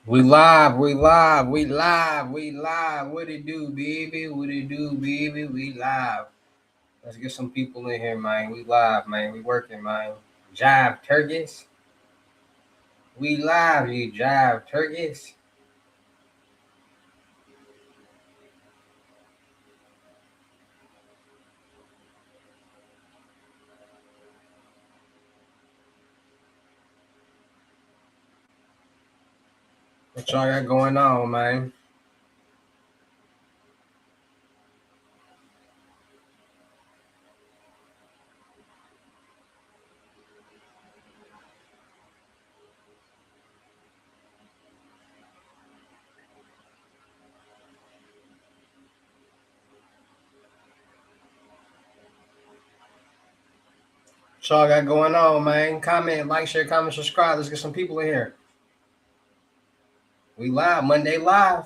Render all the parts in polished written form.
We live, we live, we live, we live. What it do, baby? What it do, baby? We live. Let's get some people in here, man. We live, man. We working, man. Jive turkeys. We live, you jive turkeys. What y'all got going on, man? What y'all got going on, man? Comment, like, share, comment, subscribe. Let's get some people in here. We live, Monday live.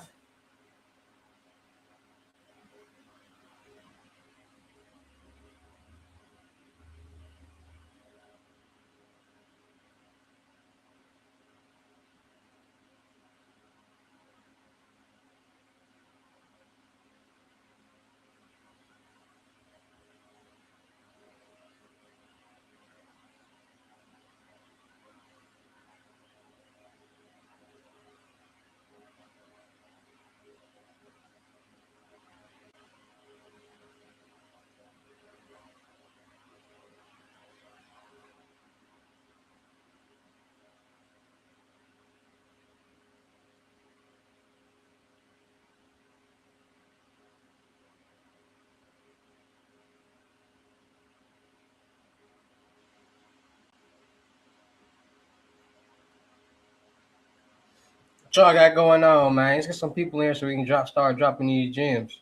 What y'all got going on, man? Let's get some people in here so we can start dropping these gems.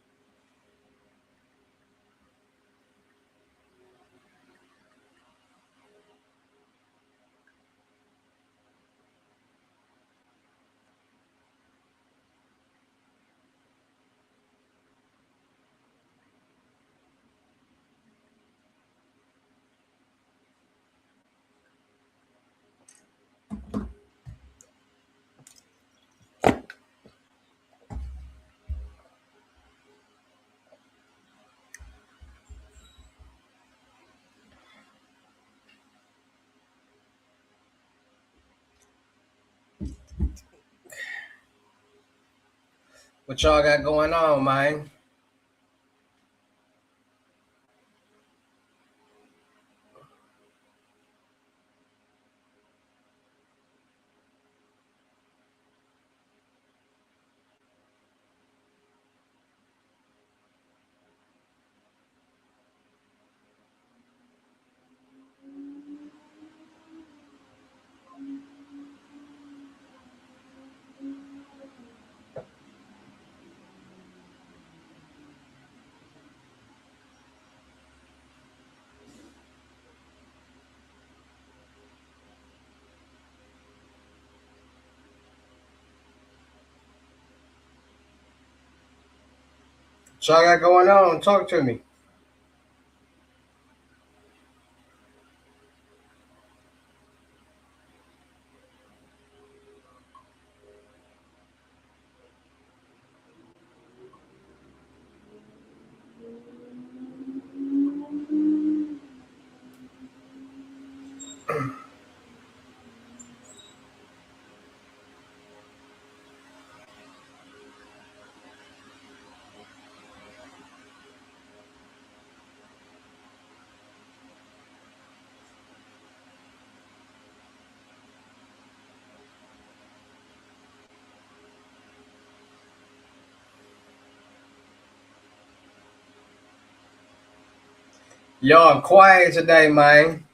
What y'all got going on, man? What y'all got going on? Talk to me. Y'all quiet today, man.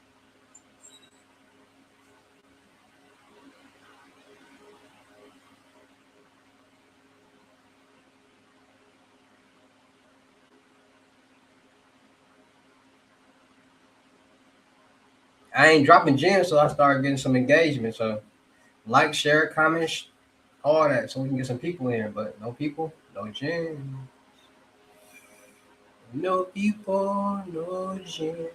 I ain't dropping gems, so I started getting some engagement. So like, share, comment, all that, so we can get some people in here. But no people, no gems. No people, no gems.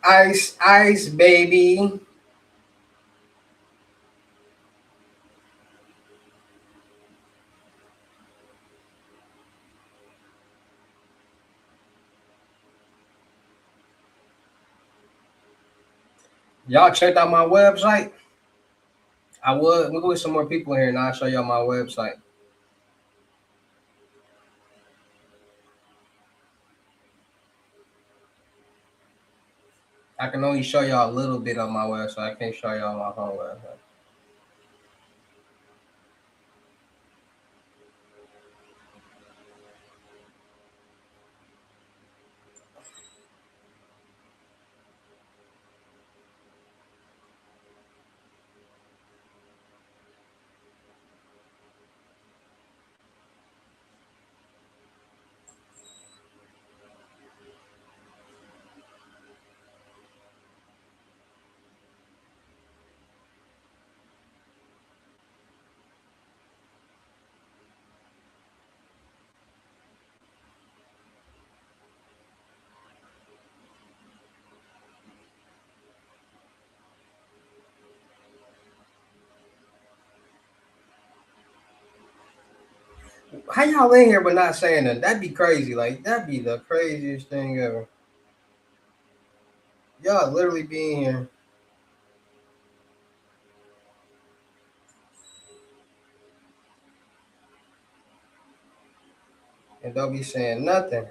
Ice, ice, baby. Y'all checked out my website? I would. We'll go with some more people in here and I'll show y'all my website. I can only show y'all a little bit on my website. I can't show y'all my whole website. How y'all in here but not saying that? That'd be crazy. Like that'd be the craziest thing ever. Y'all literally being here and don't be saying nothing.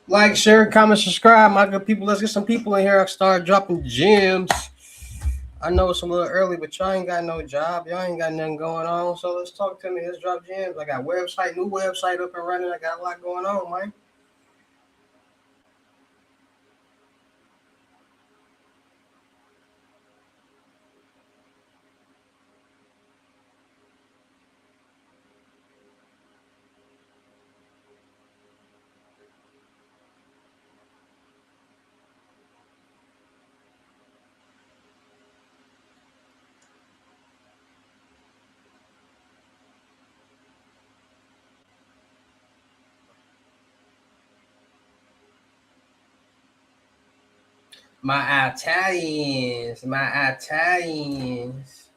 Like, share, comment, subscribe, my good people. Let's get some people in here. I start dropping gems. I know it's a little early, but y'all ain't got no job. Y'all ain't got nothing going on. So let's talk to me. Let's drop gems. I got website, new website up and running. I got a lot going on, man. My Italians, my Italians.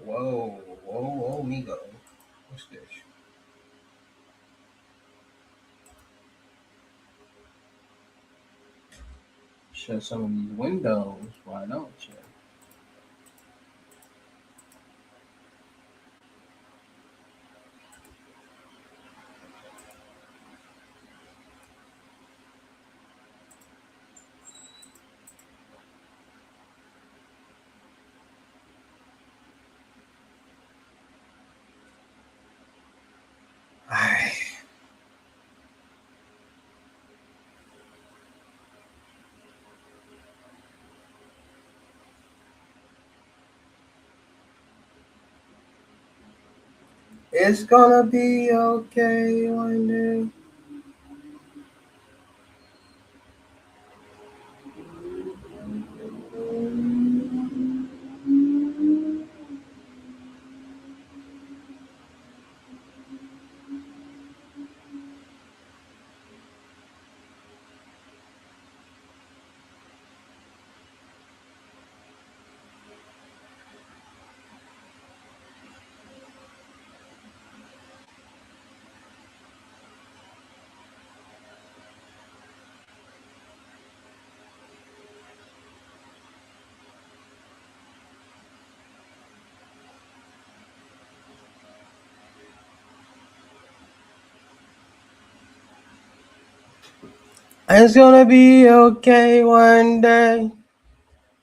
Whoa, whoa, whoa, me go. What's this? Shut some of these windows. Why don't you? Alright. It's gonna be okay one day. It's gonna be okay one day.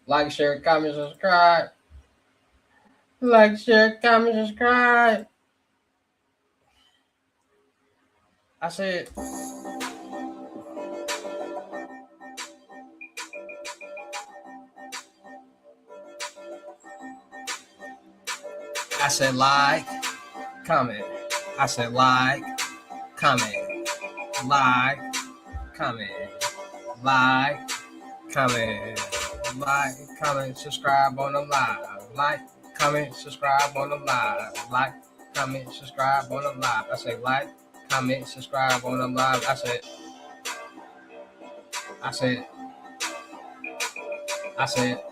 Like, share, comment, subscribe. Like, share, comment, subscribe. I said, like, comment. I said like, comment, like, comment, like, comment, like, comment, subscribe on the live. Like, comment, subscribe on the live. Like, comment, subscribe on the live. I say like, comment, subscribe on the live. I said, I said, I said.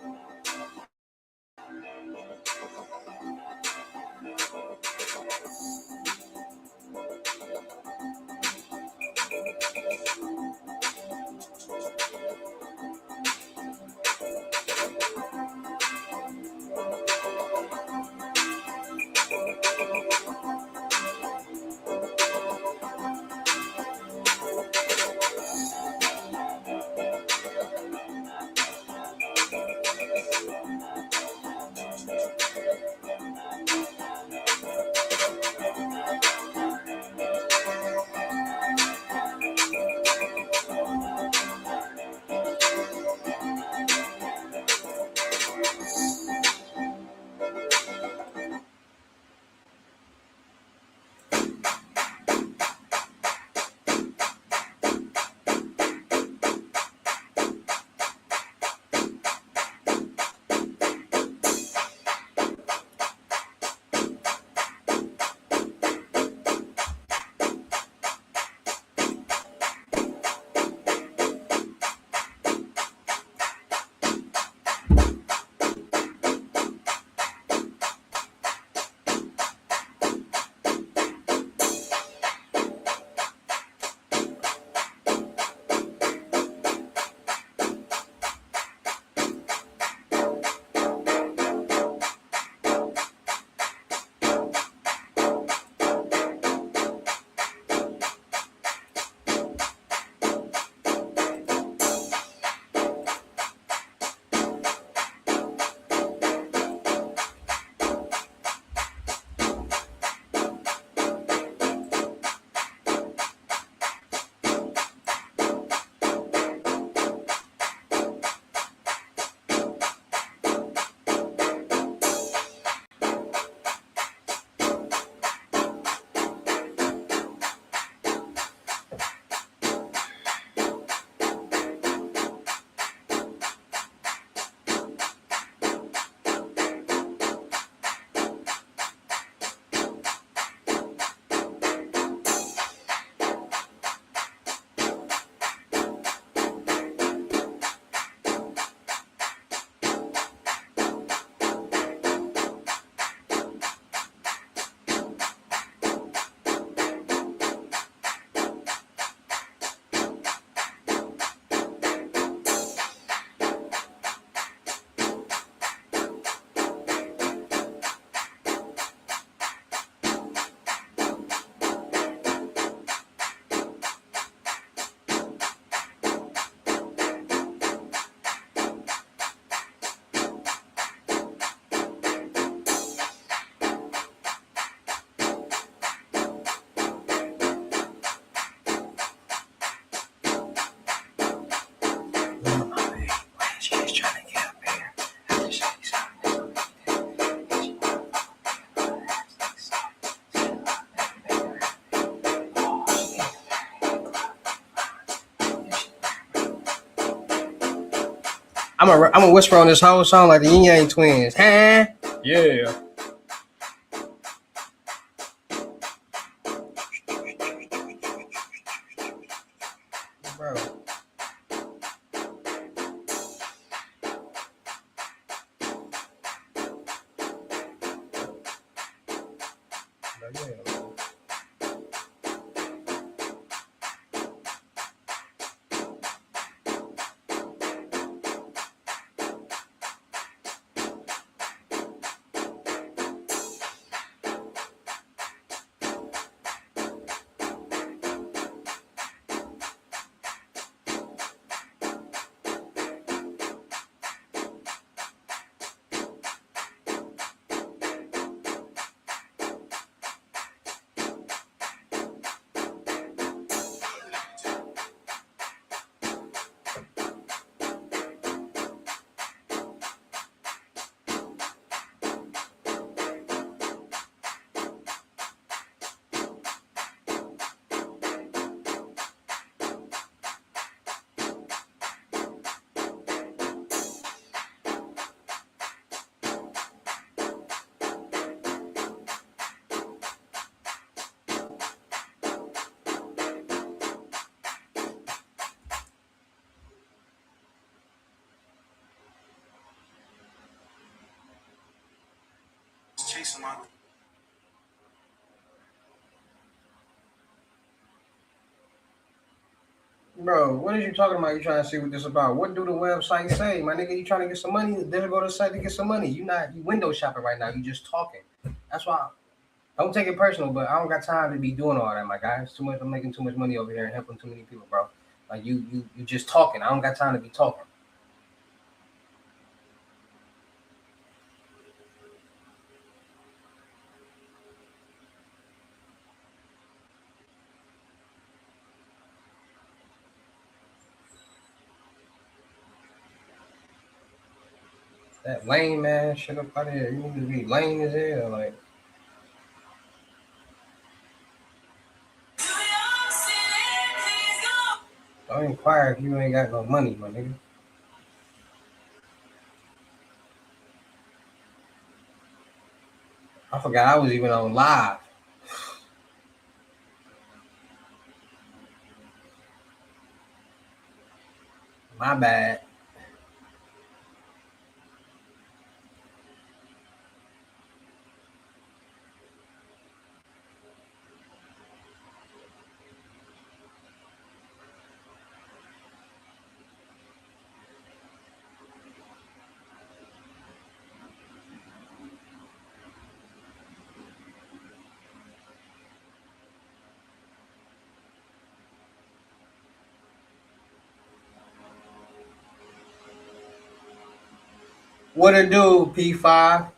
I'm a whisper on this whole song like the Yin Yang Twins. Huh? Yeah. Bro. Yeah. makes a month. Bro, what are you talking about? You trying to see what this about? What do the website say, my nigga? You trying to get some money? Then go to the site to get some money. You window shopping right now. You just talking. That's why. Don't take it personal, but I don't got time to be doing all that, my guy. It's too much. I'm making too much money over here and helping too many people, bro. Like you just talking. I don't got time to be talking. That lame man shit up out of here. You need to be lame as hell. Like, don't inquire if you ain't got no money, my nigga. I forgot I was even on live. My bad. What it do, P5?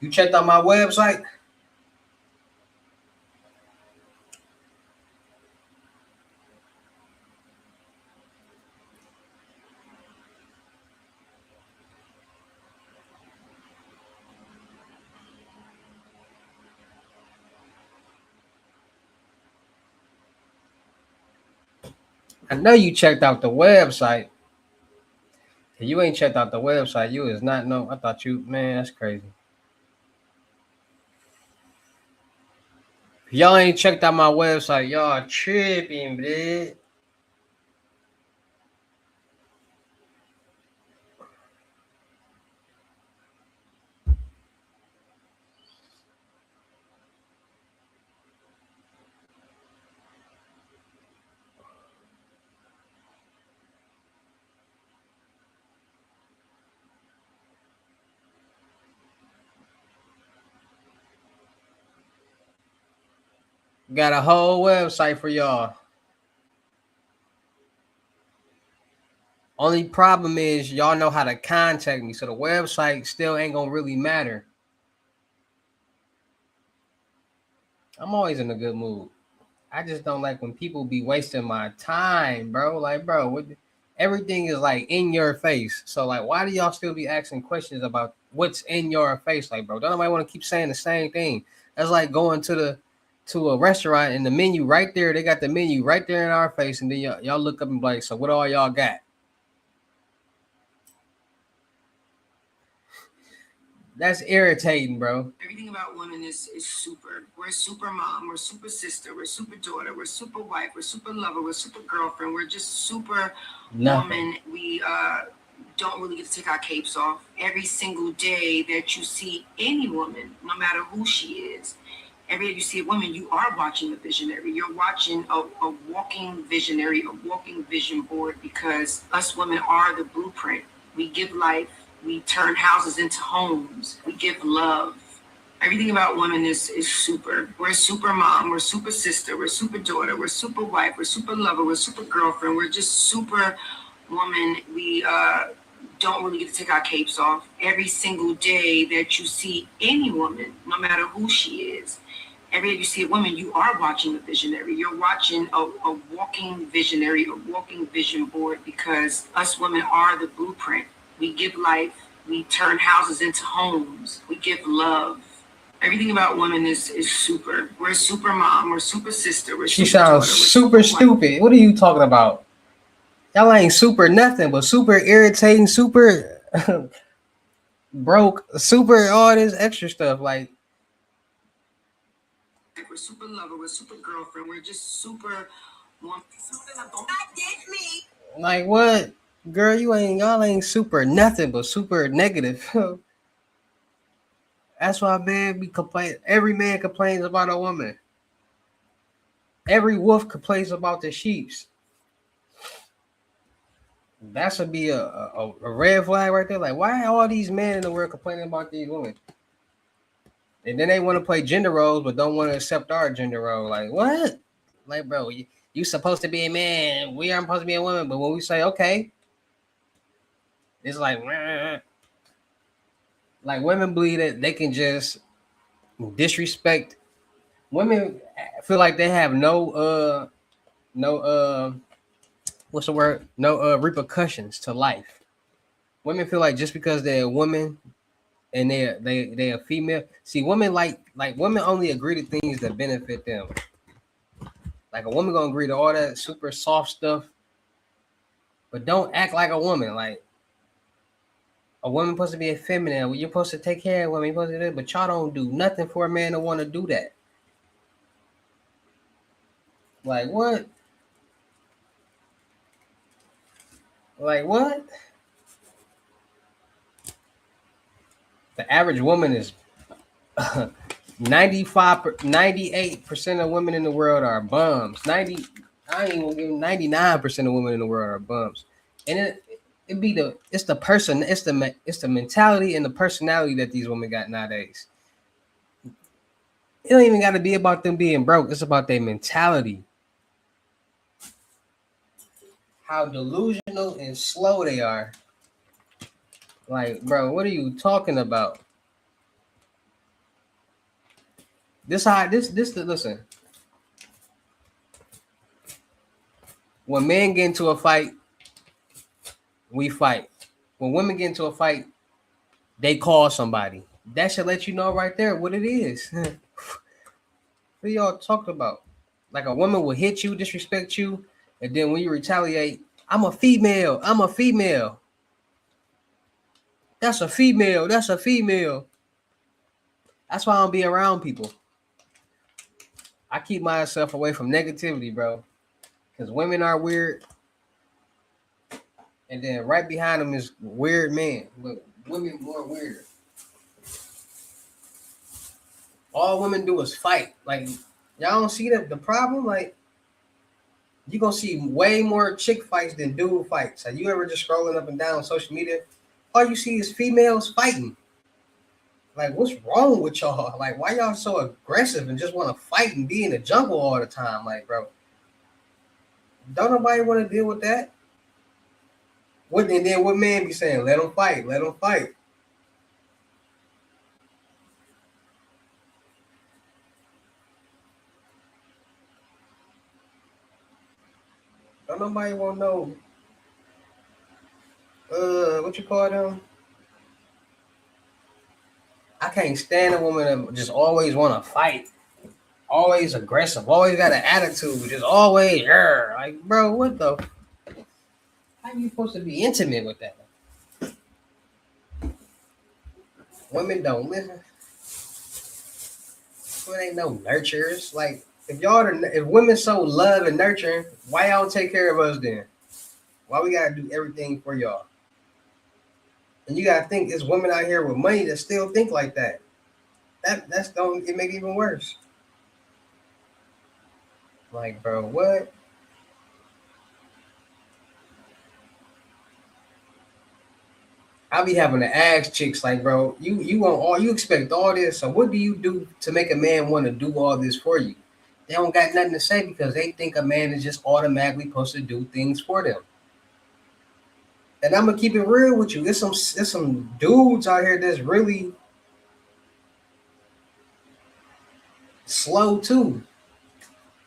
You checked out my website? I know you checked out the website. If you ain't checked out the website, you is not know. I thought you, man, that's crazy. If y'all ain't checked out my website, y'all tripping, bitch. Got a whole website for y'all. Only problem is y'all know how to contact me, so the website still ain't gonna really matter. I'm always in a good mood. I just don't like when people be wasting my time, bro. Like, bro, everything is like in your face. So, like, why do y'all still be asking questions about what's in your face? Like, bro, don't nobody want to keep saying the same thing. That's like going to a restaurant and the menu right there. They got the menu right there in our face, and then y'all look up and be like, so what all y'all got? That's irritating, bro. Everything about women is super. We're super mom, we're super sister, we're super daughter, we're super wife, we're super lover, we're super girlfriend, we're just super woman. We don't really get to take our capes off. Every single day that you see any woman, no matter who she is, every day you see a woman, you are watching a visionary. You're watching a walking visionary, a walking vision board, because us women are the blueprint. We give life. We turn houses into homes. We give love. Everything about women is super. We're super mom. We're super sister. We're super daughter. We're super wife. We're super lover. We're super girlfriend. We're just super woman. We don't really get to take our capes off. Every single day that you see any woman, no matter who she is, every day you see a woman, you are watching a visionary. You're watching a walking visionary, a walking vision board, because us women are the blueprint. We give life. We turn houses into homes. We give love. Everything about women is super. We're super mom. We're super sister. We're She super sounds daughter, super stupid. What are you talking about? Y'all ain't super nothing, but super irritating, super broke, super all this extra stuff. Like, we're super lover. We're super girlfriend. We're just super. like what? Girl, y'all ain't super nothing but super negative. That's why man be complain. Every man complains about a woman. Every wolf complains about the sheeps. That should be a red flag right there. Like, why are all these men in the world complaining about these women? And then they want to play gender roles, but don't want to accept our gender role. Like, what? Like, bro, you supposed to be a man. We aren't supposed to be a woman. But when we say okay, it's like women believe that they can just disrespect. Women feel like they have no what's the word? No repercussions to life. Women feel like just because they're a woman and they're a female. See, women like women only agree to things that benefit them. Like a woman gonna agree to all that super soft stuff, but don't act like a woman. Like a woman supposed to be a feminine. You're supposed to take care of women. You're supposed to do that, but y'all don't do nothing for a man to want to do that. Like what? Like what? The average woman is 98% of women in the world are bums. 90, I ain't gonna give 99% of women in the world are bums. And it's the person, it's the mentality and the personality that these women got nowadays. It don't even got to be about them being broke. It's about their mentality. How delusional and slow they are. Like, bro, what are you talking about? Listen. When men get into a fight, we fight. When women get into a fight, they call somebody. That should let you know right there what it is. What y'all talking about? Like a woman will hit you, disrespect you, and then when you retaliate, I'm a female. I'm a female. That's a female. That's a female. That's why I don't be around people. I keep myself away from negativity, bro. Because women are weird. And then right behind them is weird men. But women more weirder. All women do is fight. Like, y'all don't see the problem? Like, you gonna see way more chick fights than dude fights. Have you ever just scrolling up and down social media? All you see is females fighting. Like, what's wrong with y'all? Like, why y'all so aggressive and just want to fight and be in the jungle all the time? Like, bro, don't nobody want to deal with that. What and then what man be saying? Let them fight. Let them fight. Don't nobody want to know. What you call them? I can't stand a woman that just always want to fight. Always aggressive. Always got an attitude. Just always, like, bro, what the? How you supposed to be intimate with that? Women don't listen. Well, ain't no nurturers. Like, if women so love and nurturing, why y'all take care of us then? Why we gotta do everything for y'all? And you gotta think it's women out here with money that still think like that. That's don't it make it even worse. Like, bro, what? I be having to ask chicks like, bro, you want all you expect all this. So what do you do to make a man want to do all this for you? They don't got nothing to say because they think a man is just automatically supposed to do things for them. And I'm gonna keep it real with you. There's some dudes out here that's really slow too.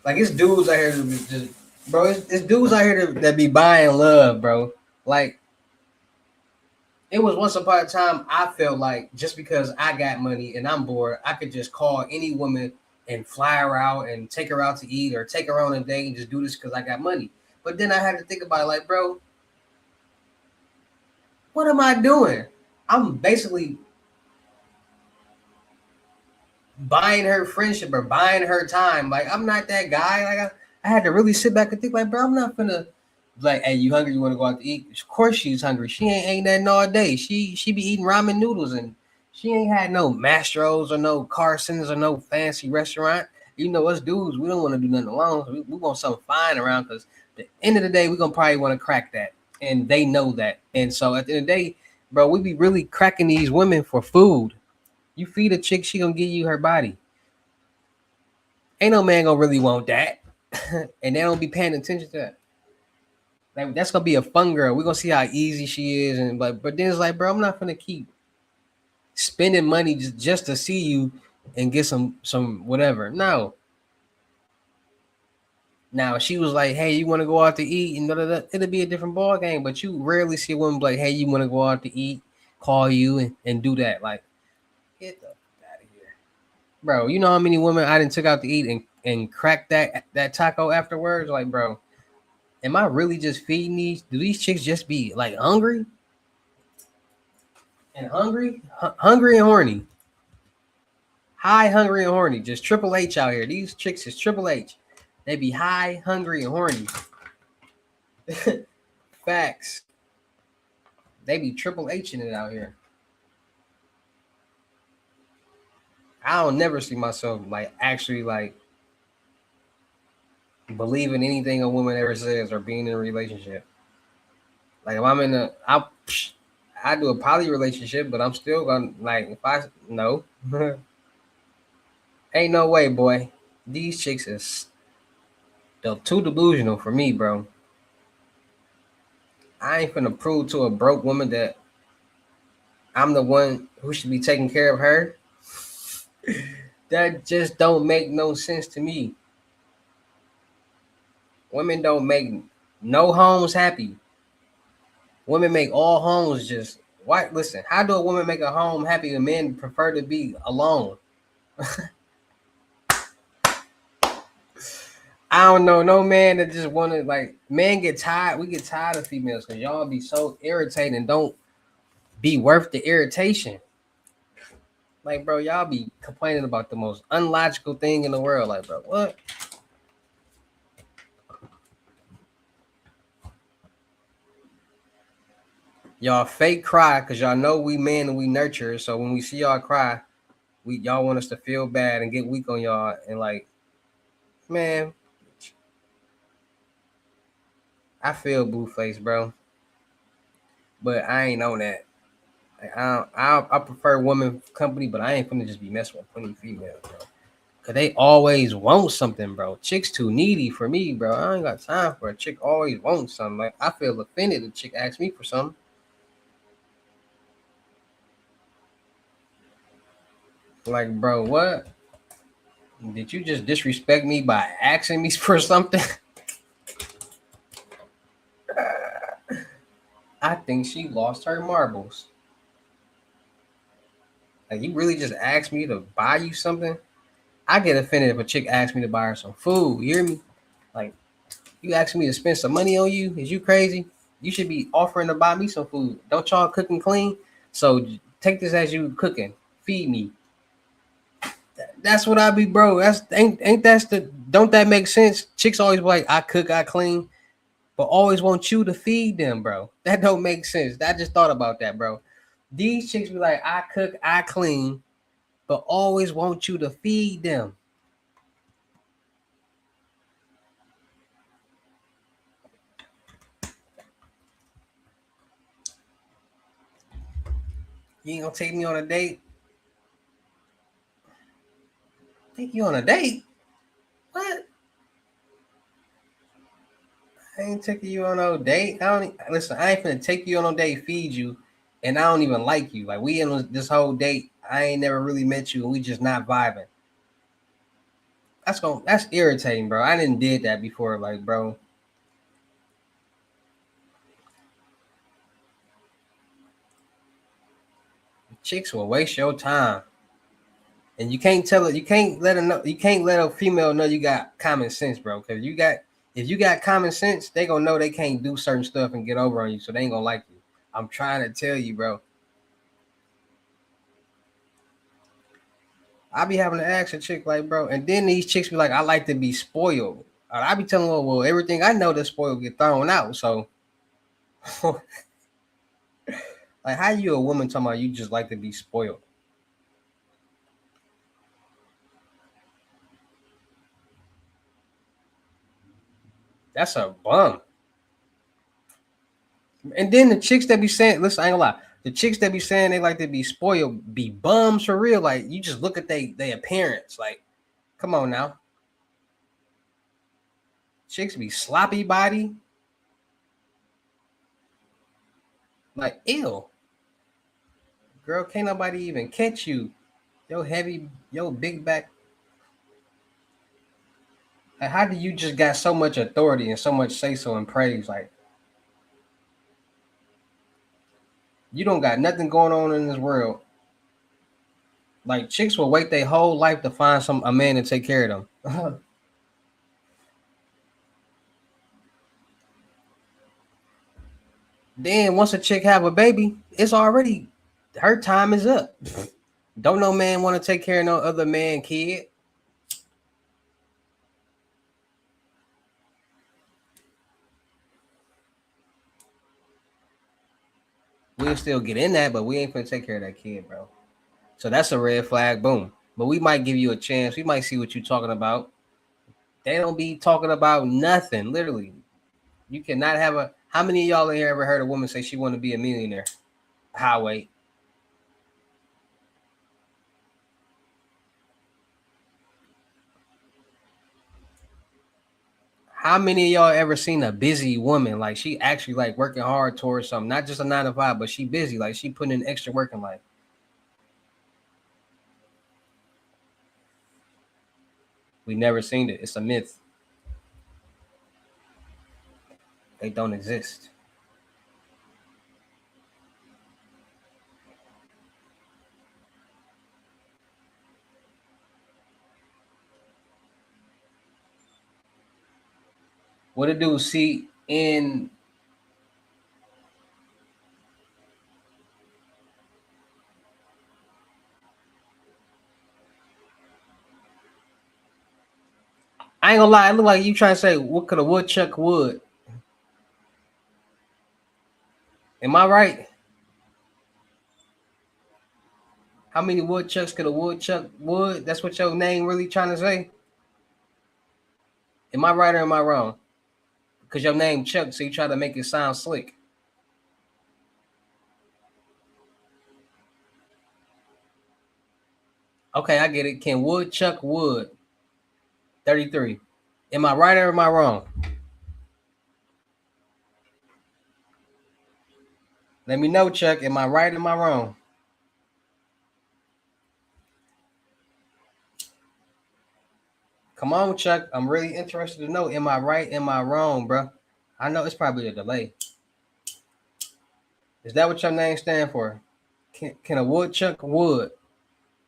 Like it's dudes out here that be just, bro. It's dudes out here that be buying love, bro. Like it was once upon a time I felt like just because I got money and I'm bored, I could just call any woman and fly her out and take her out to eat or take her on a date and just do this because I got money. But then I had to think about it, like, bro, what am I doing? I'm basically buying her friendship or buying her time. Like I'm not that guy. Like I had to really sit back and think, like, bro, I'm not gonna like, hey, you hungry? You want to go out to eat? Of course she's hungry. She ain't nothing all day. She be eating ramen noodles and She ain't had no Mastros or no Carsons or no fancy restaurant. You know, us dudes, we don't want to do nothing alone. We want something fine around because the end of the day, we're gonna probably want to crack that, and they know that. And so at the end of the day, bro, we be really cracking these women for food. You feed a chick, she gonna give you her body. Ain't no man gonna really want that, and they don't be paying attention to that. Like that's gonna be a fun girl. We're gonna see how easy she is, and but then it's like, bro, I'm not gonna keep spending money just to see you and get some whatever. No. Now she was like, "Hey, you want to go out to eat?" And it'll be a different ball game. But you rarely see a woman be like, "Hey, you want to go out to eat?" Call you and do that. Like, get the fuck out of here, bro. You know how many women I didn't took out to eat and cracked that taco afterwards? Like, bro, am I really just feeding these? Do these chicks just be like hungry and hungry and horny? High, hungry, and horny. Just Triple H out here. These chicks is Triple H. They be high, hungry, and horny. Facts. They be Triple H in it out here. I don't never see myself like actually like believing anything a woman ever says or being in a relationship. Like if I'm in I do a poly relationship, but I'm still gonna like if I no, ain't no way, boy. These chicks is too delusional for me, bro. I ain't finna prove to a broke woman that I'm the one who should be taking care of her. That just don't make no sense to me. Women don't make no homes happy. Women make all homes just why listen, how do a woman make a home happy when men prefer to be alone? I don't know no man that just wanna like men get tired. We get tired of females because y'all be so irritating and don't be worth the irritation. Like, bro, y'all be complaining about the most unlogical thing in the world. Like, bro, what? Y'all fake cry because y'all know we men and we nurture. So when we see y'all cry, y'all want us to feel bad and get weak on y'all. And like, man, I feel blue face, bro. But I ain't on that. Like, I prefer woman company, but I ain't finna just be messing with plenty females, bro. Cause they always want something, bro. Chicks too needy for me, bro. I ain't got time for a chick always wants something. Like I feel offended if a chick asks me for something. Like, bro, what? Did you just disrespect me by asking me for something? I think she lost her marbles. Like, you really just asked me to buy you something? I get offended if a chick asks me to buy her some food. You hear me? Like, you asking me to spend some money on you? Is you crazy? You should be offering to buy me some food. Don't y'all cook and clean? So take this as you cooking. Feed me. That's what I be, bro. That's ain't that's the don't that make sense? Chicks always be like, I cook, I clean, but always want you to feed them, bro. That don't make sense. I just thought about that, bro. These chicks be like, I cook, I clean, but always want you to feed them. You ain't gonna take me on a date? Take you on a date? What? I ain't taking you on no date. I don't listen. I ain't finna take you on no date, feed you, and I don't even like you. Like we in this whole date, I ain't never really met you, and we just not vibing. That's irritating, bro. I didn't did that before, like, bro. Chicks will waste your time, and you can't tell it. You can't let her know. You can't let a female know you got common sense, bro. Because if you got common sense, they gonna know they can't do certain stuff and get over on you, so they ain't gonna like you. I'm trying to tell you, bro. I be having to ask a chick like, bro, and then these chicks be like, I like to be spoiled. I be telling them, well, everything I know that's spoiled get thrown out. So, like, how you a woman talking about you just like to be spoiled? That's a bum. And then the chicks that be saying, listen, I ain't gonna lie. The chicks that be saying they like to be spoiled be bums for real. Like you just look at they appearance. Like, come on now. Chicks be sloppy body. Like, ew. Girl, can't nobody even catch you. Yo heavy, yo big back. Like, how do you just got so much authority and so much say so and praise? Like, you don't got nothing going on in this world. Like, chicks will wait their whole life to find a man to take care of them. Then once a chick have a baby, it's already her time is up. Don't no man want to take care of no other man kid. We'll still get in that, but we ain't gonna take care of that kid, bro. So that's a red flag. Boom. But we might give you a chance. We might see what you're talking about. They don't be talking about nothing. Literally, you cannot have a. How many of y'all in here ever heard a woman say she want to be a millionaire? Highway. How many of y'all ever seen a busy woman like she actually like working hard towards something, not just a 9 to 5, but she busy, like she putting in extra work in life? We never seen it. It's a myth. They don't exist. What it do? See, in I ain't gonna lie, it look like you trying to say what could a woodchuck wood. Am I right? How many woodchucks could a woodchuck wood? That's what your name really trying to say? Am I right or am I wrong? Because your name Chuck, so you try to make it sound slick. Okay, I get it. Can woodchuck wood? 33. Am I right or am I wrong? Let me know, Chuck. Am I right or am I wrong? Come on, Chuck. I'm really interested to know. Am I right? Am I wrong, bro? I know it's probably a delay. Is that what your name stand for? Can a woodchuck wood?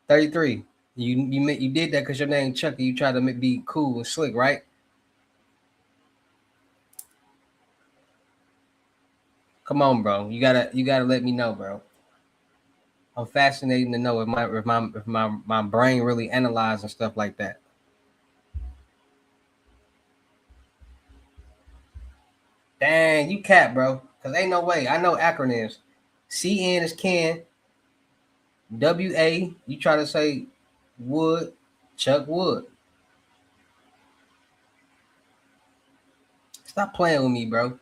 33. You did that because your name Chuck and you try to be cool and slick, right? Come on, bro. You gotta let me know, bro. I'm fascinated to know if my brain really analyzes and stuff like that. Dang, you cap, bro. Cause ain't no way. I know acronyms. CN is can. WA. You try to say wood. Chuck Wood. Stop playing with me, bro.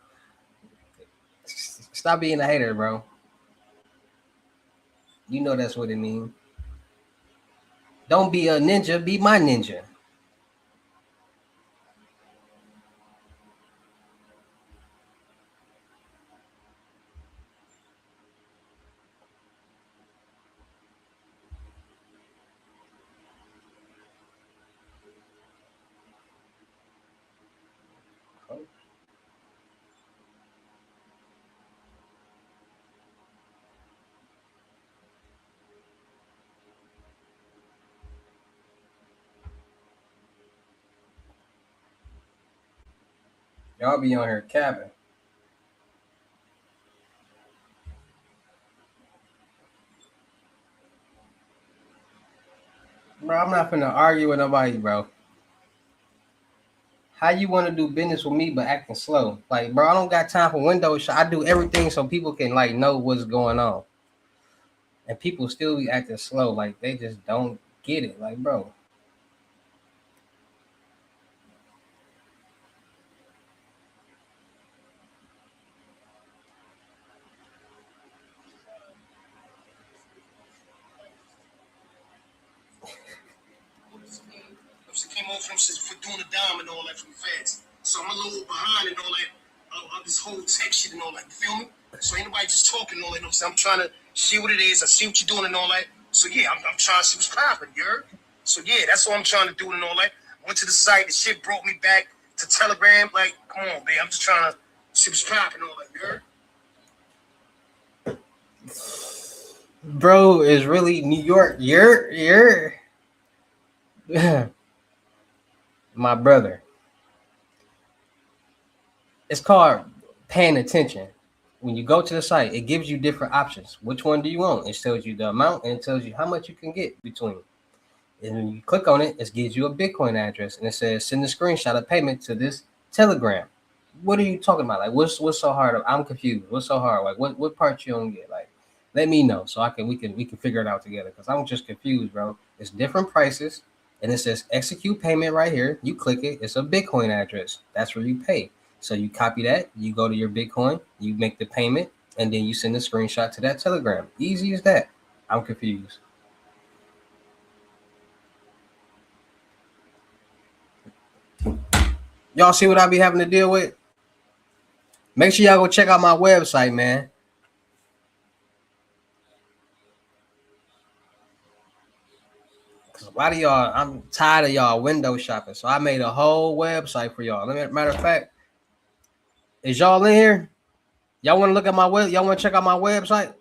Stop being a hater, bro. You know that's what it means. Don't be a ninja. Be my ninja. Y'all be on here capping. Bro, I'm not finna argue with nobody, bro. How you want to do business with me but acting slow? Like, bro, I don't got time for window shop. I do everything so people can like know what's going on, and people still be acting slow. Like they just don't get it. Like, bro, doing a dime and all that from the feds. So I'm a little behind and all that of this whole tech shit and all that. You feel me? So ain't nobody just talking and all that. You know what I'm saying? I'm trying to see what it is. I see what you're doing and all that. So yeah, I'm trying to see what's popping, you heard? So yeah, that's what I'm trying to do and all that. Went to the site, the shit brought me back to Telegram. Like, come on, man. I'm just trying to see what's popping and all that, you heard? Bro, is really New York. You're my brother. It's called paying attention. When you go to the site, it gives you different options. Which one do you want? It tells you the amount and it tells you how much you can get between. And when you click on it, it gives you a Bitcoin address and it says send a screenshot of payment to this Telegram. What are you talking about? Like what's so hard? I'm confused. What's so hard? Like what part you don't get? Like let me know so I can we can figure it out together because I'm just confused, bro. It's different prices and it says execute payment right here. You click it, it's a Bitcoin address. That's where you pay. So you copy that, you go to your Bitcoin, you make the payment, and then you send a screenshot to that Telegram. Easy as that. I'm confused. Y'all see what I be having to deal with? Make sure y'all go check out my website, man. Cause a lot of y'all, I'm tired of y'all window shopping. So I made a whole website for y'all. Matter of fact, is y'all in here? Y'all want to look at my web? Y'all want to check out my website?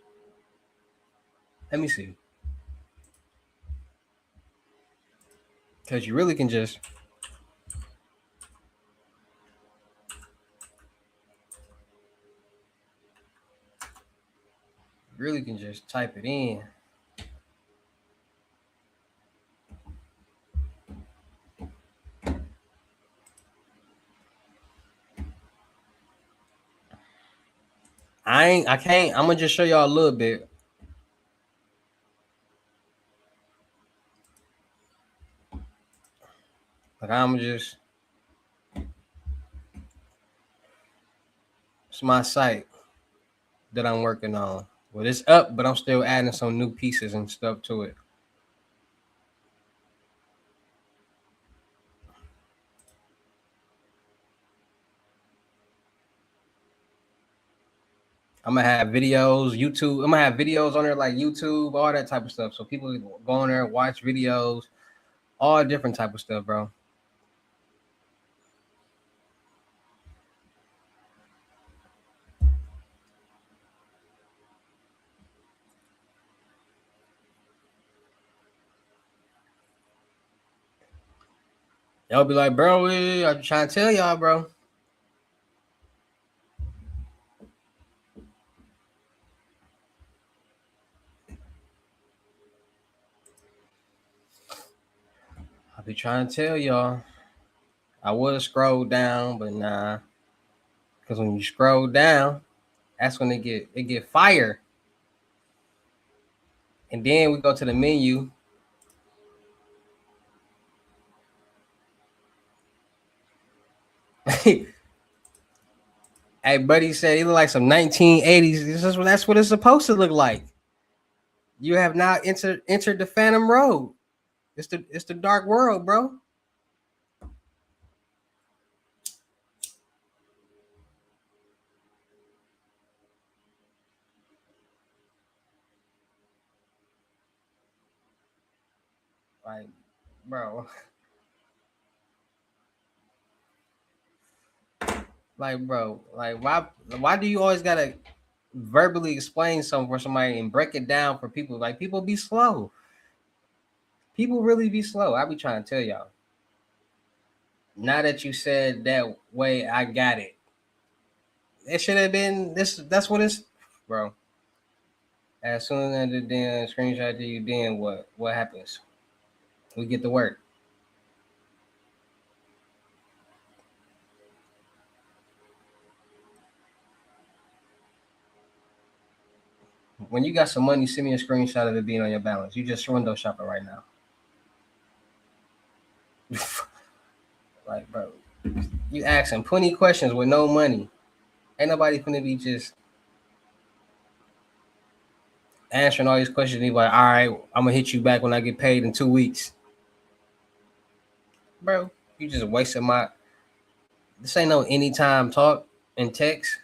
Let me see. Cause you really can just type it in. I can't. I'm gonna just show y'all a little bit. Like I'm just, it's my site that I'm working on. Well, it's up, but I'm still adding some new pieces and stuff to it. I'm gonna have videos, YouTube. I'm gonna have videos on there like YouTube, all that type of stuff. So people can go on there, watch videos, all different type of stuff, bro. Y'all be like, bro, I'm trying to tell y'all, bro. I be trying to tell y'all. I would scroll down, but nah. Cause when you scroll down, that's when it get fire. And then we go to the menu. Hey, buddy said it look like some 1980s. That's what it's supposed to look like. You have now entered the Phantom Road. It's the dark world, bro. Like, bro, like why do you always gotta verbally explain something for somebody and break it down for people? Like people be slow. People really be slow. I be trying to tell y'all. Now that you said that way, I got it. It should have been this. That's what it's, bro. As soon as the damn screenshot to you, then what? What happens? We get to work. When you got some money, send me a screenshot of it being on your balance. You just window shopping right now. Like, bro, you asking 20 questions with no money. Ain't nobody gonna be just answering all these questions. And be like, all right, I'm gonna hit you back when I get paid in 2 weeks, bro. You just wasted my. This ain't no anytime talk and text.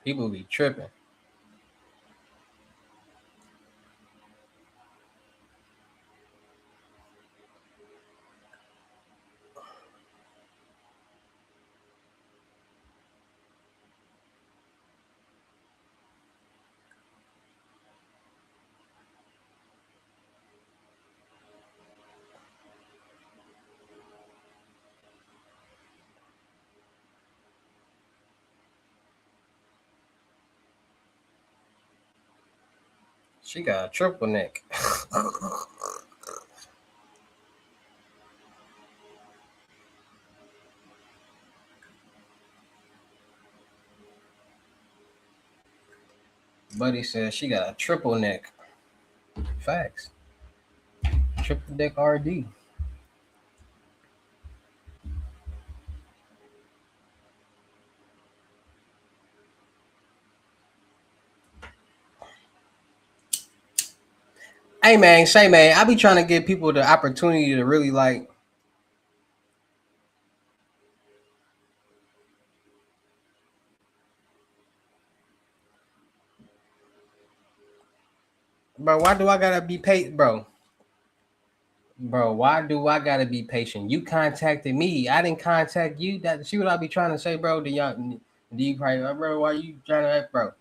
People be tripping. She got a triple neck. Buddy says she got a triple neck. Facts. Triple deck RD. Hey man, say man, I be trying to give people the opportunity to really like, bro. Why do I gotta be patient, bro? Bro, why do I gotta be patient? You contacted me. I didn't contact you. That see what I be trying to say, bro. Do you probably, bro? Why you trying to, bro?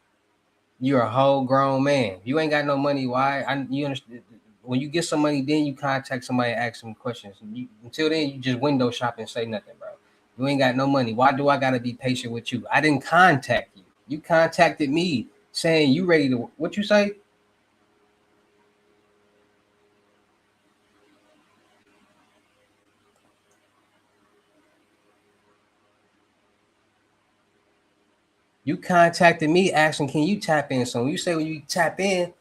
You're a whole grown man. You ain't got no money. Why? You understand? When you get some money, then you contact somebody and ask them questions. Until then, you just window shop and say nothing, bro. You ain't got no money. Why do I gotta be patient with you? I didn't contact you. You contacted me saying you ready to. What you say? You contacted me asking, can you tap in? So when you say when you tap in,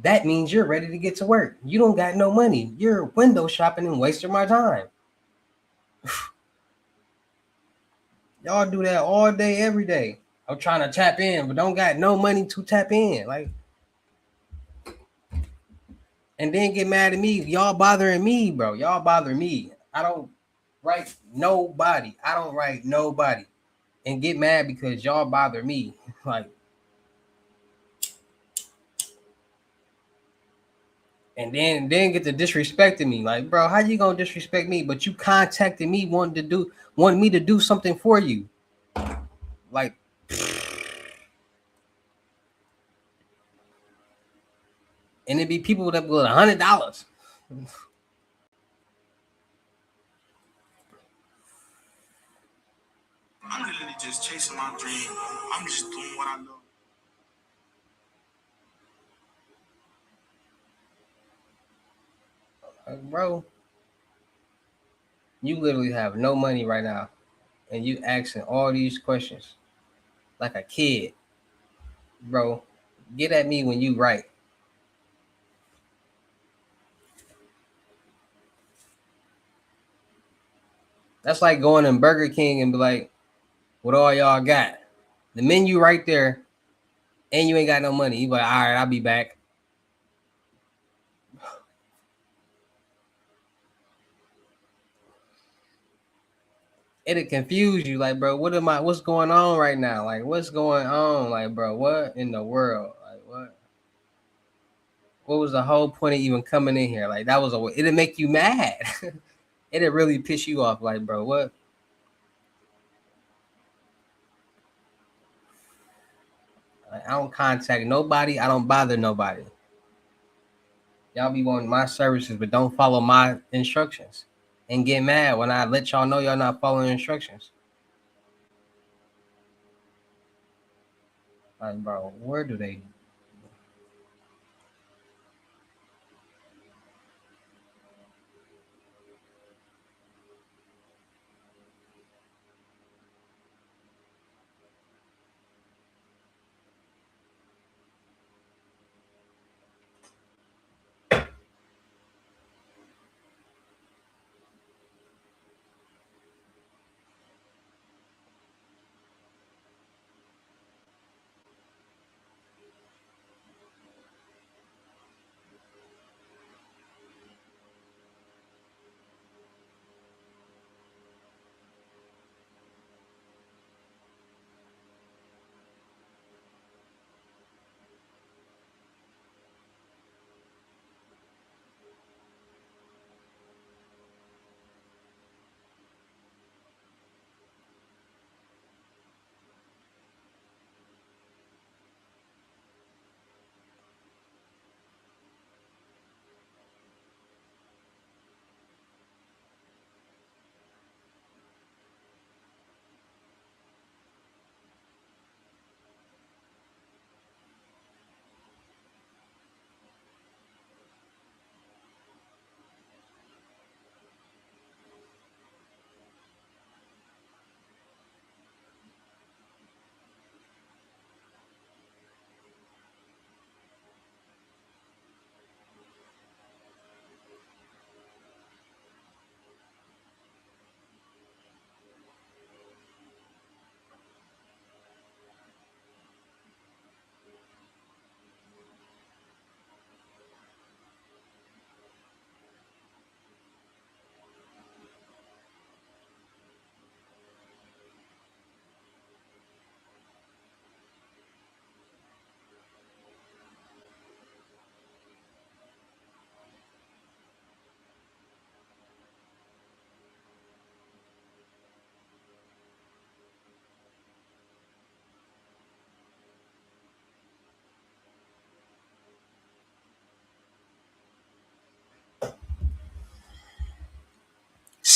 that means you're ready to get to work. You don't got no money. You're window shopping and wasting my time. Y'all do that all day, every day. I'm trying to tap in, but don't got no money to tap in. Like, and then get mad at me. Y'all bothering me, bro. Y'all bother me. I don't write nobody. I don't write nobody. And get mad because y'all bother me. Like, and then get to disrespecting me. Like, bro, how you gonna disrespect me? But you contacted me wanting me to do something for you. Like, and it be people that will $100. I'm literally just chasing my dream. I'm just doing what I love. Like, bro, you literally have no money right now, and you asking all these questions like a kid, bro. Get at me when you right. That's like going in Burger King and be like, "What all y'all got?" The menu right there, and you ain't got no money. You be like, "All right, I'll be back." It'll confuse you, like, bro. What am I? What's going on right now? Like, what's going on? Like, bro, what in the world? Like, what? What was the whole point of even coming in here? Like, that was a. It'll make you mad. It'll really piss you off. Like, bro, what? Like, I don't contact nobody. I don't bother nobody. Y'all be wanting my services, but don't follow my instructions, and get mad when I let y'all know y'all not following instructions. Like, bro, where do they?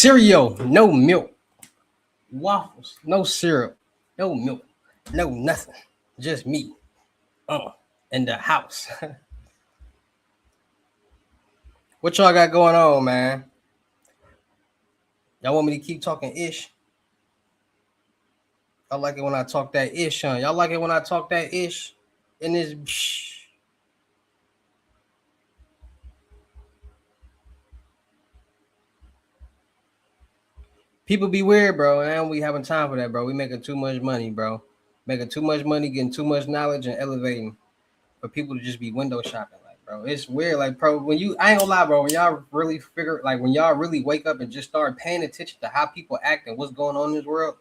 Cereal, no milk. Waffles, no syrup, no milk, no nothing. Just me. Uh, in the house. What y'all got going on, man? Y'all want me to keep talking ish? I like it when I talk that ish, huh? Y'all like it when I talk that ish? In this people be weird, bro. And we having time for that, bro. We making too much money, bro. Making too much money, getting too much knowledge and elevating for people to just be window shopping. Like, bro, it's weird. Like, bro, when you I ain't gonna lie, bro, when y'all really figure like when y'all really wake up and just start paying attention to how people act and what's going on in this world,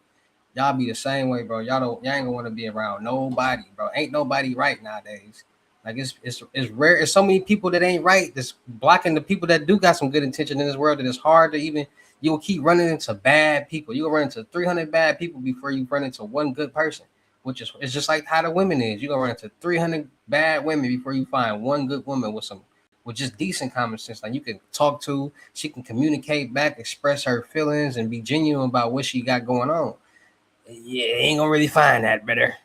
y'all be the same way, bro. Y'all ain't gonna want to be around nobody, bro. Ain't nobody right nowadays. Like it's rare. It's so many people that ain't right that's blocking the people that do got some good intention in this world that it's hard to even you'll keep running into bad people. You'll run into 300 bad people before you run into one good person, which is it's just like how the women is. You're gonna run into 300 bad women before you find one good woman with just decent common sense. Like you can talk to, she can communicate back, express her feelings, and be genuine about what she got going on. Yeah, ain't gonna really find that better.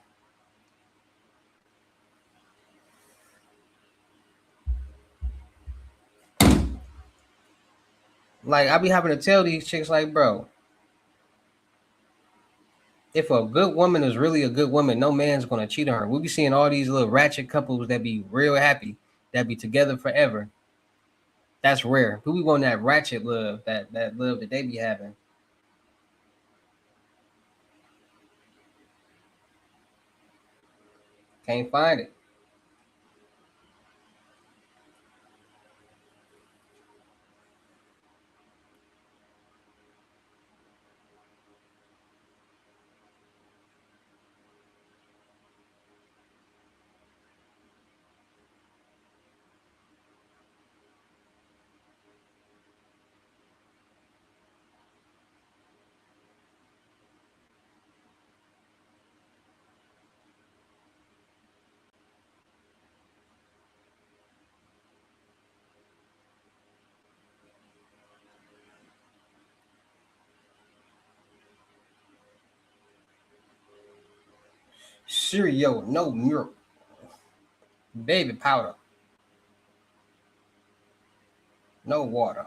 Like I be having to tell these chicks, like, bro, if a good woman is really a good woman, no man's gonna cheat on her. We be seeing all these little ratchet couples that be real happy, that be together forever. That's rare. Who we want that ratchet love, that love that they be having? Can't find it. Cereal, no milk, baby powder, no water.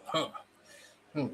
Huh. Hmm.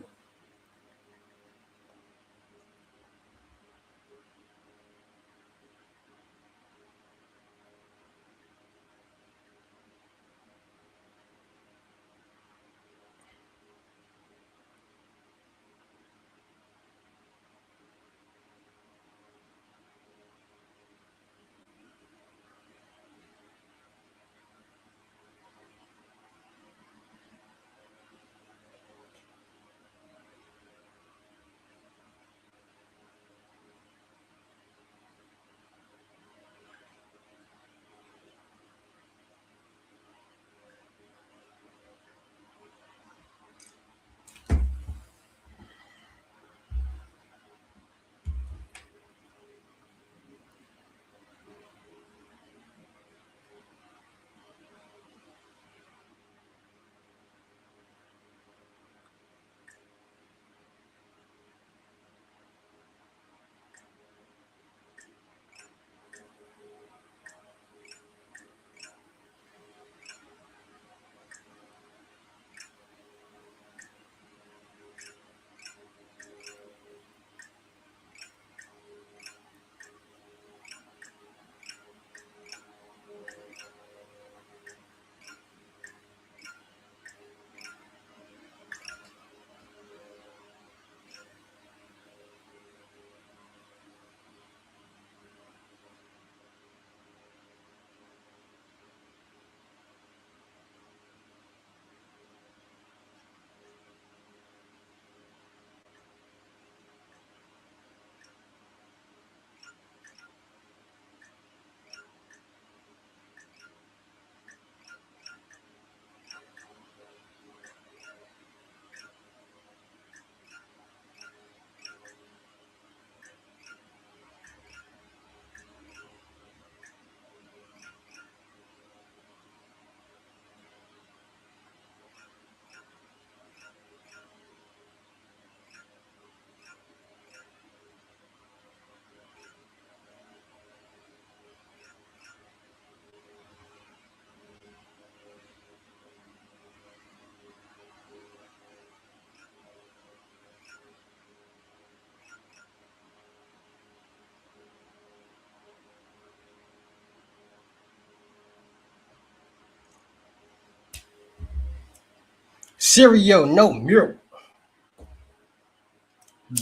Cereal, no milk.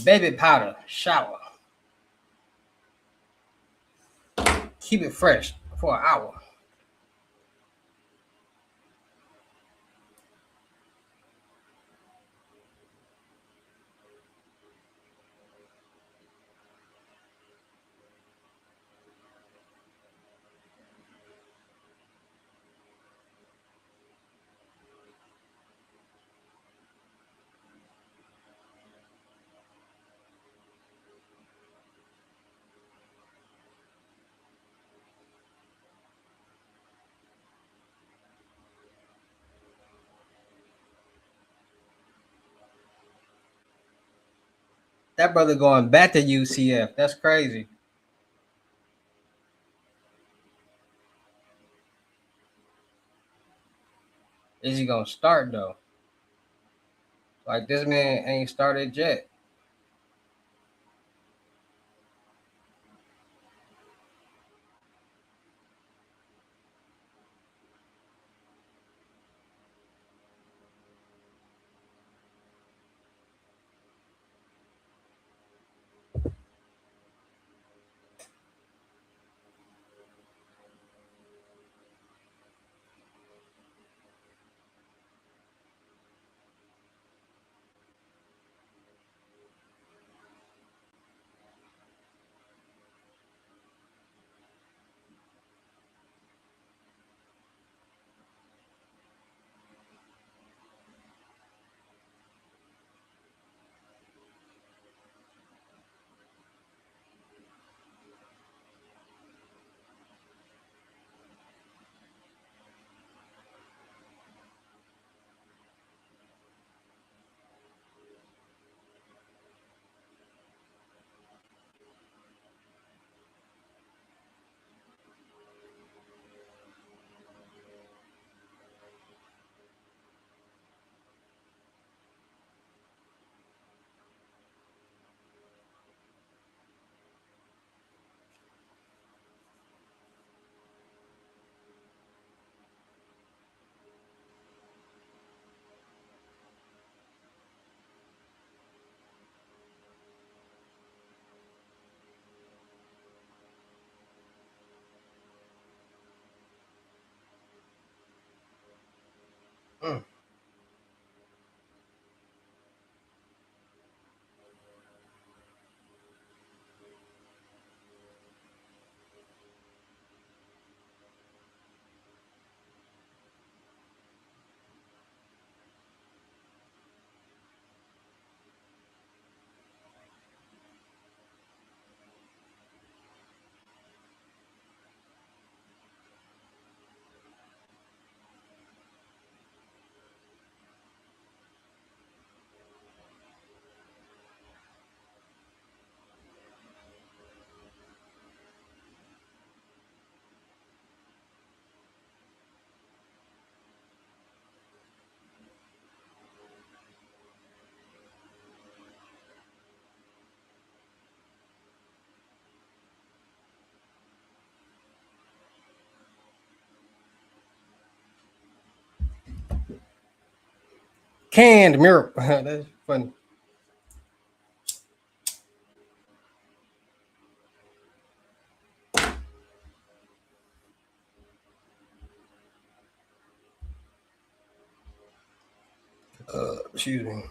Baby powder, shower. Keep it fresh for an hour. That brother going back to UCF. That's crazy. Is he gonna start though? Like this man ain't started yet. Mm. Canned milk. That's funny. Excuse me.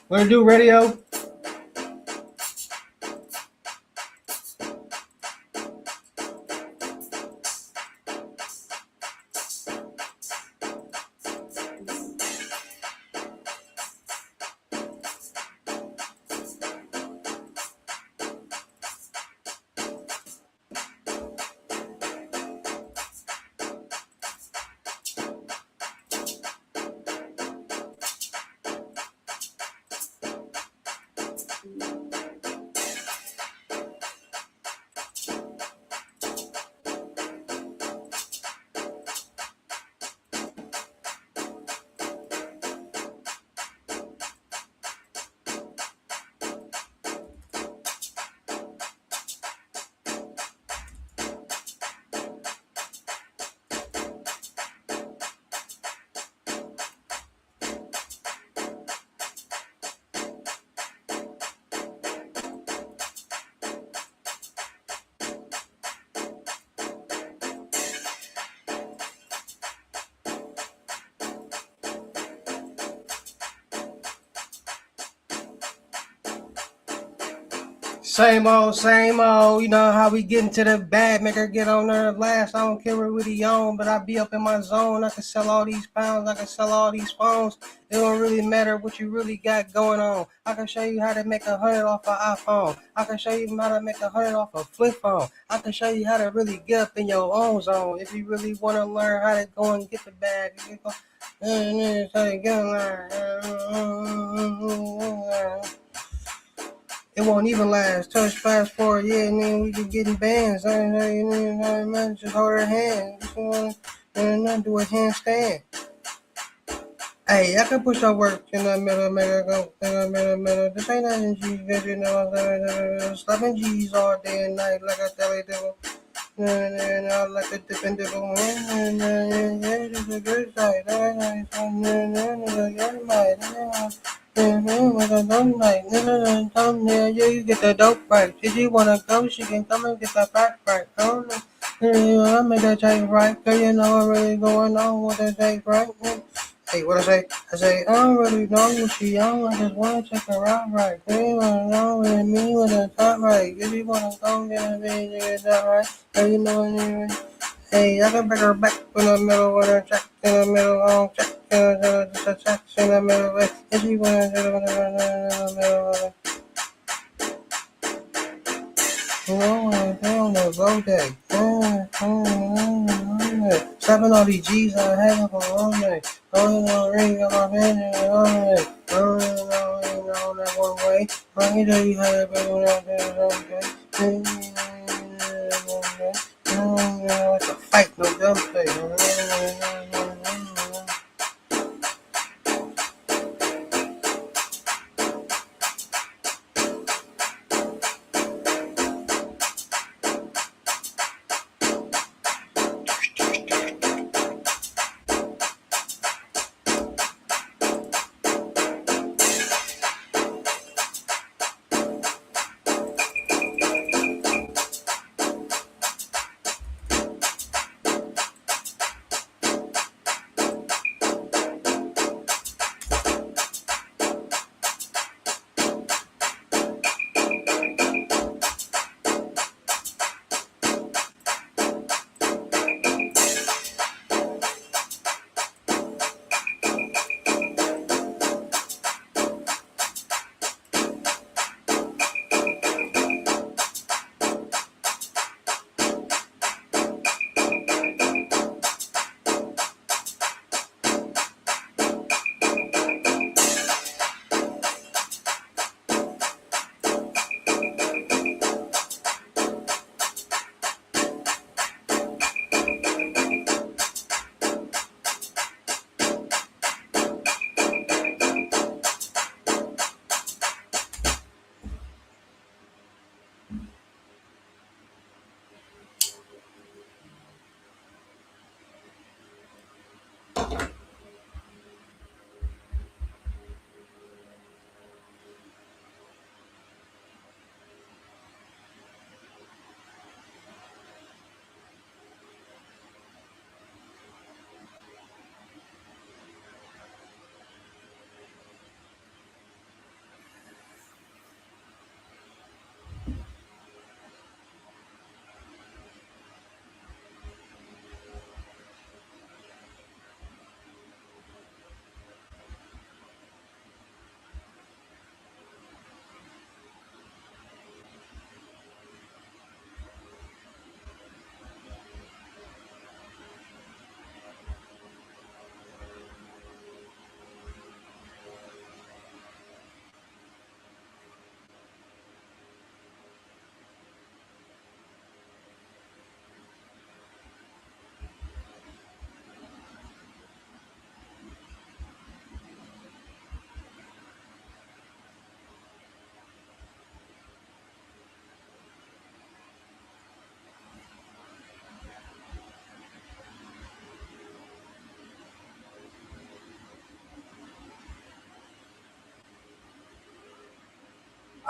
What it do, radio? Same old, same old. You know how we get into the bag, make her get on there last. I don't care what really on, but I be up in my zone. I can sell all these pounds, I can sell all these phones. It don't really matter what you really got going on. I can show you how to make 100 off an iPhone. I can show you how to make 100 off a flip phone. I can show you how to really get up in your own zone. If you really want to learn how to go and get the bag, you can go. It won't even last. Touch fast forward, yeah, and then we can get in bands. Just hold her hand. And then do a handstand. Hey, I can push our work in the middle, make her go in the middle. This ain't nothing G's, you know. Slapping G's all day and night like a telly devil. And I like a dip and dibble. Yeah, this is a good sight. Yeah, you get the dope right. If you wanna go, she can come and get the back right. Oh, no. I make that tape right. Cause you know I'm really going on with that tape right. Hey, what I say? I say, I don't really know what she on. I just wanna check her out right. They wanna know with me with the top right. If you wanna go get a big, you get that right. So you know what I mean? Hey, I can bring her back in the middle with her check in the middle, check in the middle. If you wanna do it in the middle, on the road day. Slapping all these G's I have on all day. Going on ring on my head all day. On that one way. I can tell you how to be without that. It's a fight, no dumb thing.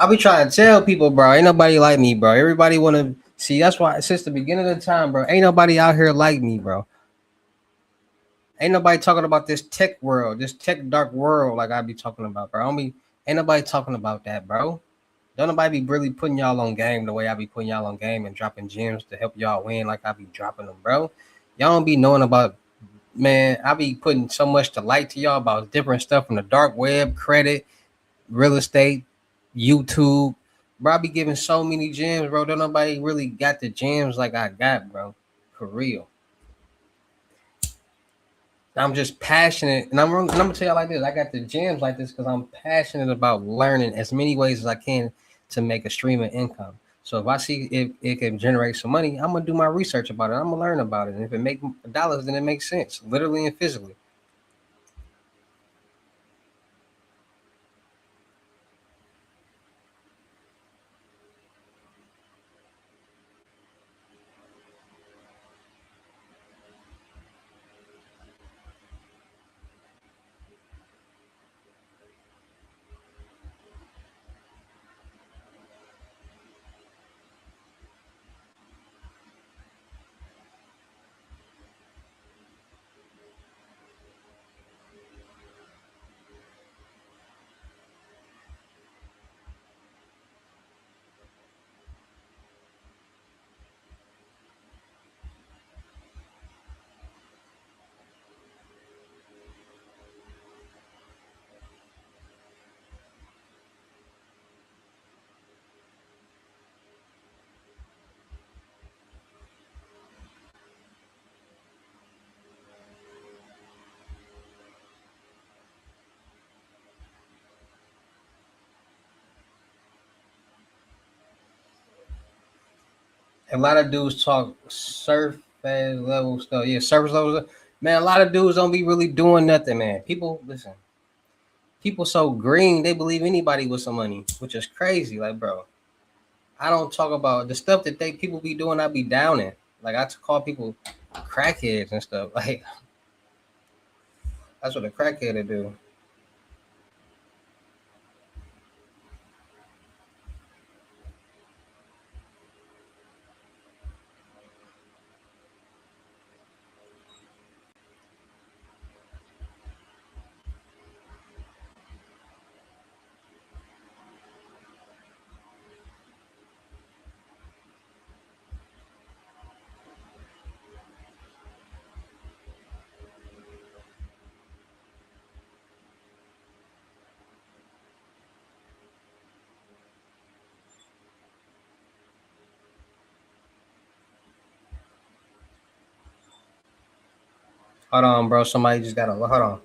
I be trying to tell people, bro, ain't nobody like me, bro. Everybody want to see. That's why since the beginning of the time, bro, ain't nobody out here like me, bro. Ain't nobody talking about this tech world, this tech dark world like I be talking about, bro. I don't be, ain't nobody talking about that, bro. Don't nobody be really putting y'all on game the way I be putting y'all on game and dropping gems to help y'all win like I be dropping them, bro. Y'all don't be knowing about, man. I be putting so much to light to y'all about different stuff from the dark web, credit, real estate, YouTube. Bro, I be giving so many gems, bro. Don't nobody really got the gems like I got, bro. For real. I'm just passionate, and I'm gonna tell you like this. I got the gems like this because I'm passionate about learning as many ways as I can to make a stream of income. So if I see if it can generate some money, I'm gonna do my research about it. I'm gonna learn about it, and if it make dollars, then it makes sense, literally and physically. A lot of dudes talk surface level stuff. Yeah, surface level stuff. Man, a lot of dudes don't be really doing nothing, man. People listen. People so green, they believe anybody with some money, which is crazy. Like, bro, I don't talk about the stuff that they people be doing. I be down in. Like, call people crackheads and stuff. Like, that's what a crackhead to do. Hold on, bro. Somebody just got to hold on.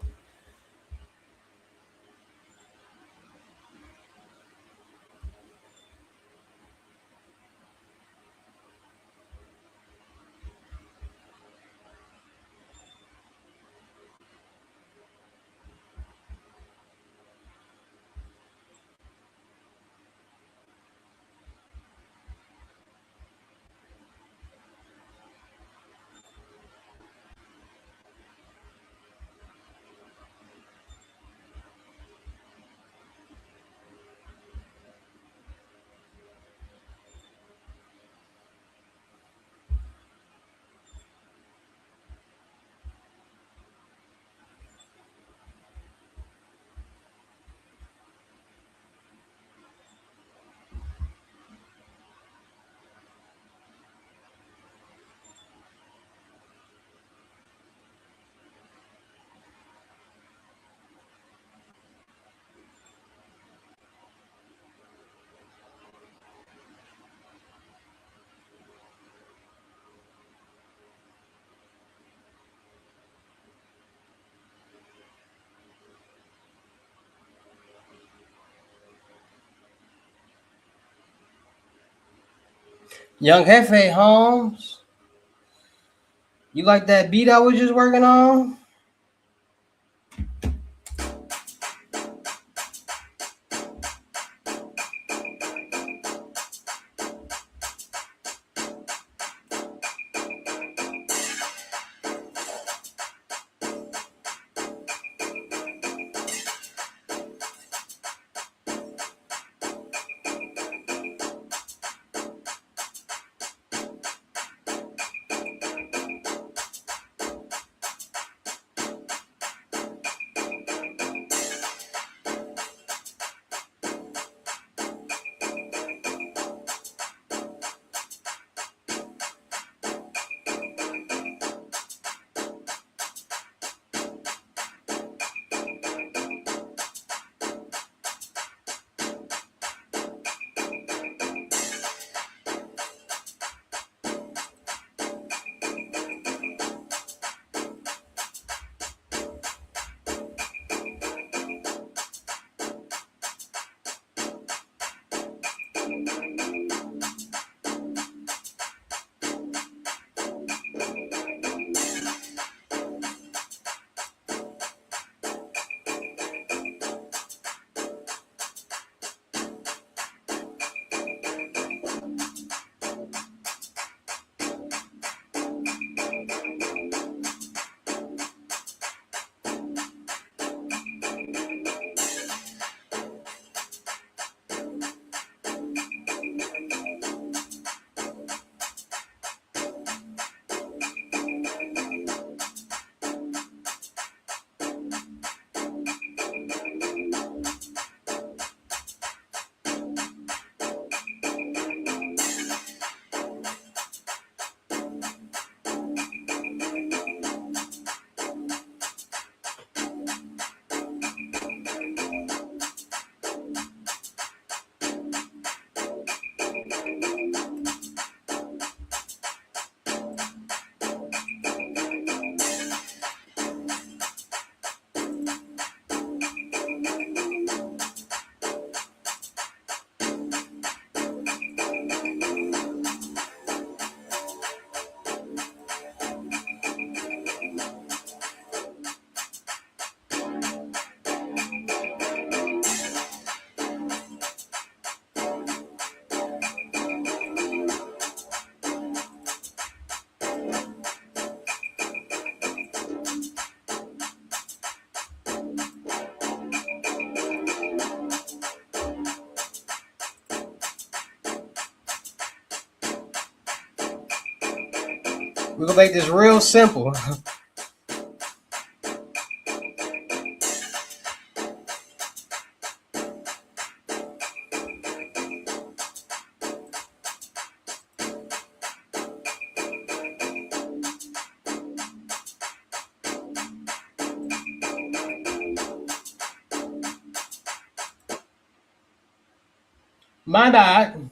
Young Hefe Holmes, you like that beat I was just working on? We're gonna make this real simple. My bad.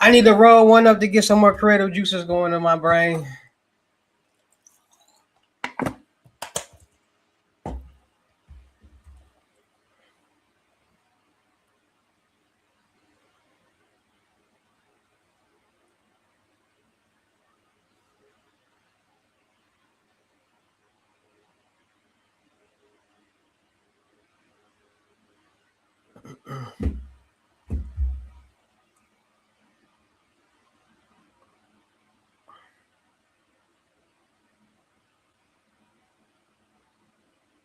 I need to roll one up to get some more creative juices going in my brain.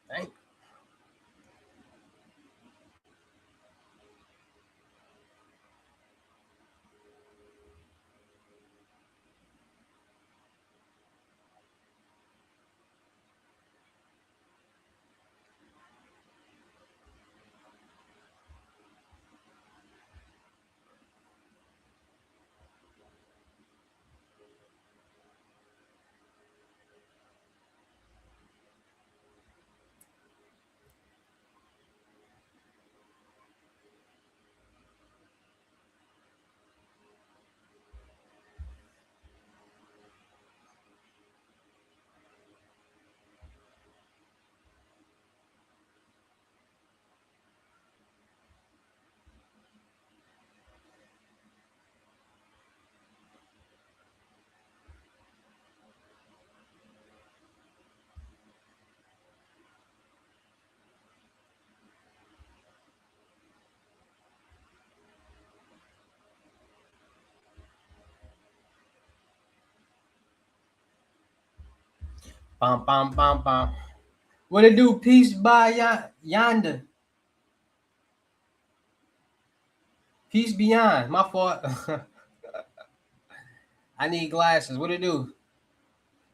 Thank. Bum bum bum bum. What it do? Peace by yonder. Peace beyond. My fault. I need glasses. What it do?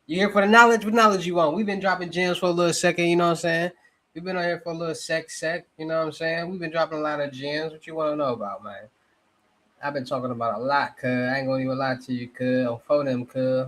You here for the knowledge? What knowledge you want? We've been dropping gems for a little second. You know what I'm saying? We've been on here for a little sec. You know what I'm saying? We've been dropping a lot of gems. What you want to know about, man? I've been talking about a lot, cuz. I ain't gonna even lie to you, cuz. On phone them, cuz.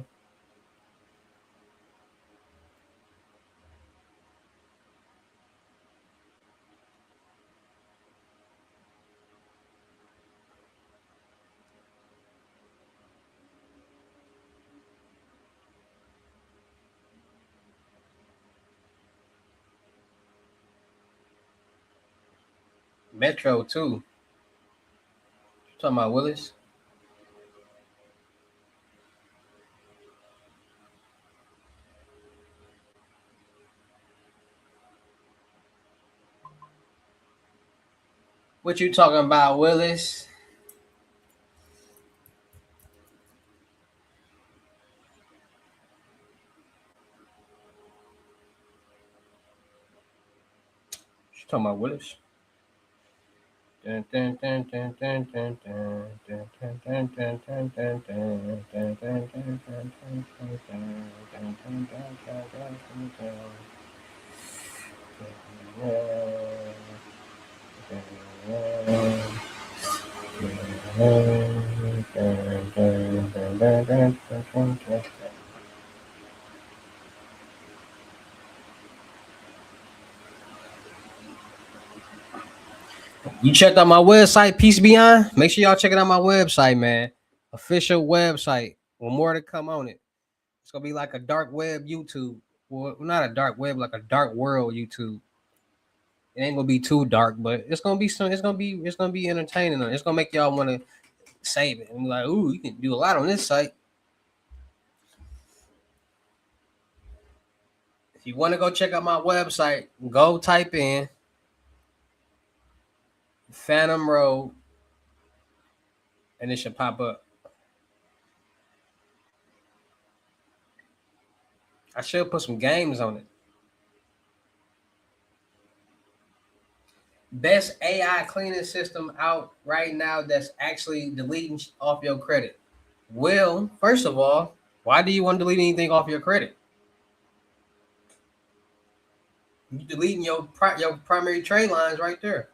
Metro too. You talking about Willis? What you talking about, Willis? You talking about Willis? You checked out my website, Peace Beyond? Make sure y'all check it out my website, man. Official website with more to come on it. It's gonna be like a dark web YouTube. Well, not a dark web, like a dark world YouTube. It ain't gonna be too dark, but it's gonna be some. It's gonna be entertaining. It's gonna make y'all want to save it and be like, ooh, you can do a lot on this site. If you want to go check out my website, go type in Phantom Road, and it should pop up. I should put some games on it. Best AI cleaning system out right now that's actually deleting off your credit. Well, first of all, why do you want to delete anything off your credit? You deleting your primary trade lines right there.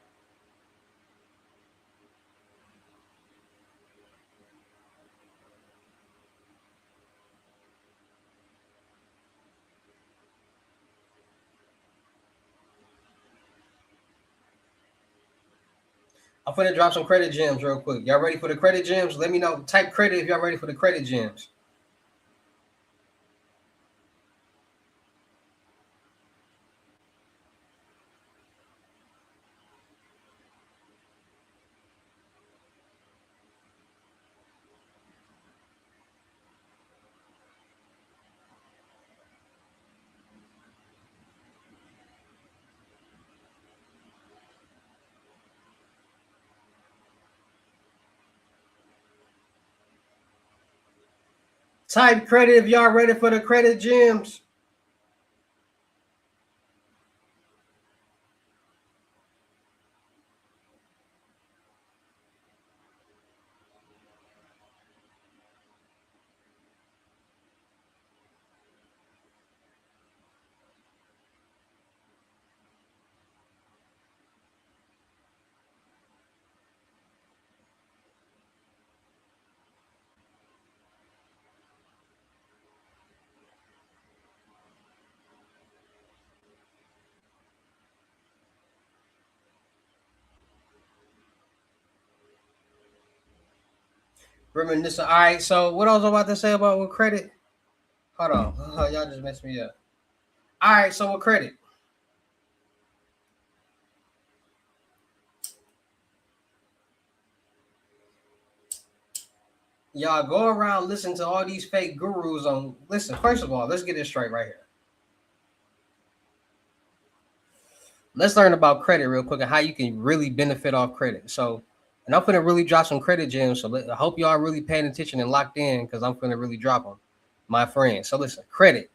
I'm finna drop some credit gems real quick. Y'all ready for the credit gems? Let me know. Type credit if y'all ready for the credit gems. Type credit if y'all ready for the credit gems. Reminiscent. All right. So what I was about to say about with credit? Hold on. Y'all just messed me up. All right. So with credit, y'all go around listen to all these fake gurus on. Listen. First of all, let's get this straight right here. Let's learn about credit real quick and how you can really benefit off credit. So, and I'm gonna really drop some credit gems. So I hope y'all really paying attention and locked in because I'm gonna really drop them, my friends. So listen, credit.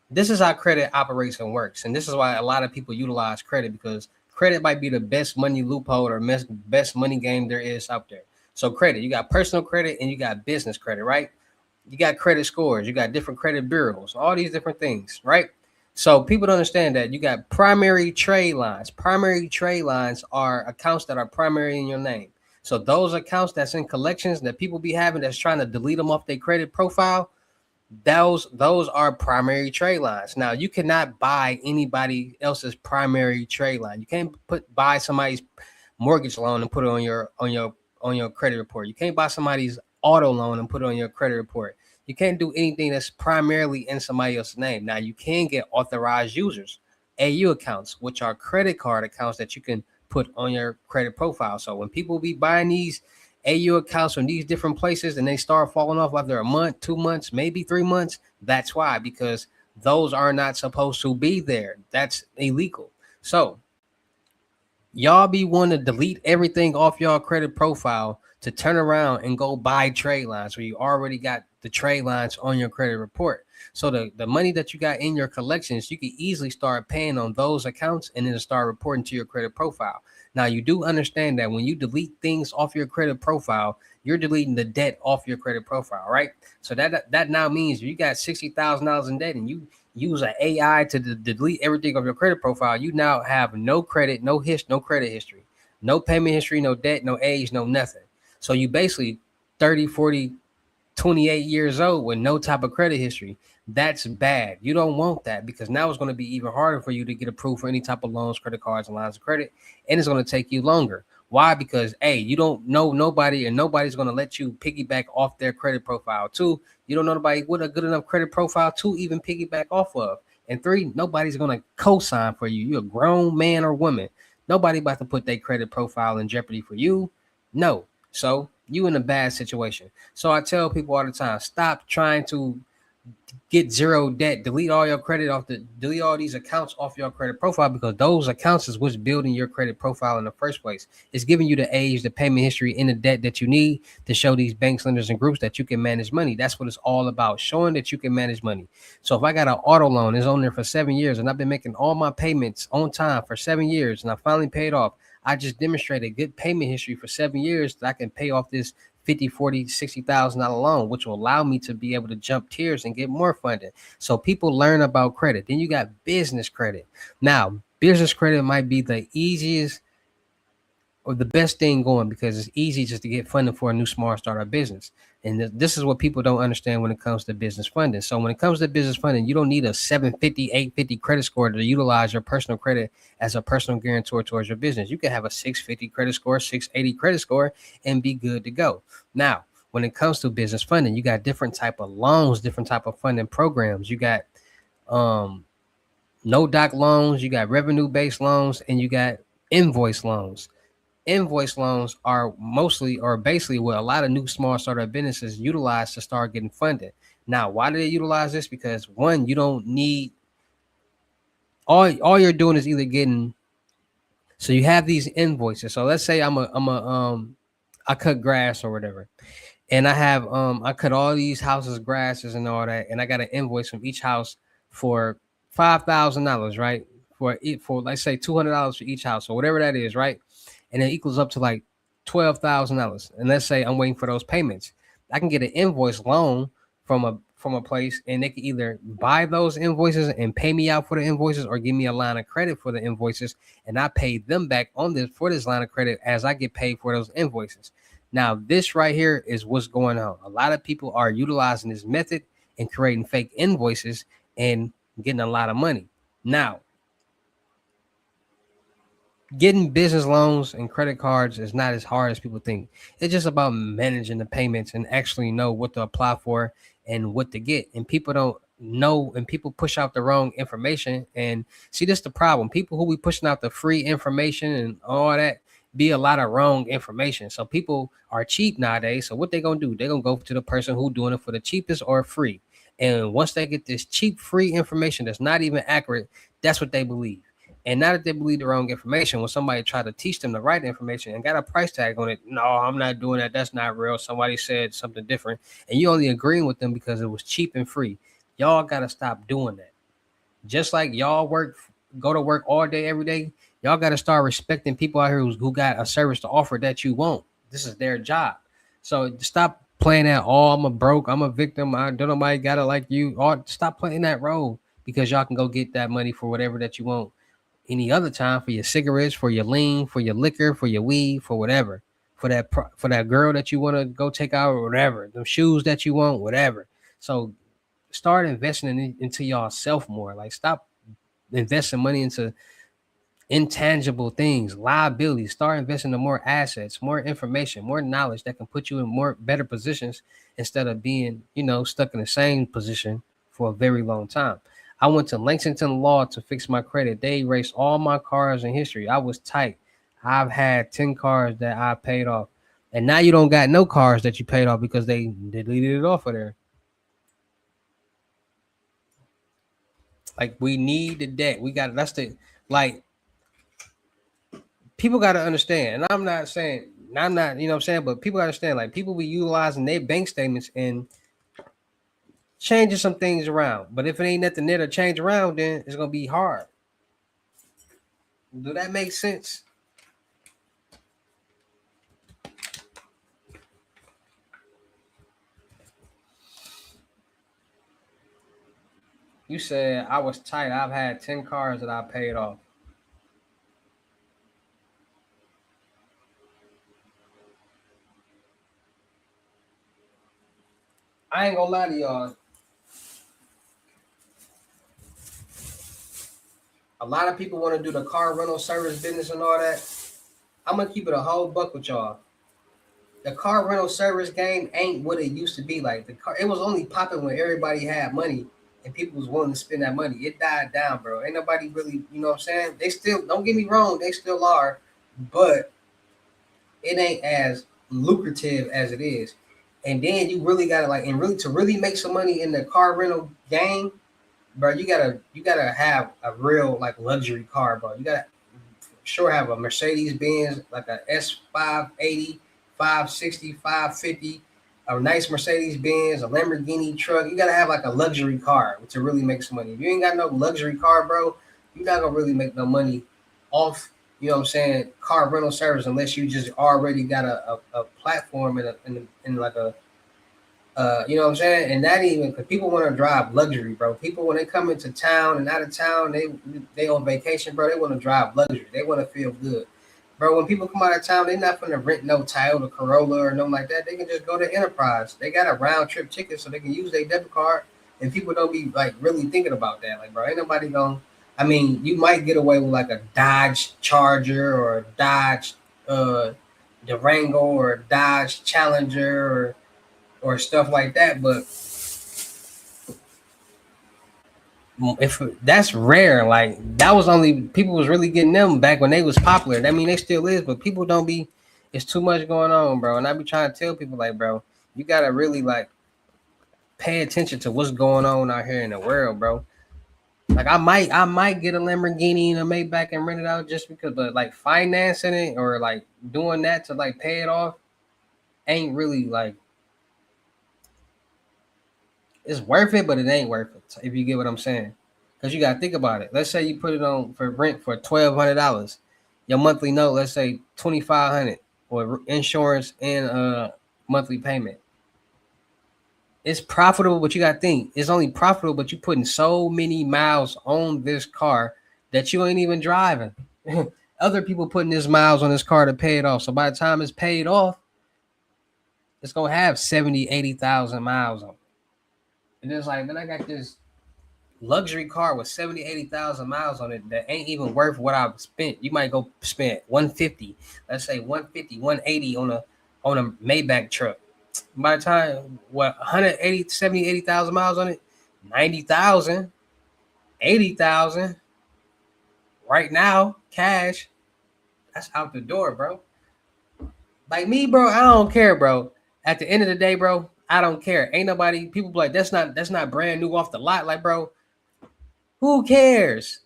This is how credit operates and works, and this is why a lot of people utilize credit because credit might be the best money loophole or best money game there is out there. So credit, you got personal credit and you got business credit, right? You got credit scores, you got different credit bureaus, all these different things, right? So people don't understand that you got primary trade lines. Primary trade lines are accounts that are primary in your name. So those accounts that's in collections that people be having that's trying to delete them off their credit profile, those are primary trade lines. Now you cannot buy anybody else's primary trade line. You can't buy somebody's mortgage loan and put it on your credit report. You can't buy somebody's auto loan and put it on your credit report. You can't do anything that's primarily in somebody else's name. Now you can get authorized users, AU accounts, which are credit card accounts that you can put on your credit profile. So when people be buying these AU accounts from these different places and they start falling off after a month, 2 months, maybe 3 months, that's why, because those are not supposed to be there. That's illegal. So y'all be wanting to delete everything off y'all credit profile to turn around and go buy trade lines where you already got the trade lines on your credit report. So the money that you got in your collections, you can easily start paying on those accounts and then start reporting to your credit profile. Now you do understand that when you delete things off your credit profile, you're deleting the debt off your credit profile, right? So that now means you got $60,000 in debt and you use an AI to delete everything of your credit profile, you now have no credit, no credit history, no payment history, no debt, no age, no nothing. So you basically 30, 40, 28 years old with no type of credit history. That's bad. You don't want that because now it's going to be even harder for you to get approved for any type of loans, credit cards, and lines of credit. And it's going to take you longer. Why? Because A, you don't know nobody and nobody's going to let you piggyback off their credit profile. Two, you don't know nobody with a good enough credit profile to even piggyback off of. And three, nobody's going to co-sign for you. You're a grown man or woman. Nobody about to put their credit profile in jeopardy for you. No. So you in a bad situation. So I tell people all the time, stop trying to get zero debt, delete all your credit delete all these accounts off your credit profile because those accounts is what's building your credit profile in the first place. It's giving you the age, the payment history, and the debt that you need to show these banks, lenders, and groups that you can manage money. That's what it's all about, showing that you can manage money. So if I got an auto loan, it's on there for 7 years, and I've been making all my payments on time for 7 years, and I finally paid off. I just demonstrated good payment history for 7 years that I can pay off this 50, 40, $60,000 loan, which will allow me to be able to jump tiers and get more funding. So people learn about credit. Then you got business credit. Now, business credit might be the easiest or the best thing going because it's easy just to get funding for a new small startup business. And this is what people don't understand when it comes to business funding. So when it comes to business funding, you don't need a 750, 850 credit score to utilize your personal credit as a personal guarantor towards your business. You can have a 650 credit score, 680 credit score, and be good to go. Now, when it comes to business funding, you got different type of loans, different type of funding programs. You got um, no doc loans, you got revenue based loans, and you got invoice loans. Invoice loans are mostly or basically what a lot of new small startup businesses utilize to start getting funded. Now, why do they utilize this? Because one, you don't need all you're doing is either getting, so you have these invoices. So let's say I cut grass or whatever, and I cut all these houses grasses and all that, and I got an invoice from each house for $5,000, right? For let's say $200 for each house or whatever that is, right? And it equals up to like $12,000. And let's say I'm waiting for those payments, I can get an invoice loan from a place, and they can either buy those invoices and pay me out for the invoices, or give me a line of credit for the invoices, and I pay them back on this for this line of credit as I get paid for those invoices. Now, this right here is what's going on. A lot of people are utilizing this method and creating fake invoices and getting a lot of money. Now, getting business loans and credit cards is not as hard as people think. It's just about managing the payments and actually know what to apply for and what to get. And people don't know, and people push out the wrong information. And see, this is the problem. People who be pushing out the free information and all that be a lot of wrong information. So people are cheap nowadays. So what they gonna do? They're gonna go to the person who doing it for the cheapest or free. And once they get this cheap free information that's not even accurate, that's what they believe. And now that they believe the wrong information, when somebody try to teach them the right information and got a price tag on it, no, I'm not doing that. That's not real. Somebody said something different, and you only agreeing with them because it was cheap and free. Y'all gotta stop doing that. Just like y'all go to work all day every day, y'all gotta start respecting people out here who got a service to offer that you won't. This is their job. So stop playing that. Oh, I'm a broke. I'm a victim. I don't nobody got it like you. Or stop playing that role because y'all can go get that money for whatever that you want any other time, for your cigarettes, for your lean, for your liquor, for your weed, for whatever, for that girl that you want to go take out or whatever, the shoes that you want, whatever. So start investing into yourself more. Like stop investing money into intangible things, liabilities. Start investing in more assets, more information, more knowledge that can put you in more better positions instead of being, stuck in the same position for a very long time. I went to Lexington Law to fix my credit. They erased all my cars in history. I was tight. I've had 10 cars that I paid off. And now you don't got no cars that you paid off because they deleted it off of there. Like we need the debt. We got that's the like people got to understand, and I'm not, you know what I'm saying, but people got to understand, like people be utilizing their bank statements and changing some things around. But if it ain't nothing there to change around, then it's gonna be hard. Do that make sense? You said I was tight. I've had 10 cars that I paid off. I ain't gonna lie to y'all. A lot of people want to do the car rental service business and all that. I'm gonna keep it a whole buck with y'all. The car rental service game ain't what it used to be. Like the car, it was only popping when everybody had money and people was willing to spend that money. It died down, bro. Ain't nobody really, you know what I'm saying? They still, don't get me wrong, they still are, but it ain't as lucrative as it is. And then you really gotta like, and really to really make some money in the car rental game, bro, you gotta have a real like luxury car, bro. You gotta sure have a Mercedes Benz, like a S 580, 560, 550, a nice Mercedes Benz, a Lamborghini truck. You gotta have like a luxury car to really make some money. If you ain't got no luxury car, bro, you're not gonna really make no money off, you know what I'm saying, car rental service unless you just already got a platform in like a you know what I'm saying? And not even because people want to drive luxury, bro. People when they come into town and out of town, they on vacation, bro. They want to drive luxury. They want to feel good. Bro, when people come out of town, they not gonna rent no Toyota Corolla or nothing like that. They can just go to Enterprise. They got a round trip ticket, so they can use their debit card. And people don't be like really thinking about that. Like, bro, ain't nobody going. I mean, you might get away with like a Dodge Charger or a Dodge uh, Durango or a Dodge Challenger or stuff like that. But if that's rare, like that was only people was really getting them back when they was popular. I mean, they still is, but people don't be. It's too much going on, bro. And I be trying to tell people like, bro, you gotta really like pay attention to what's going on out here in the world, bro. Like I might get a Lamborghini and a Maybach and rent it out just because, but like financing it or like doing that to like pay it off ain't really like it's worth it, but it ain't worth it. If you get what I'm saying, because you gotta think about it. Let's say you put it on for rent for $1,200, your monthly note, let's say 2,500, or insurance and monthly payment. It's profitable, but you gotta think it's only profitable, but you putting so many miles on this car that you ain't even driving. Other people putting this miles on this car to pay it off. So by the time it's paid off, it's gonna have 70, 80,000 miles on it. And it's like, man, I got this luxury car with 70, 80,000 miles on it that ain't even worth what I've spent. You might go spend 150, let's say 150, 180 on a Maybach truck. By the time what 180, 70, 80,000 miles on it, 90,000, 80,000 right now, cash, that's out the door, bro. Like me, bro, I don't care, bro. At the end of the day, bro, I don't care. Ain't nobody people be like that's not brand new off the lot. Like, bro, who cares?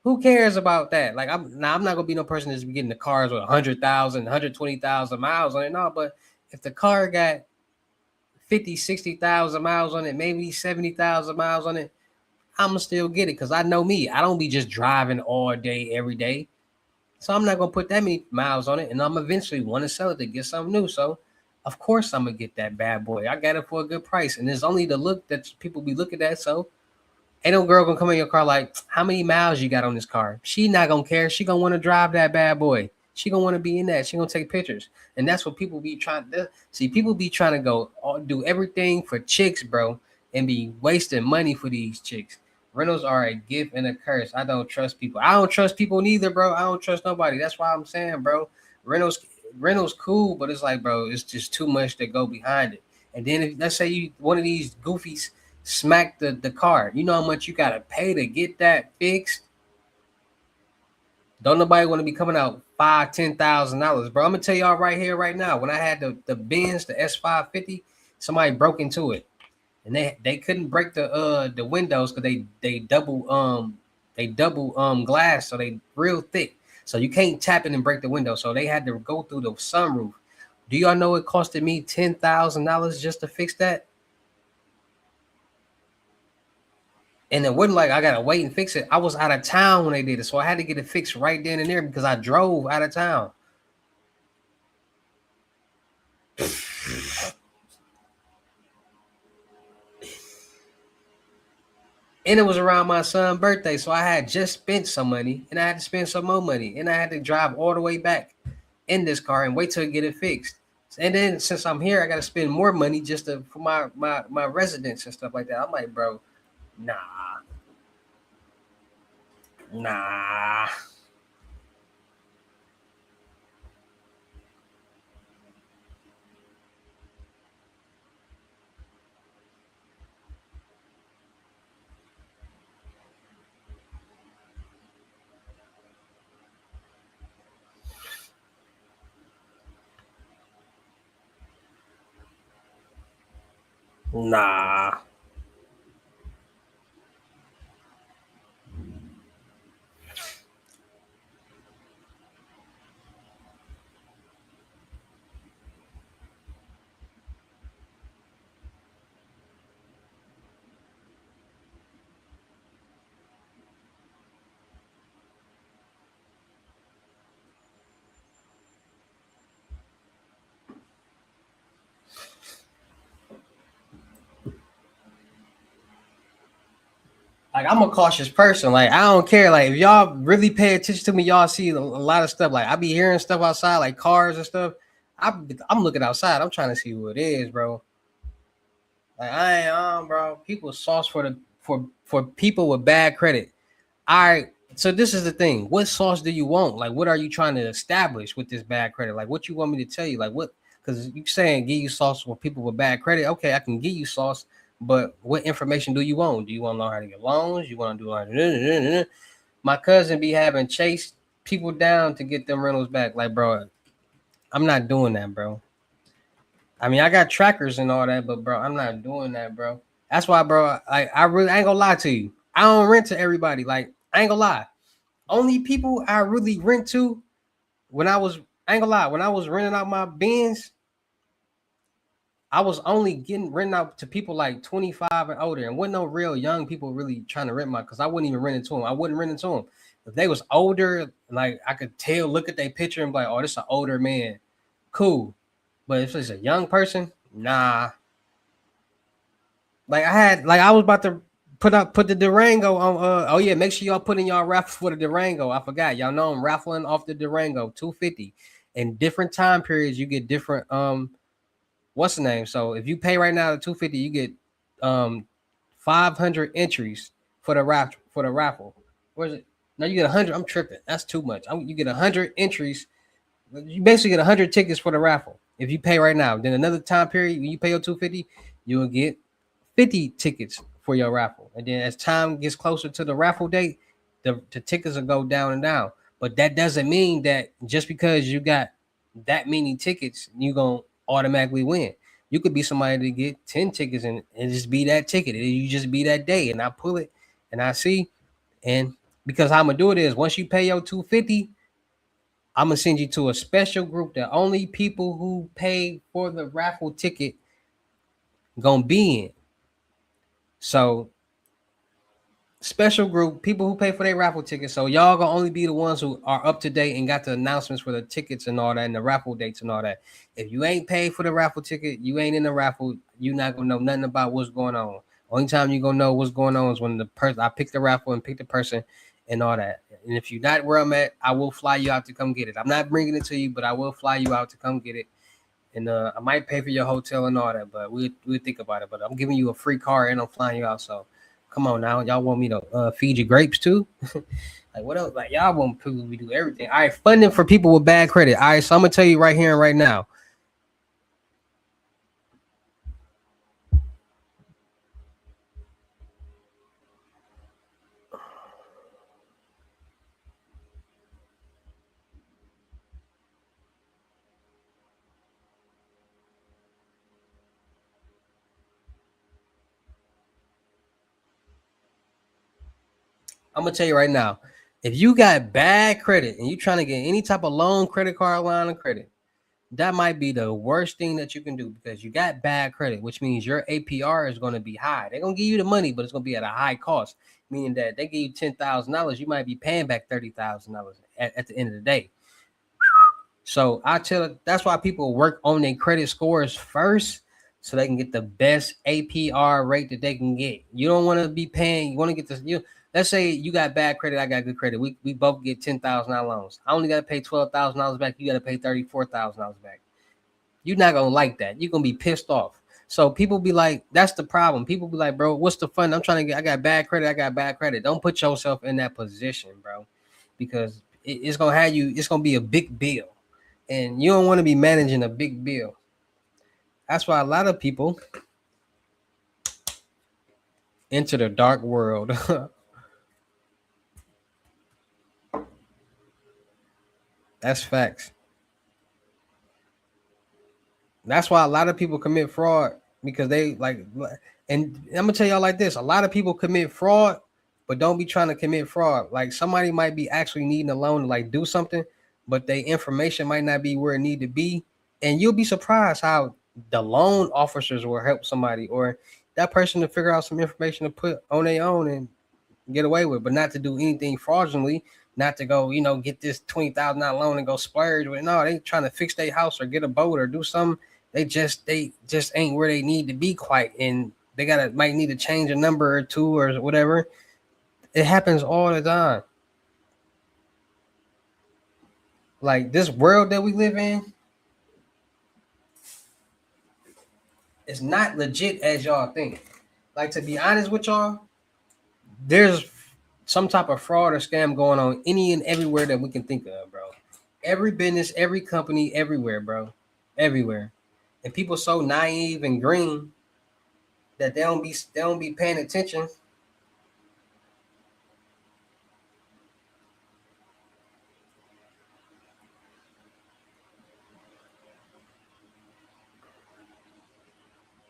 Who cares about that? Like, I'm not gonna be no person that's getting the cars with 100,000, 120,000 miles on it. No, but if the car got 50, 60,000 miles on it, maybe 70,000 miles on it, I'ma still get it because I know me. I don't be just driving all day, every day. So I'm not gonna put that many miles on it, and I'm eventually want to sell it to get something new. So of course I'm gonna get that bad boy. I got it for a good price, and it's only the look that people be looking at. So ain't no girl gonna come in your car like, how many miles you got on this car? She not gonna care. She gonna want to drive that bad boy. She gonna want to be in that. She gonna take pictures, and that's what people be trying to see. People be trying to go do everything for chicks, bro, and be wasting money for these chicks. Rentals are a gift and a curse. I don't trust people. I don't trust people neither, bro. I don't trust nobody. That's why I'm saying, bro, rentals rentals cool, but it's like, bro, it's just too much to go behind it. And then if let's say you one of these goofies smack the car. You know how much you gotta pay to get that fixed? Don't nobody want to be coming out $5,000, $10,000, bro. I'm gonna tell y'all right here, right now. When I had the Benz, the S550, somebody broke into it, and they couldn't break the windows because they double glass, so they real thick. So you can't tap it and break the window. So they had to go through the sunroof. Do y'all know it costed me $10,000 just to fix that? And it wasn't like I gotta wait and fix it. I was out of town when they did it, so I had to get it fixed right then and there because I drove out of town. And it was around my son's birthday, so I had just spent some money, and I had to spend some more money, and I had to drive all the way back in this car and wait till I get it fixed. And then since I'm here, I got to spend more money just for my residence and stuff like that. I'm like, bro, nah, nah, nah, like I'm a cautious person. Like I don't care. Like if y'all really pay attention to me, y'all see a lot of stuff. Like I be hearing stuff outside, like cars and stuff. I'm looking outside. I'm trying to see who it is, bro. Like I ain't bro. People sauce for people with bad credit. All right. So this is the thing. What sauce do you want? Like, what are you trying to establish with this bad credit? Like, what you want me to tell you? Like, what? Because you saying give you sauce for people with bad credit. Okay, I can give you sauce, but what information do you want? Do you want to learn how to get loans? You want to do like my cousin be having chased people down to get them rentals back. Like, bro, I'm not doing that, bro. I mean, I got trackers and all that, but bro, I'm not doing that, bro. That's why, bro. Like, I ain't gonna lie to you. I don't rent to everybody. Like, I ain't gonna lie. Only people I really rent to when I ain't gonna lie, when I was renting out my bins, I was only getting renting out to people like 25 and older, and wasn't no real young people really trying to rent my, because I wouldn't even rent it to them. I wouldn't rent it to them. If they was older, like I could tell, look at their picture and be like, oh, this is an older man. Cool. But if it's a young person, nah. Like I was about to put the Durango on. Oh yeah, make sure y'all put in y'all raffle for the Durango. I forgot, y'all know I'm raffling off the Durango 250. In different time periods, you get different what's the name? So if you pay right now the 250, you get 500 entries for the raffle. Where's it? No, you get 100. I'm tripping. That's too much. You get 100 entries. You basically get 100 tickets for the raffle if you pay right now. Then another time period, when you pay your 250, you will get 50 tickets for your raffle. And then as time gets closer to the raffle date, the tickets will go down and down. But that doesn't mean that just because you got that many tickets, you going to automatically win. You could be somebody to get 10 tickets and just be that ticket. And you just be that day. And I pull it and I see. And because how I'm going to do it is once you pay your 250, I'm going to send you to a special group that only people who pay for the raffle ticket going to be in. So special group, people who pay for their raffle tickets. So y'all gonna only be the ones who are up to date and got the announcements for the tickets and all that and the raffle dates and all that. If you ain't paid for the raffle ticket, you ain't in the raffle, you not gonna know nothing about what's going on. Only time you gonna know what's going on is when the person I pick the raffle and pick the person and all that. And if you're not where I'm at, I will fly you out to come get it. I'm not bringing it to you, but I will fly you out to come get it. And I might pay for your hotel and all that, but we'll think about it. But I'm giving you a free car and I'm flying you out. So come on now, y'all want me to feed you grapes too? Like what else? Like y'all want people we do everything. All right, funding for people with bad credit. All right, so I'm gonna tell you right here and right now. I'm gonna tell you right now. If you got bad credit and you trying to get any type of loan, credit card, line of credit, that might be the worst thing that you can do because you got bad credit, which means your APR is going to be high. They're going to give you the money, but it's going to be at a high cost, meaning that they give you $10,000, you might be paying back $30,000 at the end of the day. So I tell that's why people work on their credit scores first so they can get the best APR rate that they can get. You don't want to be paying, you want to get this. Let's say you got bad credit, I got good credit. We both get $10,000 loans. I only got to pay $12,000 back. You got to pay $34,000 back. You're not gonna like that. You're gonna be pissed off. So people be like, that's the problem. People be like, bro, what's the fun? I'm trying to get. I got bad credit. I got bad credit. Don't put yourself in that position, bro, because it's gonna have you. It's gonna be a big bill, and you don't want to be managing a big bill. That's why a lot of people enter the dark world. That's facts. That's why a lot of people commit fraud because they like. And I'm gonna tell y'all like this: a lot of people commit fraud, but don't be trying to commit fraud. Like somebody might be actually needing a loan to like do something, but their information might not be where it need to be, and you'll be surprised how the loan officers will help somebody or that person to figure out some information to put on their own and get away with, but not to do anything fraudulently, not to go, get this $20,000 loan and go splurge with. No, they trying to fix their house or get a boat or do something. They just ain't where they need to be quite, and they might need to change a number or two or whatever. It happens all the time. Like this world that we live in is not legit as y'all think. Like to be honest with y'all, there's some type of fraud or scam going on any and everywhere that we can think of, bro. Every business, every company, everywhere, bro. Everywhere. And people so naive and green that they don't be paying attention.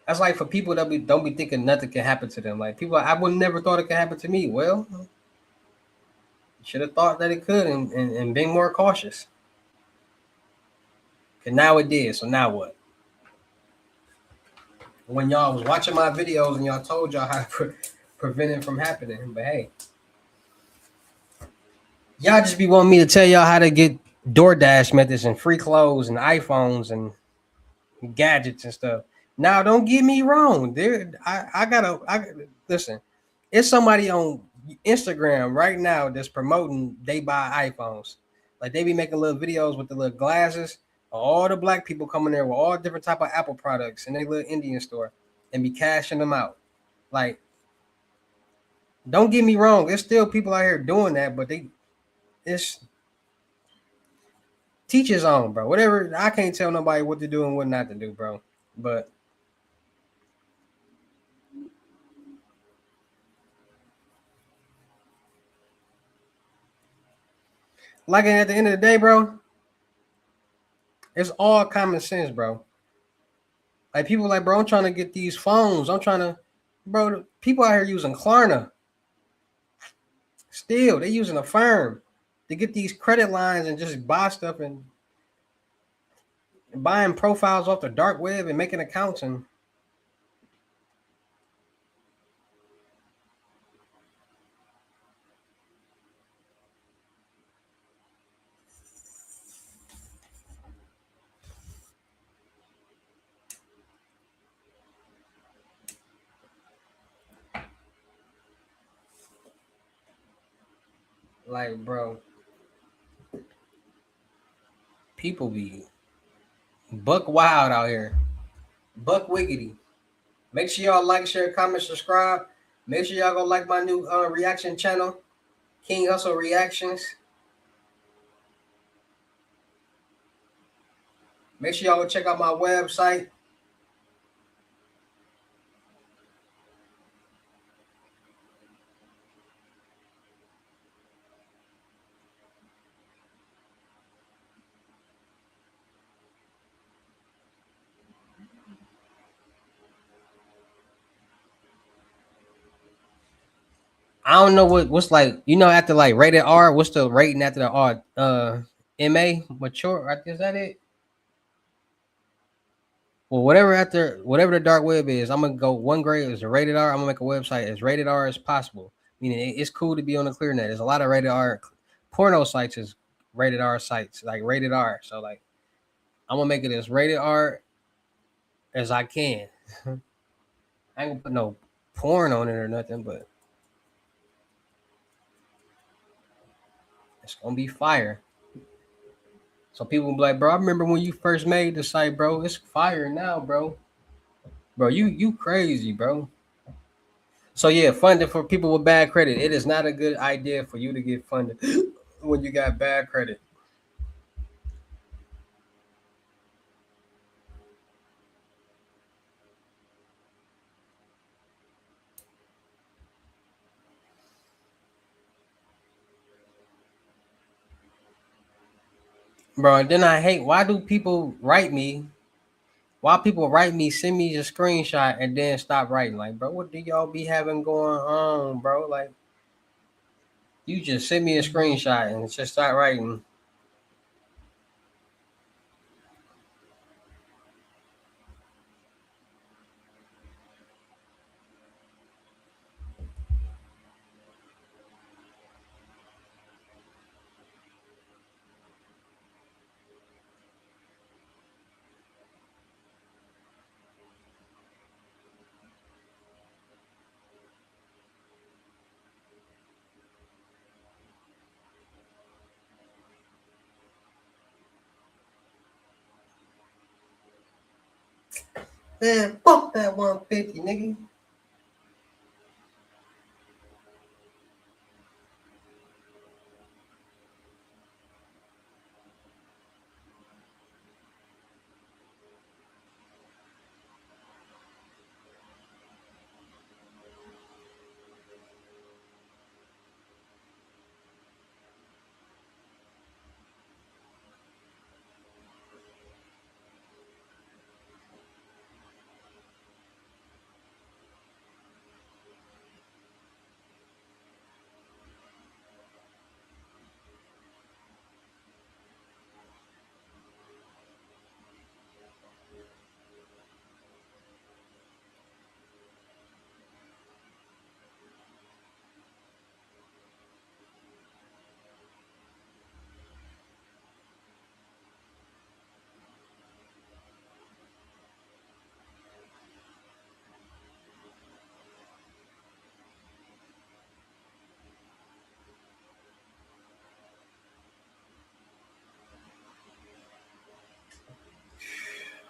That's like for people that don't be thinking nothing can happen to them. Like people, I would never thought it could happen to me. Well, should have thought that it could and been more cautious. Cause now it did. So now what? When y'all was watching my videos and y'all told y'all how to prevent it from happening, but hey, y'all just be wanting me to tell y'all how to get DoorDash methods and free clothes and iPhones and gadgets and stuff. Now, don't get me wrong. I listen. It's somebody on Instagram right now that's promoting they buy iPhones. Like they be making little videos with the little glasses. All the black people coming there with all different type of Apple products in their little Indian store and be cashing them out. Like, don't get me wrong. There's still people out here doing that, but it's teach his own, bro. Whatever. I can't tell nobody what to do and what not to do, bro. But like at the end of the day, bro, it's all common sense, bro. Like people like, bro, I'm trying to get these phones. I'm trying to, bro. People out here using Klarna. Still, they using a firm to get these credit lines and just buy stuff and buying profiles off the dark web and making accounts and like, bro, people be buck wild out here, buck wiggity. Make sure y'all like, share, comment, subscribe. Make sure y'all go like my new reaction channel, King Hustle Reactions. Make sure y'all go check out my website. I don't know what's like, after like rated R, what's the rating after the R? MA, mature. Is that it? Well, whatever the dark web is, I'm gonna go one grade is a rated R. I'm gonna make a website as rated R as possible. Meaning it's cool to be on the clear net. There's a lot of rated R porno sites is rated R sites, like rated R. So like I'm gonna make it as rated R as I can. I ain't gonna put no porn on it or nothing, but it's gonna be fire. So people will be like, bro, I remember when you first made the site, bro. It's fire now, bro. Bro, you crazy, bro. So yeah, funding for people with bad credit. It is not a good idea for you to get funded when you got bad credit. Bro, and then I hate why do people write me? Why people write me, send me a screenshot and then stop writing? Like, bro, what do y'all be having going on, bro? Like, you just send me a screenshot and just start writing. Man, fuck that 150, nigga.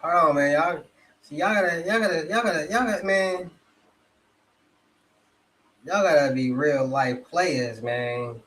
Hold on, man. Y'all, see, man. Y'all gotta be real life players, man.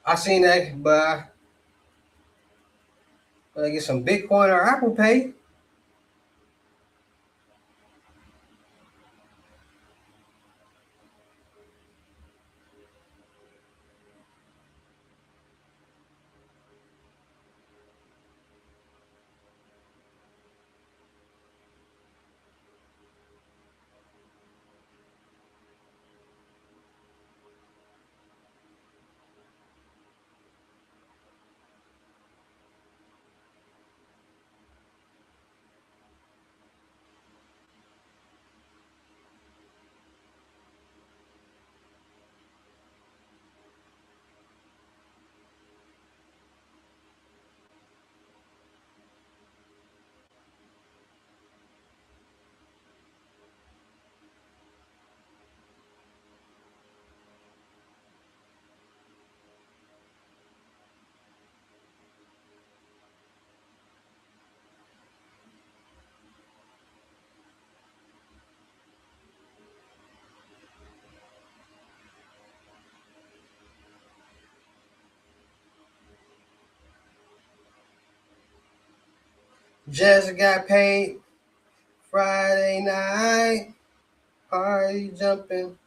I seen that, but I get some Bitcoin or Apple Pay. Just got paid Friday night. Party jumping.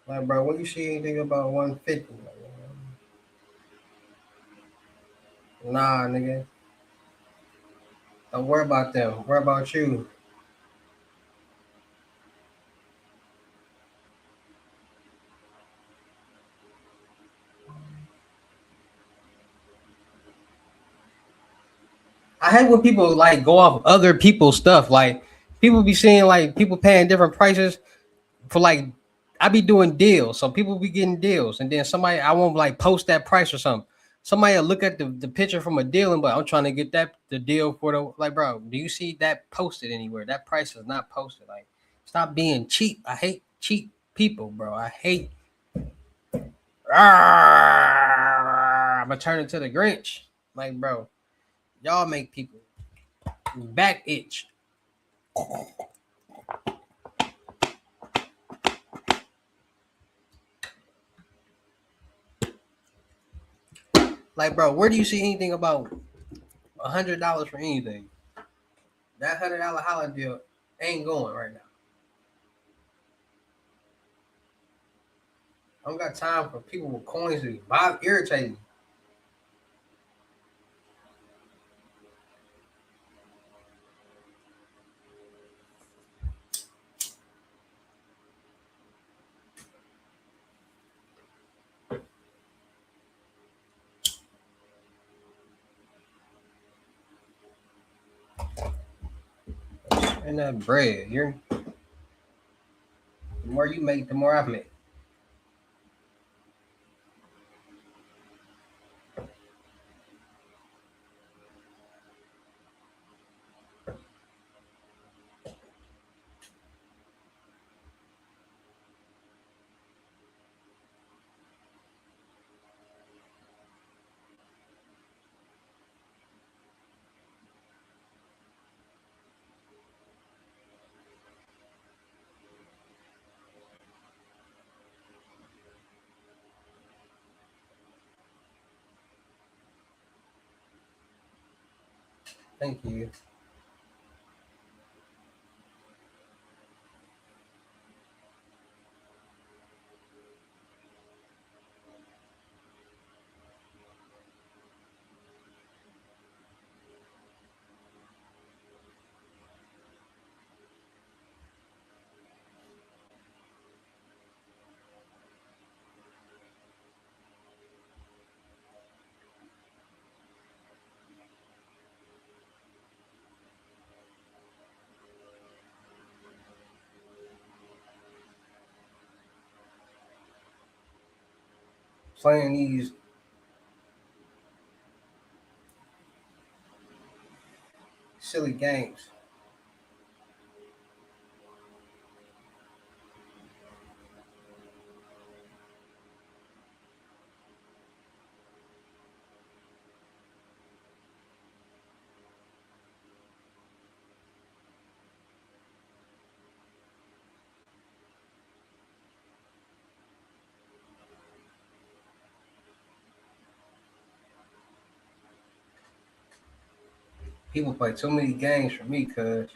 Like, bro, when you see anything about 150, nah, nigga. Don't worry about them. Worry about you. I hate when people like go off other people's stuff. Like people be seeing like people paying different prices for like I be doing deals. So people be getting deals, and then somebody I won't like post that price or something. Somebody will look at the picture from a deal and but I'm trying to get that the deal for the like, bro. Do you see that posted anywhere? That price is not posted. Like, stop being cheap. I hate cheap people, bro. I hate. I'm gonna turn into the Grinch. Like, bro, y'all make people back itch. Like, bro, where do you see anything about $100 for anything? That $100 holiday deal ain't going right now. I don't got time for people with coins to buy irritating. And that bread, the more you make, the more I make. Thank you. Playing these silly games. People play too many games for me, cuz.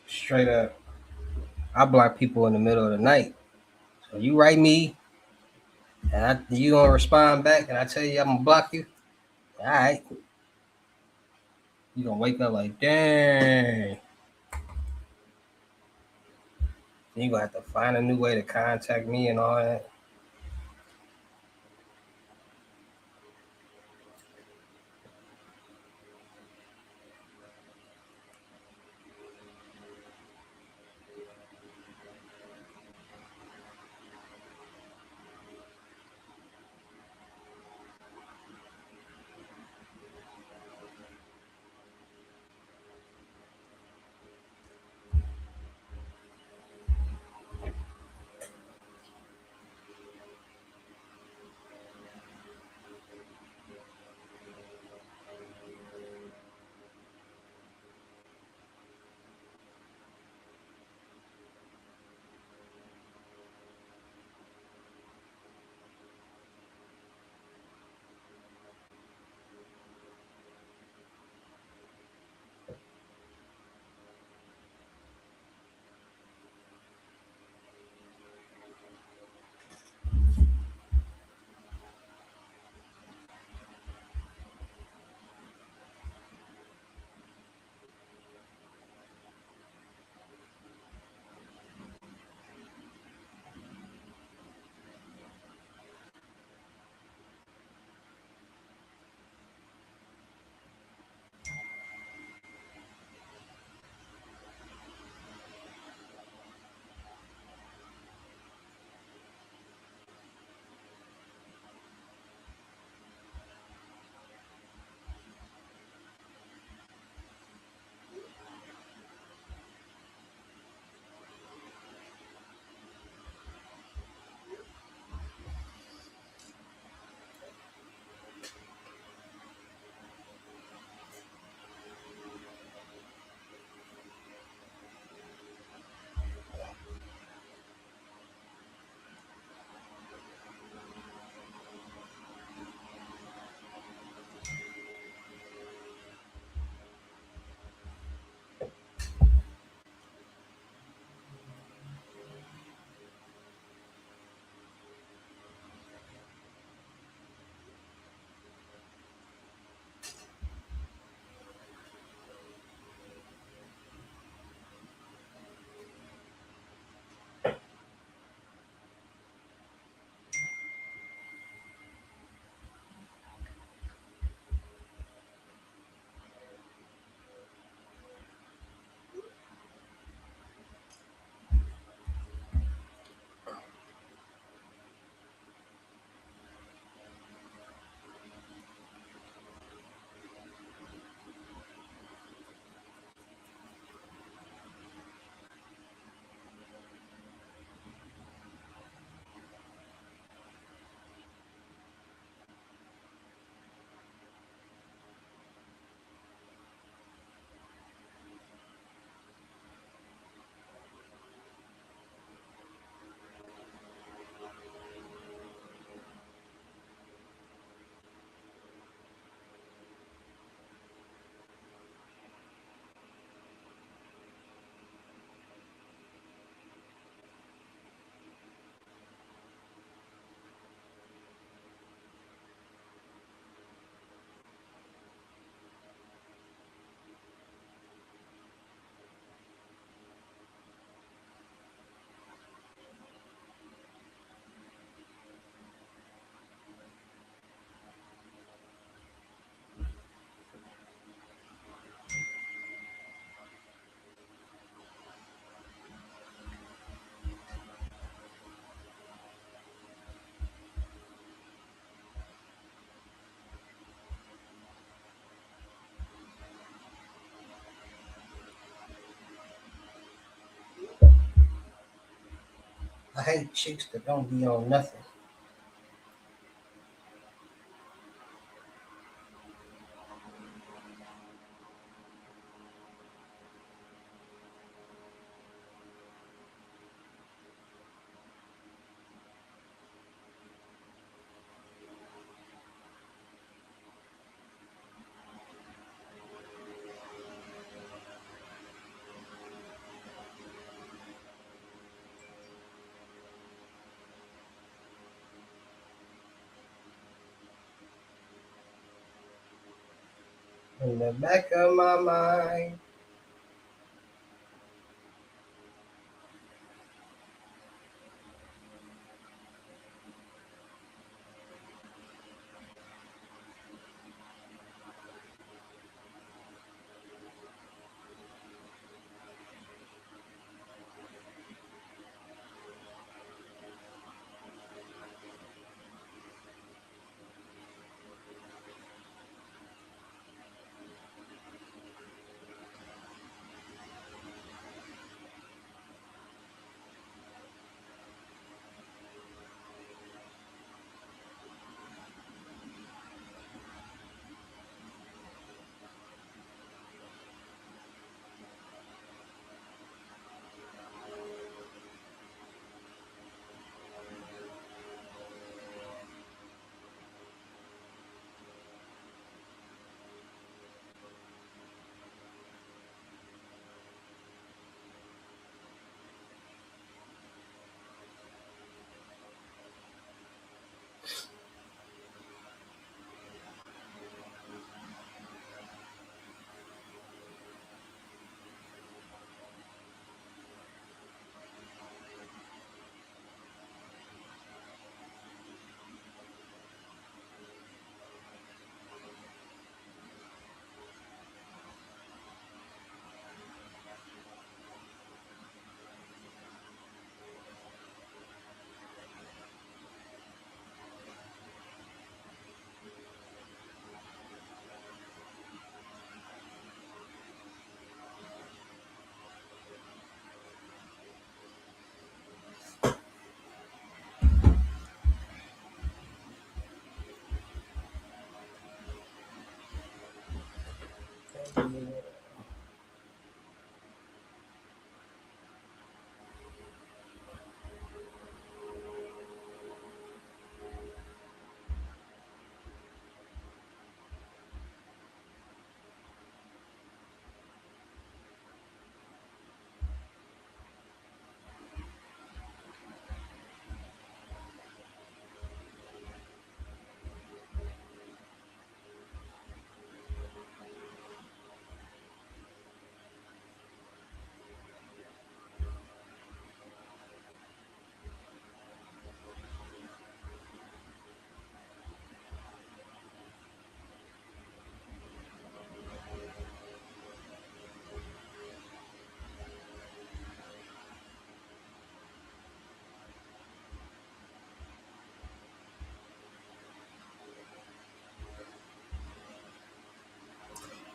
Straight up. I block people in the middle of the night. So you write me, and you gonna respond back, and I tell you I'm gonna block you. All right. You gonna wake up like, dang. Then you gonna have to find a new way to contact me and all that. I hate chicks that don't be on nothing. In the back of my mind.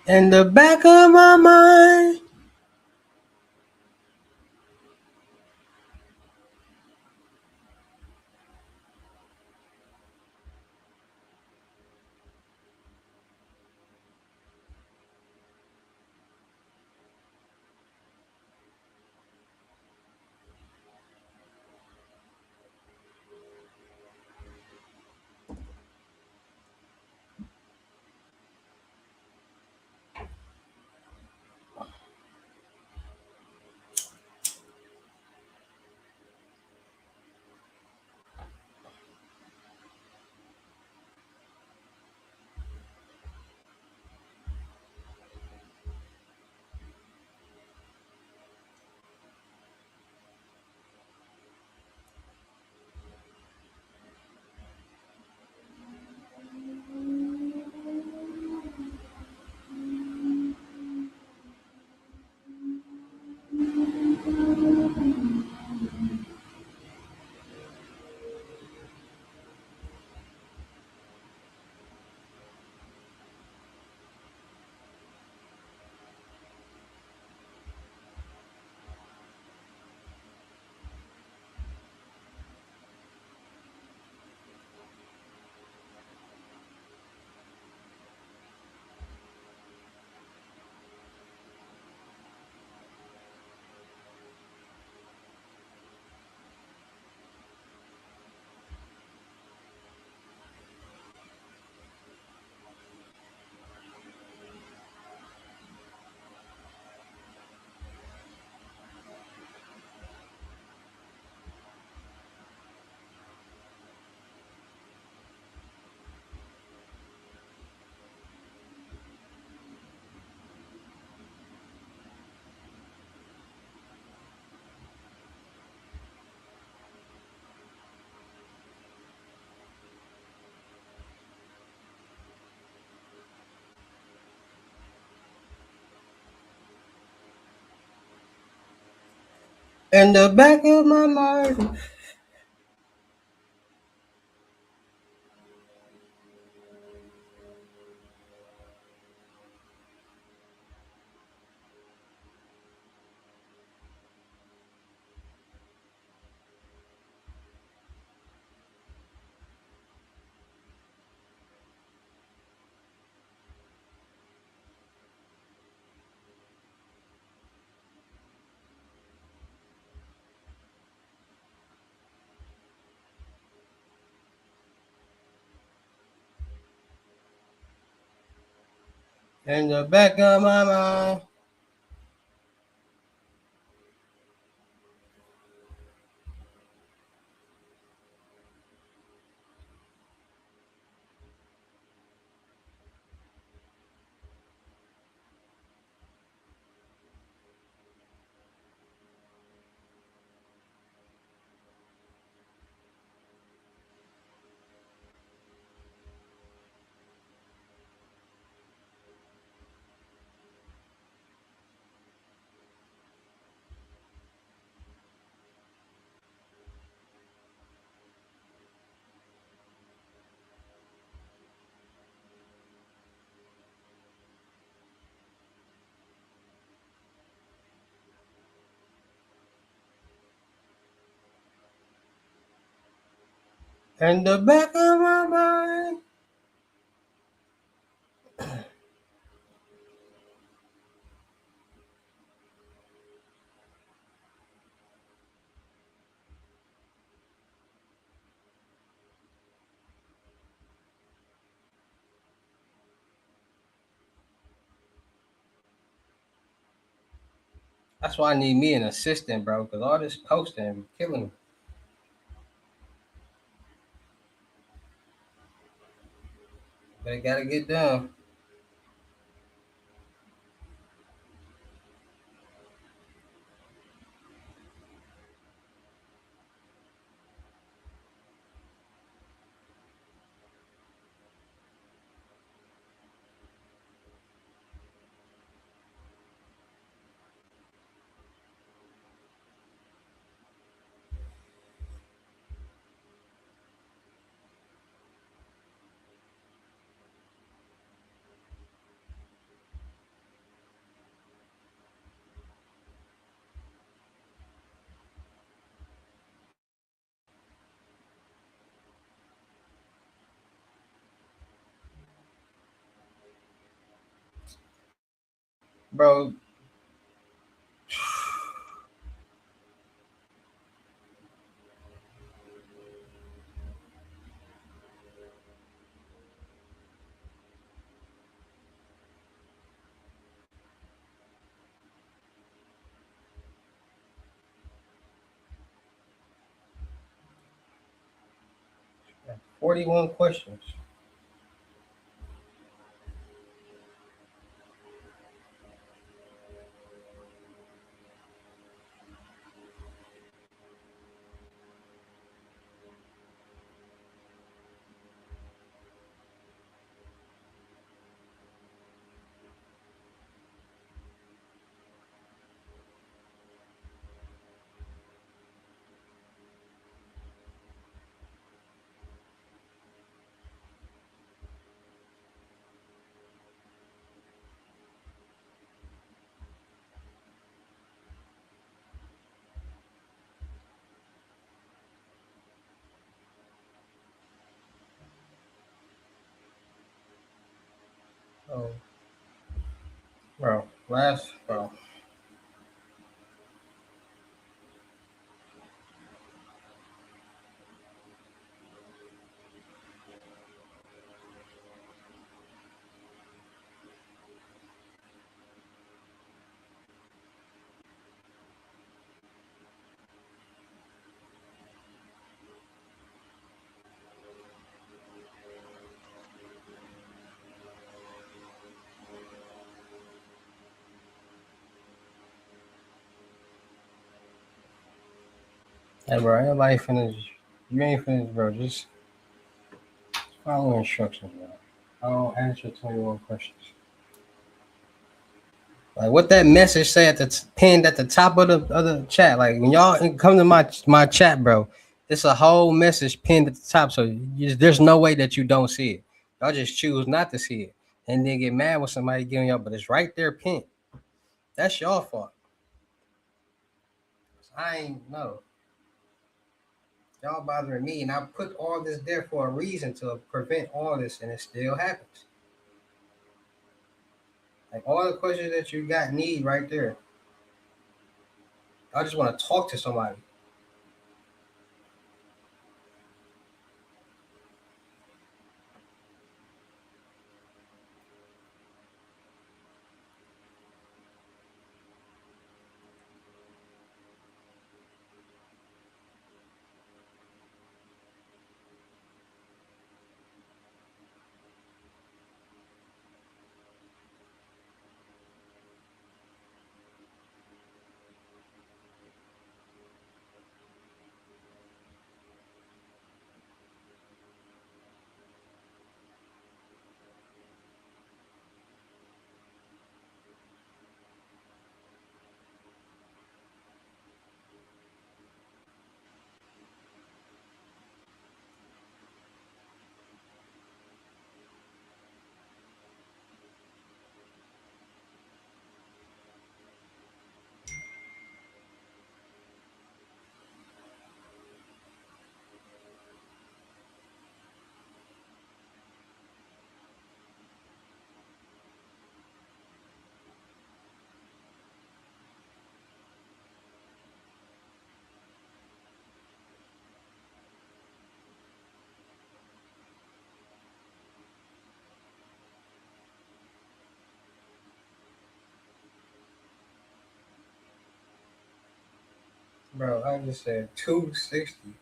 In the back of my mind. In the back of my mind. In the back of my mind. In the back of my mind. That's why I need me an assistant, bro, because all this posting killing me. They gotta get done. Bro, 41 questions. Oh, bro, bro. Hey, bro, everybody finished. You ain't finished, bro. Just follow instructions, bro. I'll answer 21 questions. Like what that message say at the pinned at the top of the chat. Like when y'all come to my chat, bro, it's a whole message pinned at the top. So there's no way that you don't see it. Y'all just choose not to see it, and then get mad when somebody giving y'all. But it's right there pinned. That's your fault. I ain't know. Y'all bothering me, and I put all this there for a reason to prevent all this, and it still happens. Like all the questions that you got need right there. I just want to talk to somebody. Bro, I just said 260.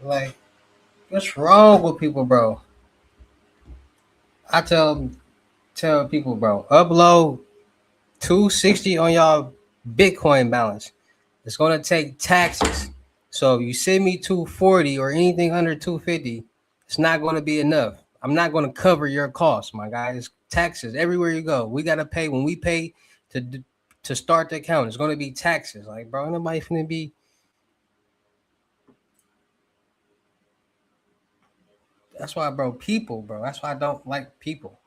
Like, what's wrong with people, bro? I tell people, bro, upload 260 on y'all Bitcoin balance. It's gonna take taxes. So if you send me 240 or anything under 250, it's not gonna be enough. I'm not gonna cover your costs, my guy. It's taxes everywhere you go. We gotta pay when we pay to to start the account. It's gonna be taxes. Like, bro, nobody finna be. That's why, bro. People, bro. That's why I don't like people.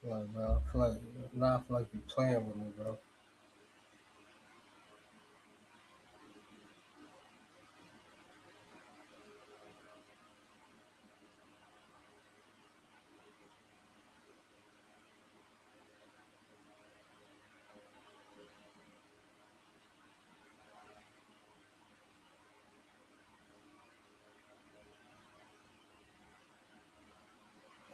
Like, bro, I feel like now I feel like you're playing with me, bro.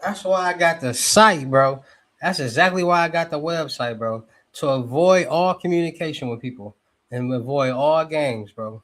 That's why I got the site, bro. That's exactly why I got the website, bro. To avoid all communication with people and avoid all games, bro.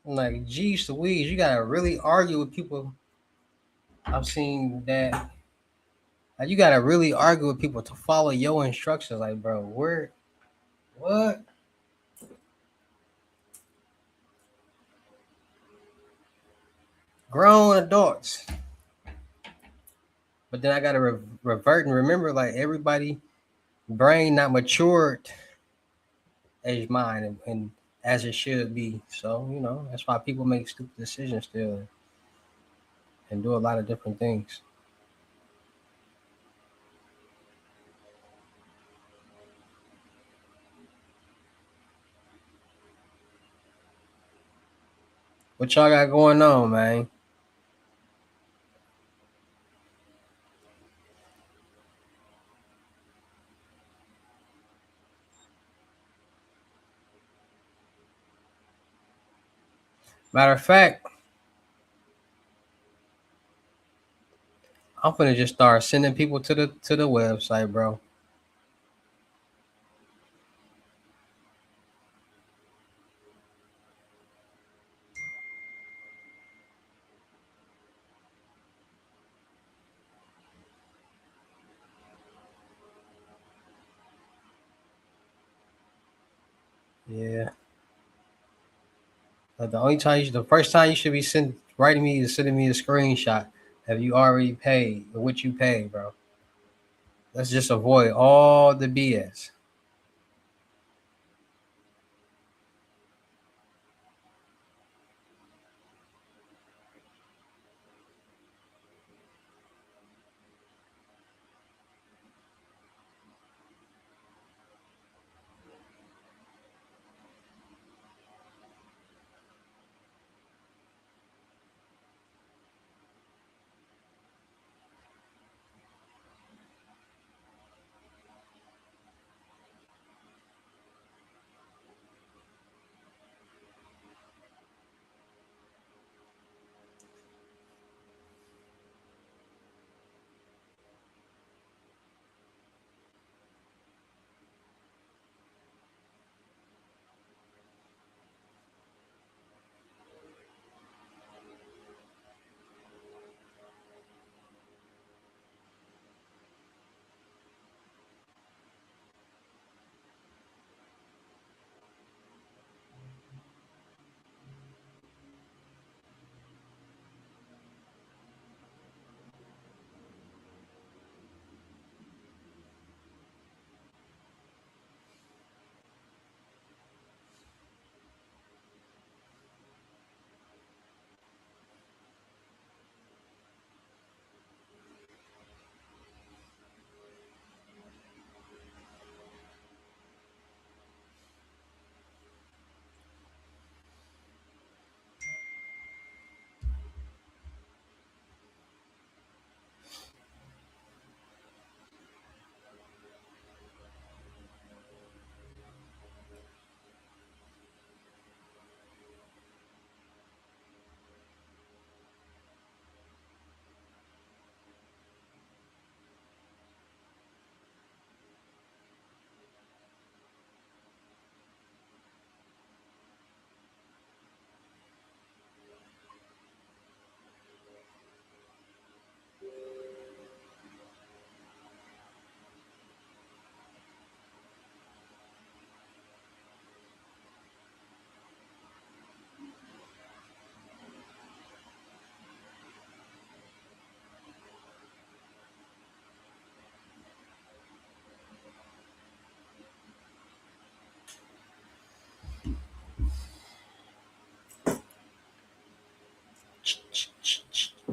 Like, geez Louise, you gotta really argue with people. I've seen that. Like, you gotta really argue with people to follow your instructions. Like, bro, where, what? Grown adults. But then I gotta revert and remember, like, everybody brain not matured as mine and as it should be. So that's why people make stupid decisions still and do a lot of different things. What y'all got going on, man? Matter of fact, I'm gonna just start sending people to the website, bro. Yeah. The first time you should be writing me is sending me a screenshot. Have you already paid or what you paid, bro? Let's just avoid all the BS.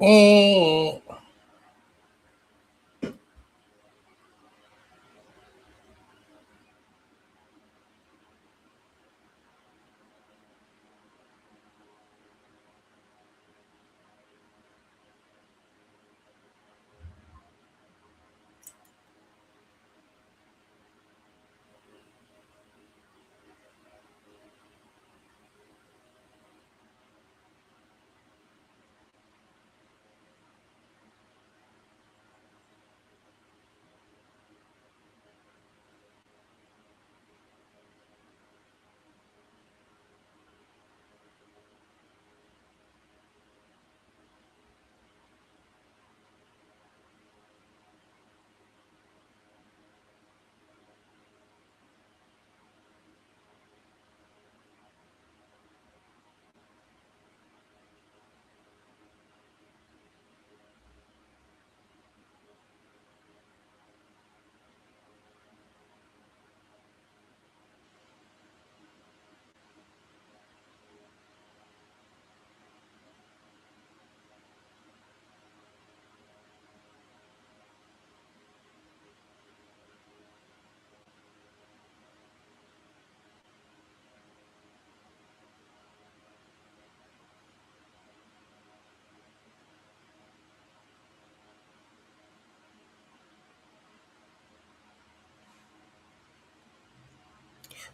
Eh.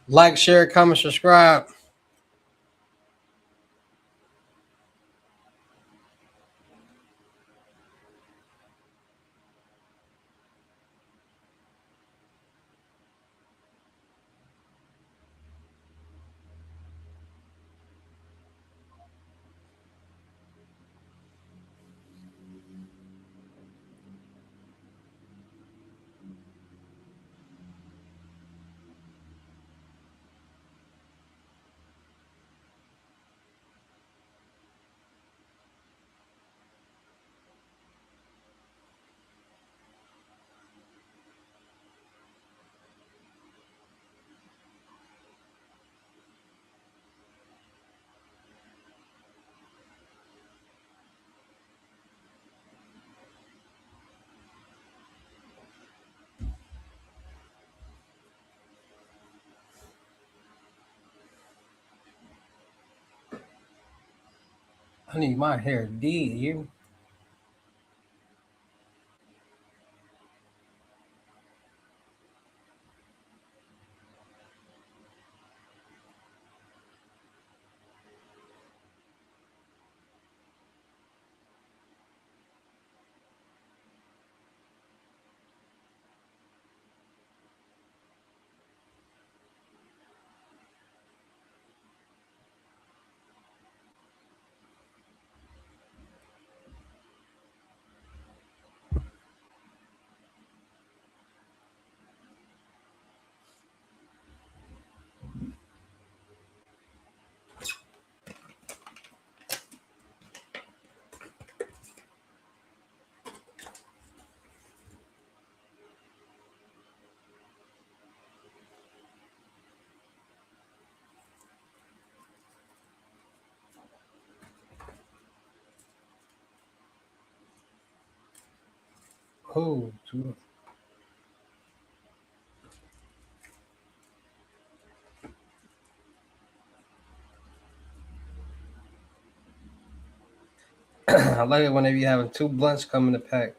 Like, share, comment, subscribe. I need my hair did, you. Oh, I like it when they be having 2 blunts coming to pack.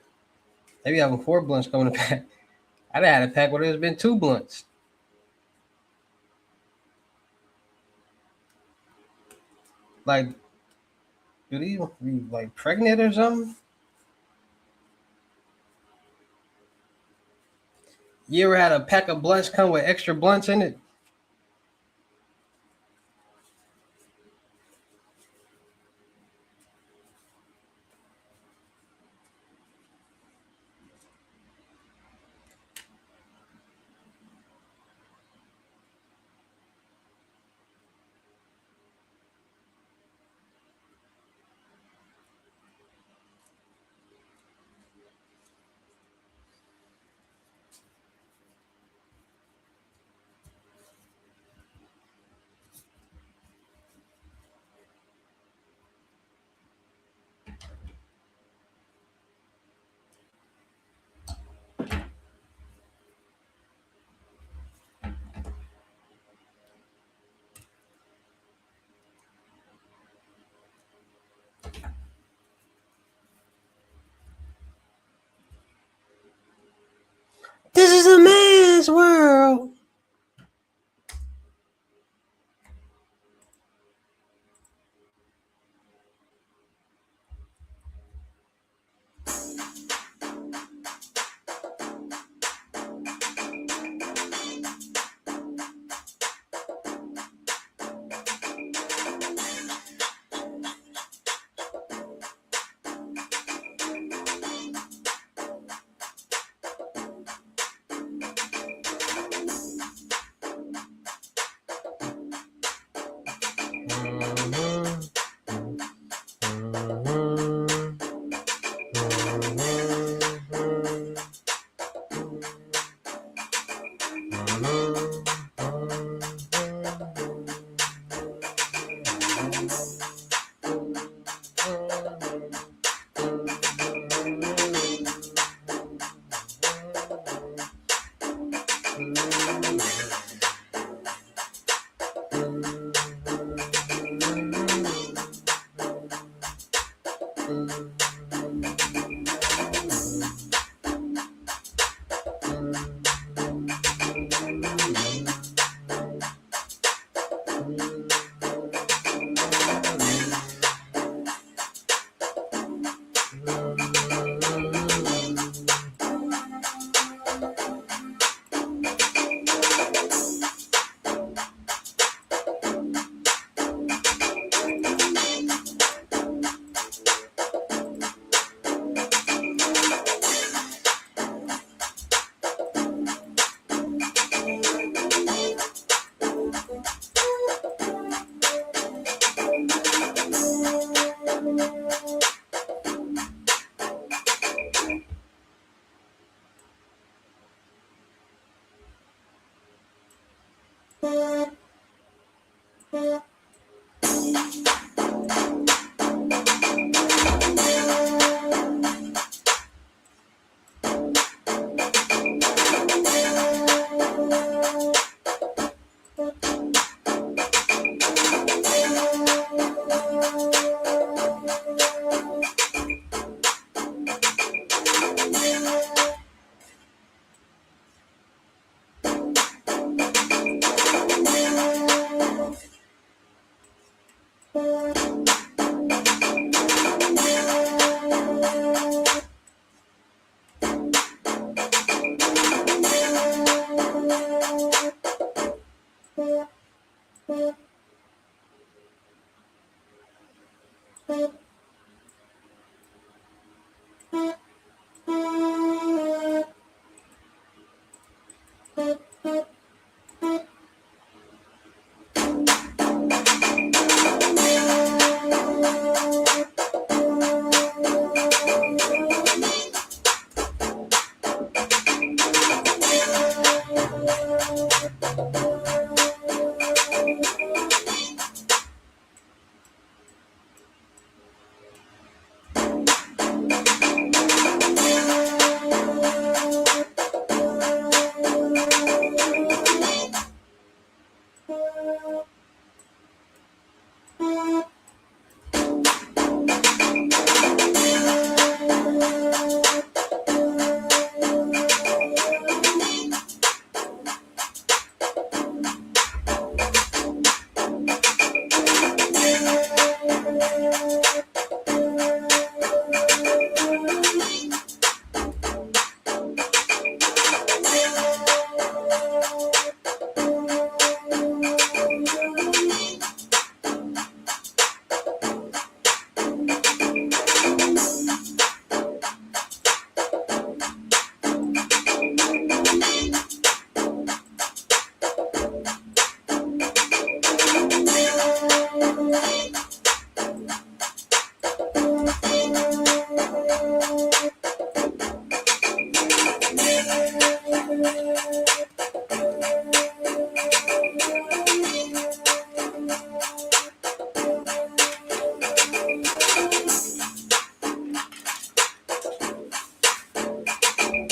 They be having 4 blunts coming to pack. I done had a pack where there's been 2 blunts. Like, do these be like pregnant or something? You ever had a pack of blunts come with extra blunts in it? This is a man's world.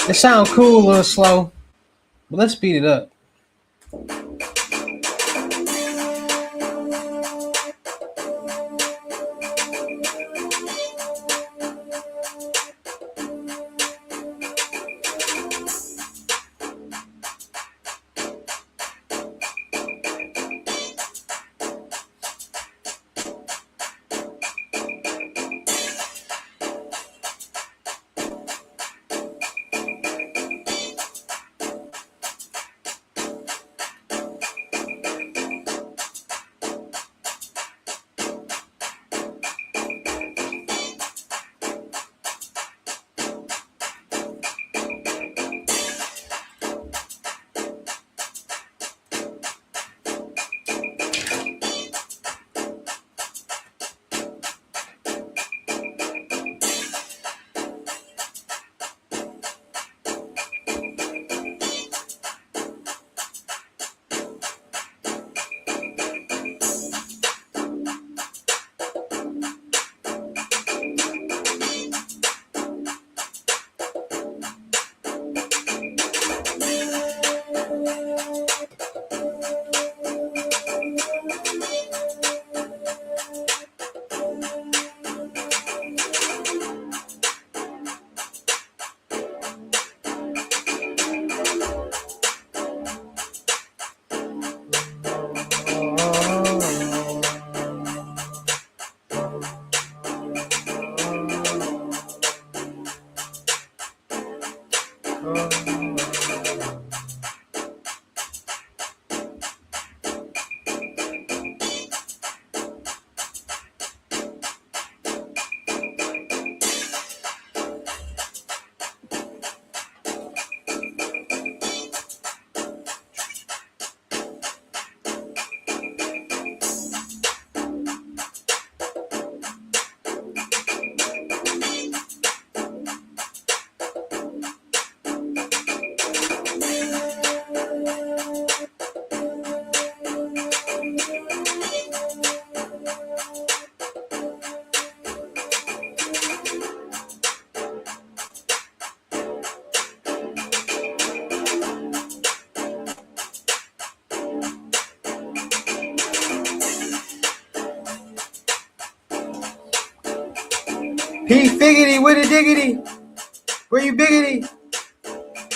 It sounds cool, a little slow, but let's speed it up. P Figgity with a diggity. Where you biggity?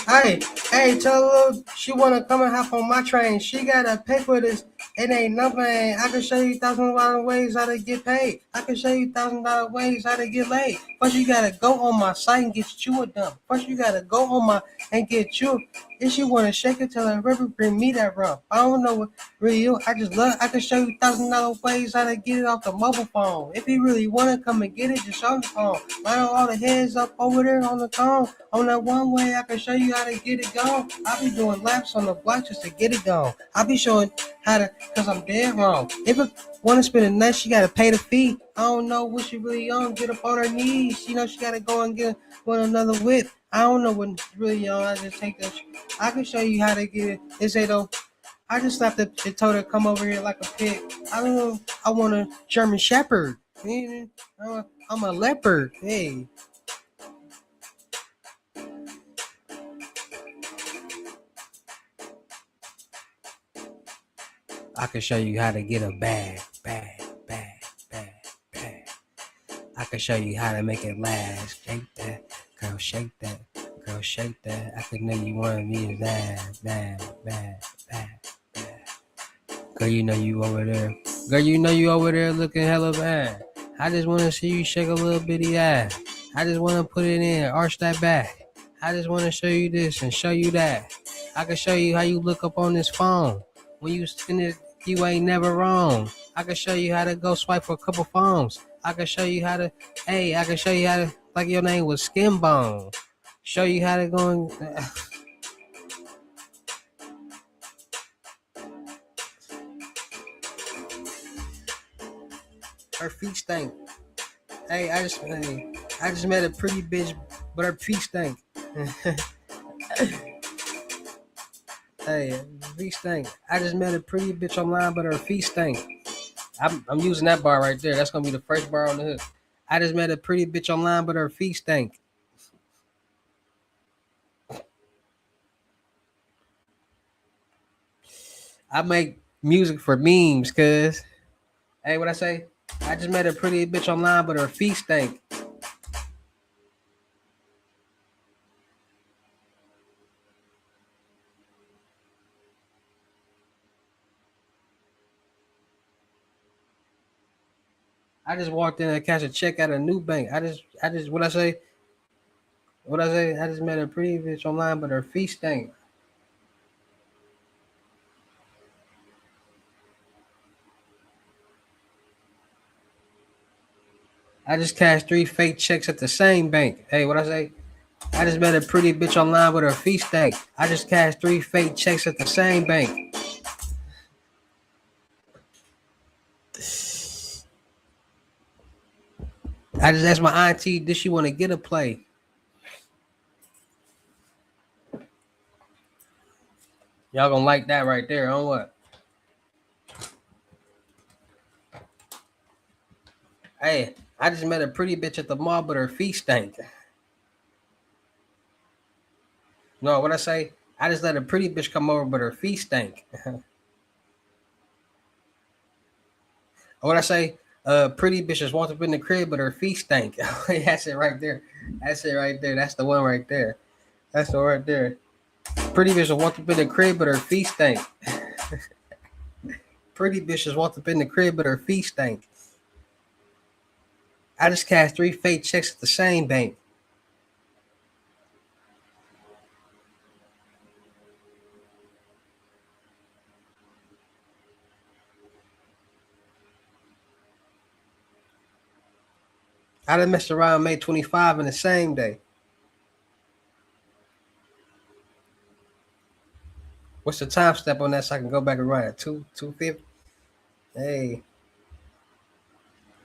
Hey, hey, tell her she wanna come and hop on my train. She gotta pay for this. It ain't nothing. I can show you $1,000 ways how to get paid. I can show you $1,000 ways how to get laid. First you gotta go on my site and get you a dump. First you gotta go on my and get you. If she wanna shake it, tell her river bring me that rum. I don't know what real. I just love. I can show you $1,000 ways how to get it off the mobile phone. If you really wanna come and get it, just on the phone. Line all the heads up over there on the phone. On that one way, I can show you how to get it gone. I be doing laps on the block just to get it gone. I be showing how to, cause I'm dead wrong. If it wanna spend a night, she gotta pay the fee. I don't know what she really on. Get up on her knees. You know she gotta go and get one another whip. I don't know what really on. I just take that. I can show you how to get it. They say though. I just left it and told her come over here like a pig. I don't know. I want a German Shepherd. I'm a leopard. Hey. I can show you how to get a bag. I can show you how to make it last. Shake that, girl, shake that, girl, shake that. I could know you want me bad. Girl, you know you over there. Girl, you know you over there looking hella bad. I just want to see you shake a little bitty ass. I just want to put it in, arch that back. I just want to show you this and show you that. I can show you how you look up on this phone. When you spin it, you ain't never wrong. I can show you how to go swipe for a couple phones. I can show you how to, hey, I can show you how to, like your name was Skin Bone. Show you how to go and, her feet stink. Hey, I just met a pretty bitch, but her feet stink. Hey, feet stink. I just met a pretty bitch online, but her feet stink. I'm using that bar right there. That's gonna be the first bar on the hook. I just met a pretty bitch online, but her feet stink. I make music for memes, cuz. Hey, what I say? I just met a pretty bitch online, but her feet stink. I just walked in and cashed a check at a new bank. What I say? What I say? I just met a pretty bitch online, but her feet stink. I just cashed 3 fake checks at the same bank. Hey, what I say? I just met a pretty bitch online, but her feet stink. I just cashed 3 fake checks at the same bank. I just asked my auntie, did she want to get a play? Y'all gonna like that right there, on what? Hey, I just met a pretty bitch at the mall, but her feet stink. No, what I say? I just let a pretty bitch come over, but her feet stink. What I say? Pretty bitch just walked up in the crib, but her feet stink. That's it right there. That's it right there. That's the one right there. That's the one right there. Pretty bitch just walked up in the crib, but her feet stink. Pretty bitch just walked up in the crib, but her feet stink. I just cashed 3 fake checks at the same bank. I done messed around and made 25 in the same day. What's the time step on that so I can go back and run at 250? Hey,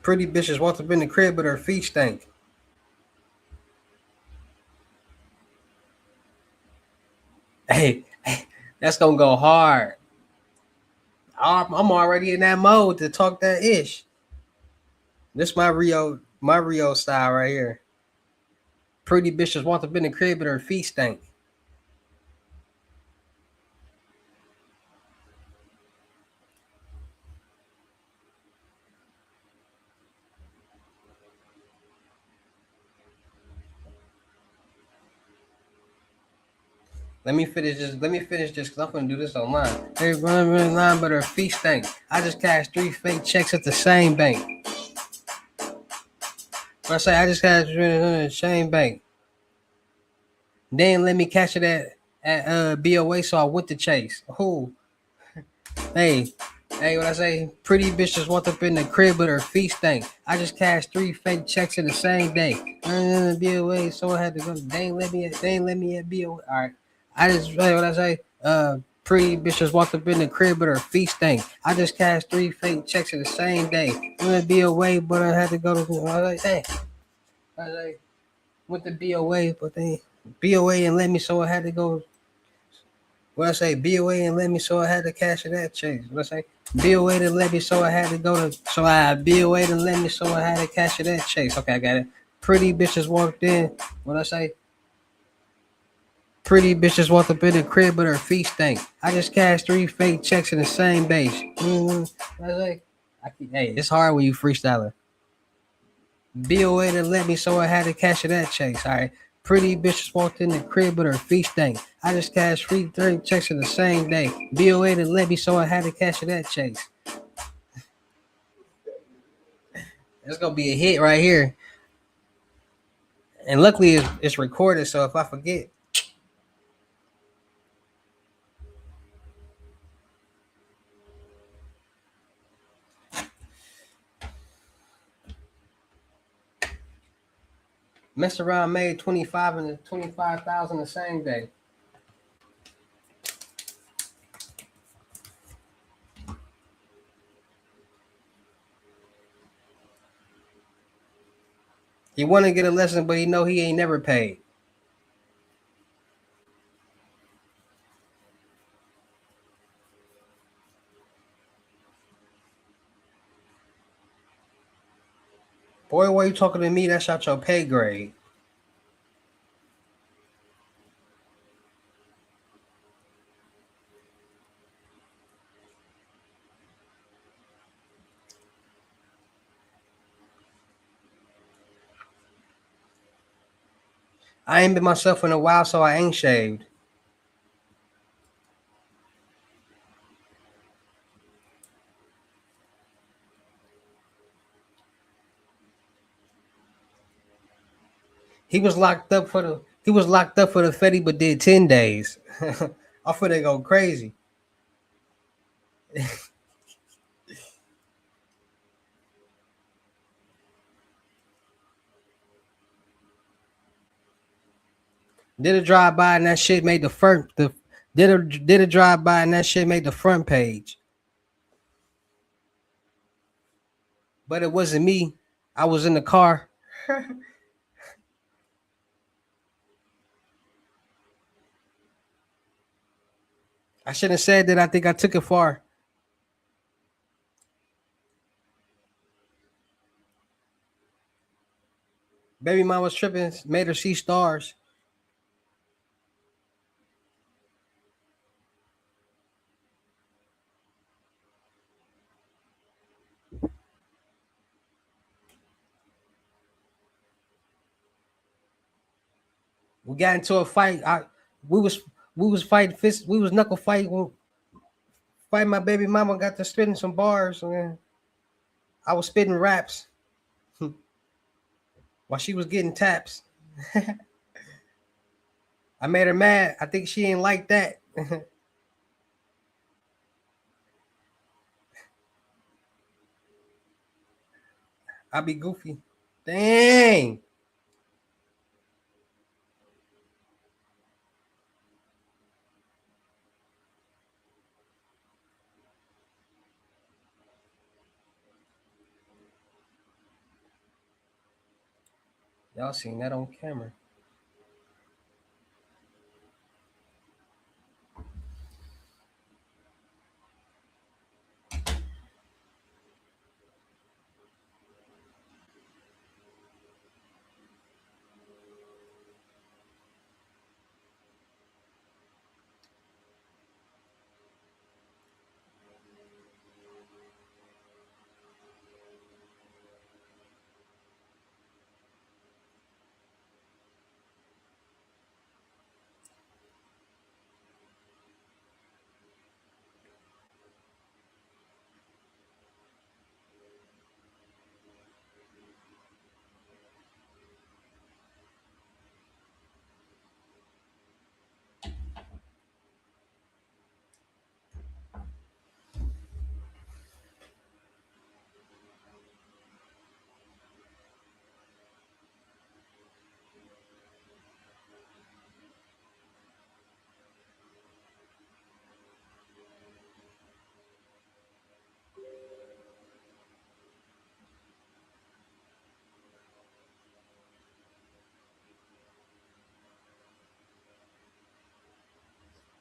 pretty bitch just walked up in the crib, but her feet stink. Hey, that's gonna go hard. I'm already in that mode to talk that ish. This my Rio style right here. Pretty bitch just walked up in the crib, but her feet stink. Let me finish this because I'm gonna do this online. Hey, running line, but her feet stink. I just cashed 3 fake checks at the same bank. When I say I just cashed the same bank. They didn't let me cash it at BOA, so I went to Chase. Who? Hey, hey, what I say? Pretty bitch just walked up in the crib, but her feet stink. I just cashed 3 fake checks in the same day. BOA, so I had to go. They ain't let me at BOA. All right. I just what I say. Pretty bitch just walked up in the crib, but her feet stink. I just cashed 3 fake checks in the same day. I'm gonna be away, but I had to go to. I was like, hey, I was like, went to BOA, but they BOA and let me, so I had to go. What I say, BOA and let me, so I had to cash it at Chase. What I say, BOA didn't let me, so I had to go to. So I BOA didn't let me, so I had to cash it at Chase. Okay, I got it. Pretty bitches walked in. What I say, pretty bitches walked up in the crib, but her feet stink. I just cashed 3 fake checks in the same base. I say, hey, it's hard when you freestyling. BOA didn't let me, so I had to cash it at Chase. All right. Pretty bitches walked in the crib, but her feet stank. I just cashed 3 checks in the same day. BOA didn't let me, so I had to cash it at Chase. It's gonna be a hit right here. And luckily, it's recorded, so if I forget, messed around, made 25,000 the same day. He want to get a lesson, but he know he ain't never paid. Boy, why you talking to me? That's out your pay grade. I ain't been myself in a while, so I ain't shaved. He was locked up for the Fetty, but did 10 days. I feel they go crazy. Did a drive by and that shit made the front. The did a drive by and that shit made the front page. But it wasn't me. I was in the car. I shouldn't have said that. I think I took it far. Baby mom was tripping, made her see stars. We got into a fight. We was we was fighting fist. We was knuckle fighting. Fighting my baby mama. Got to spitting some bars. Man. I was spitting raps while she was getting taps. I made her mad. I think she ain't like that. I be goofy. Dang. Y'all seen that on camera.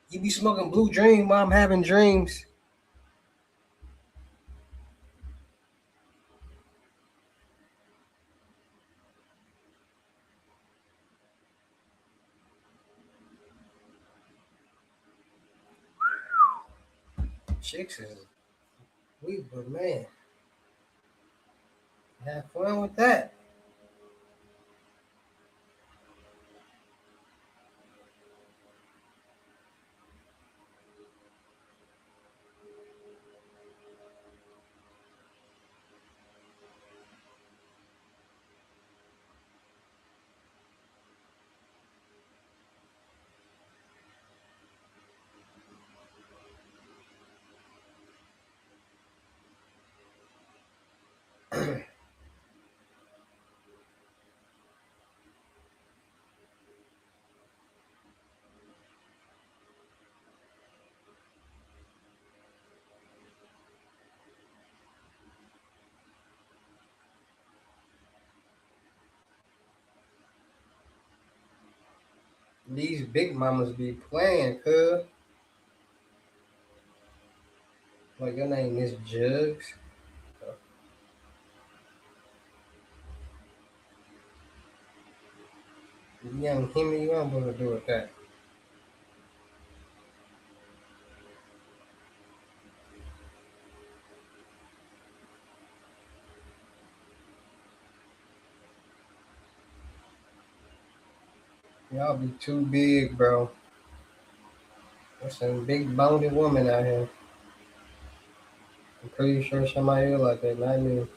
You be smoking blue dream while I'm having dreams. Chicks is we, but man, have fun with that. These big mamas be playing, cuz. Like your name is Jugs. Young Himmy, you don't want to do with that. Y'all be too big, bro. There's some big boned woman out here. I'm pretty sure somebody else like that, not me.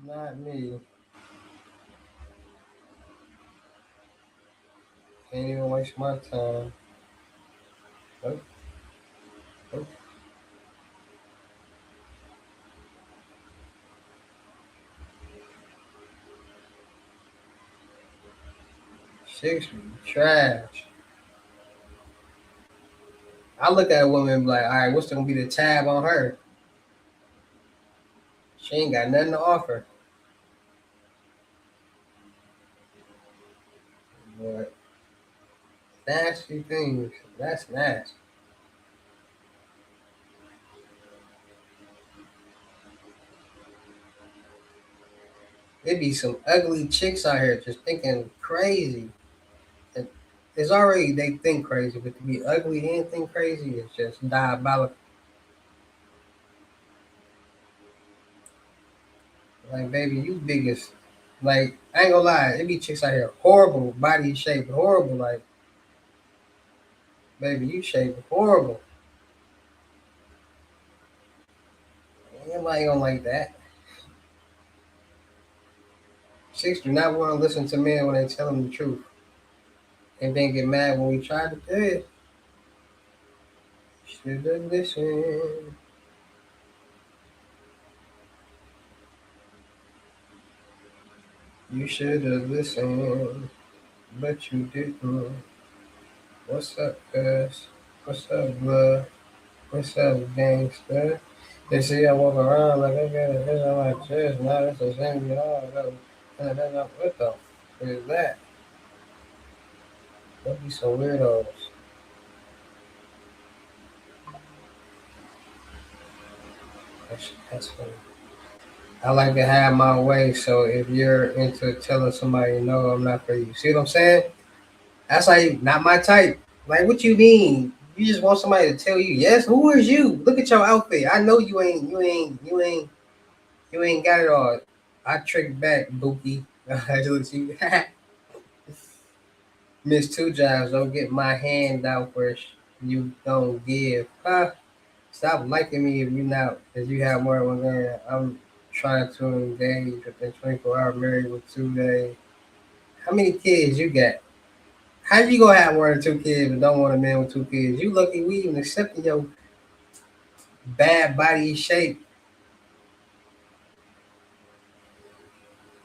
Not me. Can't even waste my time. Nope, nope. Six trash. I look at a woman and be like, all right, what's gonna be the tab on her? She ain't got nothing to offer. But nasty things. That's nasty. There be some ugly chicks out here just thinking crazy. And it's already they think crazy, but to be ugly and think crazy is just diabolical. Like, baby, you biggest. Like, I ain't gonna lie, it be chicks out here horrible body shape, horrible. Like, baby, you shape horrible. Anybody gonna like that? Chicks do not want to listen to men when they tell them the truth. And then get mad when we try to do it. Should have listened. You should have listened, but you didn't. What's up, cuz? What's up, blood? What's up, gangster? They see I walk around like I got a hit on my chest. Now that's the same at all. What the f is that? Don't be so weirdos. That's funny. I like to have my way, so if you're into telling somebody no, I'm not for you. See what I'm saying? That's like not my type. Like, what you mean? You just want somebody to tell you yes? Who is you? Look at your outfit. I know you ain't got it all. I trick back, Bookie. I look at you. Miss Two Jobs, don't get my hand out where you don't give. Huh? Stop liking me if you have more than one girl. I'm trying to engage within 24 hours, married with 2 days. How many kids you got? How you gonna have more than two kids but don't want a man with two kids? You lucky we even accepting your bad body shape.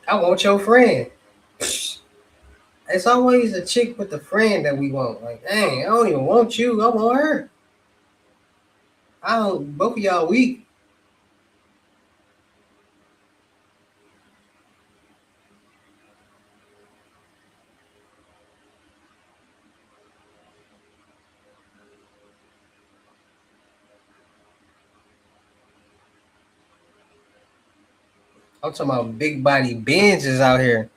I want your friend. It's always a chick with the friend that we want. Like, dang, I don't even want you. I want her. I don't. Both of y'all weak. I'm talking about big body Benzes out here.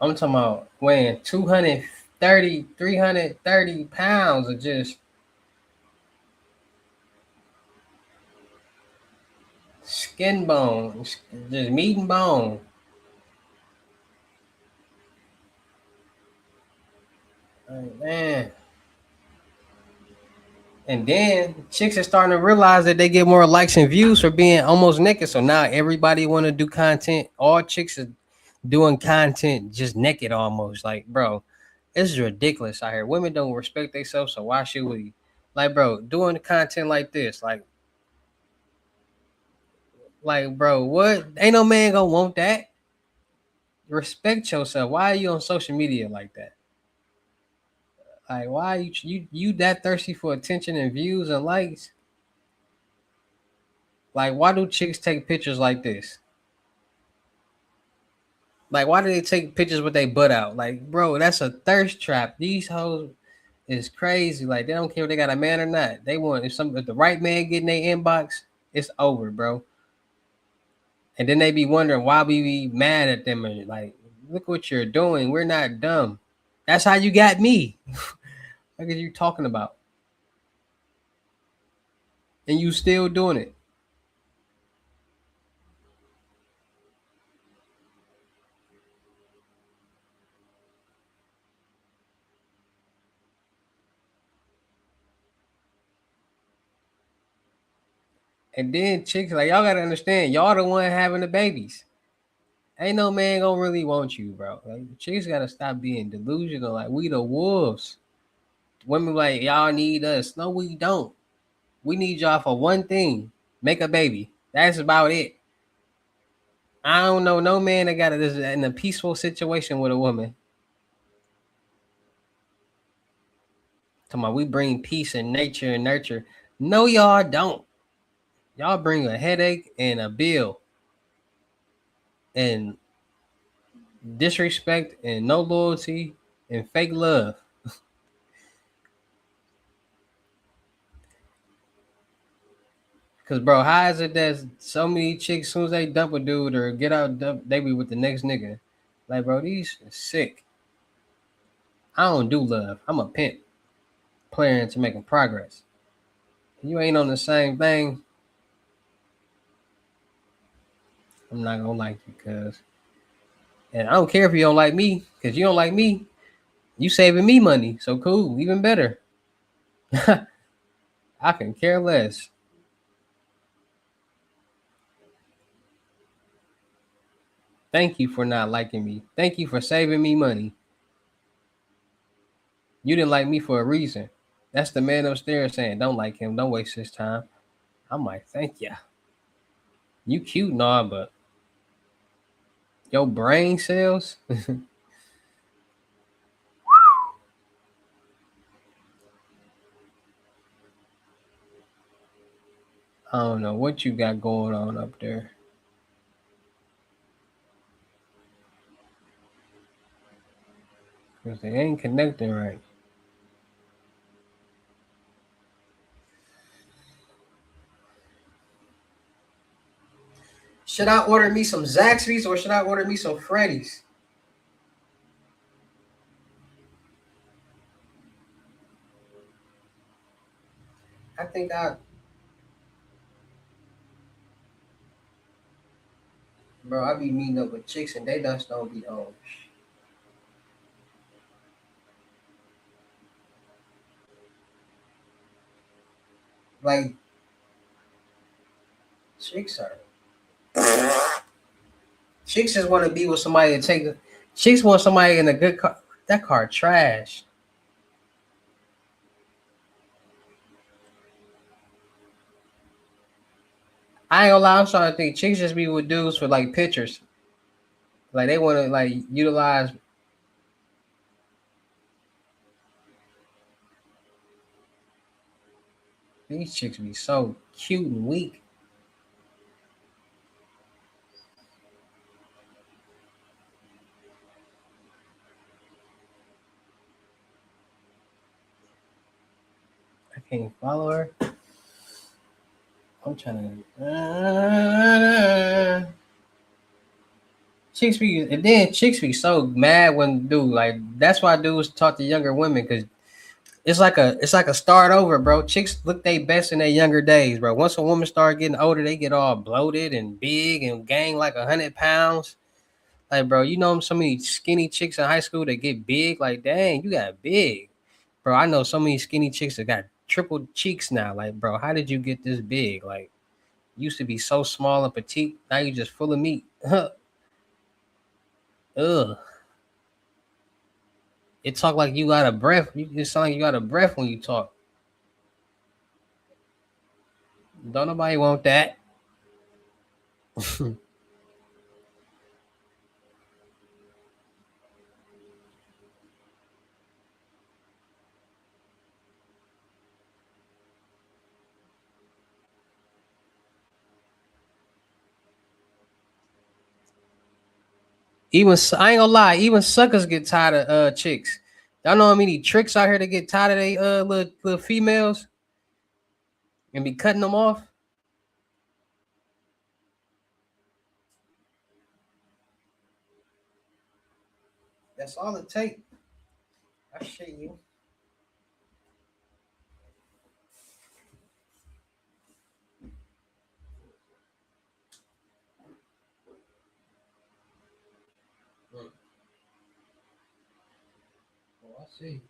I'm talking about weighing 230, 330 pounds of just skin bone, just meat and bone. Like, man. And then chicks are starting to realize that they get more likes and views for being almost naked. So now everybody want to do content. All chicks are doing content just naked almost. Like, bro, this is ridiculous out here. Women don't respect themselves, so why should we? Like, bro, doing content like this, like, bro, what? Ain't no man gonna want that. Respect yourself. Why are you on social media like that? Like, why are you that thirsty for attention and views and likes? Like, why do chicks take pictures like this? Like, why do they take pictures with their butt out? Like, bro, that's a thirst trap. These hoes is crazy. Like, they don't care if they got a man or not. They want if the right man get in their inbox, it's over, bro. And then they be wondering why we be mad at them and like, look what you're doing. We're not dumb. That's how you got me. What are you talking about? And you still doing it. And then chicks like y'all gotta understand, y'all the one having the babies. Ain't no man gonna really want you, bro. Like chicks gotta stop being delusional. Like we the wolves. Women like y'all need us. No, we don't. We need y'all for one thing: make a baby. That's about it. I don't know no man that got this in a peaceful situation with a woman. Come on, we bring peace and nature and nurture. No, y'all don't. Y'all bring a headache and a bill and disrespect and no loyalty and fake love. Cause bro, how is it that so many chicks, as soon as they dump a dude or get out, they be with the next nigga? Like, bro, these is sick. I don't do love. I'm a pimp, playing to making progress. You ain't on the same thing. I'm not gonna like you, cause, and I don't care if you don't like me, cause you don't like me. You saving me money, so cool, even better. I can care less. Thank you for not liking me. Thank you for saving me money. You didn't like me for a reason. That's the man upstairs saying, "Don't like him. Don't waste his time." I'm like, thank ya. You cute and all, but your brain cells. I don't know what you got going on up there, cause they ain't connecting right. Should I order me some Zaxby's or should I order me some Freddy's? I think bro, I be meeting up with chicks and they just don't be on. Like chicks are, chicks just want to be with somebody to take. Chicks want somebody in a good car. That car trash. I ain't gonna lie. I'm starting to think chicks just be with dudes for like pictures. Like they want to like utilize these chicks. Be so cute and weak. I can't follow her. I'm trying to. Chicks be and then chicks be so mad when dude like that's why dudes talk to younger women because it's like a start over, bro. Chicks look they best in their younger days, bro. Once a woman start getting older, they get all bloated and big and gain like 100 pounds. Like, bro, you know so many skinny chicks in high school that get big. Like, dang, you got big, bro. I know so many skinny chicks that got triple cheeks now. Like, bro, how did you get this big? Like, used to be so small and petite. Now you just full of meat. Ugh. It talk like you got a breath. You it sound like you got a breath when you talk. Don't nobody want that. I ain't gonna lie, even suckers get tired of chicks. Y'all know how many tricks out here to get tired of they little females and be cutting them off. That's all it take. I shit you. Mm. Oh, I see.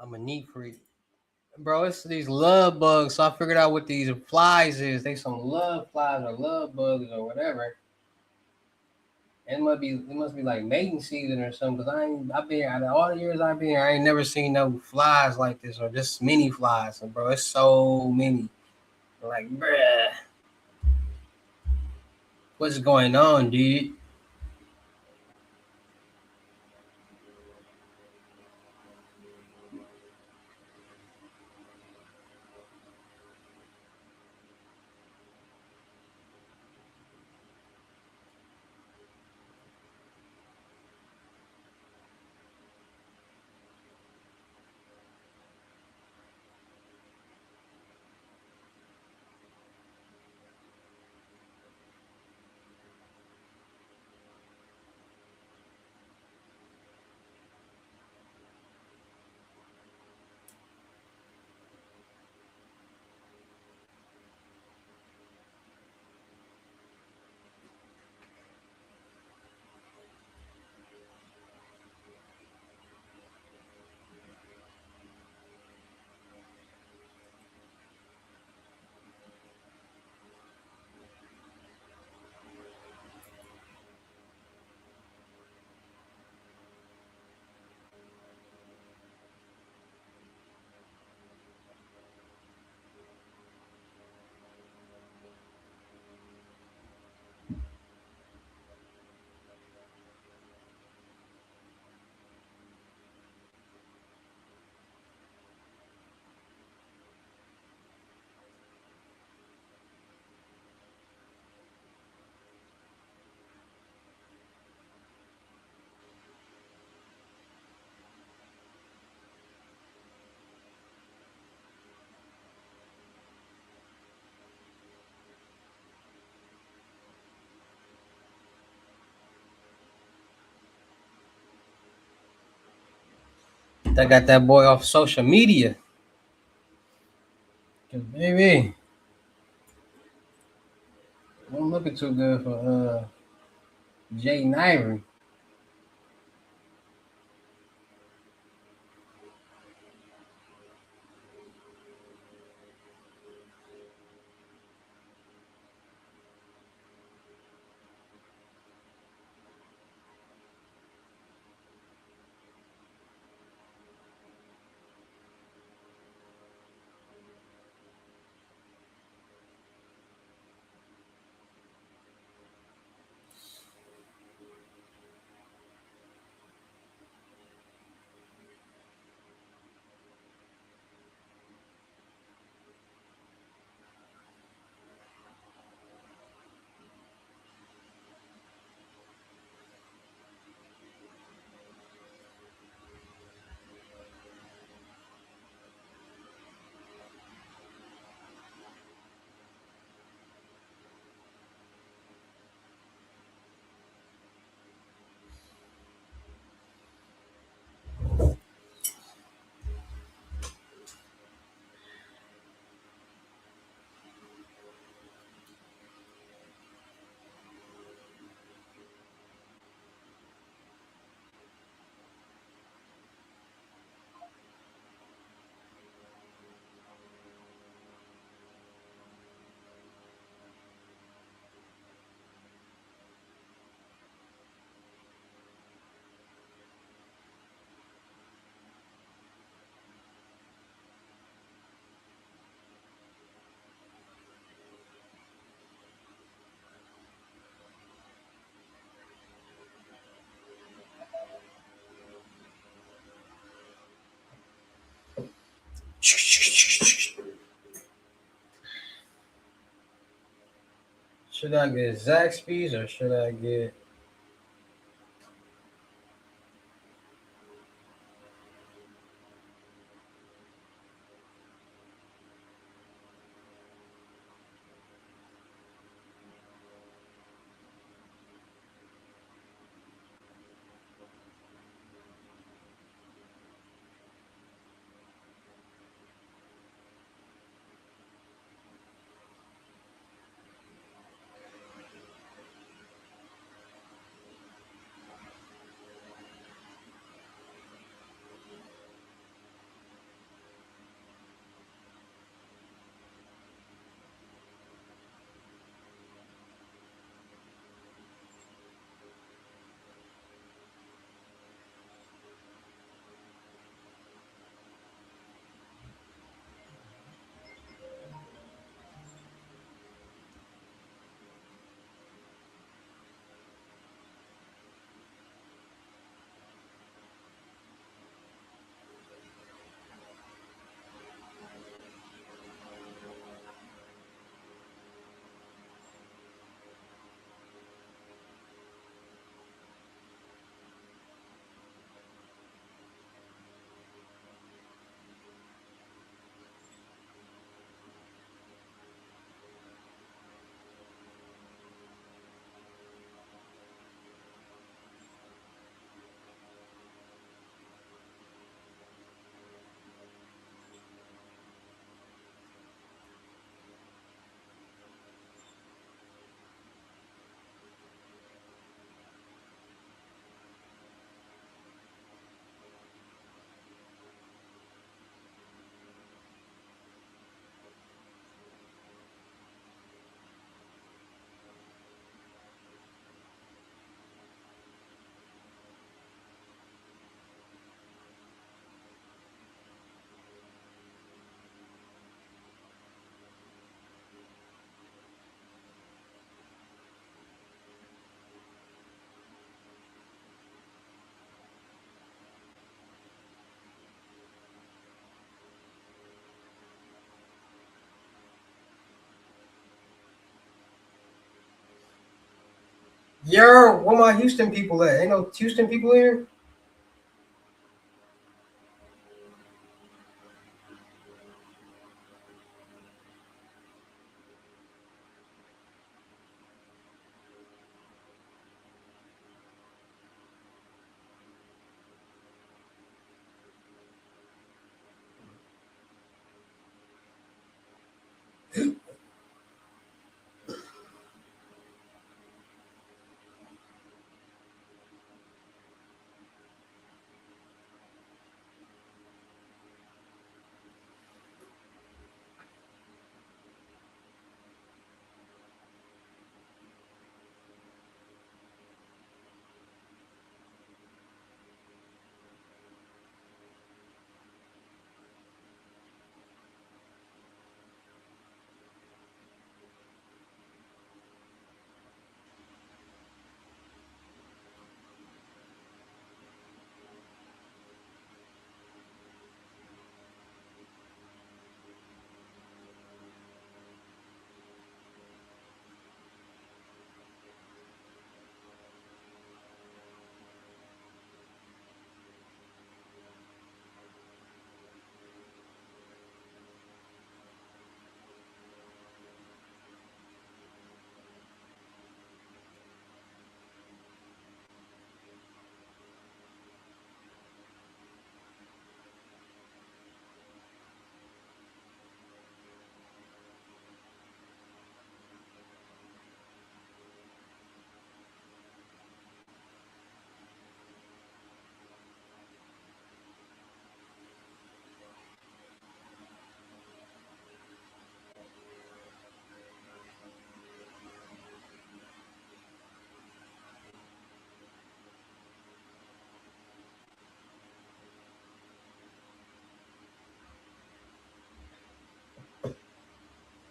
I'm a neat freak. Bro, it's these love bugs. So I figured out what these flies is. They some love flies or love bugs or whatever. And it must be like mating season or something. Cause I've been out of all the years I've been here, I ain't never seen no flies like this or just many flies. And bro, it's so many. Like, bruh, what's going on, dude? I got that boy off social media. Cause baby, I'm looking too good for Jay Ivory. Should I get Zaxby's or should I get? Yo, where my Houston people at? Ain't no Houston people here?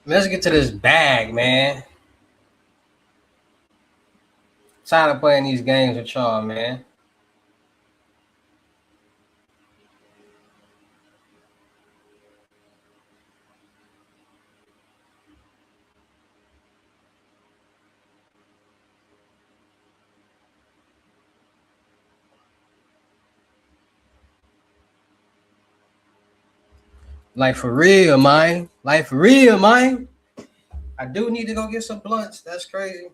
Let's get to this bag, man. Tired of playing these games with y'all, man. Like for real, man. Like for real, man. I do need to go get some blunts. That's crazy.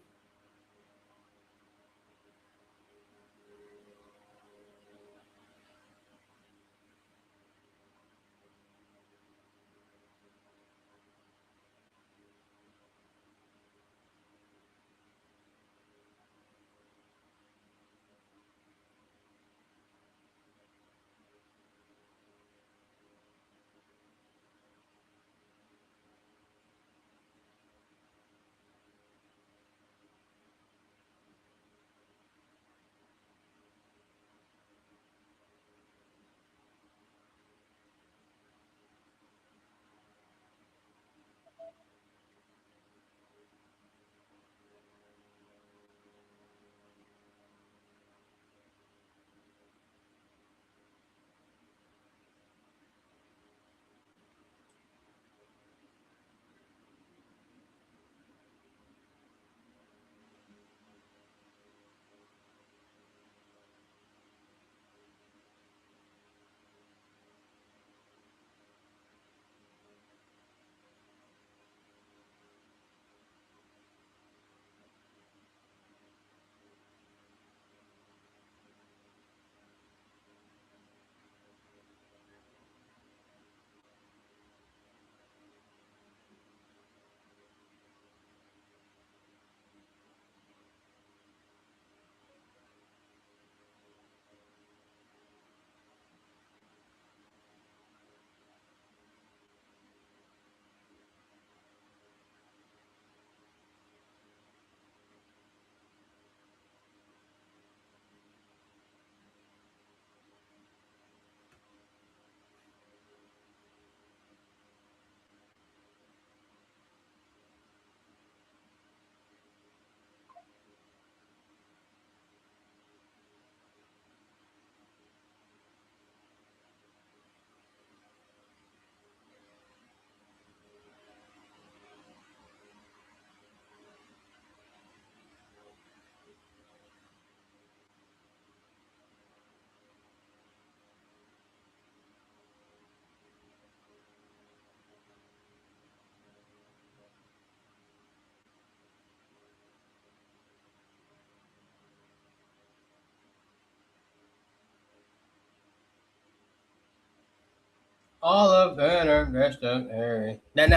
All of better, best of every. That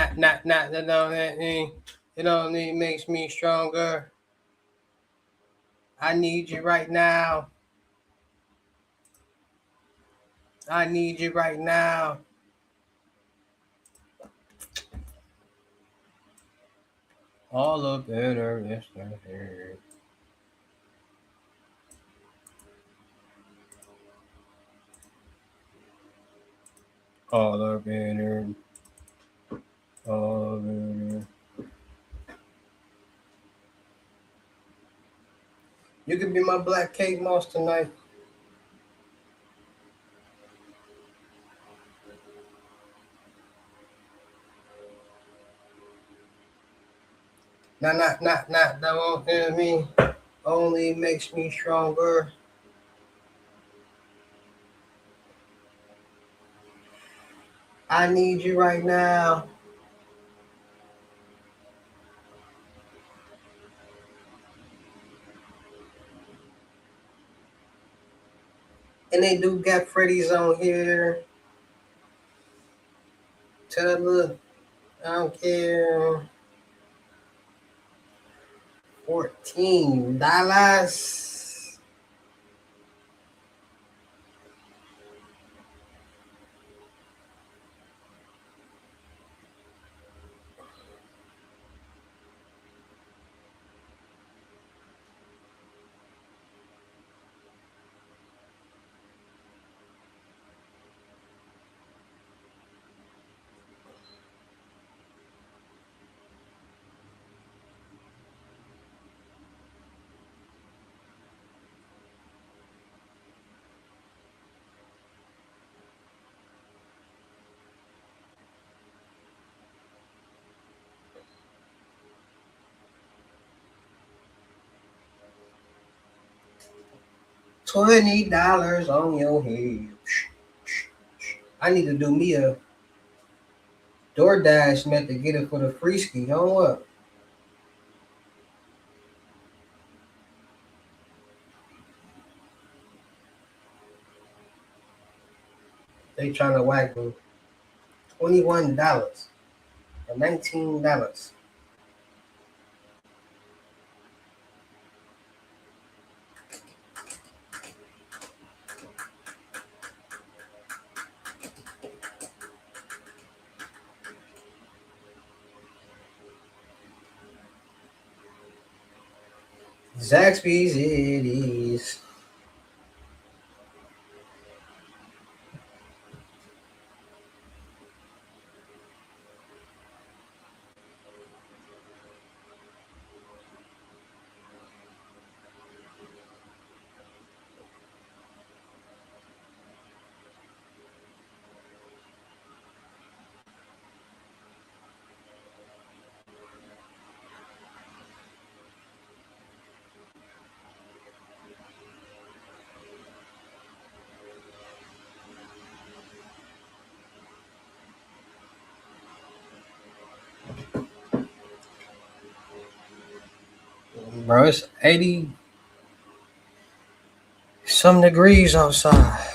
don't mean it only makes me stronger. I need you right now. I need you right now. All of better, best of every. All of better, all of better. You can be my black Kate Moss tonight. That won't hear me. Only makes me stronger. I need you right now. And they do got Freddy's on here. Tell look, I don't care. $14. $20 on your head. I need to do me a DoorDash meant to get it for the free ski. On what? They trying to whack me. $21 or $19. Zaxby's it is. Bro, it's 80 some degrees outside.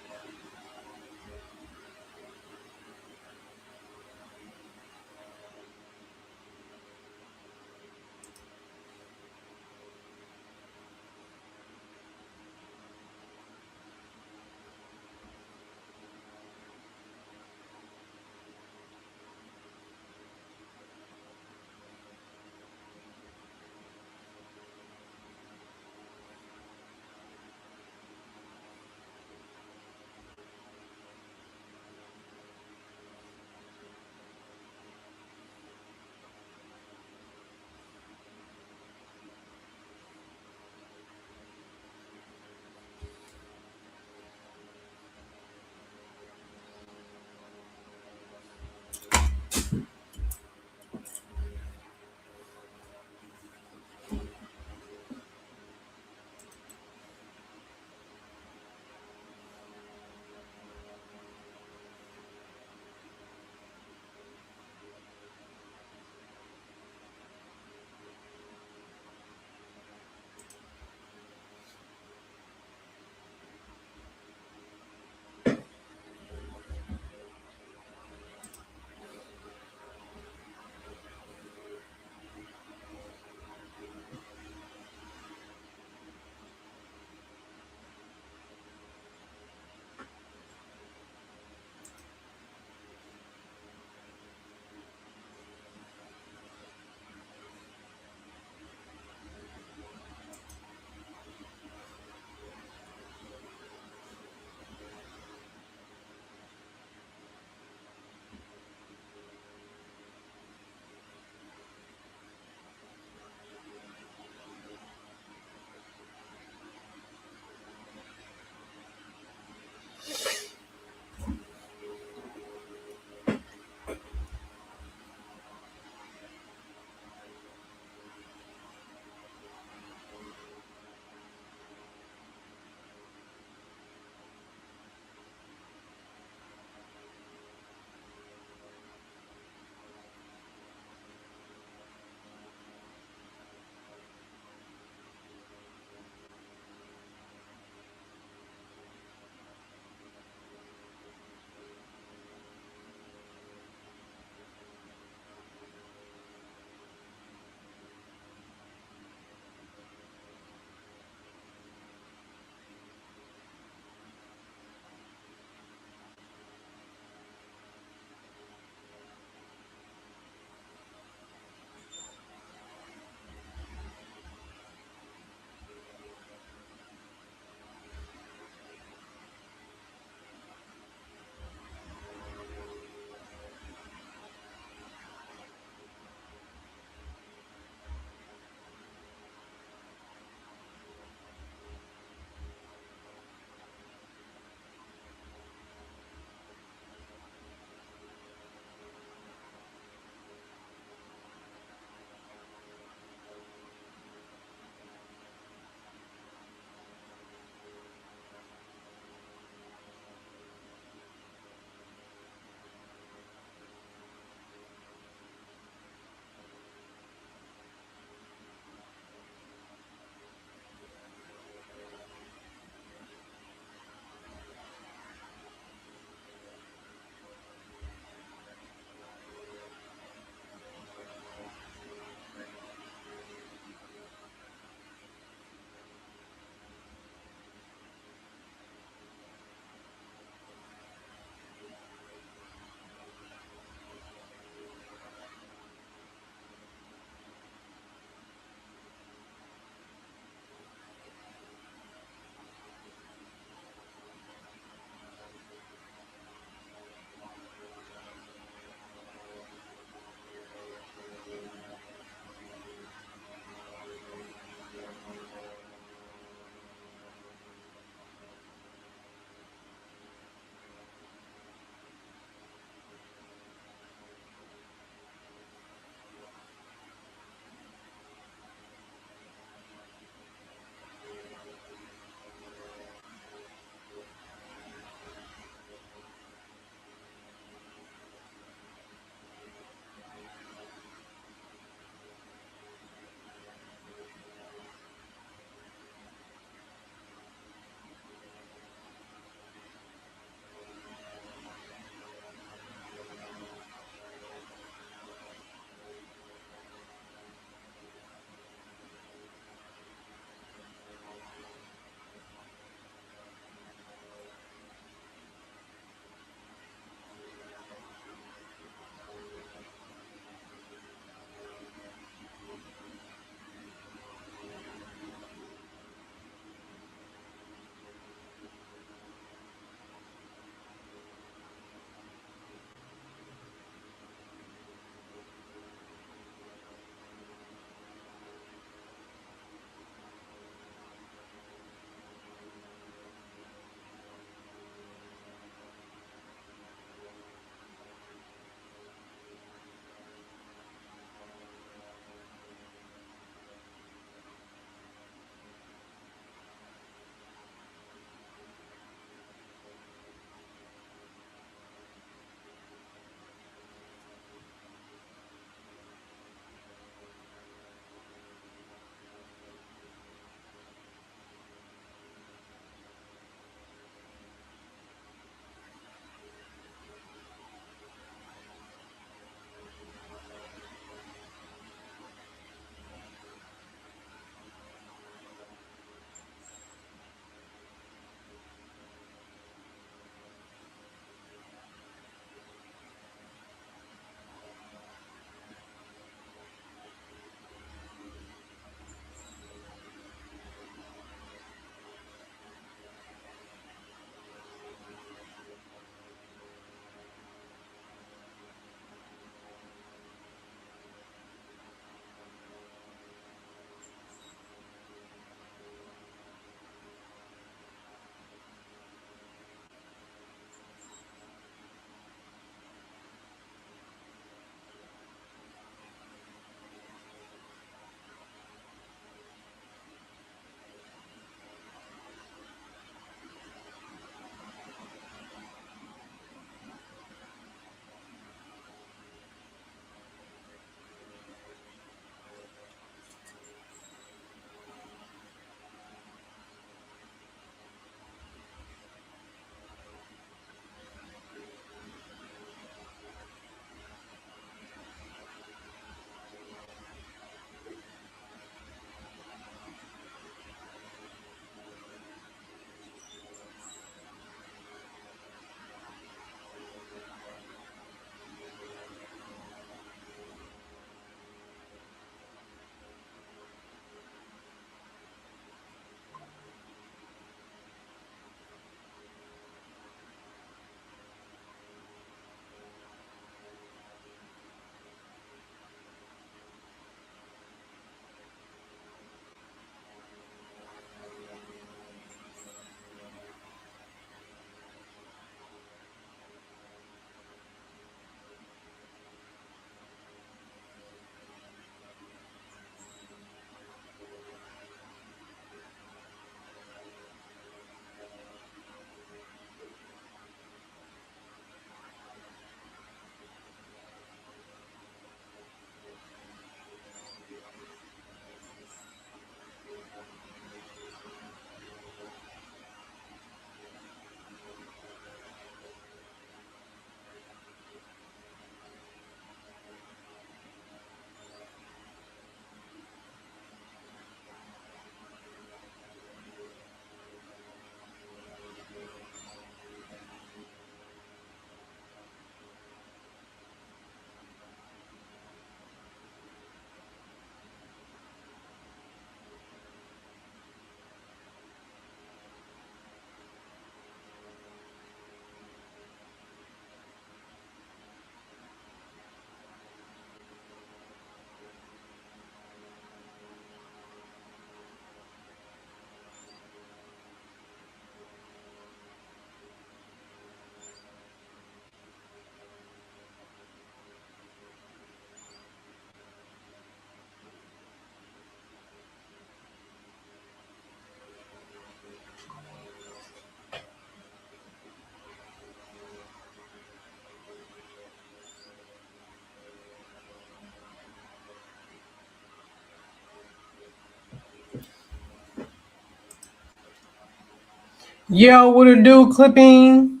Yo, what it do, clipping?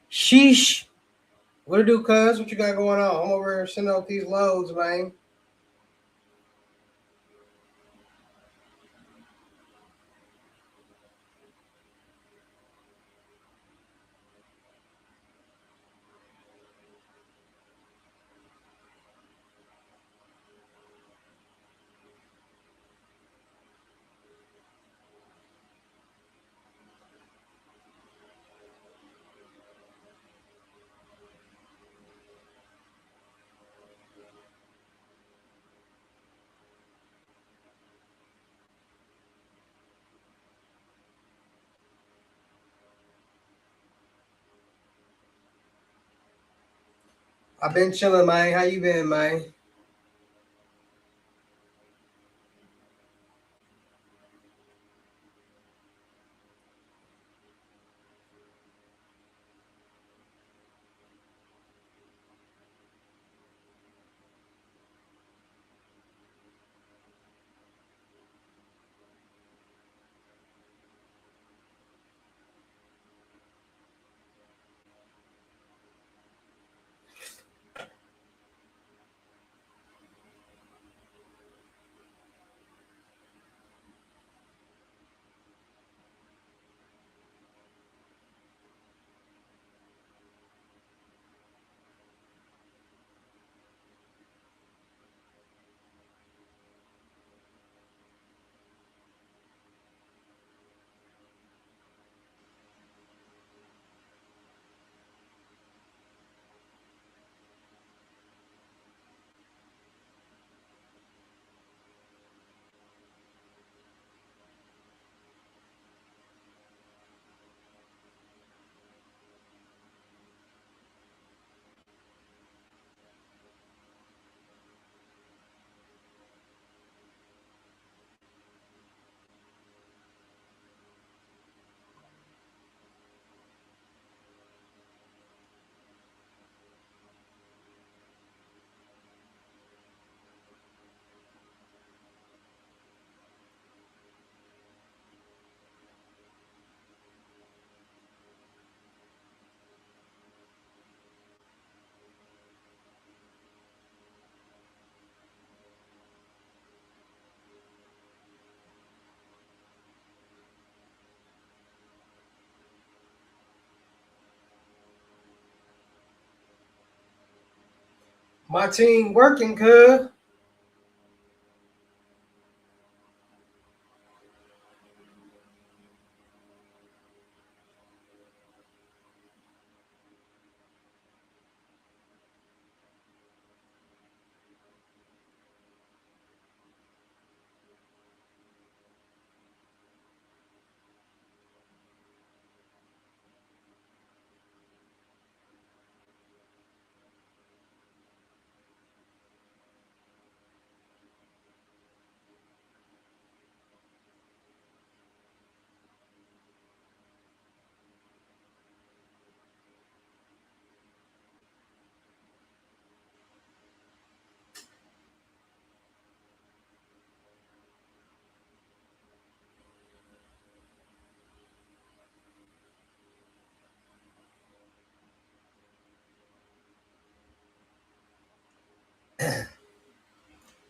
Sheesh. What it do, cuz? What you got going on? I'm over here sending out these loads, man. I've been chilling, man. How you been, man? My team working, cuz.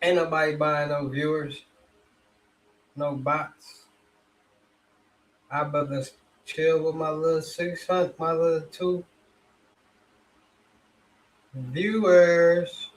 Ain't nobody buying no viewers, no bots. I better chill with my little 600, my little two viewers.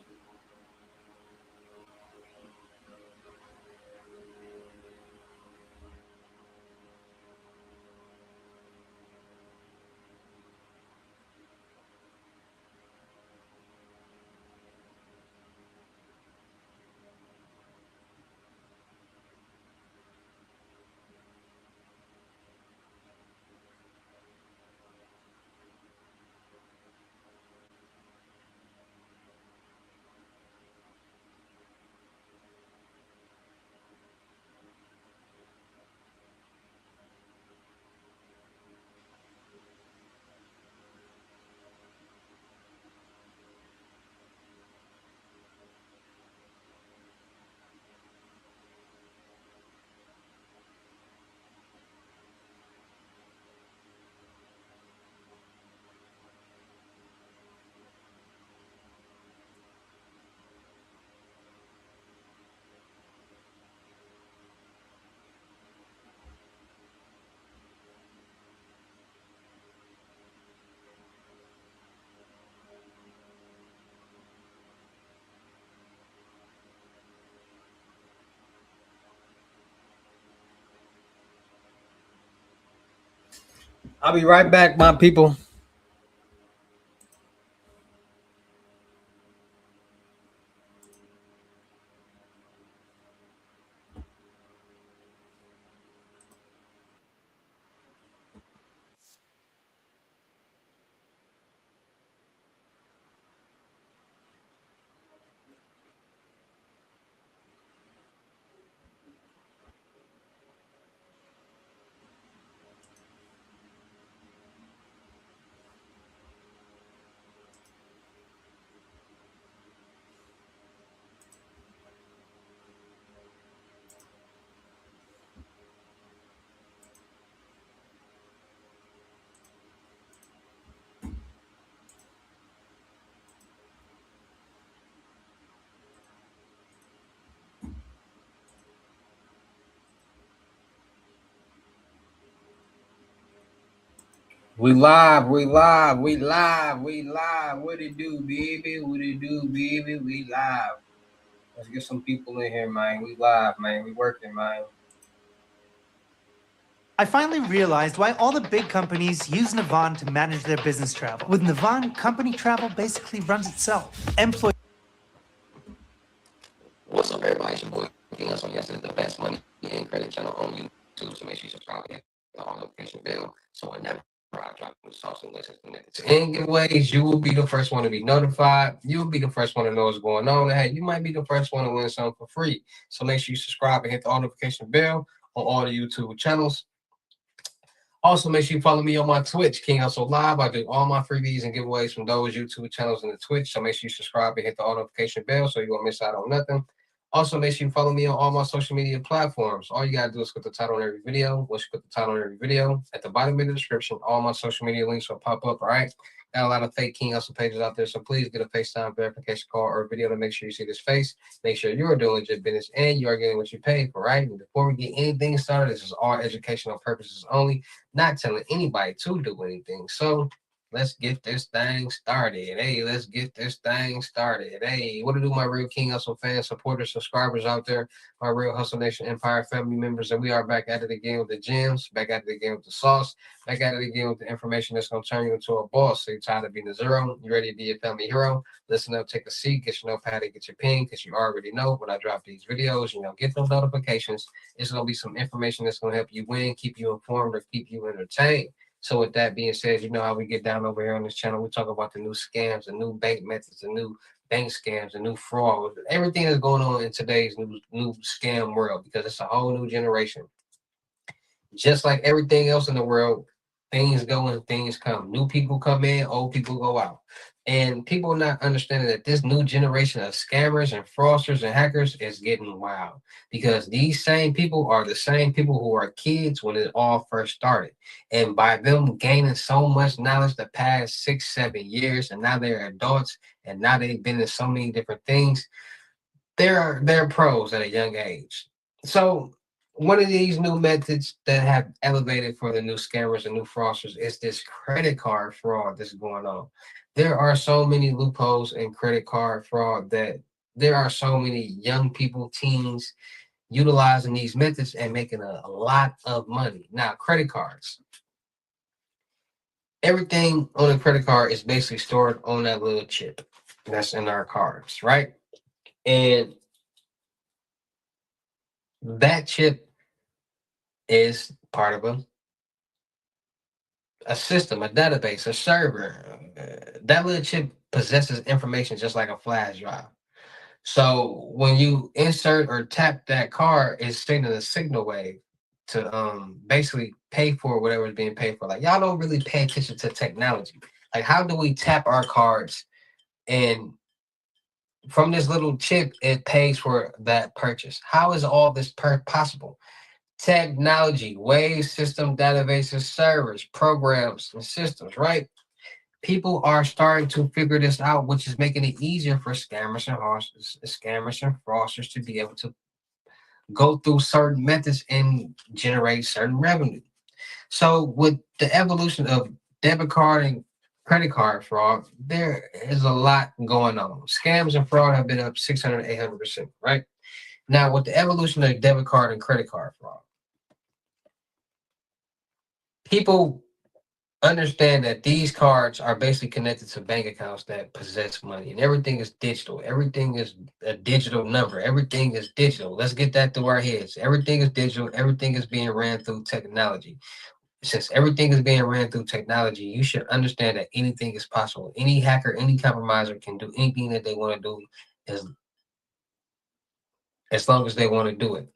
I'll be right back, my people. We live, we live, we live, we live. What it do, baby? What it do, baby? We live. Let's get some people in here, man. We live, man. We working, man. I finally realized why all the big companies use Navan to manage their business travel. With Navan, company travel basically runs itself. Employees. What's up, everybody? It's your boy King. So yes, it's the best money and credit channel on YouTube. So make sure you subscribe and hit the notification bell so whenever I drop new sauce and lessons connected to In giveaways, you will be the first one to be notified. You'll be the first one to know what's going on. And hey, you might be the first one to win something for free. So make sure you subscribe and hit the notification bell on all the YouTube channels. Also, make sure you follow me on my Twitch, King Hussle Live. I do all my freebies and giveaways from those YouTube channels and the Twitch. So make sure you subscribe and hit the notification bell so you won't miss out on nothing. Also, make sure you follow me on all my social media platforms. All you gotta do is put the title on every video. Once you put the title on every video, at the bottom of the description, all my social media links will pop up. All right. Got a lot of fake King Hustle pages out there, so please get a FaceTime verification call or video to make sure you see this face. Make sure you are doing legit business and you are getting what you pay for, right? And before we get anything started, this is all educational purposes only, not telling anybody to do anything. So let's get this thing started. Hey, let's get this thing started. Hey, what to do, my real King Hustle fans, supporters, subscribers out there, my real Hustle Nation Empire family members, and we are back at it again with the gems, back at it again with the sauce, back at it again with the information that's going to turn you into a boss. So you're tired of being a zero, you ready to be a family hero? Listen up, take a seat, get your notepad, and get your pen, because you already know when I drop these videos, get those notifications. It's going to be some information that's going to help you win, keep you informed, or keep you entertained. So with that being said, you know how we get down over here on this channel. We talk about the new scams, the new bank methods, the new bank scams, the new fraud, everything that's going on in today's new scam world, because it's a whole new generation. Just like everything else in the world, things go and things come. New people come in, old people go out. And people not understanding that this new generation of scammers and fraudsters and hackers is getting wild, because these same people are the same people who are kids when it all first started. And by them gaining so much knowledge the past 6, 7 years, and now they're adults, and now they've been in so many different things, they're pros at a young age. So one of these new methods that have elevated for the new scammers and new fraudsters is this credit card fraud that's going on. There are so many loopholes in credit card fraud that there are so many young people, teens, utilizing these methods and making a lot of money. Now, credit cards. Everything on a credit card is basically stored on that little chip that's in our cards, right? And that chip is part of a system, a database, a server. That little chip possesses information just like a flash drive. So when you insert or tap that card, it's sending a signal wave to basically pay for whatever is being paid for. Like, y'all don't really pay attention to technology. Like, how do we tap our cards, and from this little chip it pays for that purchase? How is all this possible? Technology, wave system, databases, servers, programs, and systems, right? People are starting to figure this out, which is making it easier for scammers and fraudsters to be able to go through certain methods and generate certain revenue. So with the evolution of debit card and credit card fraud, there is a lot going on. Scams and fraud have been up 600, 800%, right? Now, with the evolution of debit card and credit card fraud, people understand that these cards are basically connected to bank accounts that possess money, and everything is digital. Everything is a digital number. Everything is digital. Let's get that through our heads. Everything is digital. Everything is being ran through technology. Since everything is being ran through technology, you should understand that anything is possible. Any hacker, any compromiser can do anything that they want to do as, as long as they want to do it.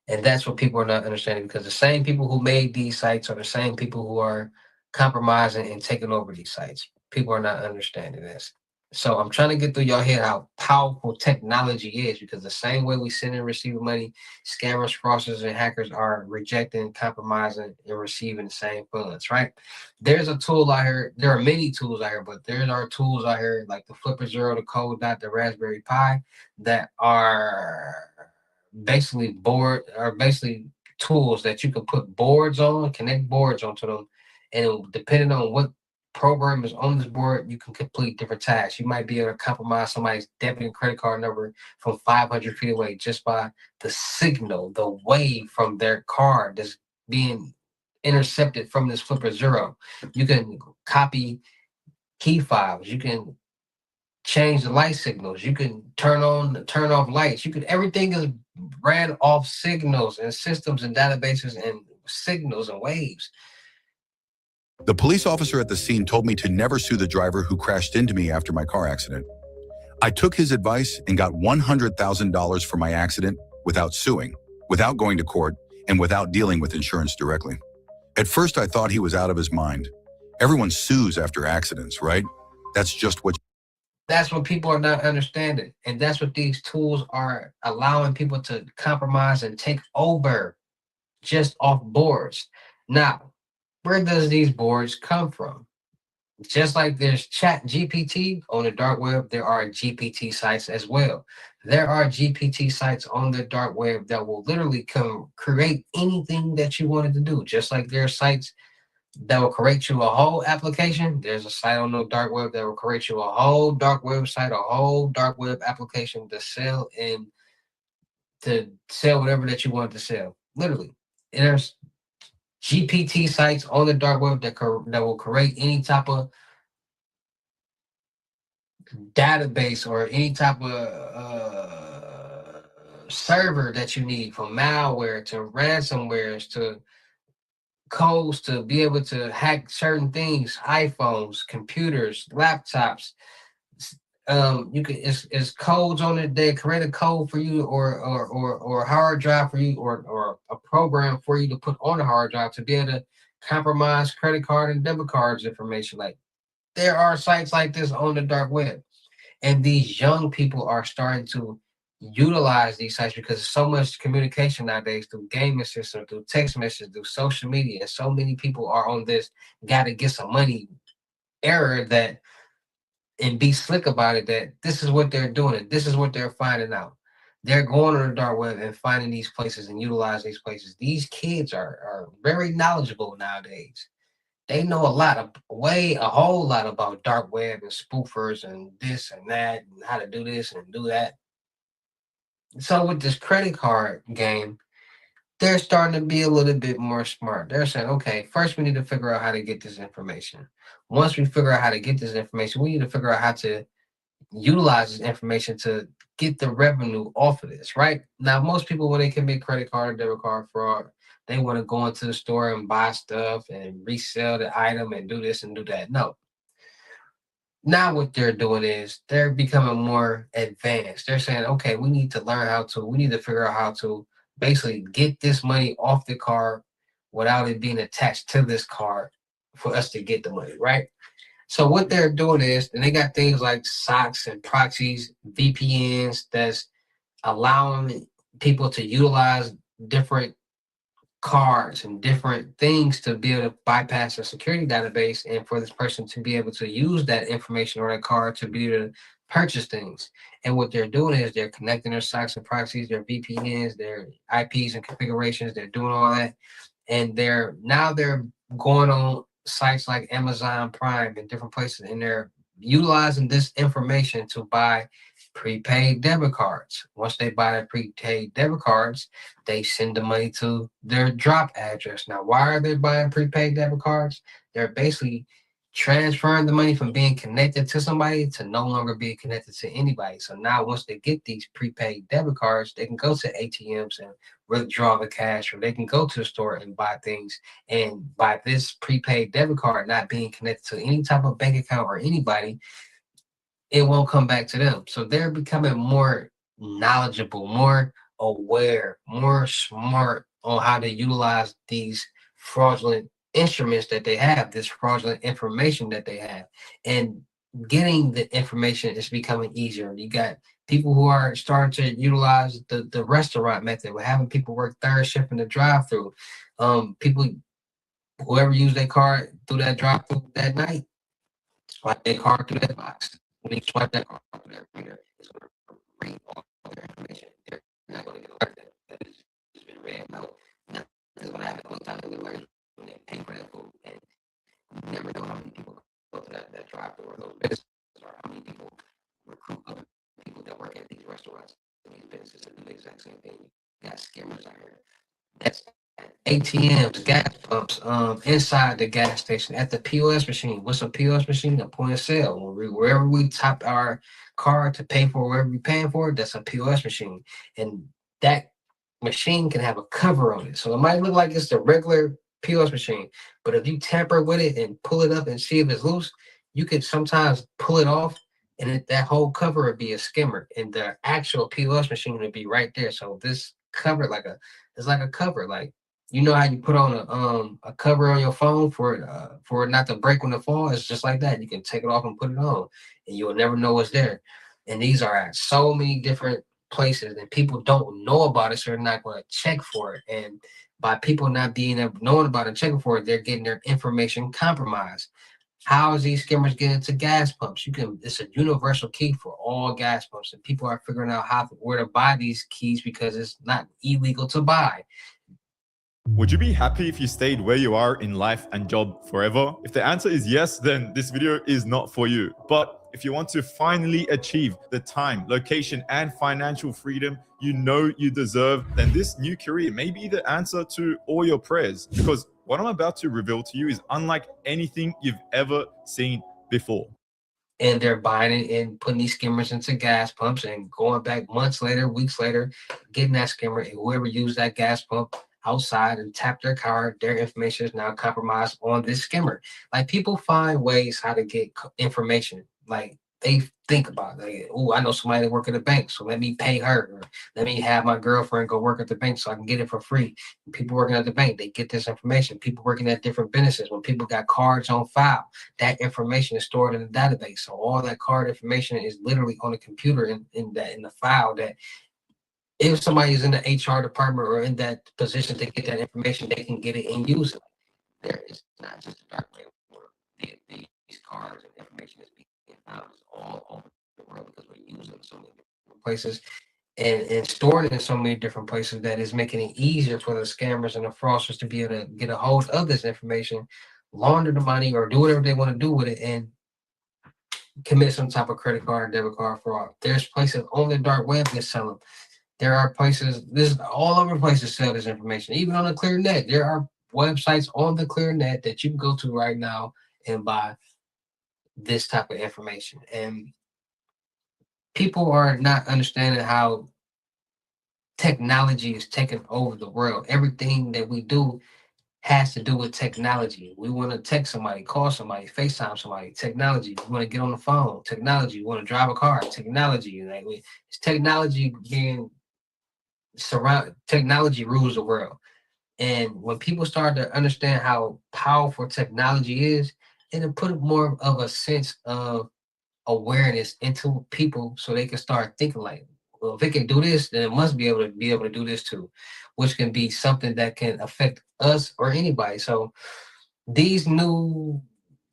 And that's what people are not understanding, because the same people who made these sites are the same people who are compromising and taking over these sites. People are not understanding this. So I'm trying to get through your head how powerful technology is, because the same way we send and receive money, scammers, fraudsters, and hackers are rejecting, compromising, and receiving the same funds, right? There's a tool out here. There are many tools out here, but there are tools out here like the Flipper Zero, the Code Dot, the Raspberry Pi that are basically tools that you can put boards on, connect boards onto them, and depending on what program is on this board, you can complete different tasks. You might be able to compromise somebody's debit and credit card number from 500 feet away just by the signal, the wave from their card that's being intercepted from this Flipper Zero. You can copy key files. You can change the light signals. You can turn on, turn off lights. You could, everything is ran off signals and systems and databases and signals and waves. The police officer at the scene told me to never sue the driver who crashed into me after my car accident. I took his advice and got $100,000 for my accident without suing, without going to court, and without dealing with insurance directly. At first, I thought he was out of his mind. Everyone sues after accidents, right? That's just what... That's what people are not understanding. And that's what these tools are allowing people to compromise and take over just off boards. Now, where does these boards come from? Just like there's Chat GPT on the dark web, there are GPT sites as well. There are GPT sites on the dark web that will literally come create anything that you wanted to do. Just like there are sites that will create you a whole application. There's a site on the dark web that will create you a whole dark website, a whole dark web application to sell and to sell whatever that you want to sell. Literally, and there's GPT sites on the dark web that will create any type of database or any type of server that you need, from malware to ransomwares to codes to be able to hack certain things, iPhones, computers, laptops. You can, it's codes on it. They create a code for you, or a hard drive for you, or a program for you to put on a hard drive to be able to compromise credit card and debit cards information. Like, there are sites like this on the dark web, and these young people are starting to utilize these sites because there's so much communication nowadays through gaming systems, through text messages, through social media, and so many people are on this gotta get some money era that, and be slick about it, that this is what they're doing and this is what they're finding out. They're going on the dark web and finding these places and utilize these places. These kids are very knowledgeable nowadays. They know a lot of a whole lot about dark web and spoofers and this and that and how to do this and do that. So with this credit card game, they're starting to be a little bit more smart. They're saying, okay, first we need to figure out how to get this information. Once we figure out how to get this information, we need to figure out how to utilize this information to get the revenue off of this, right? Now, most people, when they commit credit card or debit card fraud, they want to go into the store and buy stuff and resell the item and do this and do that. No. Now what they're doing is they're becoming more advanced. They're saying, okay, we need to figure out how to basically get this money off the card without it being attached to this card for us to get the money, right? So what they're doing is, and they got things like socks and proxies, VPNs that's allowing people to utilize different cards and different things to be able to bypass a security database, and for this person to be able to use that information or that card to be able to purchase things. And what they're doing is they're connecting their socks and proxies, their VPNs, their IPs and configurations. They're doing all that, and they're going on sites like Amazon Prime and different places, and they're utilizing this information to buy prepaid debit cards. Once they buy the prepaid debit cards, they send the money to their drop address. Now, why are they buying prepaid debit cards? They're basically transferring the money from being connected to somebody to no longer be connected to anybody. So now once they get these prepaid debit cards, they can go to ATMs and withdraw the cash, or they can go to the store and buy things. And by this prepaid debit card not being connected to any type of bank account or anybody, it won't come back to them. So they're becoming more knowledgeable, more aware, more smart on how to utilize these fraudulent instruments that they have, this fraudulent information that they have. And getting the information is becoming easier. You got people who are starting to utilize the restaurant method. We're having people work third shift in the drive through. People, whoever used their card through that drive through that night, swipe their card through that box. When they swipe that card through that reader, it's going to read all their information. They're not going to get alerted that it's been read. No, nothing's going to happen. One time they get alerted when they pay for that food. And you never know how many people go to that drive through or those businesses, or how many people recruit other people that work at these restaurants and these businesses to do the exact same thing. You got scammers out here. That's ATMs, gas pumps, inside the gas station, at the POS machine. What's a POS machine? A point of sale. Wherever we tap our card to pay for wherever we're paying for, that's a POS machine. And that machine can have a cover on it. So it might look like it's the regular POS machine, but if you tamper with it and pull it up and see if it's loose, you can sometimes pull it off, and that whole cover would be a skimmer, and the actual POS machine would be right there. So this cover, it's like a cover, like, you know how you put on a cover on your phone for it not to break when it falls? It's just like that. You can take it off and put it on, and you'll never know what's there. And these are at so many different places, and people don't know about it, so they're not going to check for it. And by people not being able knowing about it and checking for it, they're getting their information compromised. How is these scammers getting into gas pumps? It's a universal key for all gas pumps, and people are figuring out where to buy these keys because it's not illegal to buy. Would you be happy if you stayed where you are in life and job forever? If the answer is yes, then this video is not for you. But if you want to finally achieve the time, location, and financial freedom you know you deserve, then this new career may be the answer to all your prayers. Because what I'm about to reveal to you is unlike anything you've ever seen before. And they're buying it and putting these skimmers into gas pumps and going back months later, weeks later, getting that skimmer, and whoever used that gas pump outside and tapped their card, their information is now compromised on this skimmer. Like, people find ways how to get information. Like, they think about it. Like, oh, I know somebody that work at a bank, so let me pay her. Or let me have my girlfriend go work at the bank so I can get it for free. And people working at the bank, they get this information. People working at different businesses, when people got cards on file, that information is stored in the database. So all that card information is literally on the computer in the file, that if somebody's in the HR department or in that position to get that information, they can get it and use it. There is not just a dark web where these cards and information is being found all over the world, because we're using it in so many different places and storing it in so many different places, that is making it easier for the scammers and the fraudsters to be able to get a hold of this information, launder the money, or do whatever they want to do with it, and commit some type of credit card, debit card fraud. There's places on the dark web that sell them. There are places, this all over places sell this information. Even on the clear net, there are websites on the clear net that you can go to right now and buy this type of information. And people are not understanding how technology is taking over the world. Everything that we do has to do with technology. We want to text somebody, call somebody, FaceTime somebody, technology. We want to get on the phone, technology. We want to drive a car, technology. It's technology being technology rules the world. And when people start to understand how powerful technology is, it'll put more of a sense of awareness into people, so they can start thinking like, well, if it can do this, then it must be able to do this too, which can be something that can affect us or anybody. So this new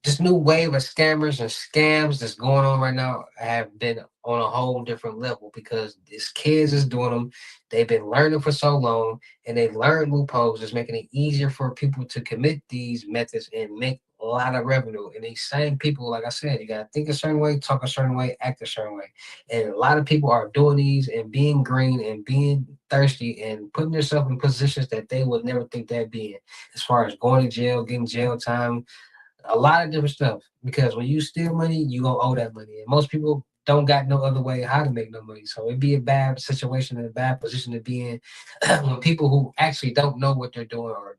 wave of scammers and scams that's going on right now have been on a whole different level, because these kids is doing them. They've been learning for so long, and they've learned loopholes. It's making it easier for people to commit these methods and make a lot of revenue. And these same people, like I said, you gotta think a certain way, talk a certain way, act a certain way. And a lot of people are doing these and being green and being thirsty and putting themselves in positions that they would never think they'd be in, as far as going to jail, getting jail time, a lot of different stuff. Because when you steal money, you gonna owe that money. And most people don't got no other way how to make no money. So it'd be a bad situation and a bad position to be in when people who actually don't know what they're doing, or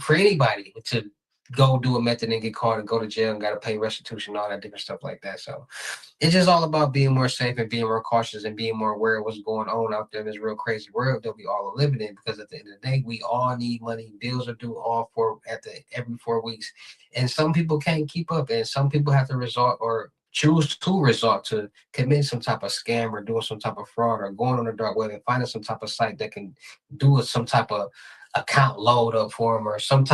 for anybody to go do a method and get caught and go to jail and got to pay restitution, all that different stuff like that. So it's just all about being more safe and being more cautious and being more aware of what's going on out there in this real crazy world that we all are living in. Because at the end of the day, we all need money. Bills are due every 4 weeks, and some people can't keep up, and some people have to resort or choose to resort to commit some type of scam or doing some type of fraud or going on the dark web and finding some type of site that can do some type of account load up for them or something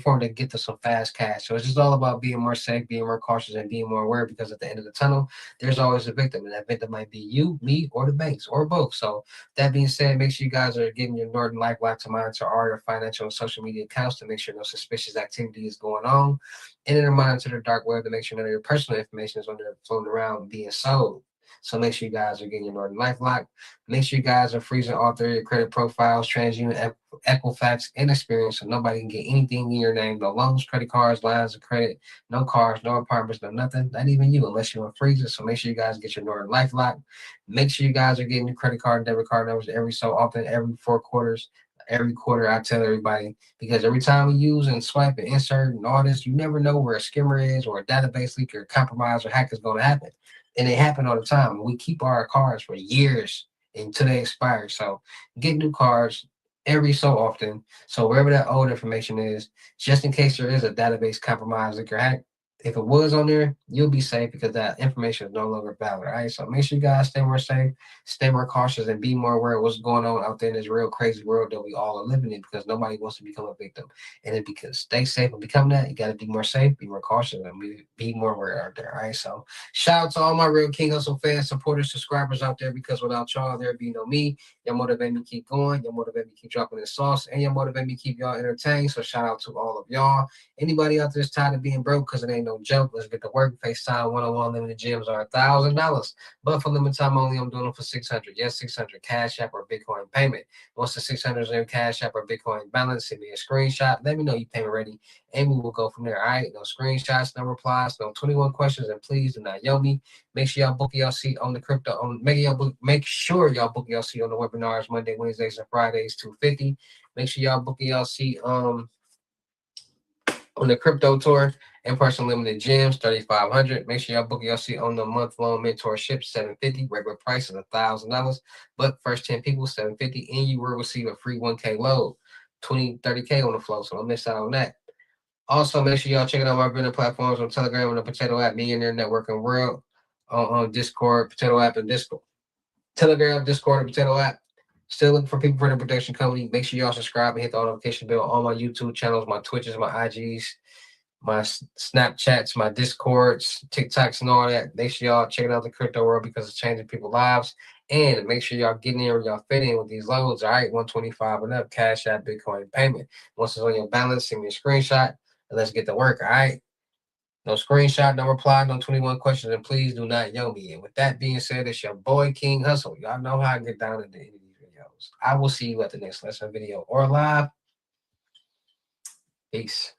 for them to get to some fast cash. So it's just all about being more safe, being more cautious, and being more aware, because at the end of the tunnel, there's always a victim, and that victim might be you, me, or the banks, or both. So that being said, make sure you guys are getting your Norton LifeLock to monitor all your financial and social media accounts to make sure no suspicious activity is going on, and then monitor the dark web to make sure none of your personal information is on there floating around being sold. So make sure you guys are getting your Norton LifeLock. Make sure you guys are freezing all three of your credit profiles, TransUnion, Equifax, and Experience, so nobody can get anything in your name. No loans, credit cards, lines of credit, no cars, no apartments, no nothing. Not even you, unless you're a freezer. So make sure you guys get your Norton LifeLock. Make sure you guys are getting your credit card and debit card numbers every so often, every 4 quarters. Every quarter, I tell everybody, because every time we use and swipe and insert and all this, you never know where a skimmer is or a database leak or compromise or hack is going to happen. And they happen all the time. We keep our cards for years until they expire. So get new cards every so often. So wherever that old information is, just in case there is a database compromise that you're hacked, if it was on there, you'll be safe because that information is no longer valid. All right. So make sure you guys stay more safe, stay more cautious, and be more aware of what's going on out there in this real crazy world that we all are living in, because nobody wants to become a victim. And then because stay safe and become that, you got to be more safe, be more cautious, and be more aware out there. All right. So shout out to all my real King Hustle fans, supporters, subscribers out there, because without y'all, there'd be no me. Y'all motivate me to keep going. Y'all motivate me to keep dropping this sauce, and y'all motivate me to keep y'all entertained. So shout out to all of y'all. Anybody out there is tired of being broke, because it ain't no joke. Let's get to work. FaceTime 101 limited gyms are $1,000, but for limited time only, I'm doing them for $600. Yes, $600 Cash App or Bitcoin payment. Once the $600 is in Cash App or Bitcoin balance, send me a screenshot. Let me know you payment ready, and we will go from there. All right. No screenshots, no replies, no 21 questions, and please do not yell me. Make sure y'all book your seat on the crypto. Make sure y'all book your seat on the webinars Monday, Wednesdays, and Fridays, 250. Make sure y'all book your seat on the crypto tour, in-person limited gyms, 3,500. Make sure y'all book your seat on the month-long mentorship, 750. Regular price is $1,000, but first 10 people, 750, and you will receive a free 1K load, 30K on the flow. So don't miss out on that. Also, make sure y'all check out my business platforms on Telegram and the Potato App, Millionaire Networking World, on Discord, Potato App, and Discord. Telegram, Discord, and Potato App. Still looking for people for the production company. Make sure y'all subscribe and hit the notification bell on my YouTube channels, my Twitches, my IGs, my Snapchats, my Discords, TikToks, and all that. Make sure y'all check out the crypto world, because it's changing people's lives. And make sure y'all get in there where y'all fit in with these loads. All right, 125 and up, Cash App, Bitcoin payment. Once it's on your balance, send me a screenshot and let's get to work. All right. No screenshot, no reply, no 21 questions, and please do not yell me. And with that being said, it's your boy King Hustle. Y'all know how I get down at the end of these videos. I will see you at the next lesson video or live. Peace.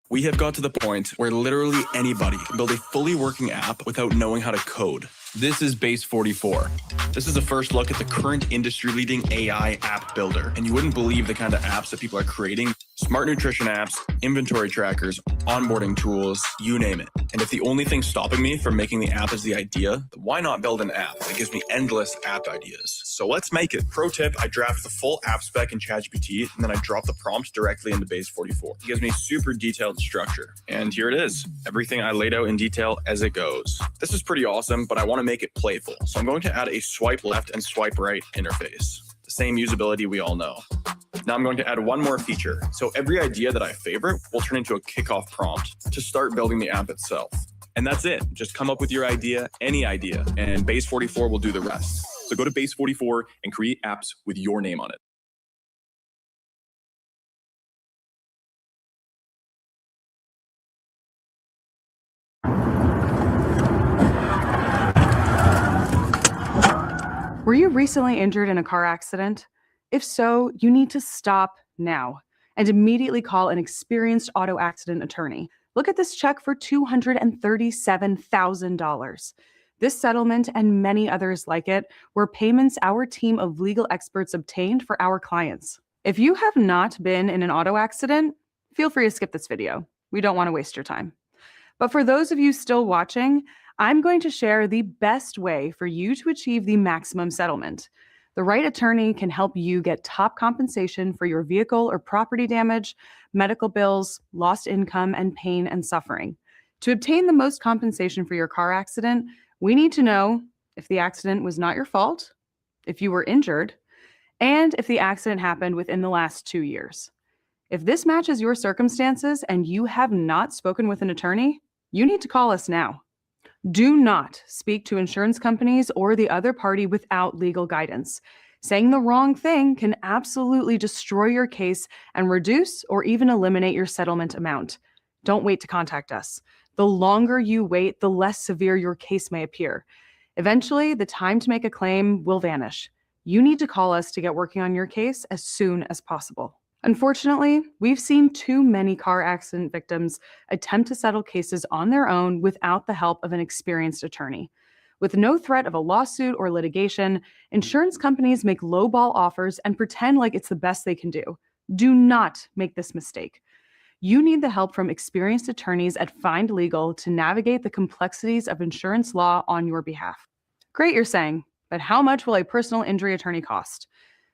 We have got to the point where literally anybody can build a fully working app without knowing how to code. This is Base 44. This is a first look at the current industry-leading AI app builder, and you wouldn't believe the kind of apps that people are creating. Smart nutrition apps, inventory trackers, onboarding tools, you name it. And if the only thing stopping me from making the app is the idea, then why not build an app that gives me endless app ideas? So let's make it. Pro tip, I draft the full app spec in ChatGPT, and then I drop the prompts directly into Base 44. It gives me super detailed structure. And here it is. Everything I laid out in detail as it goes. This is pretty awesome, but I want to make it playful. So I'm going to add a swipe left and swipe right interface. The same usability we all know. Now I'm going to add one more feature. So every idea that I favorite will turn into a kickoff prompt to start building the app itself. And that's it. Just come up with your idea, any idea, and Base 44 will do the rest. So go to Base 44 and create apps with your name on it. Were you recently injured in a car accident? If so, you need to stop now and immediately call an experienced auto accident attorney. Look at this check for $237,000. This settlement and many others like it were payments our team of legal experts obtained for our clients. If you have not been in an auto accident, feel free to skip this video. We don't want to waste your time. But for those of you still watching, I'm going to share the best way for you to achieve the maximum settlement. The right attorney can help you get top compensation for your vehicle or property damage, medical bills, lost income, and pain and suffering. To obtain the most compensation for your car accident, we need to know if the accident was not your fault, if you were injured, and if the accident happened within the last 2 years. If this matches your circumstances and you have not spoken with an attorney, you need to call us now. Do not speak to insurance companies or the other party without legal guidance. Saying the wrong thing can absolutely destroy your case and reduce or even eliminate your settlement amount. Don't wait to contact us. The longer you wait, the less severe your case may appear. Eventually, the time to make a claim will vanish. You need to call us to get working on your case as soon as possible. Unfortunately, we've seen too many car accident victims attempt to settle cases on their own without the help of an experienced attorney. With no threat of a lawsuit or litigation, insurance companies make lowball offers and pretend like it's the best they can do. Do not make this mistake. You need the help from experienced attorneys at Find Legal to navigate the complexities of insurance law on your behalf. Great, you're saying, but how much will a personal injury attorney cost?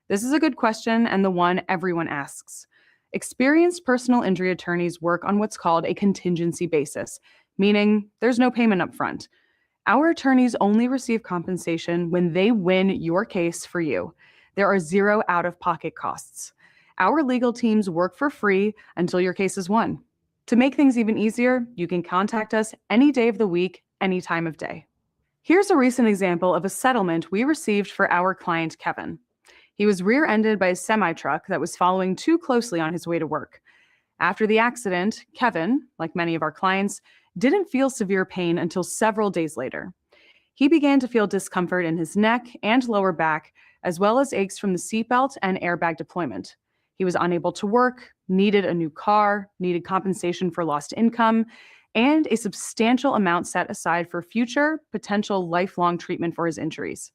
This is a good question and the one everyone asks. Experienced personal injury attorneys work on what's called a contingency basis, meaning there's no payment up front. Our attorneys only receive compensation when they win your case for you. There are zero out-of-pocket costs. Our legal teams work for free until your case is won. To make things even easier, you can contact us any day of the week, any time of day. Here's a recent example of a settlement we received for our client, Kevin. He was rear-ended by a semi-truck that was following too closely on his way to work. After the accident, Kevin, like many of our clients, didn't feel severe pain until several days later. He began to feel discomfort in his neck and lower back, as well as aches from the seatbelt and airbag deployment. He was unable to work, needed a new car, needed compensation for lost income, and a substantial amount set aside for future, potential lifelong treatment for his injuries.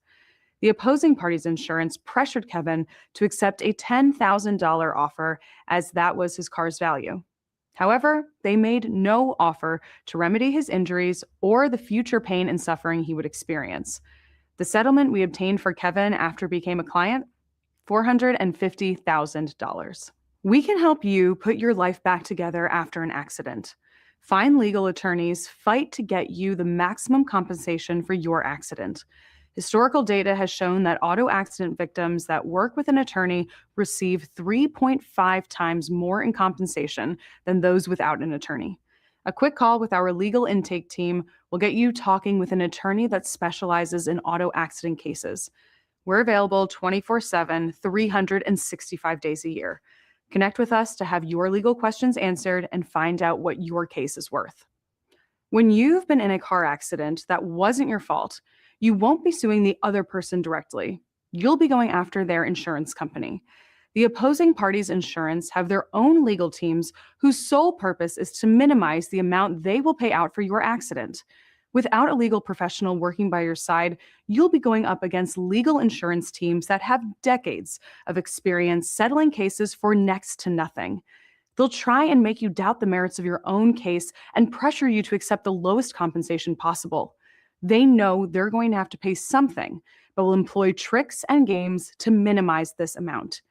The opposing party's insurance pressured Kevin to accept a $10,000 offer, as that was his car's value. However, they made no offer to remedy his injuries or the future pain and suffering he would experience. The settlement we obtained for Kevin after he became a client, $450,000. We can help you put your life back together after an accident. Find Legal attorneys fight to get you the maximum compensation for your accident. Historical data has shown that auto accident victims that work with an attorney receive 3.5 times more in compensation than those without an attorney. A quick call with our legal intake team will get you talking with an attorney that specializes in auto accident cases. We're available 24/7, 365 days a year. Connect with us to have your legal questions answered and find out what your case is worth. When you've been in a car accident that wasn't your fault, you won't be suing the other person directly. You'll be going after their insurance company. The opposing party's insurance have their own legal teams whose sole purpose is to minimize the amount they will pay out for your accident. Without a legal professional working by your side, you'll be going up against legal insurance teams that have decades of experience settling cases for next to nothing. They'll try and make you doubt the merits of your own case and pressure you to accept the lowest compensation possible. They know they're going to have to pay something, but will employ tricks and games to minimize this amount.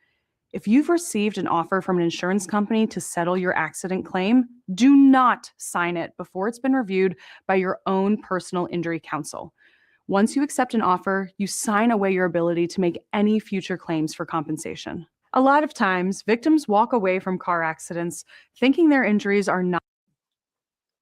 If you've received an offer from an insurance company to settle your accident claim, do not sign it before it's been reviewed by your own personal injury counsel. Once you accept an offer, you sign away your ability to make any future claims for compensation. A lot of times, victims walk away from car accidents thinking their injuries are not.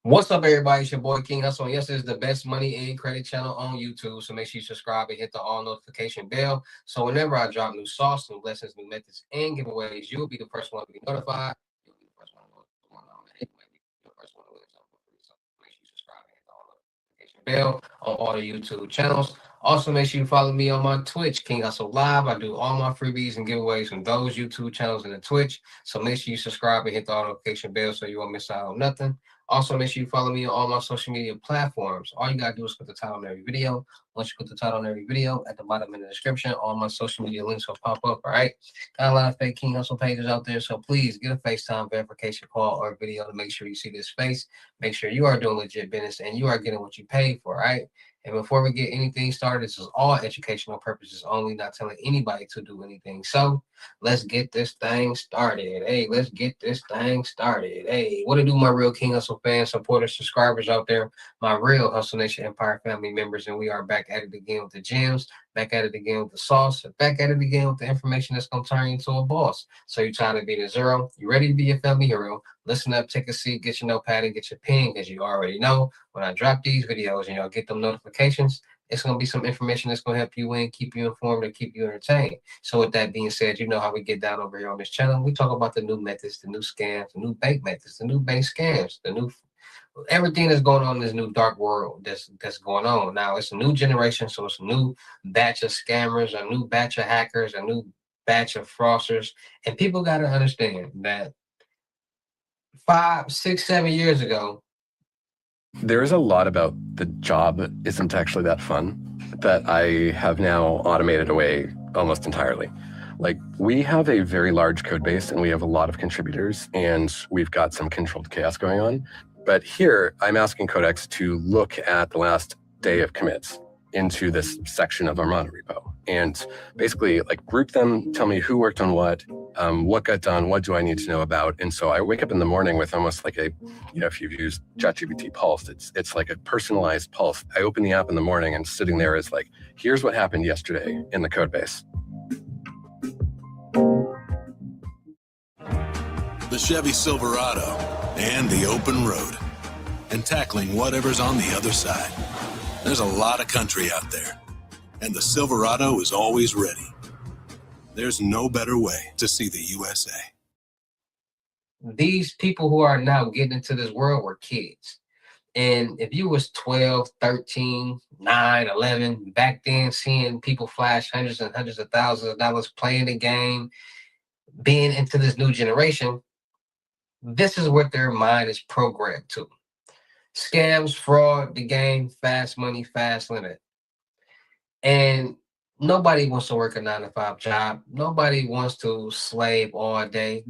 What's up, everybody? It's your boy King Hussle, and yes, this is the best money and credit channel on YouTube. So make sure you subscribe and hit the all notification bell. So whenever I drop new sauce, new lessons, new methods, and giveaways, you'll be the first one to be notified. You'll be the first one to know what's going on. It might be the first one to win something for free. So make sure you subscribe and hit the all notification bell on all the YouTube channels. Also, make sure you follow me on my Twitch, King Hustle Live. I do all my freebies and giveaways from those YouTube channels and the Twitch. So make sure you subscribe and hit the notification bell so you won't miss out on nothing. Also, make sure you follow me on all my social media platforms. All you gotta do is put the title on every video. Once you put the title on every video, at the bottom in the description, all my social media links will pop up. All right. Got a lot of fake King Hustle pages out there, so please get a FaceTime verification call or video to make sure you see this face. Make sure you are doing legit business and you are getting what you paid for. All right. And before we get anything started, this is all educational purposes only, not telling anybody to do anything. So let's get this thing started. Hey, let's get this thing started. Hey, what to do, my real King Hustle fans, supporters, subscribers out there, my real Hustle Nation Empire family members. And we are back at it again with the gems, back at it again with the sauce, and back at it again with the information that's going to turn you into a boss. So you're tired of being a zero? You ready to be a family hero? Listen up, take a seat, get your notepad, and get your pen, because you already know when I drop these videos and y'all get them notifications, it's going to be some information that's going to help you win, keep you informed, and keep you entertained. So with that being said, you know how we get down over here on this channel. We talk about the new methods, the new scams, the new bank methods, the new bank scams, the new everything that's going on in this new dark world that's going on. Now it's a new generation, so it's a new batch of scammers, a new batch of hackers, a new batch of fraudsters. And people got to understand that 5, 6, 7 years ago, there is a lot about the job isn't actually that fun that I have now automated away almost entirely. Like, we have a very large code base and we have a lot of contributors and we've got some controlled chaos going on. But here I'm asking Codex to look at the last day of commits into this section of our mono repo and basically like group them, tell me who worked on what got done, what do I need to know about. And so I wake up in the morning with almost like a, you know, if you've used ChatGPT Pulse, it's like a personalized pulse. I open the app in the morning and sitting there is like, here's what happened yesterday in the code base. The Chevy Silverado and the open road and tackling whatever's on the other side. There's a lot of country out there, and the Silverado is always ready. There's no better way to see the USA. These people who are now getting into this world were kids. And if you was 12, 13, 9, 11, back then seeing people flash hundreds and hundreds of thousands of dollars playing the game, being into this new generation, this is what their mind is programmed to. Scams, fraud, the game, fast money, fast limit. And nobody wants to work a 9-to-5 job. Nobody wants to slave all day.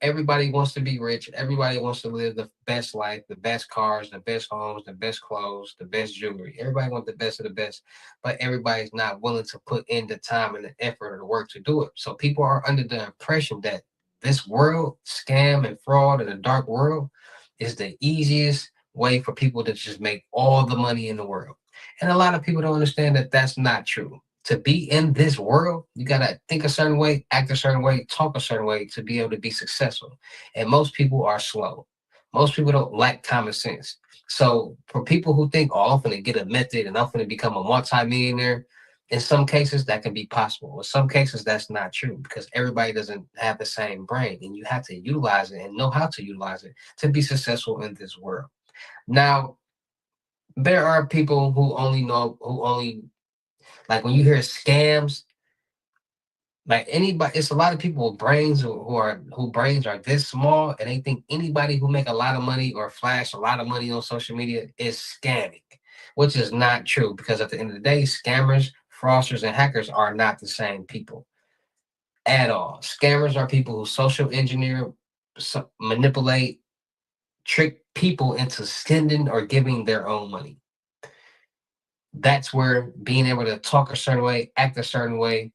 Everybody wants to be rich. Everybody wants to live the best life, the best cars, the best homes, the best clothes, the best jewelry. Everybody wants the best of the best, but everybody's not willing to put in the time and the effort or the work to do it. So people are under the impression that this world, scam and fraud and the dark world, is the easiest way for people to just make all the money in the world. And a lot of people don't understand that that's not true. To be in this world, you got to think a certain way, act a certain way, talk a certain way to be able to be successful. And most people are slow. Most people don't lack common sense. So for people who think, oh, I'm going to get a method and I'm going to become a multimillionaire, in some cases that can be possible. In some cases, that's not true because everybody doesn't have the same brain, and you have to utilize it and know how to utilize it to be successful in this world. Now, there are people who only like when you hear scams, like anybody, it's a lot of people with brains who brains are this small, and they think anybody who make a lot of money or flash a lot of money on social media is scamming, which is not true because at the end of the day, scammers, fraudsters, and hackers are not the same people at all. Scammers are people who social engineer, manipulate, trick people into sending or giving their own money. That's where being able to talk a certain way, act a certain way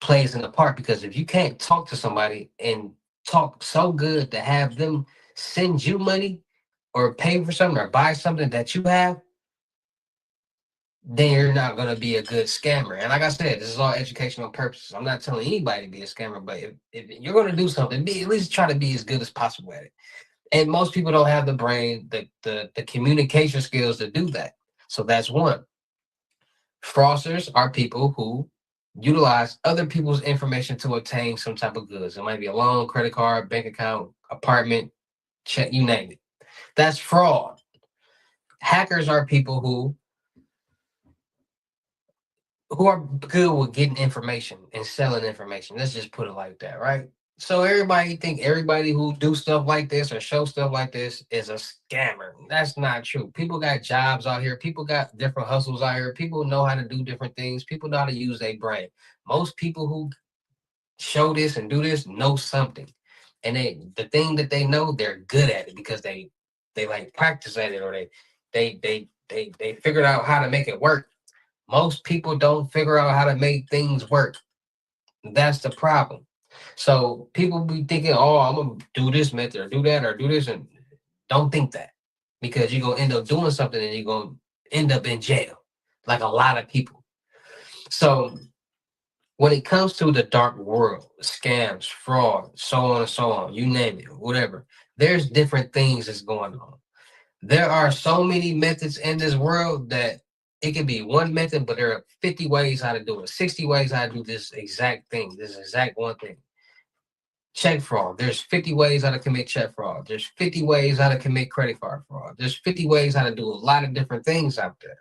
plays in the part, because if you can't talk to somebody and talk so good to have them send you money or pay for something or buy something that you have, then you're not going to be a good scammer. And like I said, this is all educational purposes. I'm not telling anybody to be a scammer, but if you're going to do something, at least try to be as good as possible at it. And most people don't have the brain, the communication skills to do that. So that's one. Fraudsters are people who utilize other people's information to obtain some type of goods. It might be a loan, credit card, bank account, apartment, check, you name it. That's fraud. Hackers are people who who are good with getting information and selling information. Let's just put it like that, right? So everybody think everybody who do stuff like this or show stuff like this is a scammer. That's not true. People got jobs out here. People got different hustles out here. People know how to do different things. People know how to use their brain. Most people who show this and do this know something, and the thing that they know, they're good at it because they like practice at it, or they figured out how to make it work. Most people don't figure out how to make things work. That's the problem. So people be thinking, oh, I'm gonna do this method or do that or do this, and don't think that, because you're gonna end up doing something and you're gonna end up in jail, like a lot of people. So when it comes to the dark world, scams, fraud, so on and so on, you name it, whatever, there's different things that's going on. There are so many methods in this world that it can be one method, but there are 50 ways how to do it, 60 ways how to do this exact thing, this exact one thing. Check fraud. There's 50 ways how to commit check fraud. There's 50 ways how to commit credit card fraud. There's 50 ways how to do a lot of different things out there.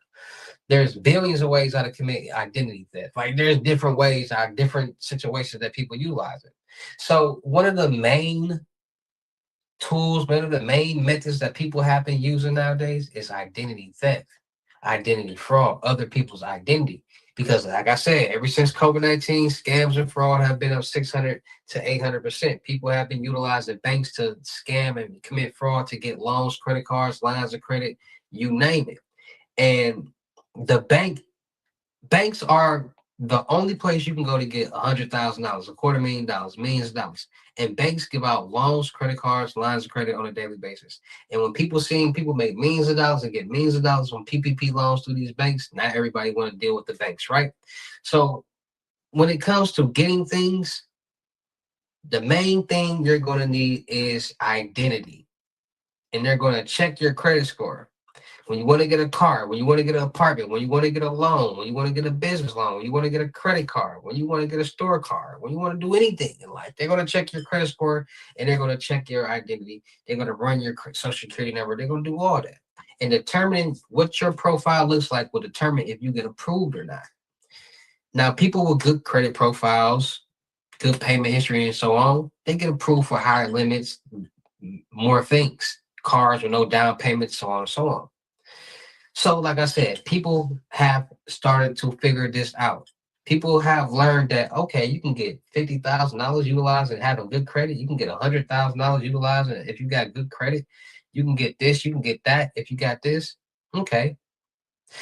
There's billions of ways how to commit identity theft. Like there's different ways, different situations that people utilize it. So one of the main tools, one of the main methods that people have been using nowadays is identity theft, identity fraud, other people's identity. Because like I said, ever since COVID-19, scams and fraud have been up 600 to 800%. People have been utilizing banks to scam and commit fraud to get loans, credit cards, lines of credit, you name it. And the banks are the only place you can go to get $100,000, $250,000, millions of dollars. And banks give out loans, credit cards, lines of credit on a daily basis. And when people make millions of dollars and get millions of dollars on PPP loans through these banks, not everybody want to deal with the banks, right? So when it comes to getting things, the main thing you're going to need is identity. And they're going to check your credit score. When you want to get a car, when you want to get an apartment, when you want to get a loan, when you want to get a business loan, when you want to get a credit card, when you want to get a store card, when you want to do anything in life, they're going to check your credit score and they're going to check your identity. They're going to run your social security number. They're going to do all that. And determining what your profile looks like will determine if you get approved or not. Now, people with good credit profiles, good payment history, and so on, they get approved for higher limits, more things, cars with no down payments, so on and so on. So, like I said, people have started to figure this out. People have learned that, okay, you can get $50,000 utilized and having good credit. You can get $100,000 utilized, and if you got good credit, you can get this, you can get that. If you got this, okay.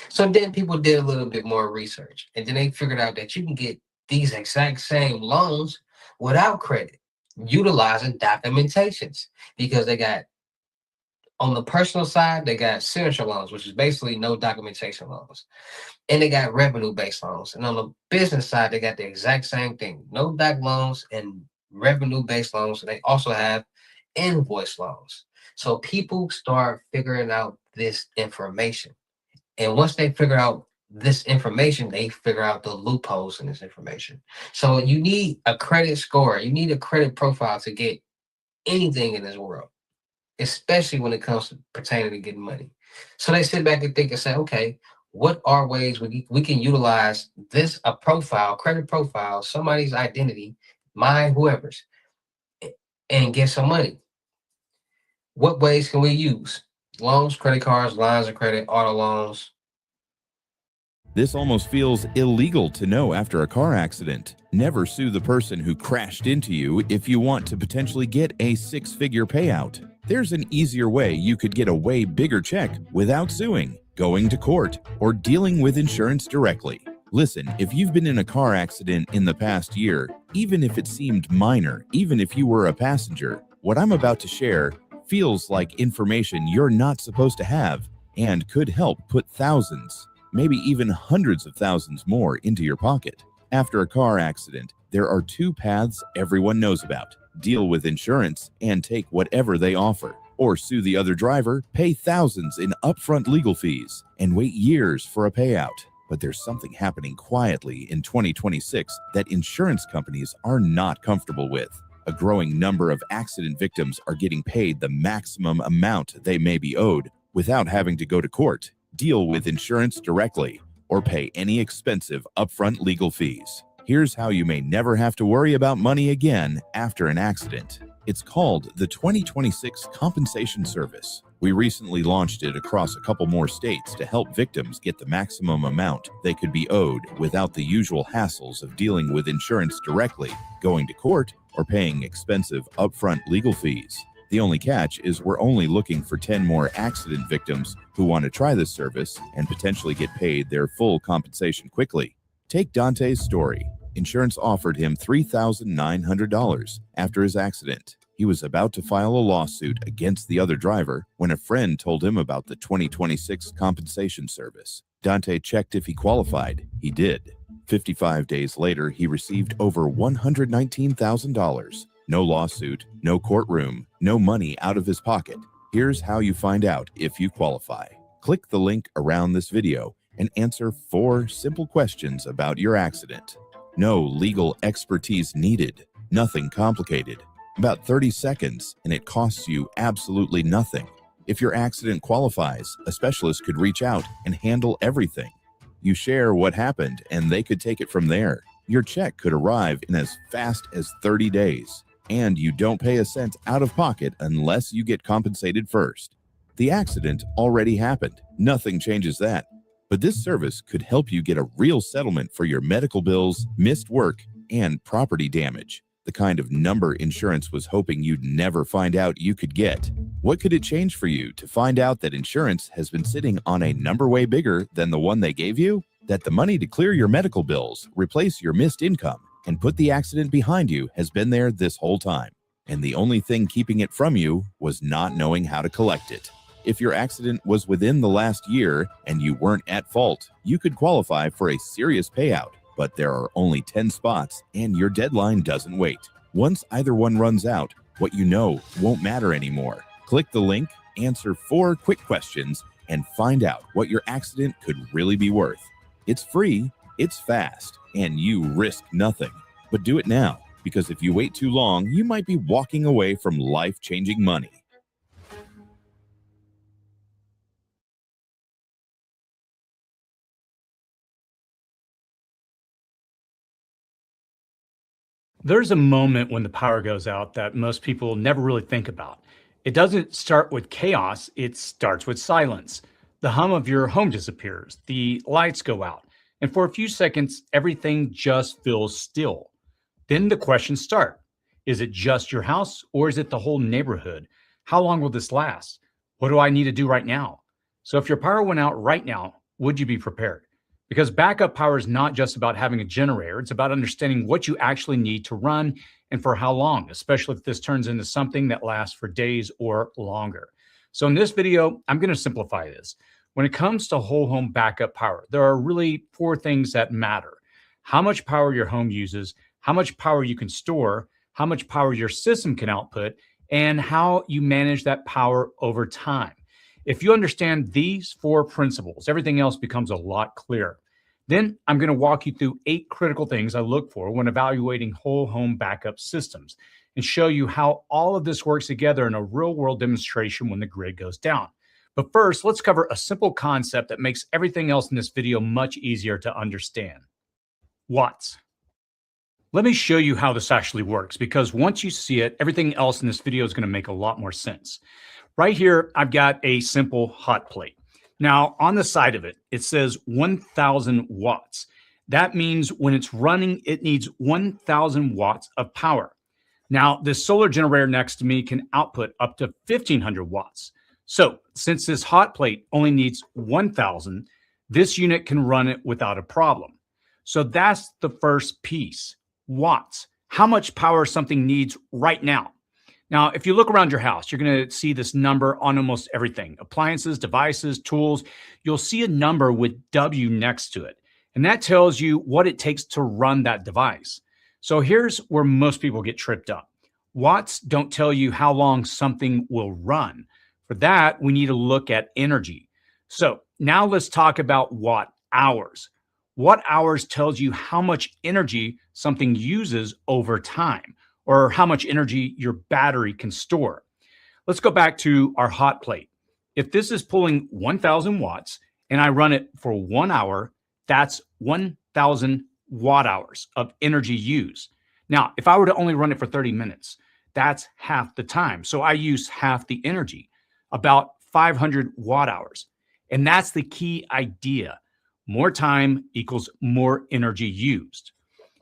So then people did a little bit more research, and then they figured out that you can get these exact same loans without credit, utilizing documentations, because they got, on the personal side, they got signature loans, which is basically no documentation loans. And they got revenue-based loans. And on the business side, they got the exact same thing. No doc loans and revenue-based loans. And they also have invoice loans. So people start figuring out this information. And once they figure out this information, they figure out the loopholes in this information. So you need a credit score. You need a credit profile to get anything in this world, especially when it comes to pertaining to getting money. So they sit back and think and say, okay, what are ways we can utilize this, a profile, credit profile, somebody's identity, mine, whoever's, and get some money? What ways can we use? Loans, credit cards, lines of credit, auto loans. This almost feels illegal to know after a car accident. Never sue the person who crashed into you if you want to potentially get a six-figure payout. There's an easier way you could get a way bigger check without suing, going to court, or dealing with insurance directly. Listen, if you've been in a car accident in the past year, even if it seemed minor, even if you were a passenger, what I'm about to share feels like information you're not supposed to have and could help put thousands, maybe even hundreds of thousands more into your pocket. After a car accident, there are two paths everyone knows about: deal with insurance and take whatever they offer, or sue the other driver, pay thousands in upfront legal fees, and wait years for a payout. But there's something happening quietly in 2026 that insurance companies are not comfortable with. A growing number of accident victims are getting paid the maximum amount they may be owed without having to go to court, deal with insurance directly, or pay any expensive upfront legal fees. Here's how you may never have to worry about money again after an accident. It's called the 2026 Compensation Service. We recently launched it across a couple more states to help victims get the maximum amount they could be owed without the usual hassles of dealing with insurance directly, going to court, or paying expensive upfront legal fees. The only catch is we're only looking for 10 more accident victims who want to try this service and potentially get paid their full compensation quickly. Take Dante's story. Insurance offered him $3,900 after his accident. He was about to file a lawsuit against the other driver when a friend told him about the 2026 compensation service. Dante checked if he qualified. He did. 55 days later, he received over $119,000. No lawsuit, no courtroom, no money out of his pocket. Here's how you find out if you qualify. Click the link around this video and answer 4 simple questions about your accident. No legal expertise needed. Nothing complicated. About 30 seconds, and it costs you absolutely nothing. If your accident qualifies, a specialist could reach out and handle everything. You share what happened, and they could take it from there. Your check could arrive in as fast as 30 days. And you don't pay a cent out of pocket unless you get compensated first. The accident already happened. Nothing changes that. But this service could help you get a real settlement for your medical bills, missed work, and property damage. The kind of number insurance was hoping you'd never find out you could get. What could it change for you to find out that insurance has been sitting on a number way bigger than the one they gave you? That the money to clear your medical bills, replace your missed income, and put the accident behind you has been there this whole time. And the only thing keeping it from you was not knowing how to collect it. If your accident was within the last year and you weren't at fault, you could qualify for a serious payout, but there are only 10 spots and your deadline doesn't wait. Once either one runs out, what you know won't matter anymore. Click the link, answer 4 quick questions, and find out what your accident could really be worth. It's free, it's fast, and you risk nothing. But do it now, because if you wait too long, you might be walking away from life-changing money. There's a moment when the power goes out that most people never really think about. It doesn't start with chaos, it starts with silence. The hum of your home disappears, the lights go out, and for a few seconds, everything just feels still. Then the questions start. Is it just your house or is it the whole neighborhood? How long will this last? What do I need to do right now? So if your power went out right now, would you be prepared? Because backup power is not just about having a generator, it's about understanding what you actually need to run and for how long, especially if this turns into something that lasts for days or longer. So in this video, I'm going to simplify this. When it comes to whole home backup power, there are really 4 things that matter. How much power your home uses, how much power you can store, how much power your system can output, and how you manage that power over time. If you understand these 4 principles, everything else becomes a lot clearer. Then I'm going to walk you through 8 critical things I look for when evaluating whole home backup systems and show you how all of this works together in a real world demonstration when the grid goes down. But first, let's cover a simple concept that makes everything else in this video much easier to understand. Watts. Let me show you how this actually works, because once you see it, everything else in this video is going to make a lot more sense. Right here, I've got a simple hot plate. Now, on the side of it, it says 1,000 watts. That means when it's running, it needs 1,000 watts of power. Now, this solar generator next to me can output up to 1,500 watts. So, since this hot plate only needs 1,000, this unit can run it without a problem. So that's the first piece, watts. How much power something needs right now. Now, if you look around your house, you're going to see this number on almost everything. Appliances, devices, tools. You'll see a number with W next to it. And that tells you what it takes to run that device. So here's where most people get tripped up. Watts don't tell you how long something will run. For that, we need to look at energy. So now let's talk about watt hours. Watt hours tells you how much energy something uses over time, or how much energy your battery can store. Let's go back to our hot plate. If this is pulling 1,000 watts and I run it for 1 hour, That's 1,000 watt hours of energy used. Now, if I were to only run it for 30 minutes, that's half the time. So I use half the energy, about 500 watt hours. And that's the key idea. More time equals more energy used.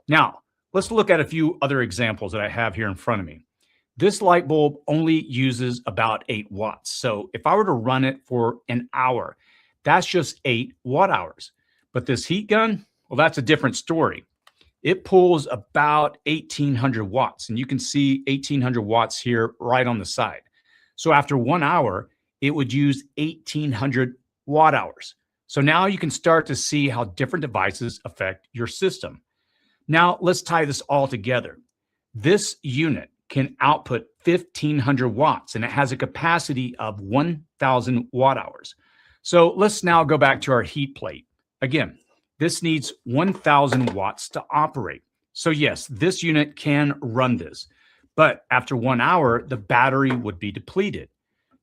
Now, let's look at a few other examples that I have here in front of me. This light bulb only uses about 8 watts. So if I were to run it for an hour, that's just 8 watt hours. But this heat gun, well, that's a different story. It pulls about 1,800 watts, and you can see 1,800 watts here right on the side. So after 1 hour, it would use 1,800 watt hours. So now you can start to see how different devices affect your system. Now let's tie this all together. This unit can output 1,500 watts, and it has a capacity of 1,000 watt hours. So let's now go back to our heat plate. Again, this needs 1,000 watts to operate. So yes, this unit can run this, but after 1 hour, the battery would be depleted.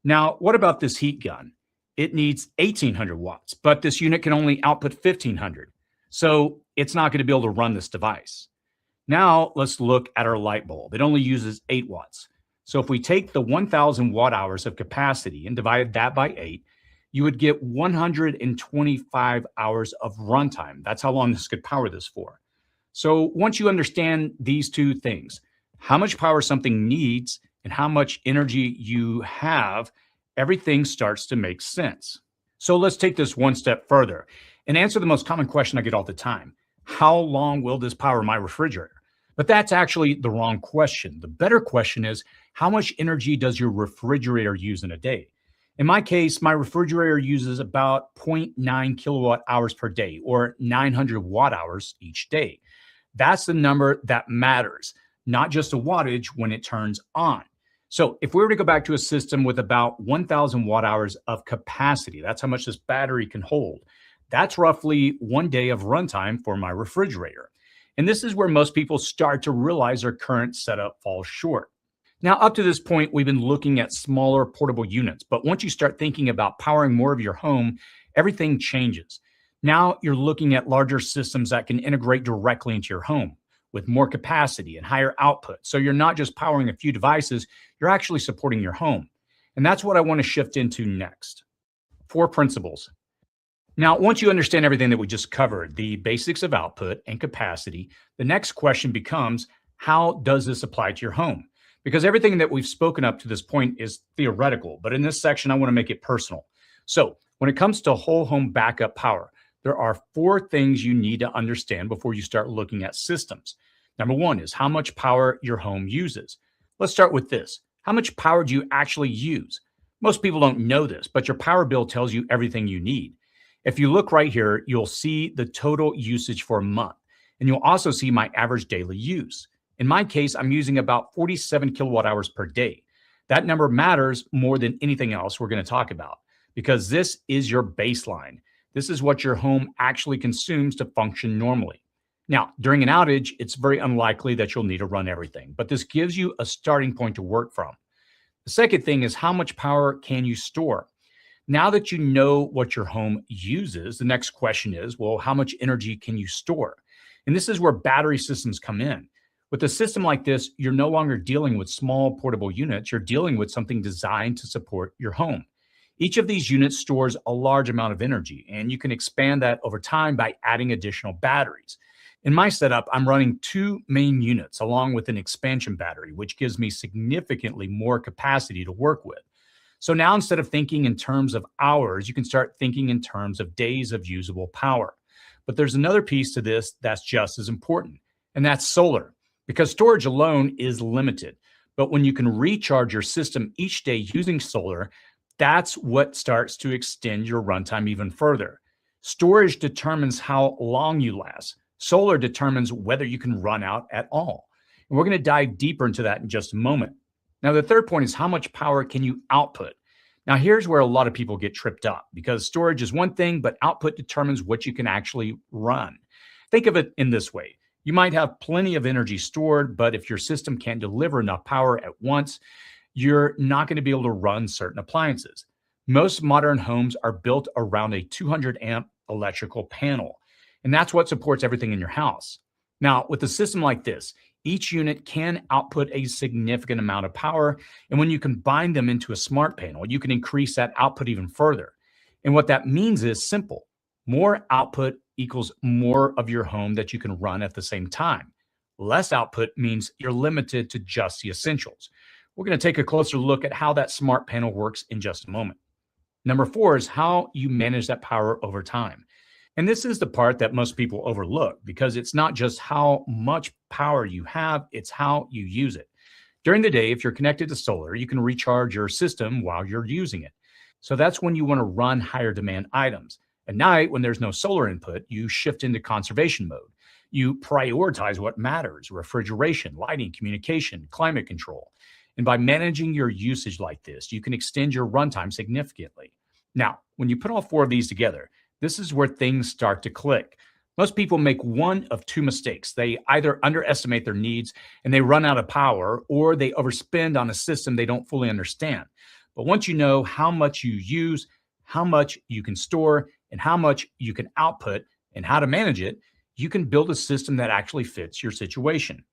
Now, what about this heat gun? It needs 1,800 watts, but this unit can only output 1,500. So it's not going to be able to run this device. Now let's look at our light bulb. It only uses 8 watts. So if we take the 1,000 watt hours of capacity and divide that by 8, you would get 125 hours of runtime. That's how long this could power this for. So once you understand these two things, how much power something needs and how much energy you have, everything starts to make sense. So let's take this one step further and answer the most common question I get all the time. How long will this power my refrigerator? But that's actually the wrong question. The better question is, how much energy does your refrigerator use in a day? In my case, my refrigerator uses about 0.9 kilowatt hours per day, or 900 watt hours each day. That's the number that matters, not just a wattage when it turns on. So if we were to go back to a system with about 1,000 watt hours of capacity, that's how much this battery can hold. That's roughly 1 day of runtime for my refrigerator. And this is where most people start to realize their current setup falls short. Now, up to this point, we've been looking at smaller portable units, but once you start thinking about powering more of your home, everything changes. Now you're looking at larger systems that can integrate directly into your home with more capacity and higher output. So you're not just powering a few devices, you're actually supporting your home. And that's what I want to shift into next. 4 principles. Now, once you understand everything that we just covered, the basics of output and capacity, the next question becomes, how does this apply to your home? Because everything that we've spoken up to this point is theoretical, but in this section, I want to make it personal. So when it comes to whole home backup power, there are 4 things you need to understand before you start looking at systems. Number 1 is how much power your home uses. Let's start with this. How much power do you actually use? Most people don't know this, but your power bill tells you everything you need. If you look right here, you'll see the total usage for a month, and you'll also see my average daily use. In my case, I'm using about 47 kilowatt hours per day. That number matters more than anything else we're going to talk about because this is your baseline. This is what your home actually consumes to function normally. Now, during an outage, it's very unlikely that you'll need to run everything, but this gives you a starting point to work from. The second thing is how much power can you store? Now that you know what your home uses, the next question is, well, how much energy can you store? And this is where battery systems come in. With a system like this, you're no longer dealing with small portable units. You're dealing with something designed to support your home. Each of these units stores a large amount of energy, and you can expand that over time by adding additional batteries. In my setup, I'm running 2 main units along with an expansion battery, which gives me significantly more capacity to work with. So now instead of thinking in terms of hours, you can start thinking in terms of days of usable power. But there's another piece to this that's just as important, and that's solar. Because storage alone is limited. But when you can recharge your system each day using solar, that's what starts to extend your runtime even further. Storage determines how long you last. Solar determines whether you can run out at all. And we're going to dive deeper into that in just a moment. Now, the third point is how much power can you output? Now, here's where a lot of people get tripped up because storage is one thing, but output determines what you can actually run. Think of it in this way. You might have plenty of energy stored, but if your system can't deliver enough power at once, you're not going to be able to run certain appliances. Most modern homes are built around a 200 amp electrical panel. And that's what supports everything in your house. Now, with a system like this, each unit can output a significant amount of power. And when you combine them into a smart panel, you can increase that output even further. And what that means is simple. More output equals more of your home that you can run at the same time. Less output means you're limited to just the essentials. We're going to take a closer look at how that smart panel works in just a moment. Number 4 is how you manage that power over time. And this is the part that most people overlook because it's not just how much power you have, it's how you use it. During the day, if you're connected to solar, you can recharge your system while you're using it. So that's when you want to run higher demand items. At night, when there's no solar input, you shift into conservation mode. You prioritize what matters: refrigeration, lighting, communication, climate control. And by managing your usage like this, you can extend your runtime significantly. Now, when you put all 4 of these together, this is where things start to click. Most people make one of 2 mistakes. They either underestimate their needs and they run out of power, or they overspend on a system they don't fully understand. But once you know how much you use, how much you can store, and how much you can output, and how to manage it, you can build a system that actually fits your situation.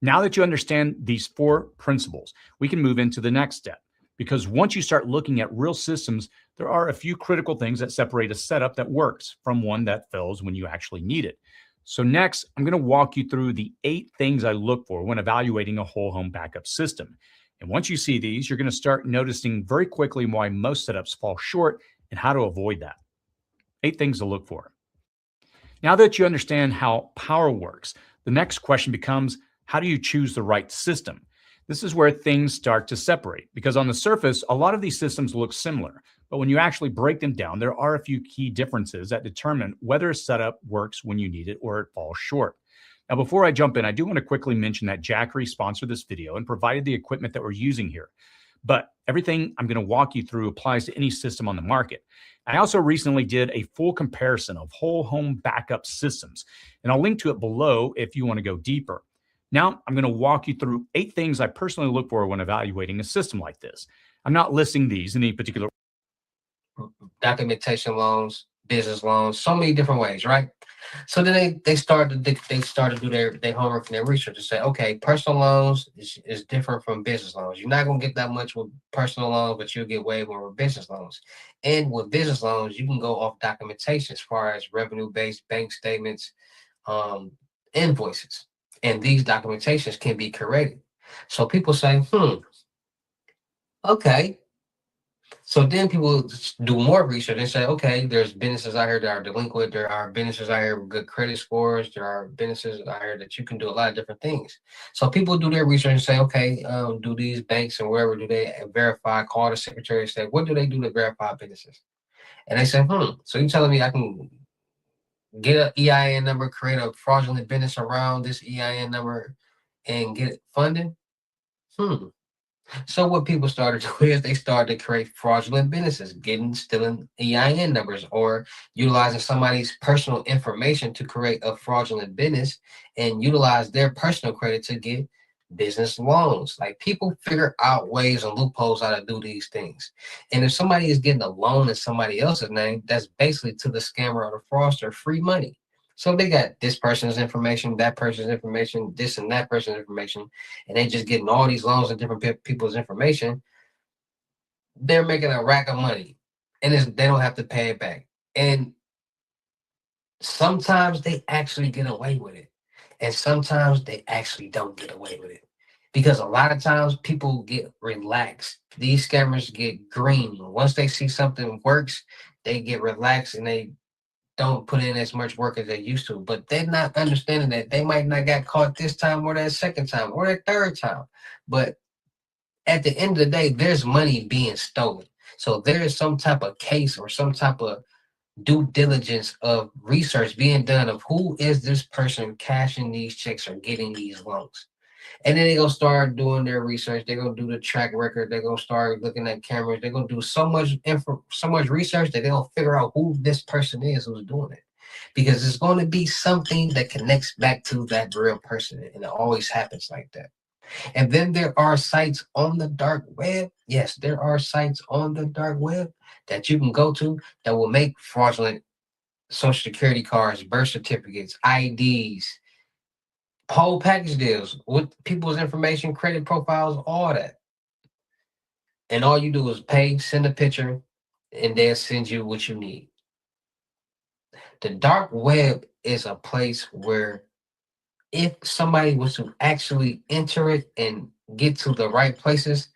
Now that you understand these 4 principles, we can move into the next step. Because once you start looking at real systems, there are a few critical things that separate a setup that works from one that fails when you actually need it. So next, I'm going to walk you through the 8 things I look for when evaluating a whole home backup system. And once you see these, you're going to start noticing very quickly why most setups fall short and how to avoid that. 8 things to look for. Now that you understand how power works, the next question becomes, how do you choose the right system? This is where things start to separate, because on the surface, a lot of these systems look similar. But when you actually break them down, there are a few key differences that determine whether a setup works when you need it or it falls short. Now, before I jump in, I do want to quickly mention that Jackery sponsored this video and provided the equipment that we're using here. But everything I'm going to walk you through applies to any system on the market. I also recently did a full comparison of whole home backup systems, and I'll link to it below if you want to go deeper. Now, I'm going to walk you through 8 things I personally look for when evaluating a system like this. I'm not listing these in any particular documentation loans, business loans, so many different ways, right? So then they start to do their homework and their research and say, okay, personal loans is different from business loans. You're not gonna get that much with personal loans, but you'll get way more with business loans. And with business loans, you can go off documentation as far as revenue-based bank statements, invoices, and these documentations can be corrected. So people say, okay. So then people do more research and say, okay, there's businesses out here that are delinquent. There are businesses out here with good credit scores. There are businesses out here that you can do a lot of different things. So people do their research and say, okay, do these banks and wherever do they verify, call the secretary and say, what do they do to verify businesses? And they say, so you're telling me I can get an EIN number, create a fraudulent business around this EIN number and get funding? So what people started to do is they started to create fraudulent businesses, stealing EIN numbers or utilizing somebody's personal information to create a fraudulent business and utilize their personal credit to get business loans. Like, people figure out ways and loopholes how to do these things. And if somebody is getting a loan in somebody else's name, that's basically to the scammer or the fraudster free money. So they got this person's information, that person's information, this and that person's information, and they just getting all these loans and different people's information. They're making a rack of money, and they don't have to pay it back. And sometimes they actually get away with it, and sometimes they actually don't get away with it, because a lot of times people get relaxed. These scammers get green. Once they see something works, they get relaxed and they don't put in as much work as they used to, but they're not understanding that they might not get caught this time or that second time or that third time. But at the end of the day, there's money being stolen. So there is some type of case or some type of due diligence of research being done of who is this person cashing these checks or getting these loans. And then they're going to start doing their research. They're going to do the track record. They're going to start looking at cameras. They're going to do so much research that they'll figure out who this person is who's doing it. Because it's going to be something that connects back to that real person. And it always happens like that. And then there are sites on the dark web. Yes, there are sites on the dark web that you can go to that will make fraudulent social security cards, birth certificates, IDs, whole package deals with people's information, credit profiles, all that. And all you do is pay, send a picture, and they'll send you what you need. The dark web is a place where if somebody was to actually enter it and get to the right places,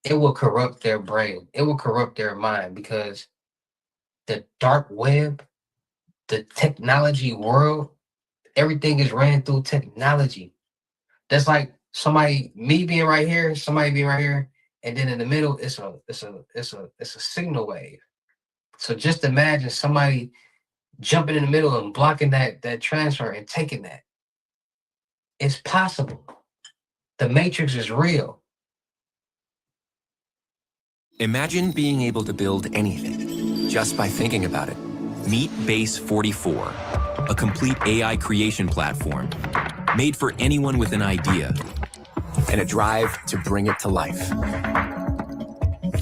it will corrupt their brain. It will corrupt their mind, because the dark web, the technology world, everything is ran through technology. That's like me being right here, somebody being right here, and then in the middle, it's a signal wave. So just imagine somebody jumping in the middle and blocking that transfer and taking that. It's possible. The matrix is real. Imagine being able to build anything just by thinking about it. Meet Base 44, a complete AI creation platform made for anyone with an idea and a drive to bring it to life.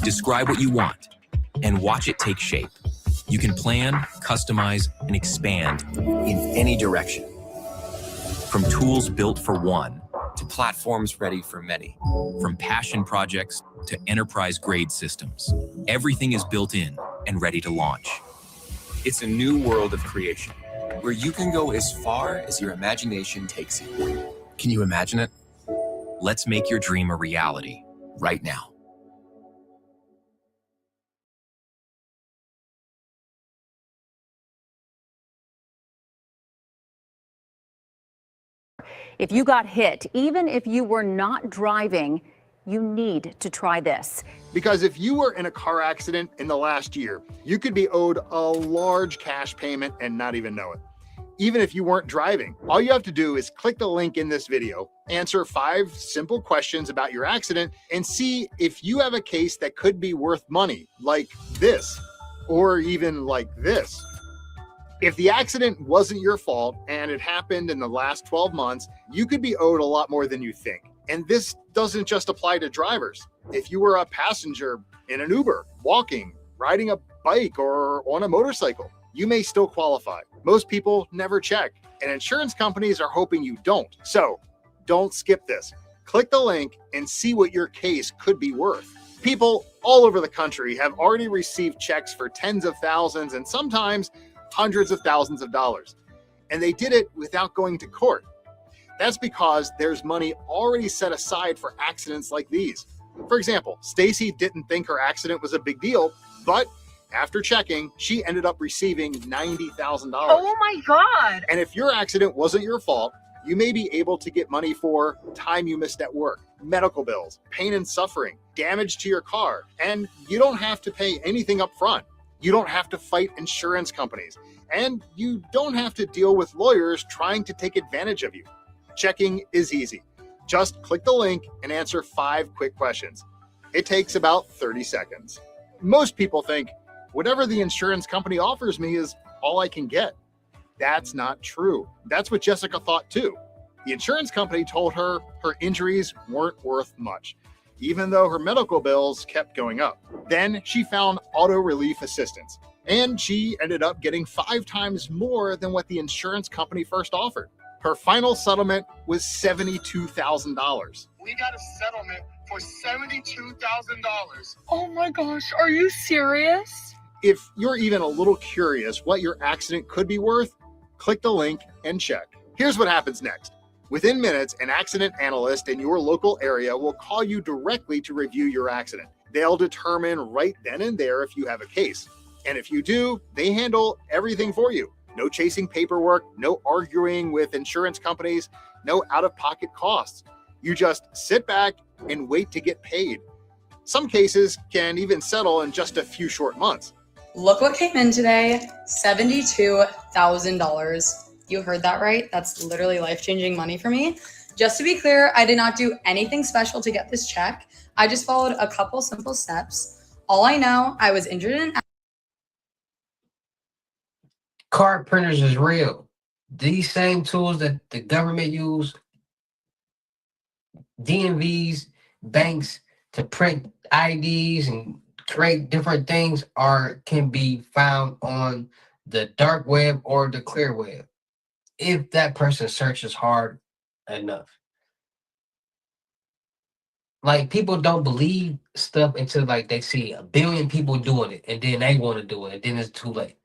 Describe what you want and watch it take shape. You can plan, customize, and expand in any direction. From tools built for one to platforms ready for many. From passion projects to enterprise-grade systems. Everything is built in and ready to launch. It's a new world of creation, where you can go as far as your imagination takes you. Can you imagine it? Let's make your dream a reality right now. If you got hit, even if you were not driving, you need to try this. Because if you were in a car accident in the last year, you could be owed a large cash payment and not even know it. Even if you weren't driving, all you have to do is click the link in this video, answer 5 simple questions about your accident, and see if you have a case that could be worth money, like this, or even like this. If the accident wasn't your fault and it happened in the last 12 months, you could be owed a lot more than you think. And this doesn't just apply to drivers. If you were a passenger in an Uber, walking, riding a bike, or on a motorcycle, you may still qualify. Most people never check, and insurance companies are hoping you don't. So don't skip this. Click the link and see what your case could be worth. People all over the country have already received checks for tens of thousands and sometimes hundreds of thousands of dollars. And they did it without going to court. That's because there's money already set aside for accidents like these. For example, Stacy didn't think her accident was a big deal, but after checking, she ended up receiving $90,000. Oh my God. And if your accident wasn't your fault, you may be able to get money for time you missed at work, medical bills, pain and suffering, damage to your car, and you don't have to pay anything up front. You don't have to fight insurance companies, and you don't have to deal with lawyers trying to take advantage of you. Checking is easy. Just click the link and answer 5 quick questions. It takes about 30 seconds. Most people think, whatever the insurance company offers me is all I can get. That's not true. That's what Jessica thought too. The insurance company told her her injuries weren't worth much, even though her medical bills kept going up. Then she found auto relief assistance, and she ended up getting 5 times more than what the insurance company first offered. Her final settlement was $72,000. We got a settlement for $72,000. Oh my gosh, are you serious? If you're even a little curious what your accident could be worth, click the link and check. Here's what happens next. Within minutes, an accident analyst in your local area will call you directly to review your accident. They'll determine right then and there if you have a case. And if you do, they handle everything for you. No chasing paperwork, no arguing with insurance companies, no out-of-pocket costs. You just sit back and wait to get paid. Some cases can even settle in just a few short months. Look what came in today, $72,000. You heard that right? That's literally life-changing money for me. Just to be clear, I did not do anything special to get this check. I just followed a couple simple steps. All I know, I was injured in Card printers is real. These same tools that the government use, DMVs, banks, to print IDs and create different things can be found on the dark web or the clear web, if that person searches hard enough. Like, people don't believe stuff until like they see a billion people doing it, and then they want to do it, and then it's too late.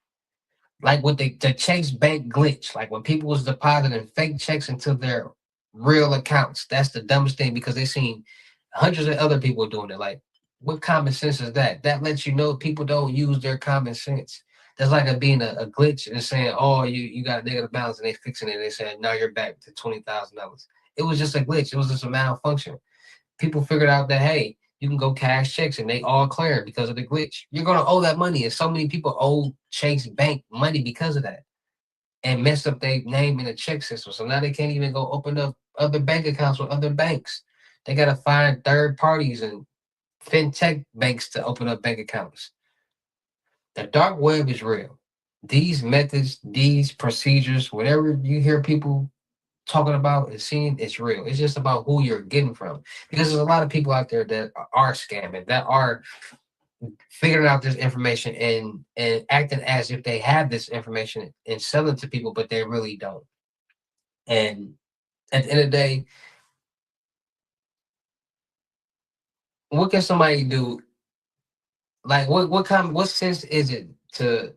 Like with the Chase Bank glitch, like when people was depositing fake checks into their real accounts, that's the dumbest thing because they seen hundreds of other people doing it. Like, what common sense is that? That lets you know people don't use their common sense. That's like it being a glitch and saying, "Oh, you got a negative balance," and they fixing it. And they said, "Now you're back to $20,000." It was just a glitch. It was just a malfunction. People figured out that, hey, you can go cash checks and they all clear because of the glitch. You're gonna owe that money, and so many people owe Chase Bank money because of that, and messed up their name in the check system. So now they can't even go open up other bank accounts with other banks. They gotta find third parties and fintech banks to open up bank accounts. The dark web is real. These methods, these procedures, whatever you hear people talking about and seeing, it's real. It's just about who you're getting from. Because there's a lot of people out there that are scamming, that are figuring out this information and acting as if they have this information and selling it to people, but they really don't. And at the end of the day, what can somebody do? Like, what sense is it to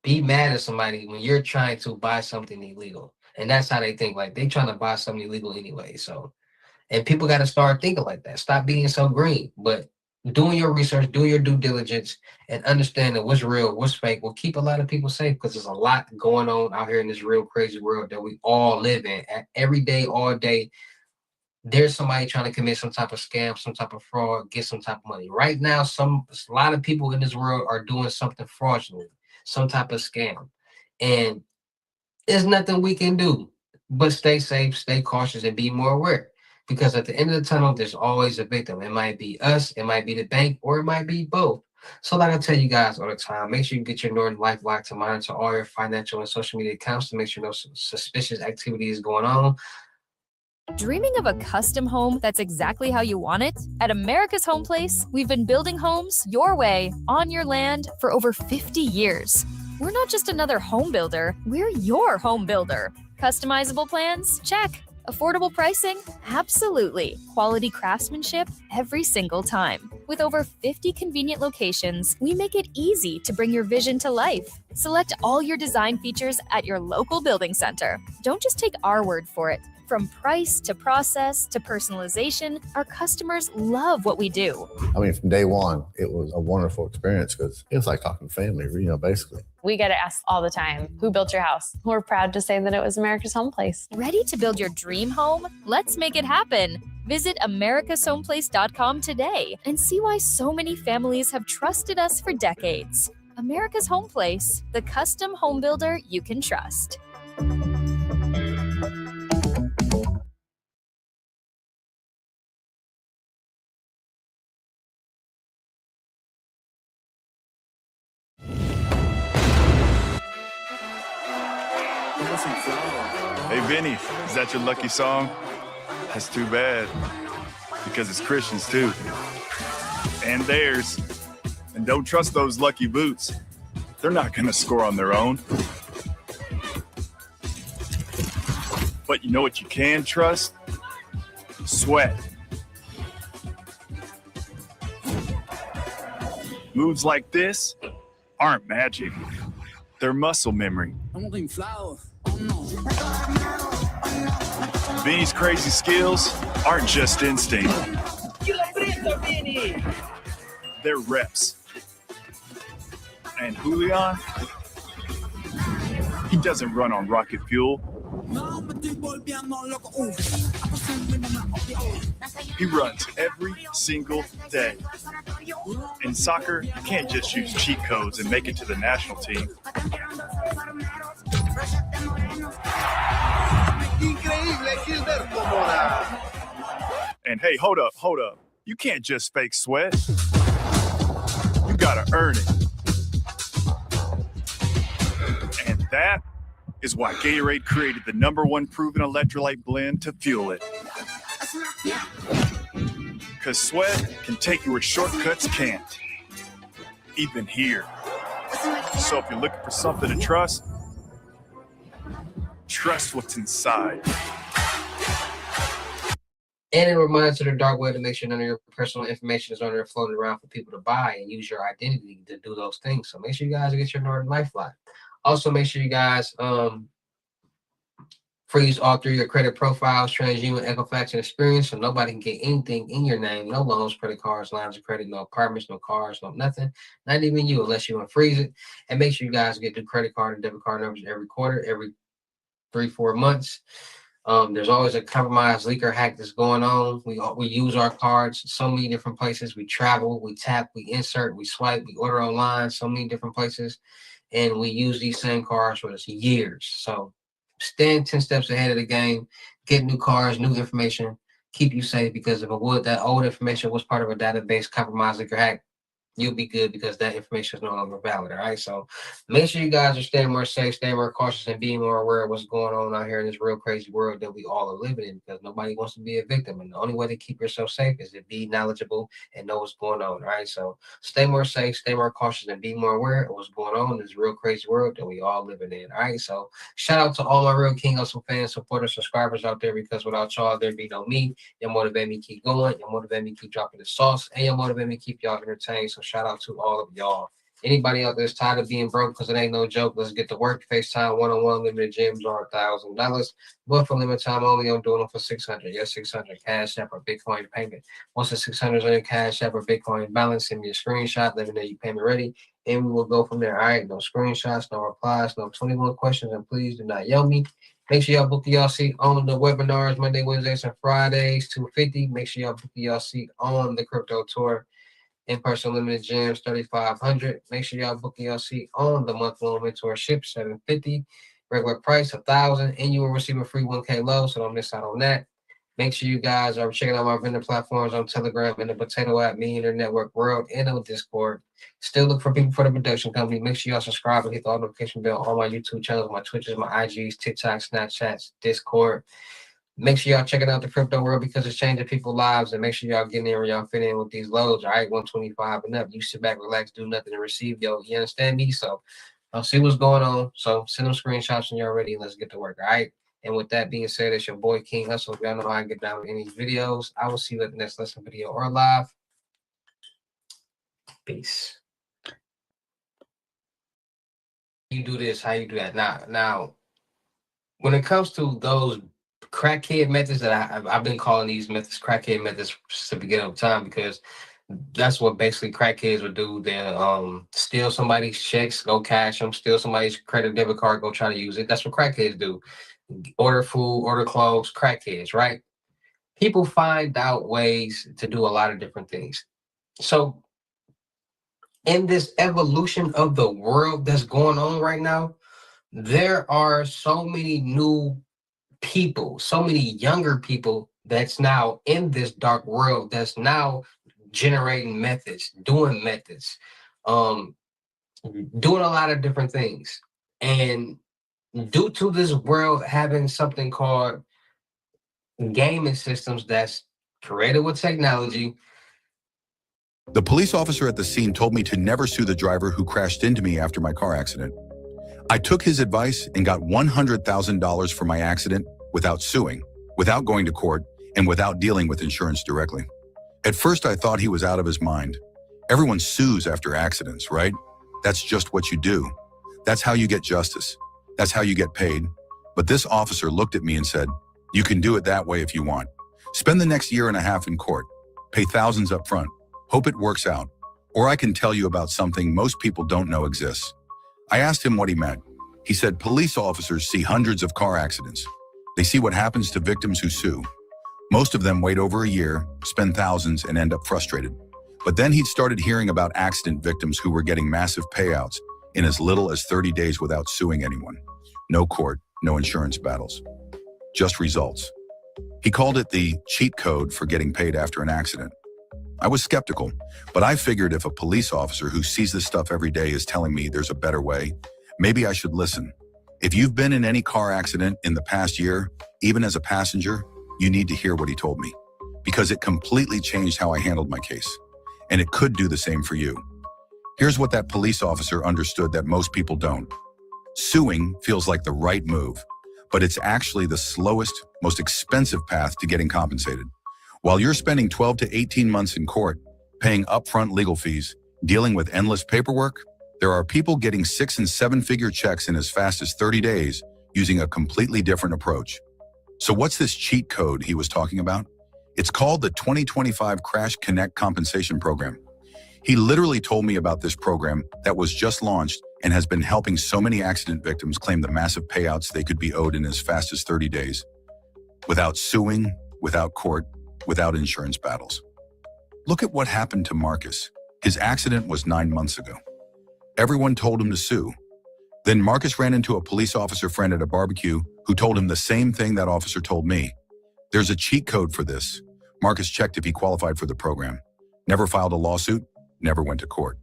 be mad at somebody when you're trying to buy something illegal? And that's how they think. Like, they trying to buy something illegal anyway. So, and people got to start thinking like that. Stop being so green, but doing your research, doing your due diligence, and understanding what's real, what's fake will keep a lot of people safe because there's a lot going on out here in this real crazy world that we all live in. Every day, all day, there's somebody trying to commit some type of scam, some type of fraud, get some type of money. Right now, a lot of people in this world are doing something fraudulent, some type of scam. And there's nothing we can do but stay safe, stay cautious, and be more aware. Because at the end of the tunnel, there's always a victim. It might be us, it might be the bank, or it might be both. So like I tell you guys all the time, make sure you get your Norton LifeLock to monitor all your financial and social media accounts to make sure no suspicious activity is going on. Dreaming of a custom home that's exactly how you want it? At America's Home Place, we've been building homes your way, on your land, for over 50 years. We're not just another home builder, we're your home builder. Customizable plans? Check. Affordable pricing? Absolutely. Quality craftsmanship? Every single time. With over 50 convenient locations, we make it easy to bring your vision to life. Select all your design features at your local building center. Don't just take our word for it. From price to process to personalization, our customers love what we do. I mean, from day one, it was a wonderful experience because it was like talking family, basically. We get asked all the time, who built your house? We're proud to say that it was America's Home Place. Ready to build your dream home? Let's make it happen. Visit americashomeplace.com today and see why so many families have trusted us for decades. America's Home Place, the custom home builder you can trust. Hey, Vinny, is that your lucky song? That's too bad, because it's Christians too. And theirs. And don't trust those lucky boots. They're not gonna score on their own. But you know what you can trust? Sweat. Moves like this aren't magic. They're muscle memory. Vinny's crazy skills aren't just instinct. They're reps. And Julian, he doesn't run on rocket fuel. He runs every single day. In soccer, you can't just use cheat codes and make it to the national team. And hey, hold up. You can't just fake sweat. You gotta earn it. And that is why Gatorade created the #1 proven electrolyte blend to fuel it. Because sweat can take you where shortcuts can't. Even here So if you're looking for something to trust what's inside. And it reminds you of the dark web to make sure none of your personal information is on there floating around for people to buy and use your identity to do those things. So make sure you guys get your Northern Lifeline. Also, make sure you guys freeze all 3 of your credit profiles, TransUnion, Equifax, and Experience, so nobody can get anything in your name. No loans, credit cards, lines of credit, no apartments, no cars, no nothing. Not even you, unless you unfreeze it. And make sure you guys get the credit card and debit card numbers every quarter, every 3-4 months. There's always a compromised leaker hack that's going on. We use our cards so many different places. We travel, we tap, we insert, we swipe, we order online, so many different places. And we use these same cards for years. So stand 10 steps ahead of the game, get new cards, new information, keep you safe, because if that old information was part of a database compromised leaker hack, you'll be good because that information is no longer valid. All right. So make sure you guys are staying more safe, staying more cautious, and being more aware of what's going on out here in this real crazy world that we all are living in, because nobody wants to be a victim. And the only way to keep yourself safe is to be knowledgeable and know what's going on. All right. So stay more safe, stay more cautious, and be more aware of what's going on in this real crazy world that we all living in. All right. So shout out to all my real King Hussle fans, supporters, subscribers out there, because without y'all, there'd be no me. You motivate me to keep going. You motivate me to keep dropping the sauce, and you motivate me to keep y'all entertained. So shout out to all of y'all. Anybody out there is tired of being broke, because it ain't no joke, let's get to work. FaceTime one-on-one limited gyms are $1,000, but for limited time only, I'm doing them for $600. Yes, $600 Cash App or Bitcoin payment. Once the $600 is on your Cash App or Bitcoin balance, send me a screenshot, let me know you payment ready, and we will go from there. All right, no screenshots, no replies, no 21 questions, and please do not yell me. Make sure y'all book y'all seat on the webinars Monday, Wednesdays, and Fridays, $250. Make sure y'all book y'all seat on the crypto tour. In-person limited gyms, $3,500. Make sure y'all book your seat on the month-long mentorship, $750. Regular price, $1,000, and you will receive a free 1K low, so don't miss out on that. Make sure you guys are checking out my vendor platforms on Telegram and the Potato App, Millionaire Network World, and on Discord. Still look for people for the production company. Make sure y'all subscribe and hit the notification bell on my YouTube channels, my Twitches, my IGs, TikTok, Snapchats, Discord. Make sure y'all checking out the crypto world, because it's changing people's lives, and make sure y'all getting in where y'all fit in with these loads. All right, 125 and up. You sit back, relax, do nothing, and receive. You understand me? So I'll see what's going on. So send them screenshots when you're ready, and let's get to work. All right. And with that being said, it's your boy King Hussle. If y'all know how I get down with any videos, I will see you at the next lesson video or live. Peace. You do this, how you do that. Now, when it comes to those crackhead methods that I've been calling these methods crackhead methods since the beginning of time, because that's what basically crackheads would do. They'll steal somebody's checks, go cash them, steal somebody's credit debit card, go try to use it. That's what crackheads do. Order food, order clothes, crackheads, right? People find out ways to do a lot of different things. So in this evolution of the world that's going on right now, there are so many new people, so many younger people that's now in this dark world, that's now generating methods, doing methods, doing a lot of different things. And due to this world having something called gaming systems that's created with technology. The police officer at the scene told me to never sue the driver who crashed into me after my car accident. I took his advice and got $100,000 for my accident without suing, without going to court, and without dealing with insurance directly. At first, I thought he was out of his mind. Everyone sues after accidents, right? That's just what you do. That's how you get justice. That's how you get paid. But this officer looked at me and said, "You can do it that way if you want. Spend the next year and a half in court. Pay thousands up front. Hope it works out. Or I can tell you about something most people don't know exists." I asked him what he meant. He said police officers see hundreds of car accidents. They see what happens to victims who sue. Most of them wait over a year, spend thousands, and end up frustrated. But then he'd started hearing about accident victims who were getting massive payouts in as little as 30 days without suing anyone. No court, no insurance battles. Just results. He called it the cheat code for getting paid after an accident. I was skeptical, but I figured if a police officer who sees this stuff every day is telling me there's a better way, maybe I should listen. If you've been in any car accident in the past year, even as a passenger, you need to hear what he told me, because it completely changed how I handled my case, and it could do the same for you. Here's what that police officer understood that most people don't. Suing feels like the right move, but it's actually the slowest, most expensive path to getting compensated. While you're spending 12 to 18 months in court, paying upfront legal fees, dealing with endless paperwork, there are people getting 6- and 7-figure checks in as fast as 30 days using a completely different approach. So what's this cheat code he was talking about? It's called the 2025 Crash Connect Compensation Program. He literally told me about this program that was just launched and has been helping so many accident victims claim the massive payouts they could be owed in as fast as 30 days. Without suing, without court, without insurance battles. Look at what happened to Marcus. His accident was 9 months ago. Everyone told him to sue. Then Marcus ran into a police officer friend at a barbecue who told him the same thing that officer told me. There's a cheat code for this. Marcus checked if he qualified for the program. Never filed a lawsuit, never went to court.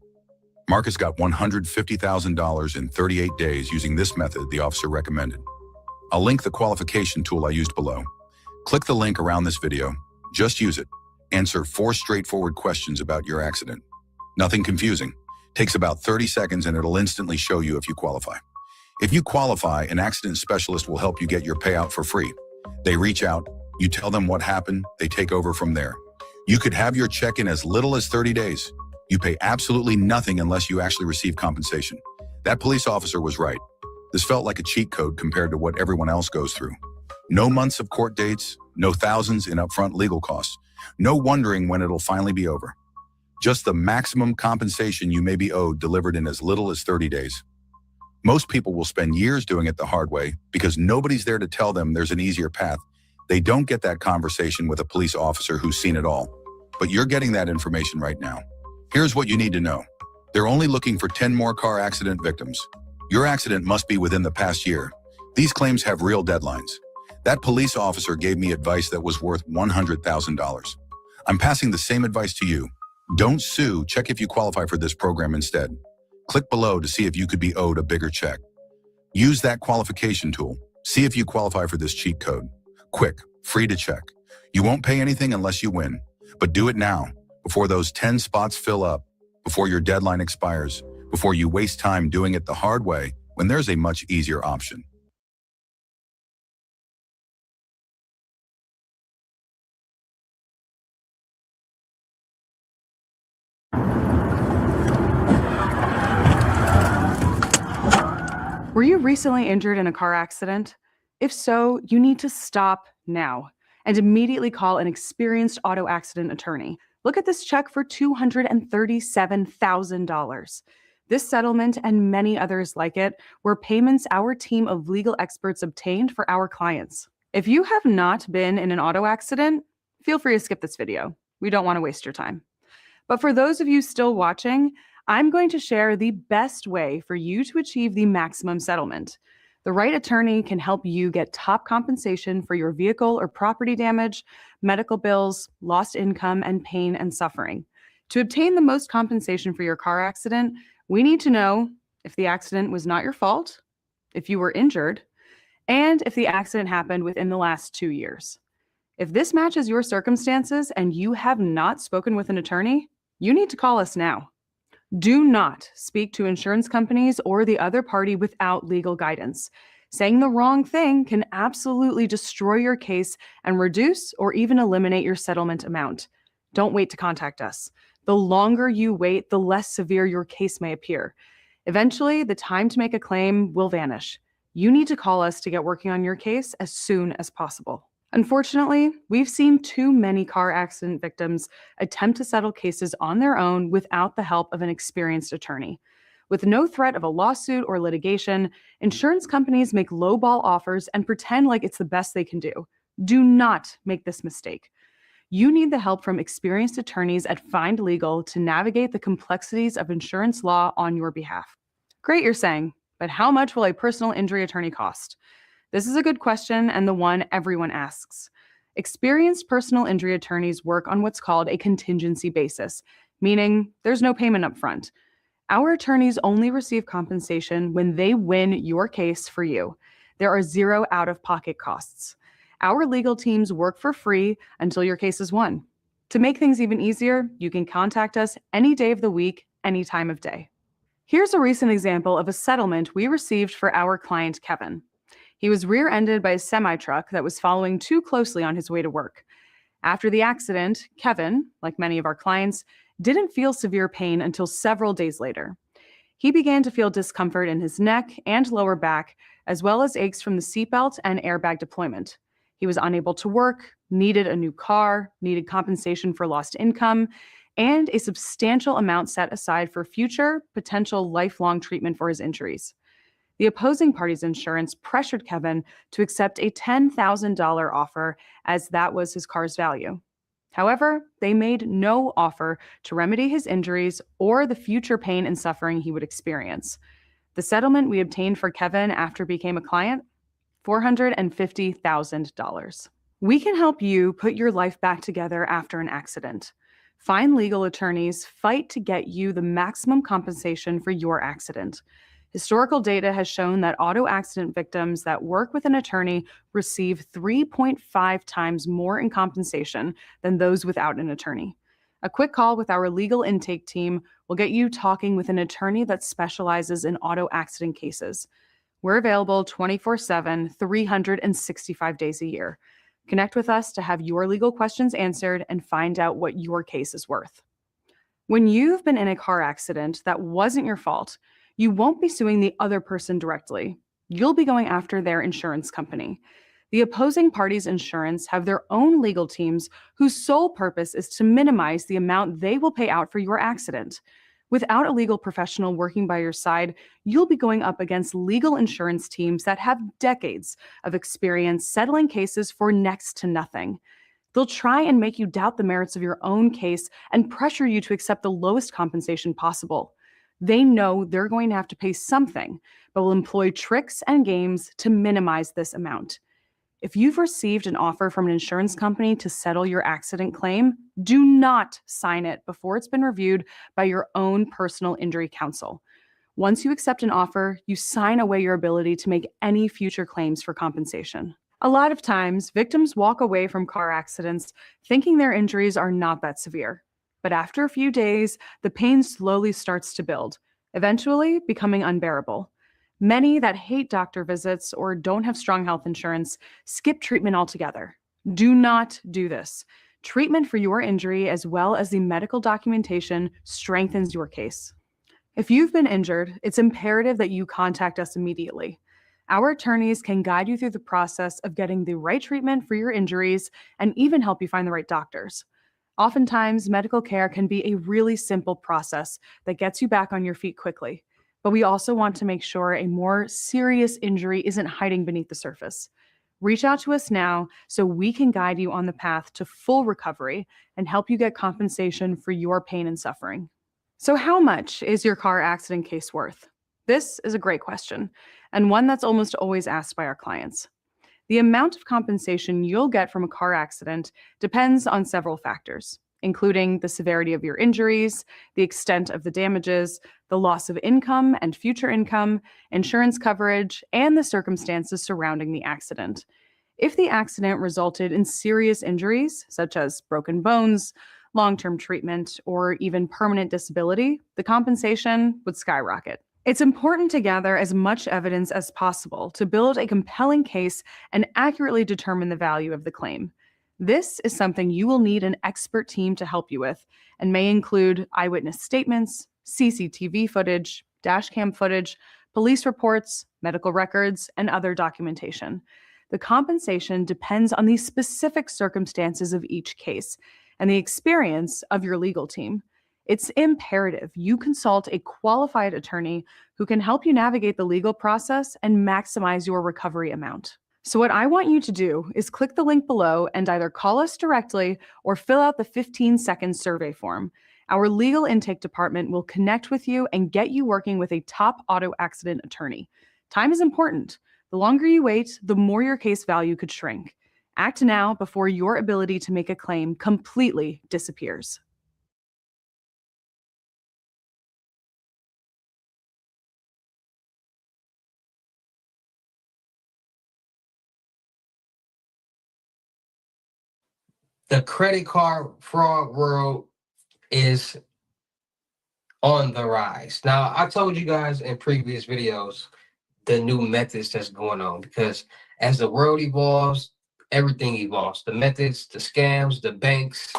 Marcus got $150,000 in 38 days using this method the officer recommended. I'll link the qualification tool I used below. Click the link around this video. Just use it. Answer 4 straightforward questions about your accident. Nothing confusing. Takes about 30 seconds and it'll instantly show you if you qualify. If you qualify, an accident specialist will help you get your payout for free. They reach out, you tell them what happened, they take over from there. You could have your check in as little as 30 days. You pay absolutely nothing unless you actually receive compensation. That police officer was right. This felt like a cheat code compared to what everyone else goes through. No months of court dates, no thousands in upfront legal costs, no wondering when it'll finally be over. Just the maximum compensation you may be owed delivered in as little as 30 days. Most people will spend years doing it the hard way because nobody's there to tell them there's an easier path. They don't get that conversation with a police officer who's seen it all. But you're getting that information right now. Here's what you need to know. They're only looking for 10 more car accident victims. Your accident must be within the past year. These claims have real deadlines. That police officer gave me advice that was worth $100,000. I'm passing the same advice to you. Don't sue, check if you qualify for this program instead. Click below to see if you could be owed a bigger check. Use that qualification tool. See if you qualify for this cheat code. Quick, free to check. You won't pay anything unless you win. But do it now, before those 10 spots fill up, before your deadline expires, before you waste time doing it the hard way when there's a much easier option. Were you recently injured in a car accident? If so, you need to stop now and immediately call an experienced auto accident attorney. Look at this check for $237,000. This settlement and many others like it were payments our team of legal experts obtained for our clients. If you have not been in an auto accident, feel free to skip this video. We don't want to waste your time. But for those of you still watching, I'm going to share the best way for you to achieve the maximum settlement. The right attorney can help you get top compensation for your vehicle or property damage, medical bills, lost income, and pain and suffering. To obtain the most compensation for your car accident, we need to know if the accident was not your fault, if you were injured, and if the accident happened within the last 2 years. If this matches your circumstances and you have not spoken with an attorney, you need to call us now. Do not speak to insurance companies or the other party without legal guidance. Saying the wrong thing can absolutely destroy your case and reduce or even eliminate your settlement amount. Don't wait to contact us. The longer you wait, the less severe your case may appear. Eventually, the time to make a claim will vanish. You need to call us to get working on your case as soon as possible. Unfortunately, we've seen too many car accident victims attempt to settle cases on their own without the help of an experienced attorney. With no threat of a lawsuit or litigation, insurance companies make lowball offers and pretend like it's the best they can do. Do not make this mistake. You need the help from experienced attorneys at Find Legal to navigate the complexities of insurance law on your behalf. Great, you're saying, but how much will a personal injury attorney cost? This is a good question and the one everyone asks. Experienced personal injury attorneys work on what's called a contingency basis, meaning there's no payment up front. Our attorneys only receive compensation when they win your case for you. There are 0 out-of-pocket costs. Our legal teams work for free until your case is won. To make things even easier, you can contact us any day of the week, any time of day. Here's a recent example of a settlement we received for our client, Kevin. He was rear-ended by a semi-truck that was following too closely on his way to work. After the accident, Kevin, like many of our clients, didn't feel severe pain until several days later. He began to feel discomfort in his neck and lower back, as well as aches from the seatbelt and airbag deployment. He was unable to work, needed a new car, needed compensation for lost income, and a substantial amount set aside for future, potential lifelong treatment for his injuries. The opposing party's insurance pressured Kevin to accept a $10,000 offer, as that was his car's value. However, they made no offer to remedy his injuries or the future pain and suffering he would experience. The settlement we obtained for Kevin after became a client, $450,000. We can help you put your life back together after an accident. Find legal attorneys, fight to get you the maximum compensation for your accident. Historical data has shown that auto accident victims that work with an attorney receive 3.5 times more in compensation than those without an attorney. A quick call with our legal intake team will get you talking with an attorney that specializes in auto accident cases. We're available 24/7, 365 days a year. Connect with us to have your legal questions answered and find out what your case is worth. When you've been in a car accident that wasn't your fault, you won't be suing the other person directly. You'll be going after their insurance company. The opposing party's insurance have their own legal teams whose sole purpose is to minimize the amount they will pay out for your accident. Without a legal professional working by your side, you'll be going up against legal insurance teams that have decades of experience settling cases for next to nothing. They'll try and make you doubt the merits of your own case and pressure you to accept the lowest compensation possible. They know they're going to have to pay something, but will employ tricks and games to minimize this amount. If you've received an offer from an insurance company to settle your accident claim, do not sign it before it's been reviewed by your own personal injury counsel. Once you accept an offer, you sign away your ability to make any future claims for compensation. A lot of times, victims walk away from car accidents thinking their injuries are not that severe. But after a few days, the pain slowly starts to build, eventually becoming unbearable. Many that hate doctor visits or don't have strong health insurance skip treatment altogether. Do not do this. Treatment for your injury, as well as the medical documentation, strengthens your case. If you've been injured, it's imperative that you contact us immediately. Our attorneys can guide you through the process of getting the right treatment for your injuries and even help you find the right doctors. Oftentimes, medical care can be a really simple process that gets you back on your feet quickly, but we also want to make sure a more serious injury isn't hiding beneath the surface. Reach out to us now so we can guide you on the path to full recovery and help you get compensation for your pain and suffering. So how much is your car accident case worth? This is a great question, and one that's almost always asked by our clients. The amount of compensation you'll get from a car accident depends on several factors, including the severity of your injuries, the extent of the damages, the loss of income and future income, insurance coverage, and the circumstances surrounding the accident. If the accident resulted in serious injuries, such as broken bones, long-term treatment, or even permanent disability, the compensation would skyrocket. It's important to gather as much evidence as possible to build a compelling case and accurately determine the value of the claim. This is something you will need an expert team to help you with, and may include eyewitness statements, CCTV footage, dashcam footage, police reports, medical records, and other documentation. The compensation depends on the specific circumstances of each case and the experience of your legal team. It's imperative you consult a qualified attorney who can help you navigate the legal process and maximize your recovery amount. So what I want you to do is click the link below and either call us directly or fill out the 15-second survey form. Our legal intake department will connect with you and get you working with a top auto accident attorney. Time is important. The longer you wait, the more your case value could shrink. Act now before your ability to make a claim completely disappears. The credit card fraud world is on the rise. Now, I told you guys in previous videos the new methods that's going on, because as the world evolves, everything evolves. The methods, the scams, the banks,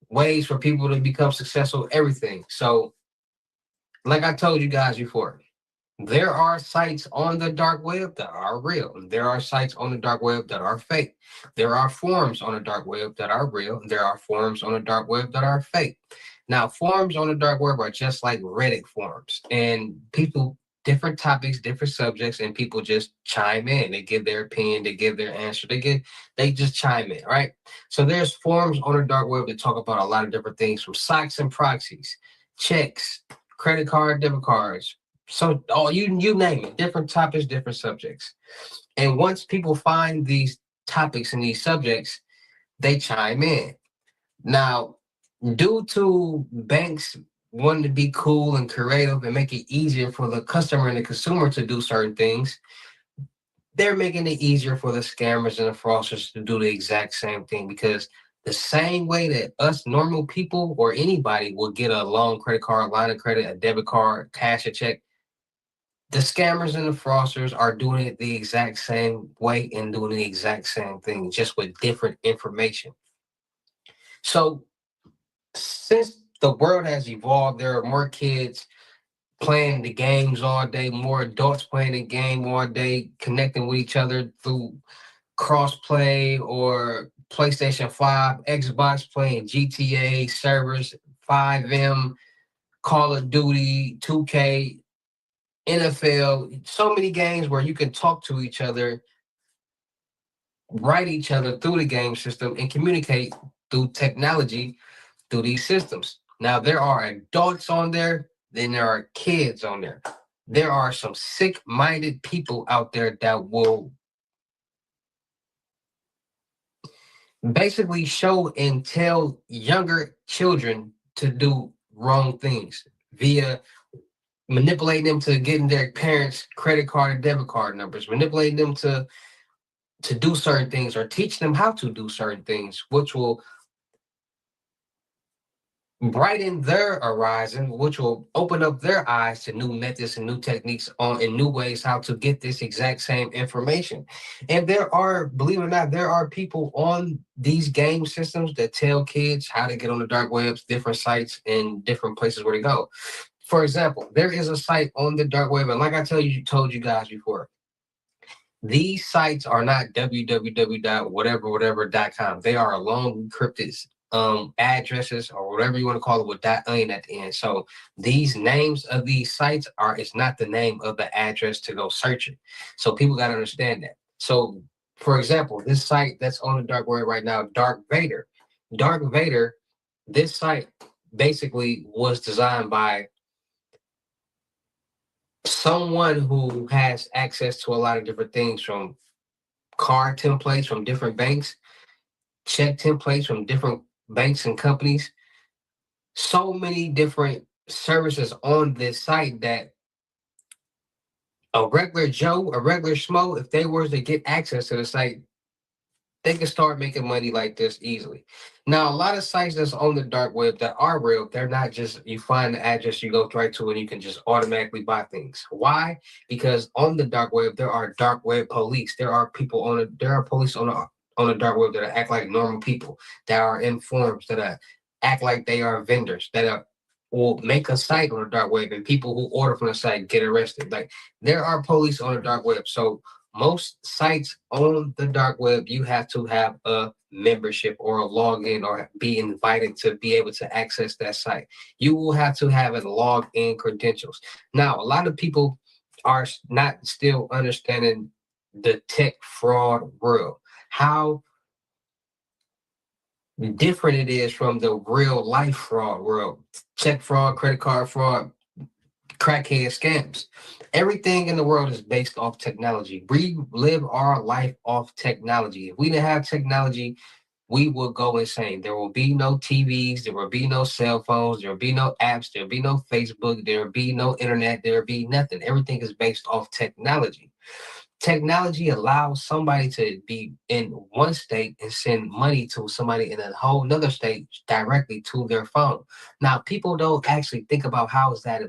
ways for people to become successful, everything. So, like I told you guys before, there are sites on the dark web that are real. There are sites on the dark web that are fake. There are forums on the dark web that are real. There are forums on the dark web that are fake. Now, forums on the dark web are just like Reddit forums, and people, different topics, different subjects, and people just chime in. They give their opinion, they give their answer, they just chime in, right? So there's forums on the dark web that talk about a lot of different things, from stocks and proxies, checks, credit card, debit cards. So you name it, different topics, different subjects. And once people find these topics and these subjects, they chime in. Now, due to banks wanting to be cool and creative and make it easier for the customer and the consumer to do certain things, they're making it easier for the scammers and the fraudsters to do the exact same thing, because the same way that us normal people or anybody will get a loan, credit card, line of credit, a debit card, cash a check, the scammers and the fraudsters are doing it the exact same way and doing the exact same thing, just with different information. So since the world has evolved, there are more kids playing the games all day, more adults playing the game all day, connecting with each other through crossplay or PlayStation 5, Xbox, playing GTA servers, 5M, Call of Duty, 2K, NFL, so many games where you can talk to each other, write each other through the game system, and communicate through technology through these systems. Now, there are adults on there, then there are kids on there. There are some sick-minded people out there that will basically show and tell younger children to do wrong things via manipulating them to getting their parents' credit card and debit card numbers, manipulating them to do certain things, or teach them how to do certain things, which will brighten their horizon, which will open up their eyes to new methods and new techniques and new ways how to get this exact same information. And there are, believe it or not, there are people on these game systems that tell kids how to get on the dark webs, different sites, and different places where to go. For example, there is a site on the dark web, and like I told you guys before, these sites are not www.whatever.com. They are long encrypted addresses, or whatever you want to call it, with .in at the end. So these names of these sites it's not the name of the address to go search it. So people got to understand that. So, for example, this site that's on the dark web right now, Dark Vader, this site basically was designed by someone who has access to a lot of different things, from card templates from different banks, check templates from different banks and companies, so many different services on this site that a regular Joe, a regular Schmo, if they were to get access to the site, they can start making money like this easily. Now, a lot of sites that's on the dark web that are real, they're not just, you find the address, you go right to it, and you can just automatically buy things. Why? Because on the dark web, there are dark web police. There are people there are police on the dark web that act like normal people, that are in forums, that act like they are vendors, that will make a site on the dark web, and people who order from the site get arrested. Like, there are police on the dark web. So most sites on the dark web, you have to have a membership or a login or be invited to be able to access that site. You will have to have a login credentials. Now, a lot of people are not still understanding the tech fraud world, how different it is from the real life fraud world. Check fraud, credit card fraud, crackhead scams. Everything in the world is based off technology. We live our life off technology. If we didn't have technology, we would go insane. There will be no TVs, there will be no cell phones, there will be no apps, there will be no Facebook, there will be no internet, there will be nothing. Everything is based off technology. Technology allows somebody to be in one state and send money to somebody in a whole nother state directly to their phone. Now, people don't actually think about how is that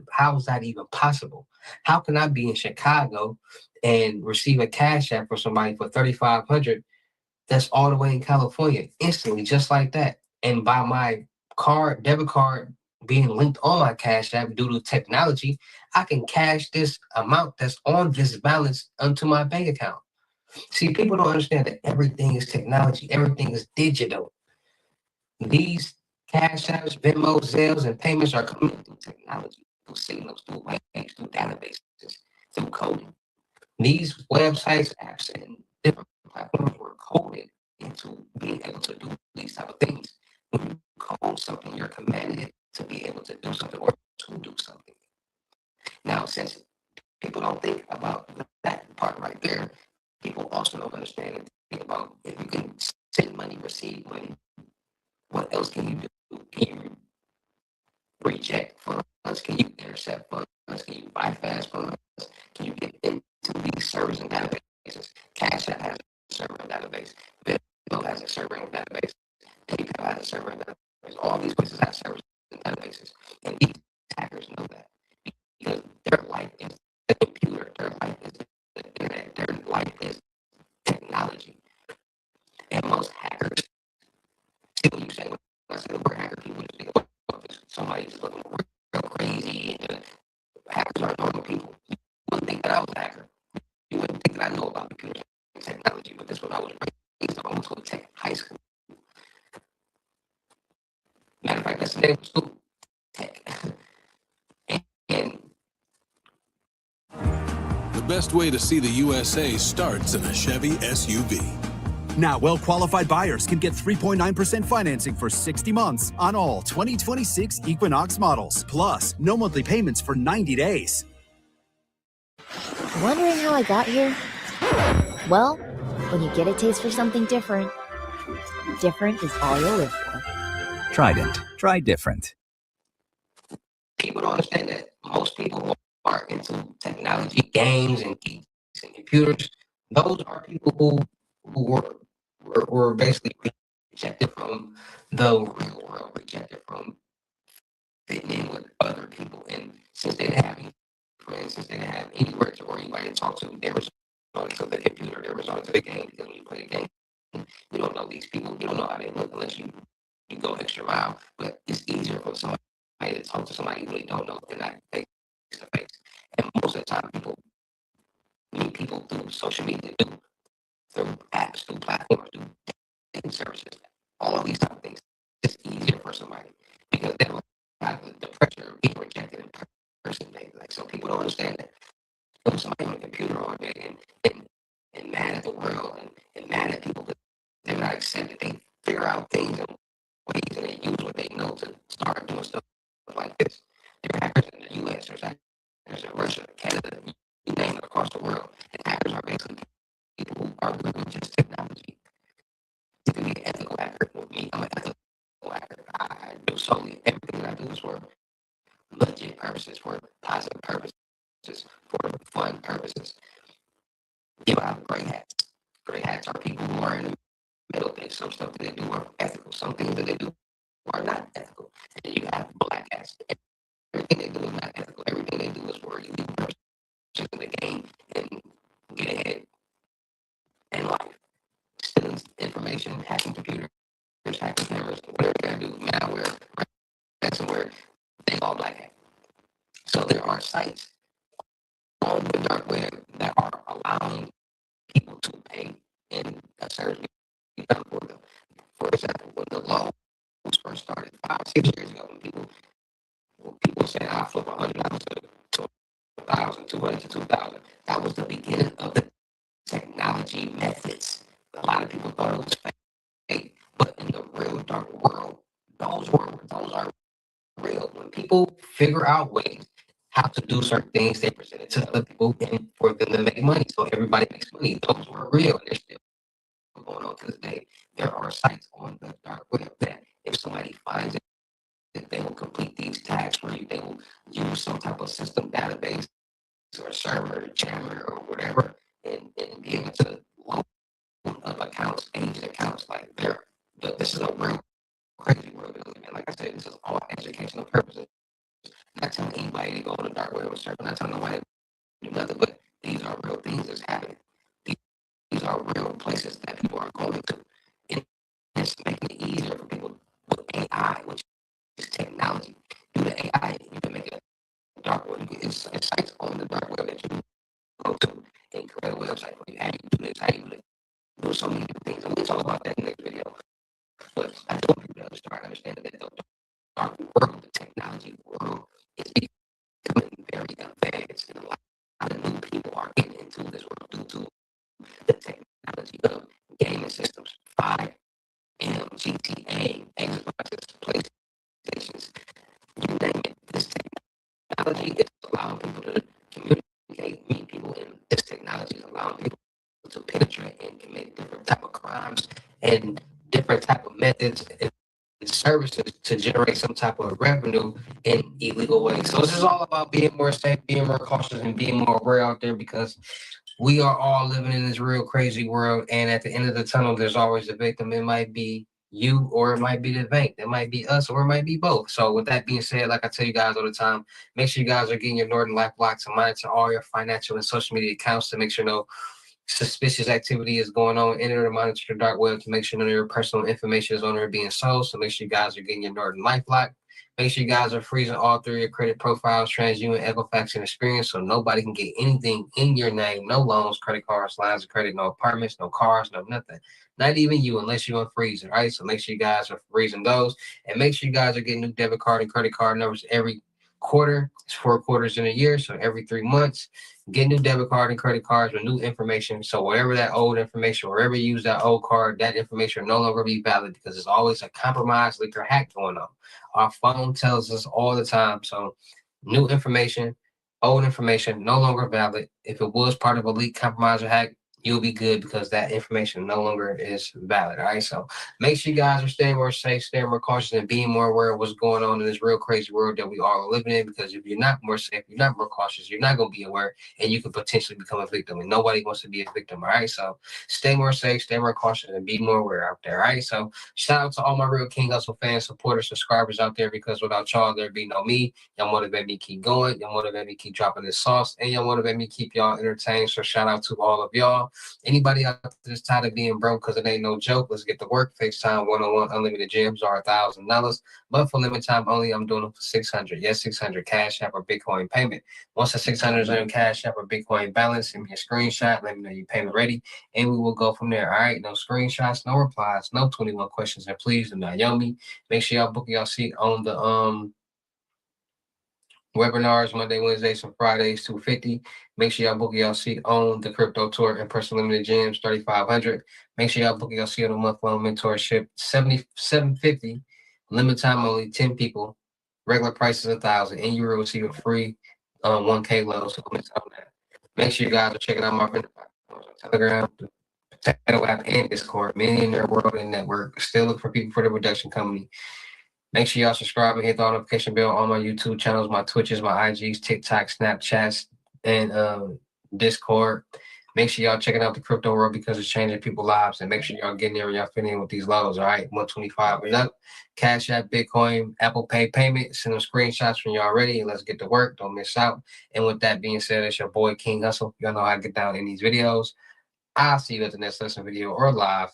even possible? How can I be in Chicago and receive a cash app for somebody for 3,500 that's all the way in California instantly, just like that? And by my debit card being linked on my Cash App due to technology, I can cash this amount that's on this balance onto my bank account. See, people don't understand that everything is technology, everything is digital. These Cash Apps, Venmo, Zelles, and payments are coming through technology, through signals, through waves, through databases, through coding. These websites, apps, and different platforms were coded into being able to do these type of things. When you code something, you're commanded to be able to do something or to do something. Now, since people don't think about that part right there, people also don't understand and think about if you can send money, receive money, what else can you do? Can you reject funds? Can you intercept funds? Can you bypass funds? Can you get into these servers and databases? Cash App has a server and database. Venmo has a server and database. PayPal has a server and database. All these places have servers and databases. And these hackers know that because their life is the computer, their life is the internet, their life is technology. And most hackers, see what you say when I say the word hacker, people just think about somebody just looking real crazy. And hackers are normal people. You wouldn't think that I was a hacker. You wouldn't think that I know about computers and technology, but this was I was raised up. I went to a tech high school. Matter of fact, that's the name of the school, tech. And The best way to see the USA starts in a Chevy SUV. Now, well-qualified buyers can get 3.9% financing for 60 months on all 2026 Equinox models. Plus, no monthly payments for 90 days. Wondering how I got here? Well, when you get a taste for something different, different is all you'll live for. Trident. Try different. people don't understand that most people who are into technology, games, and geeks and computers, those are people who were basically rejected from the real world, rejected from fitting in with other people. And since they didn't have any friends, since they didn't have anywhere to or anybody to talk to, they were resorting to the computer, they were resorting to the game. Because when you play a game, you don't know these people, you don't know how they look unless you go extra mile. But it's easier for somebody to talk to somebody you really don't know if they're not face to face. And most of the time, people meet people through social media, through apps, through platforms, through dating services, all of these type of things. It's easier for somebody because they don't have the pressure of being rejected in person. Like, so people don't understand that. So somebody on a computer all day and mad at the world and mad at people because they're not accepted. They figure out things and ways and they use what they know to start doing stuff like this. There are hackers in the U.S., there's hackers in Russia, Canada, you name it, across the world. And hackers are basically people who are good with just technology. You can be an ethical hacker. With me, I'm an ethical hacker. I do solely everything that I do is for legit purposes, for positive purposes, for fun purposes. You know, I have gray hats. Gray hats are people who are in the middle things. Some stuff that they do are ethical. Some things that they do are not ethical. And then you have black hats. Everything they do is not ethical. Everything they do is for illegal purposes in the game and get ahead in life. Stealing information, hacking computers, hacking cameras, whatever you gotta do, malware, ransomware, they all black hat. So there are sites on the dark web that are allowing people to pay in a certain amount for them. For example, when the law was first started 5-6 years ago, when people said I'll flip $100 to 1,000, 200 to 2,000, that was the beginning of the technology methods. A lot of people thought it was fake, but in the real dark world, those are real. When people figure out ways how to do certain things, they present it to other people and for them to make money. So everybody makes money. Those were real and they're still going on to this day. There are sites on the dark web that if somebody finds it, that they will complete these tasks for you. They will use some type of system database or server, jammer, or whatever, and be able to load up accounts, age accounts like they're. But this is a real crazy world. And like I said, this is all educational purposes. Not telling anybody to go to the dark web or surf, not telling nobody to do nothing, but these are real things that's happening. These are real places that people are going to. And it's making it easier for people with AI, which is technology. Do the AI, you can make a dark web. It's sites on the dark web that you can go to and create a website for you. How you do this, how you do so many different things. And we'll talk about that in the next video. But I do want people to start understanding that the dark world, the technology world, is becoming very advanced. And a lot of new people are getting into this world due to the technology of gaming systems, 5M, GTA, Xboxes, PlayStations, you name it. This technology is allowing people to communicate, meet people, and this technology is allowing people to penetrate and commit different type of crimes and different type of methods and services to generate some type of revenue in illegal ways. So this is all about being more safe, being more cautious, and being more aware out there because we are all living in this real crazy world. And at the end of the tunnel, there's always a victim. It might be you or it might be the bank. It might be us or it might be both. So with that being said, like I tell you guys all the time, make sure you guys are getting your Norton Life blocks and monitor all your financial and social media accounts to make sure no suspicious activity is going on. Enter and monitor the dark web to make sure none of your personal information is on there being sold. So make sure you guys are getting your Norton Life Lock. Make sure you guys are freezing all three of your credit profiles, TransUnion, Equifax, and Experience, so nobody can get anything in your name. No loans, credit cards, lines of credit, no apartments, no cars, no nothing. Not even you, unless you unfreeze it, right? So make sure you guys are freezing those, and make sure you guys are getting new debit card and credit card numbers every quarter. It's 4 quarters in a year, so every 3 months. Get new debit card and credit cards with new information. So whatever that old information, wherever you use that old card, that information will no longer be valid because there's always a compromise, leak, or hack going on. Our phone tells us all the time. So new information, old information, no longer valid. If it was part of a leak, compromise, or hack, you'll be good because that information no longer is valid. All right. So make sure you guys are staying more safe, staying more cautious, and being more aware of what's going on in this real crazy world that we all are living in. Because if you're not more safe, you're not more cautious, you're not going to be aware, and you could potentially become a victim. And nobody wants to be a victim. All right. So stay more safe, stay more cautious, and be more aware out there. All right. So shout out to all my real King Hustle fans, supporters, subscribers out there, because without y'all, there'd be no me. Y'all motivate me keep going. Y'all motivate me keep dropping this sauce. And y'all motivate me keep y'all entertained. So shout out to all of y'all. Anybody out there that's tired of being broke because it ain't no joke, let's get to work. FaceTime 101 unlimited gyms are $1,000. But for limited time only, I'm doing them for $600. Yes, $600 Cash App or Bitcoin payment. Once the $600 is on Cash App or Bitcoin balance, send me a screenshot. Let me know your payment ready, and we will go from there. All right, no screenshots, no replies, no 21 questions, and please do not yell me. Make sure y'all book your seat on the webinars Monday, Wednesdays, and Fridays, $250. Make sure y'all book your seat on the crypto tour in person limited gyms, $3,500. Make sure y'all book your seat on a month-long mentorship, $750. Limited time only, 10 people. Regular price is $1,000, and you will receive a free 1K loan. So don't miss out on that. Make sure you guys are checking out my friend on Telegram, Potato app, and Discord. Millionaire World and Network. Still look for people for the production company. Make sure y'all subscribe and hit the notification bell on my YouTube channels, my Twitches, my IGs, TikTok, Snapchats, and Discord. Make sure y'all checking out the crypto world because it's changing people's lives. And make sure y'all getting there and y'all fitting in with these lows. All right, 125 and up. Cash App, Bitcoin, Apple Pay payment. Send them screenshots when y'all ready, and let's get to work. Don't miss out. And with that being said, it's your boy King Hustle. Y'all know how to get down in these videos. I'll see you at the next lesson video or live.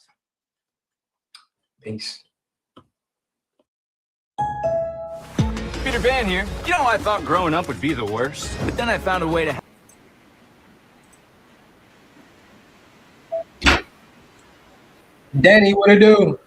Peace. Peter Pan here. You know, I thought growing up would be the worst, but then I found a way to... Danny, what to do?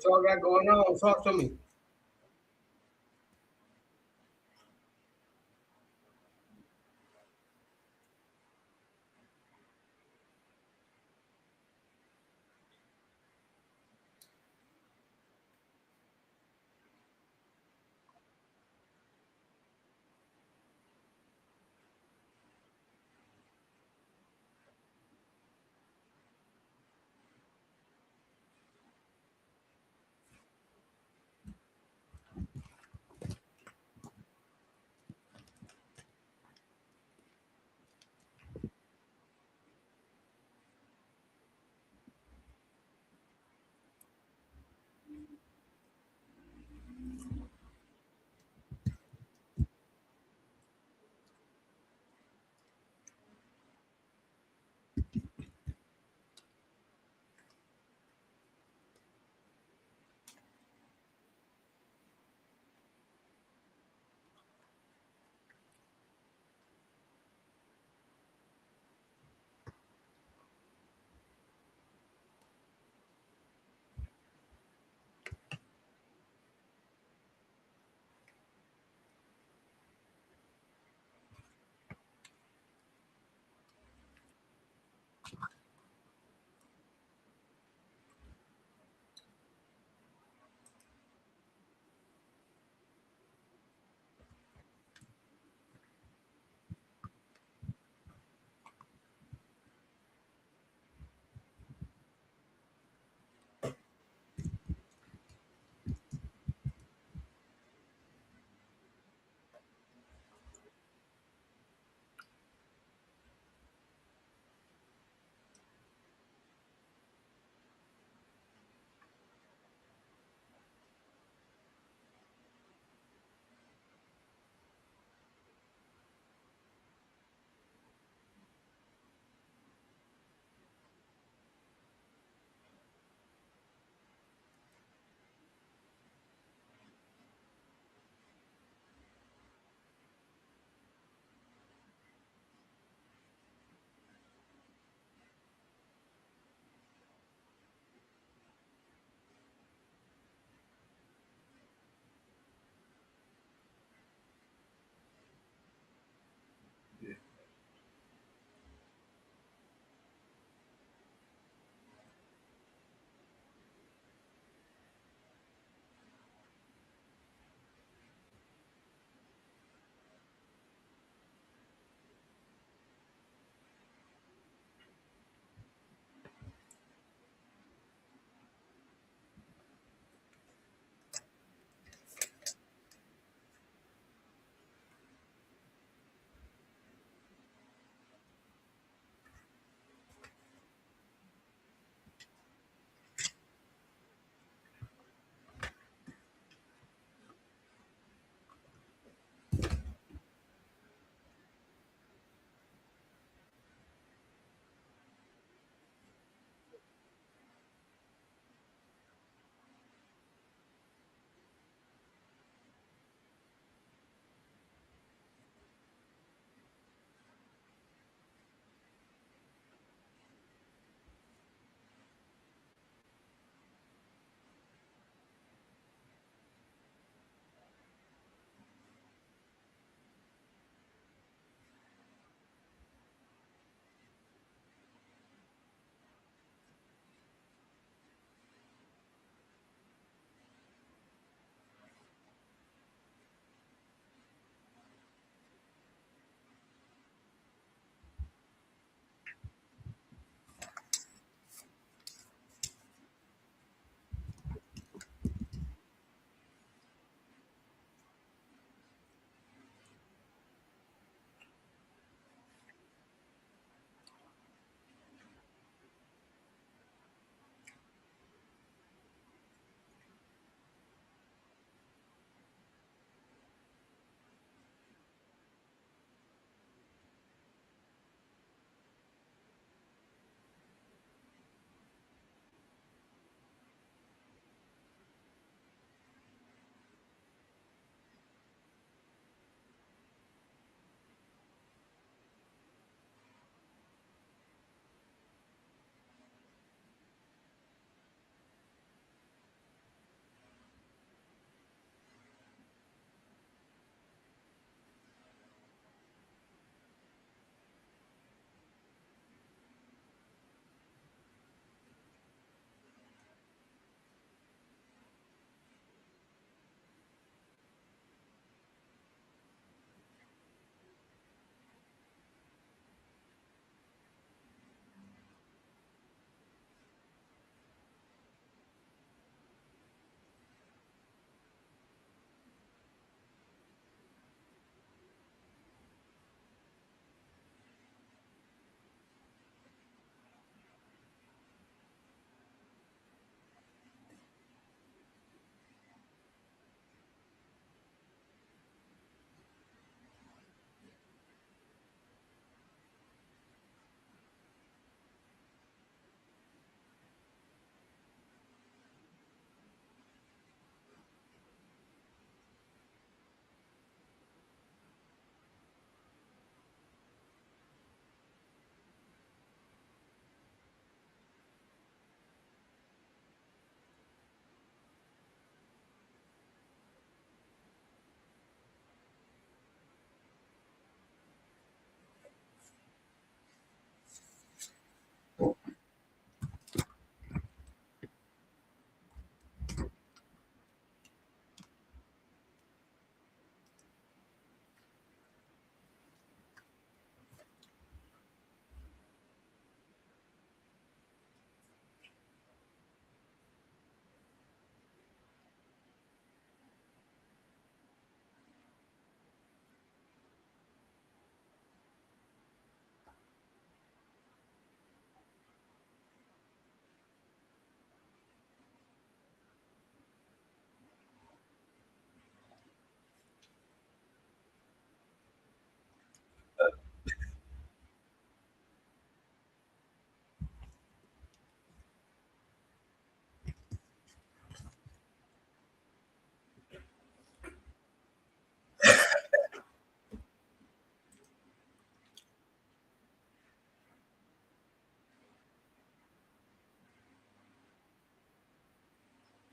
What y'all got going on? Talk to me.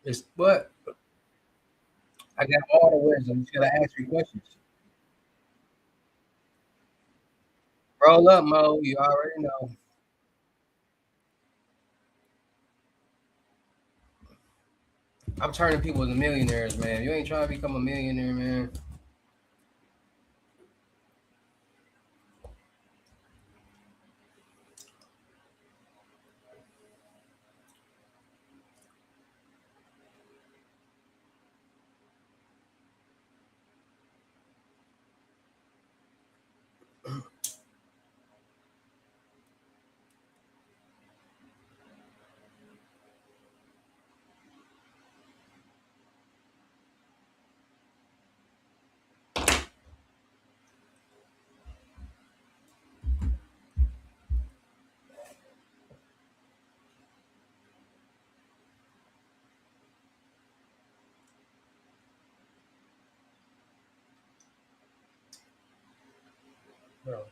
It's but I got all the wisdom. You gotta ask me questions. Roll up, Mo. You already know. I'm turning people into millionaires, man. You ain't trying to become a millionaire, man. Bro.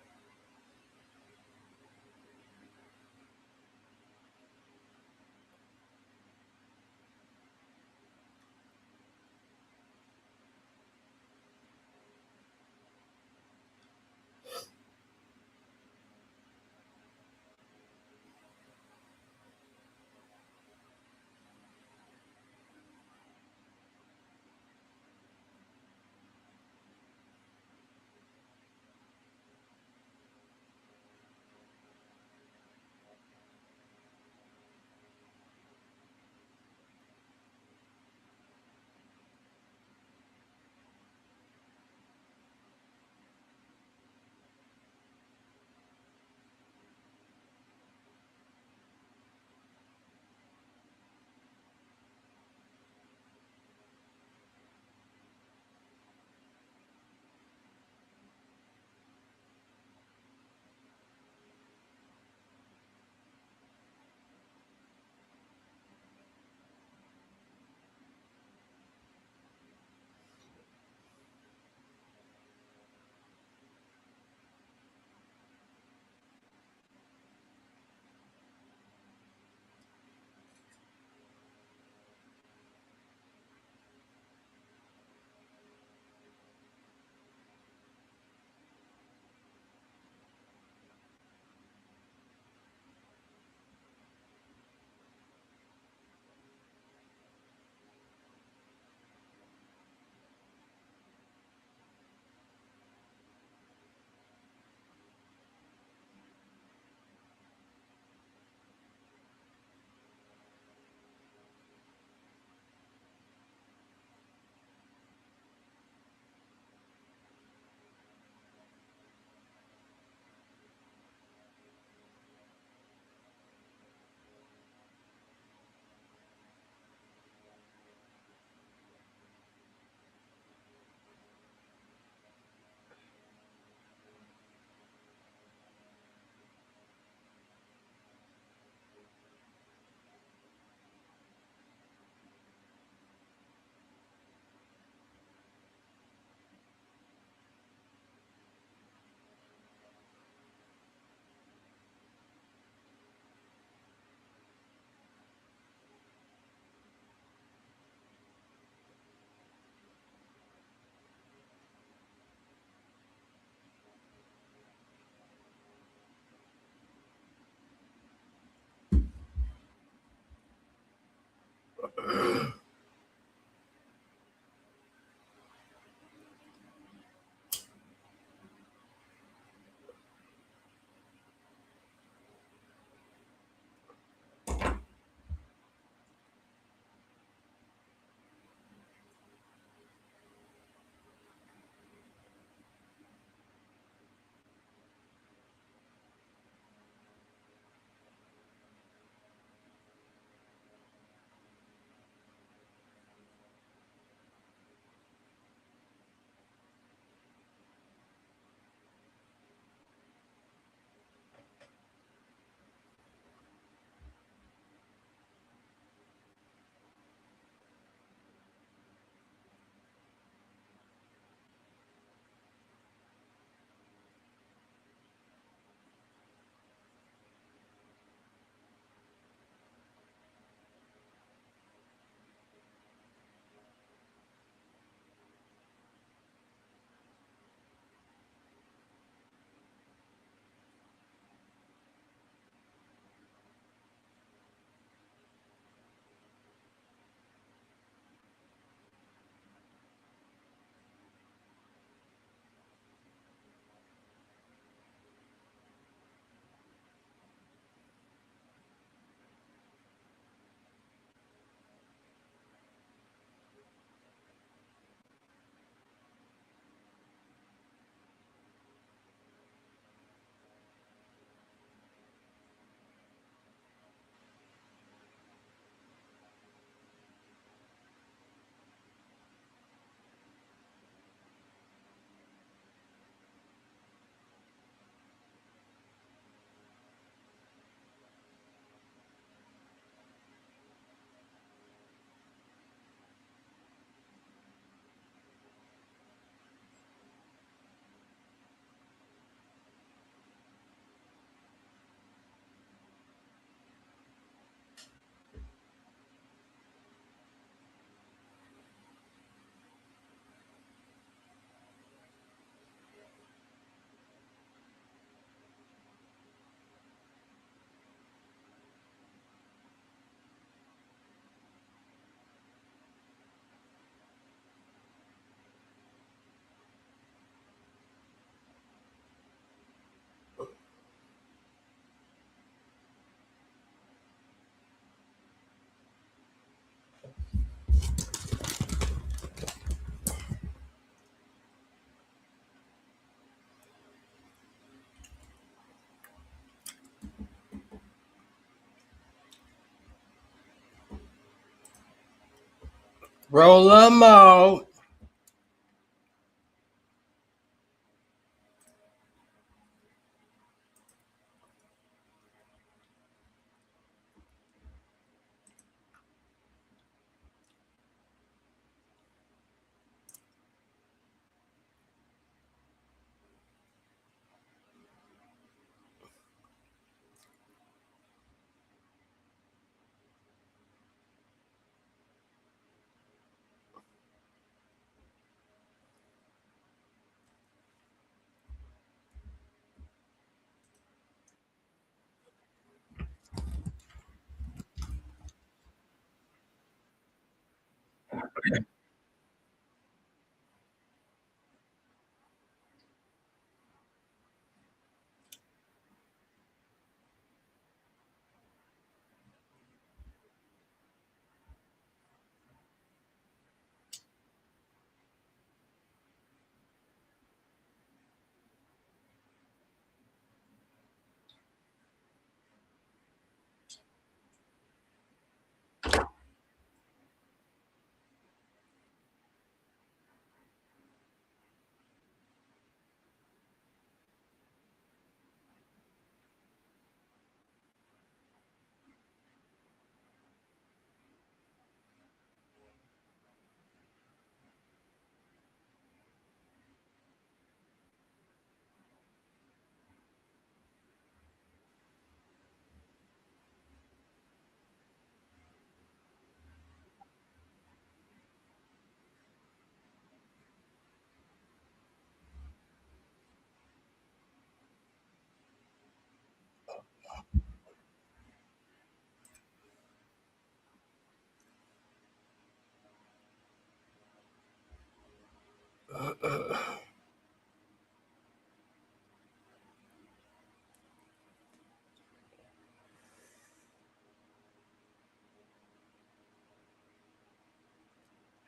Roll 'em out.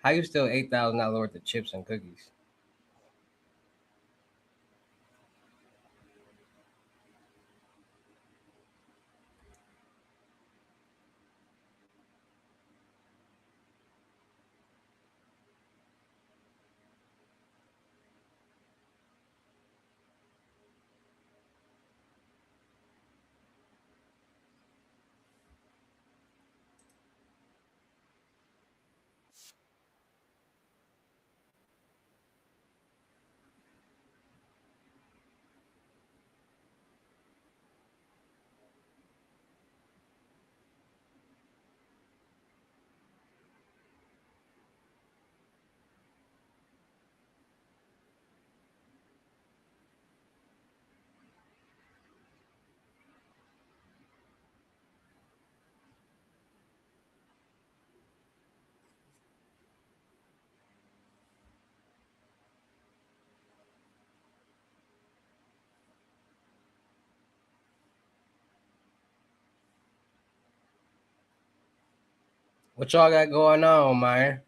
How you still $8,000 worth of chips and cookies? What y'all got going on, man?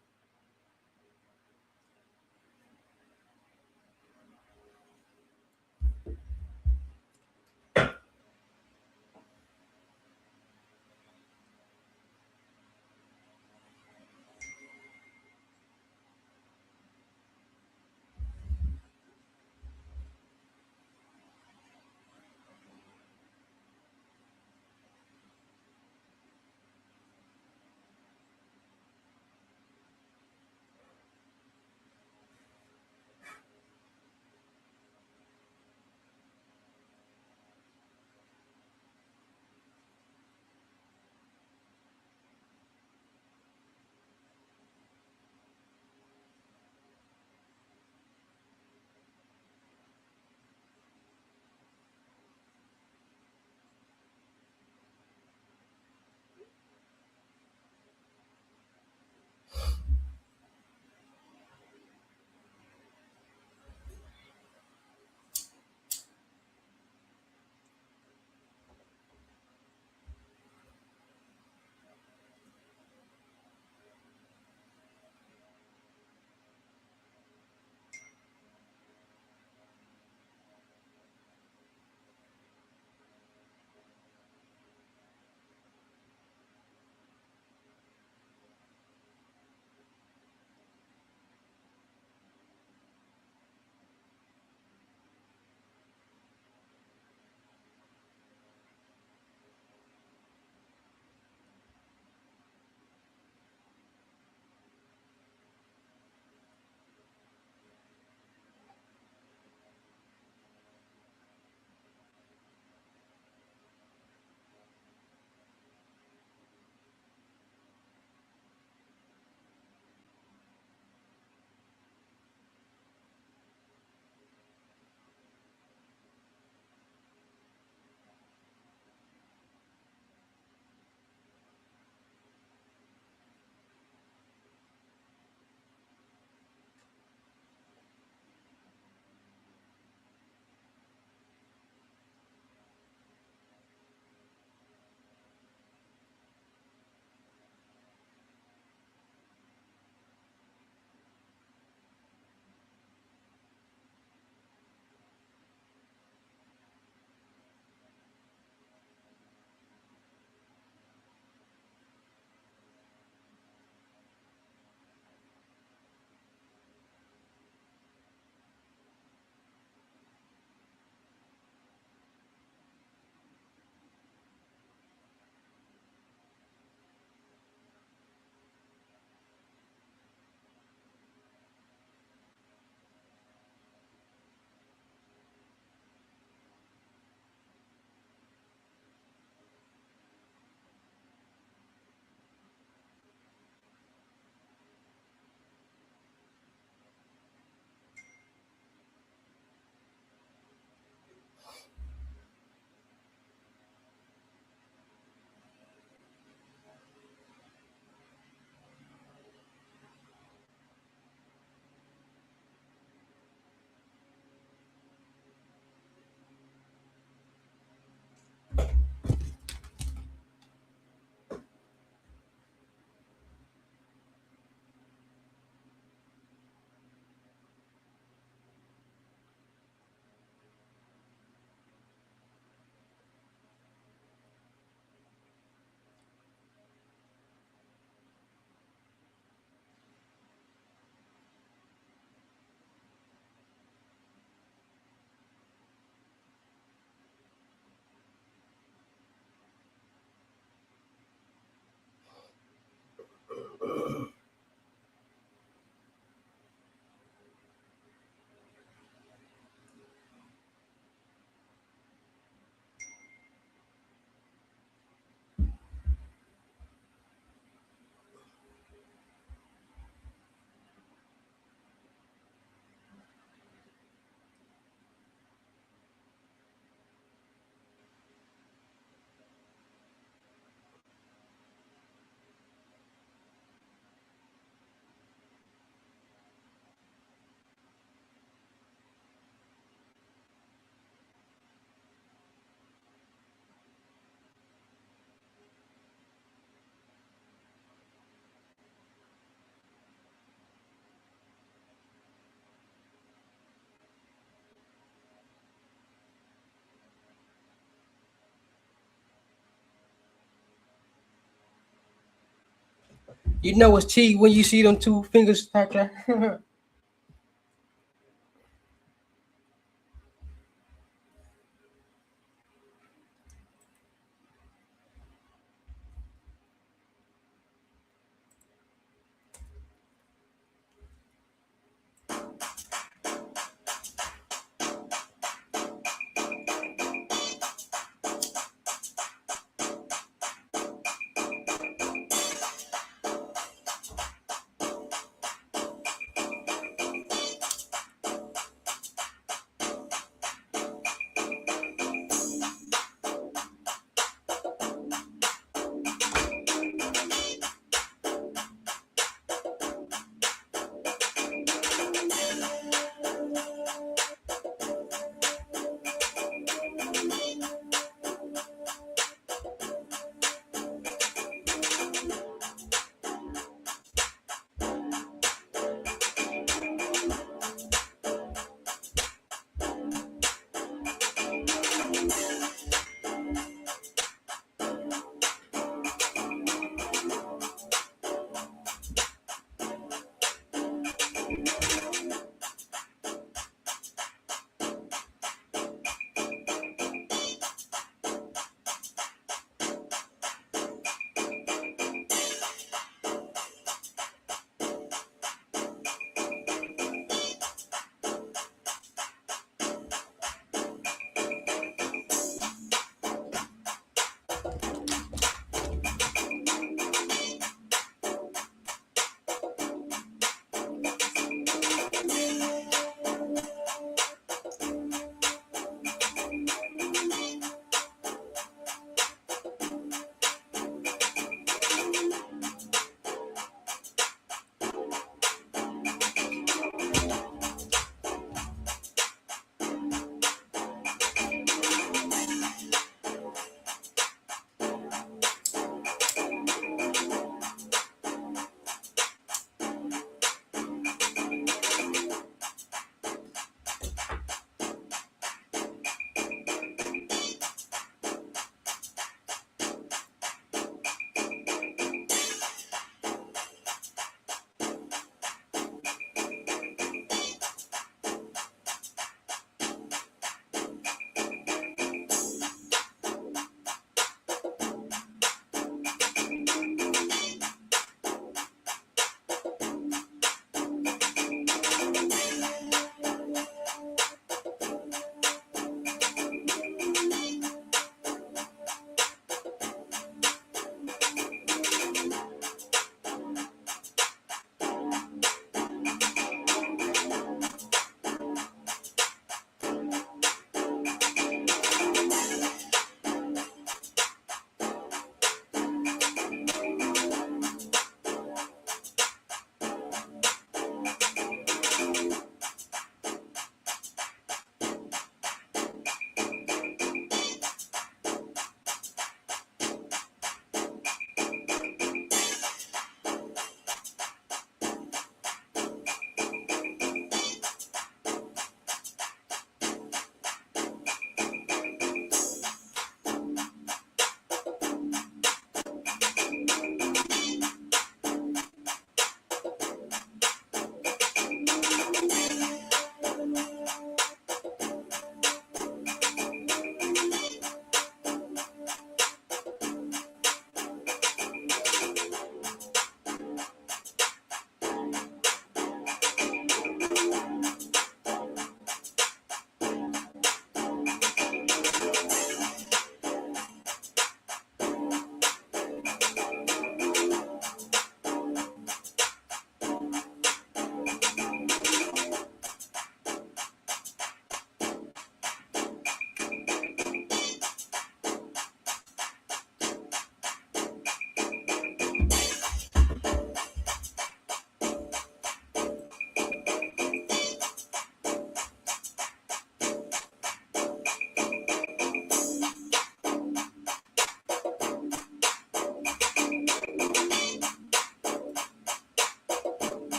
You know it's cheap when you see them two fingers like that.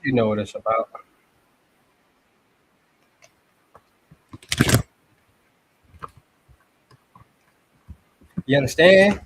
You know what it's about. You understand?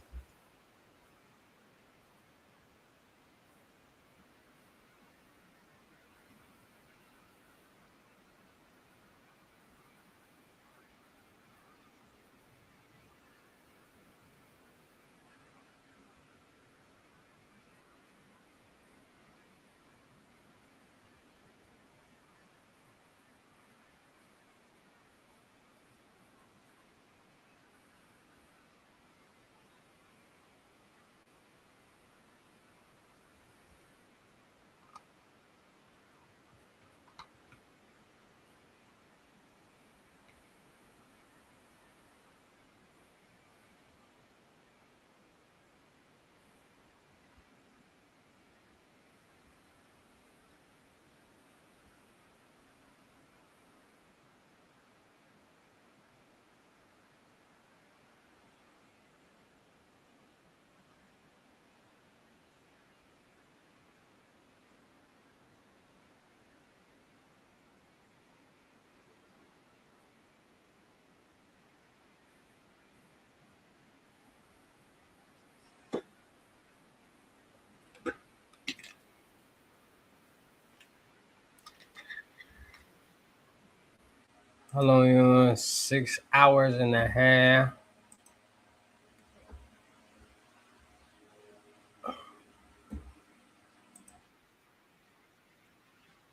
How long you on? 6 hours and a half.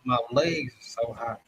My legs are so hot.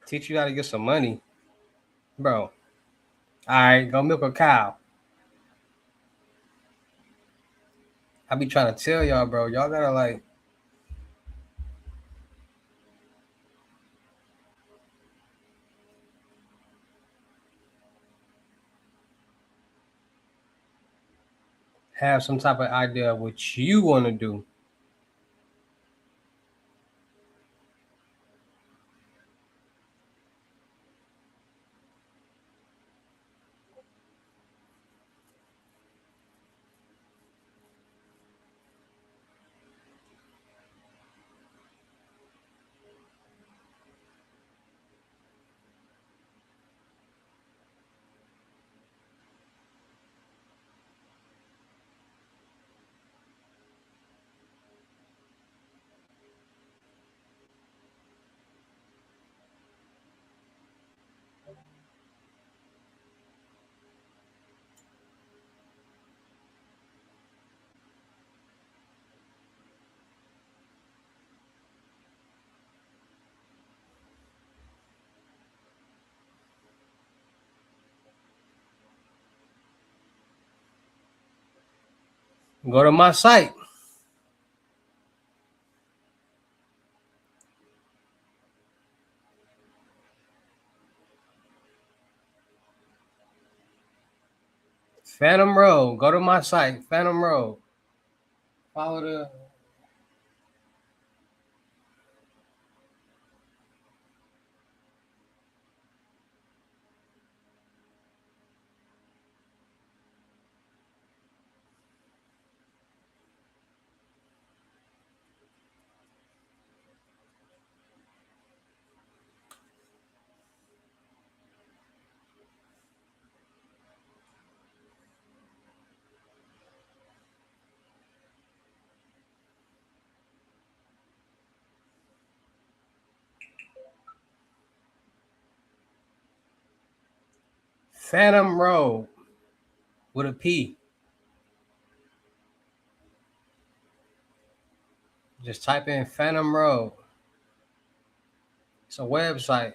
Teach you how to get some money, bro. All right, go milk a cow. I be trying to tell y'all, bro. Y'all gotta like have some type of idea of what you want to do. Go to my site. Phantom Road. Go to my site, Phantom Road. Follow the. Phantom Road with a P. Just type in Phantom Road. It's a website.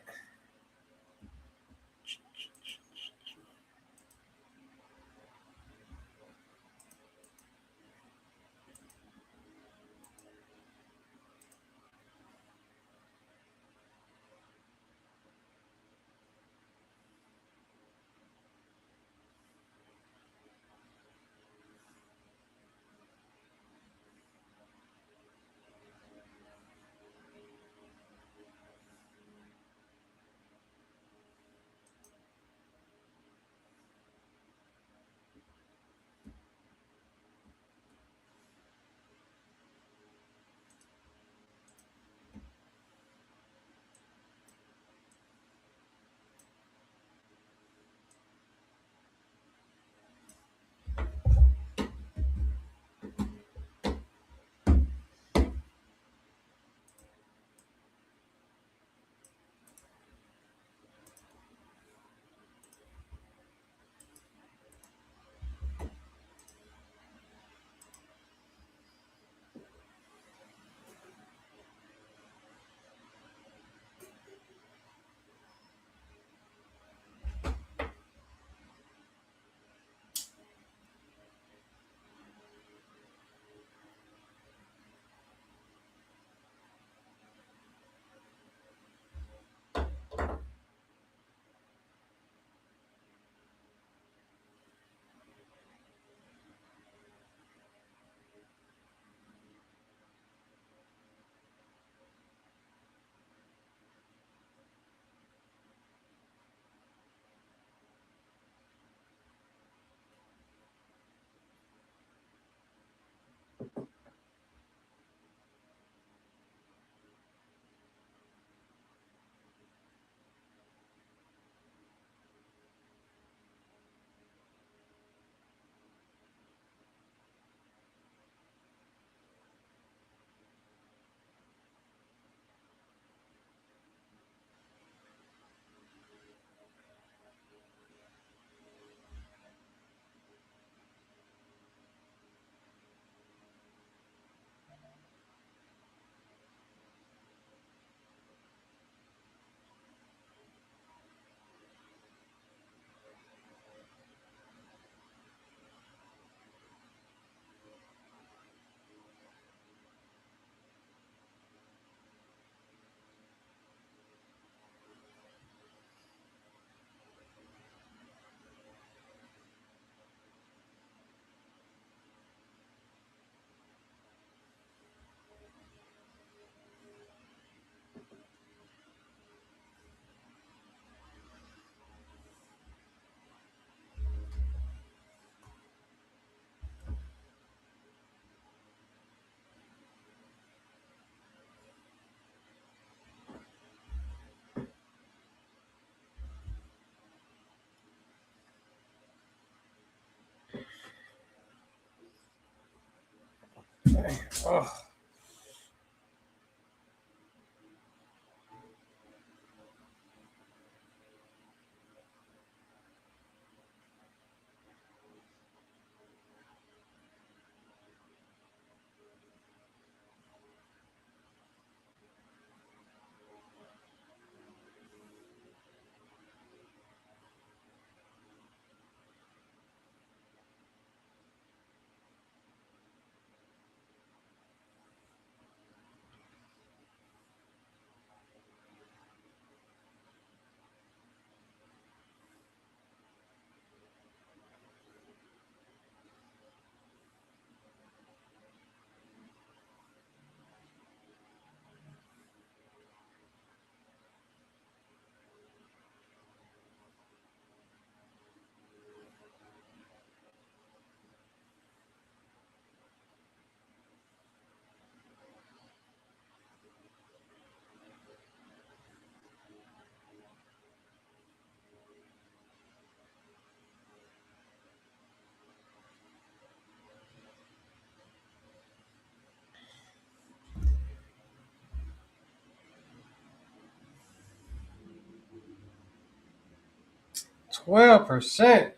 Oh. %.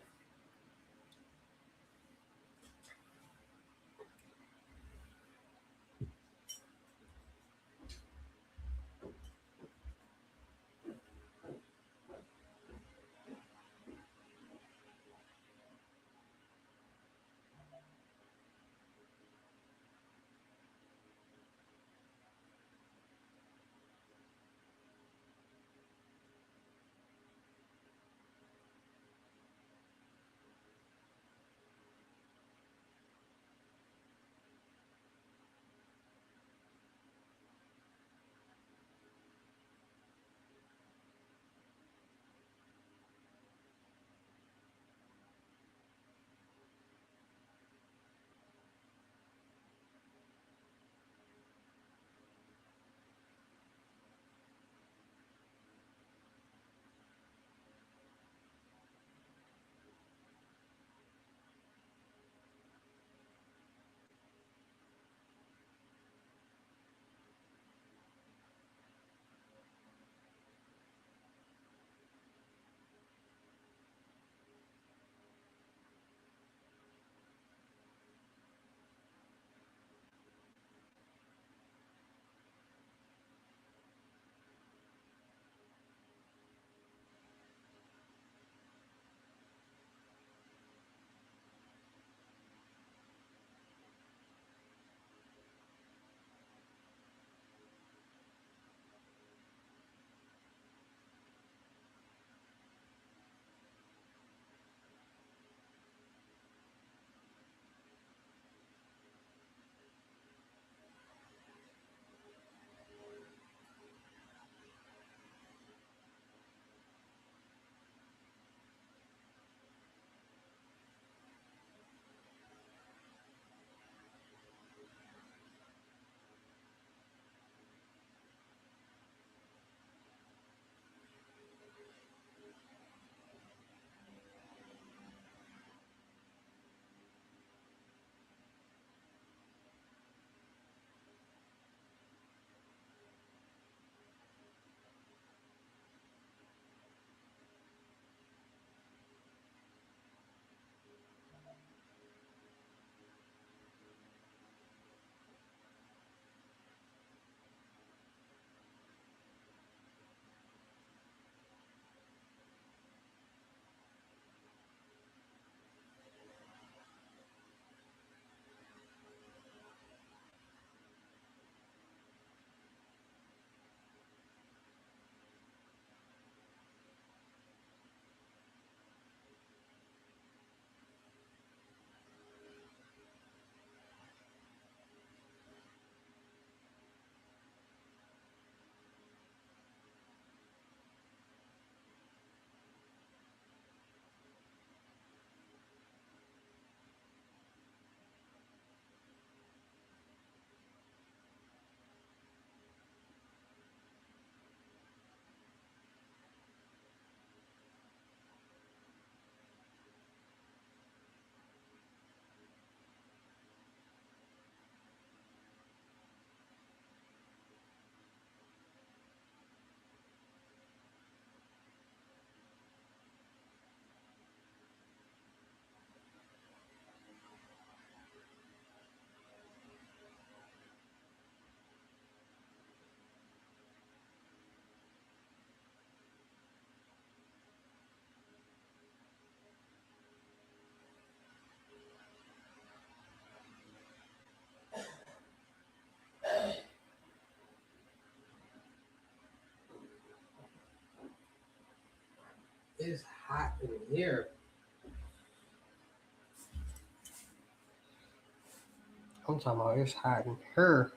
It's hot in here. I'm talking about it's hot in here.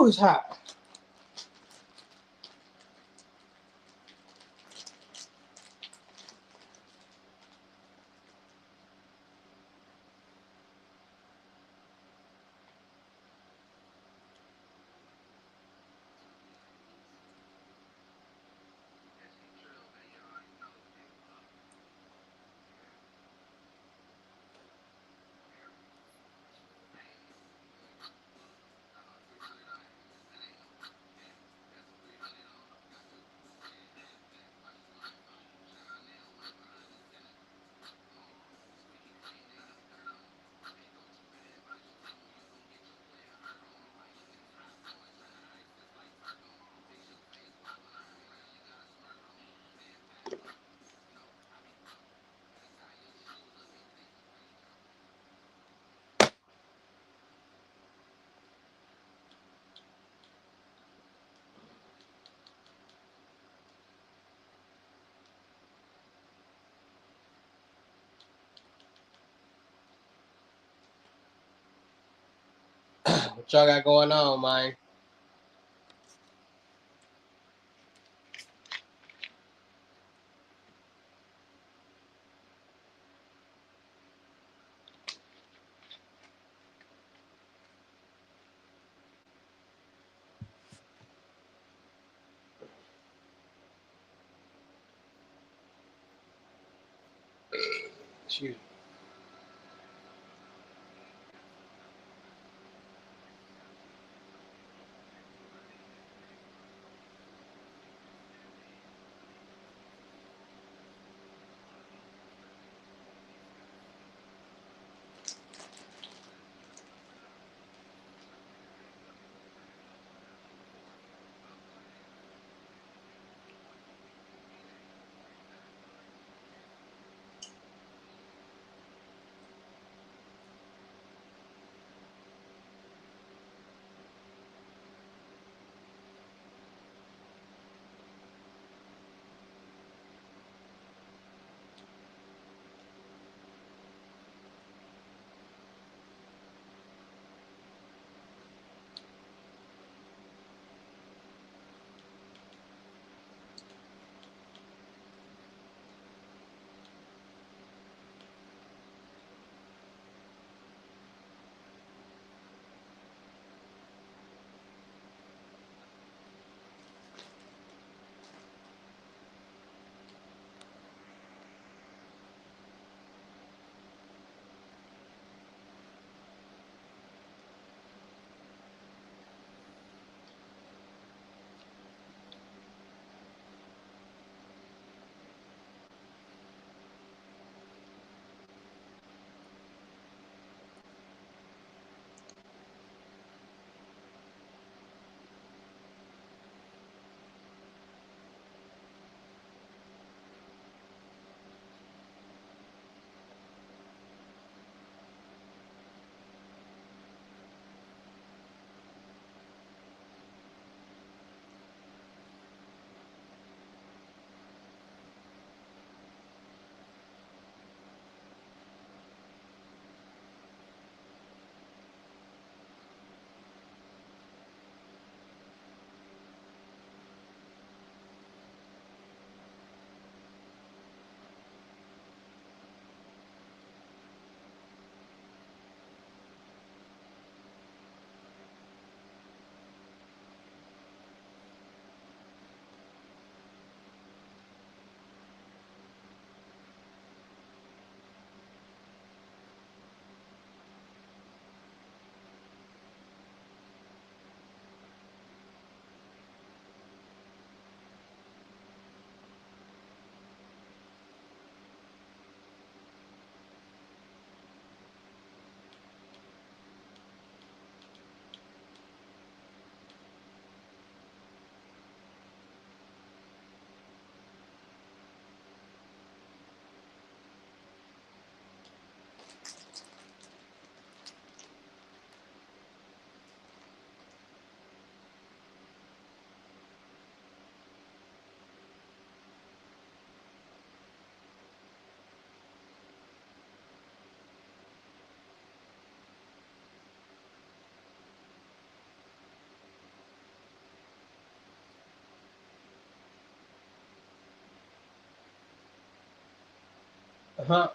Ooh, it's hot. What y'all got going on, man? Excuse me. Huh?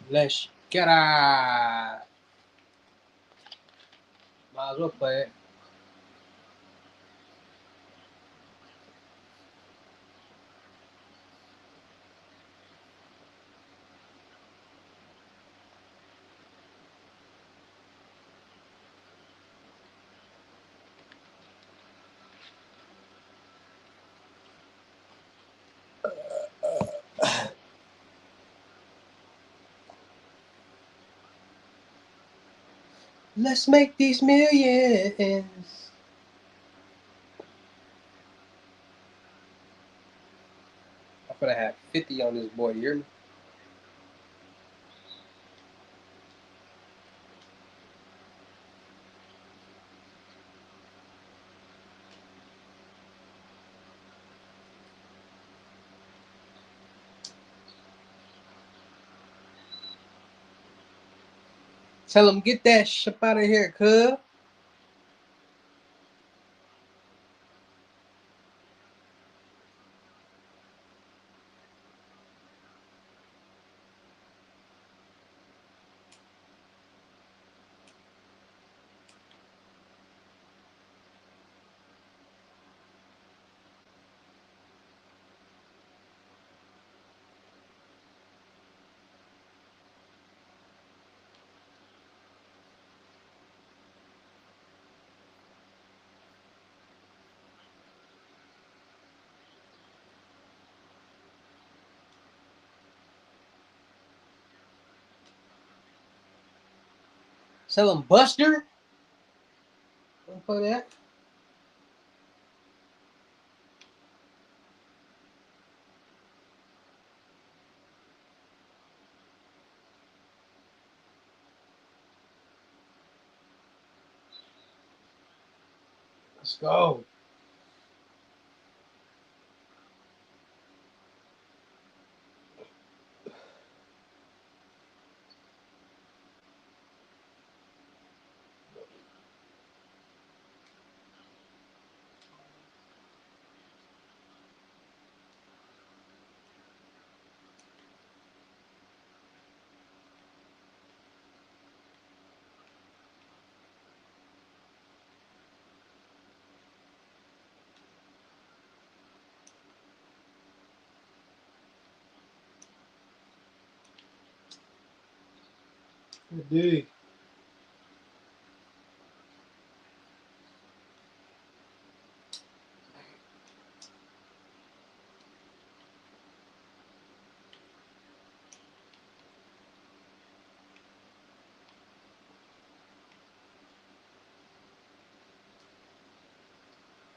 Let's get it. Might as well play it. Let's make these millions. I'm gonna have 50 on this boy, you hear me? Tell him get that shit out of here, cuz. Tell him Buster. Don't play that. Let's go. Dude.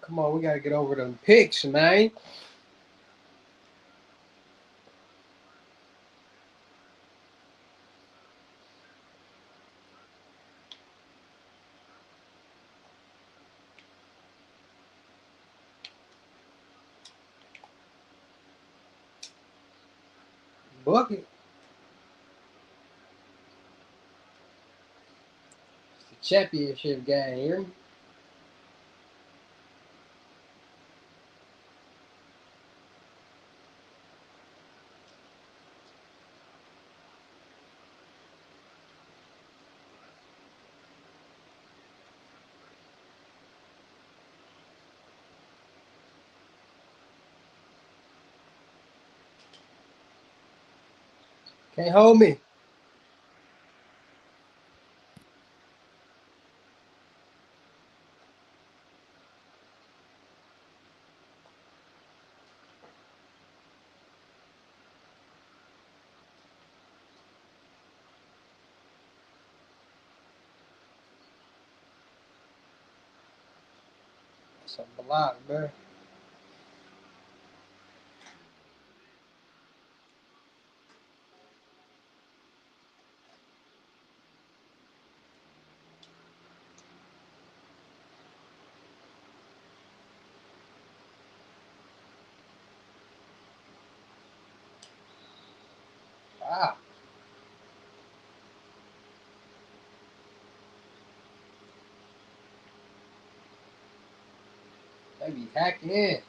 Come on, we gotta get over them picks, man. Bucket. It's the championship game, you hear me? Can't hold me. Something a lot, man. Ah, they be hacking in.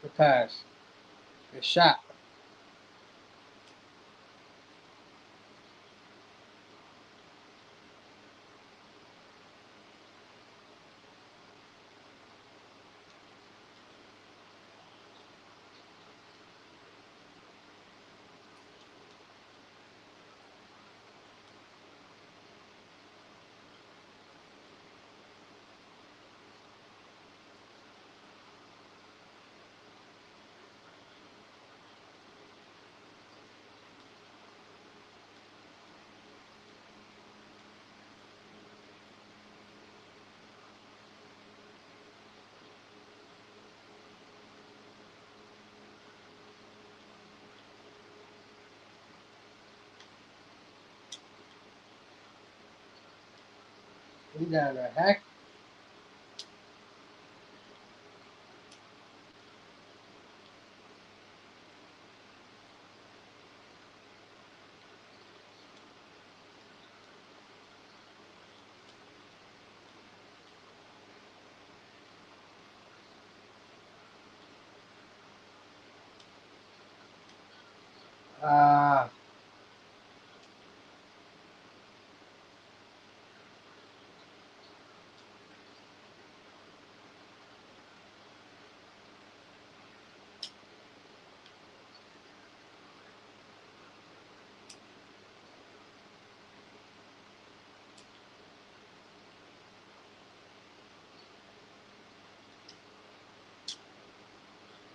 Good pass. Good shot. We down there hack. Ah,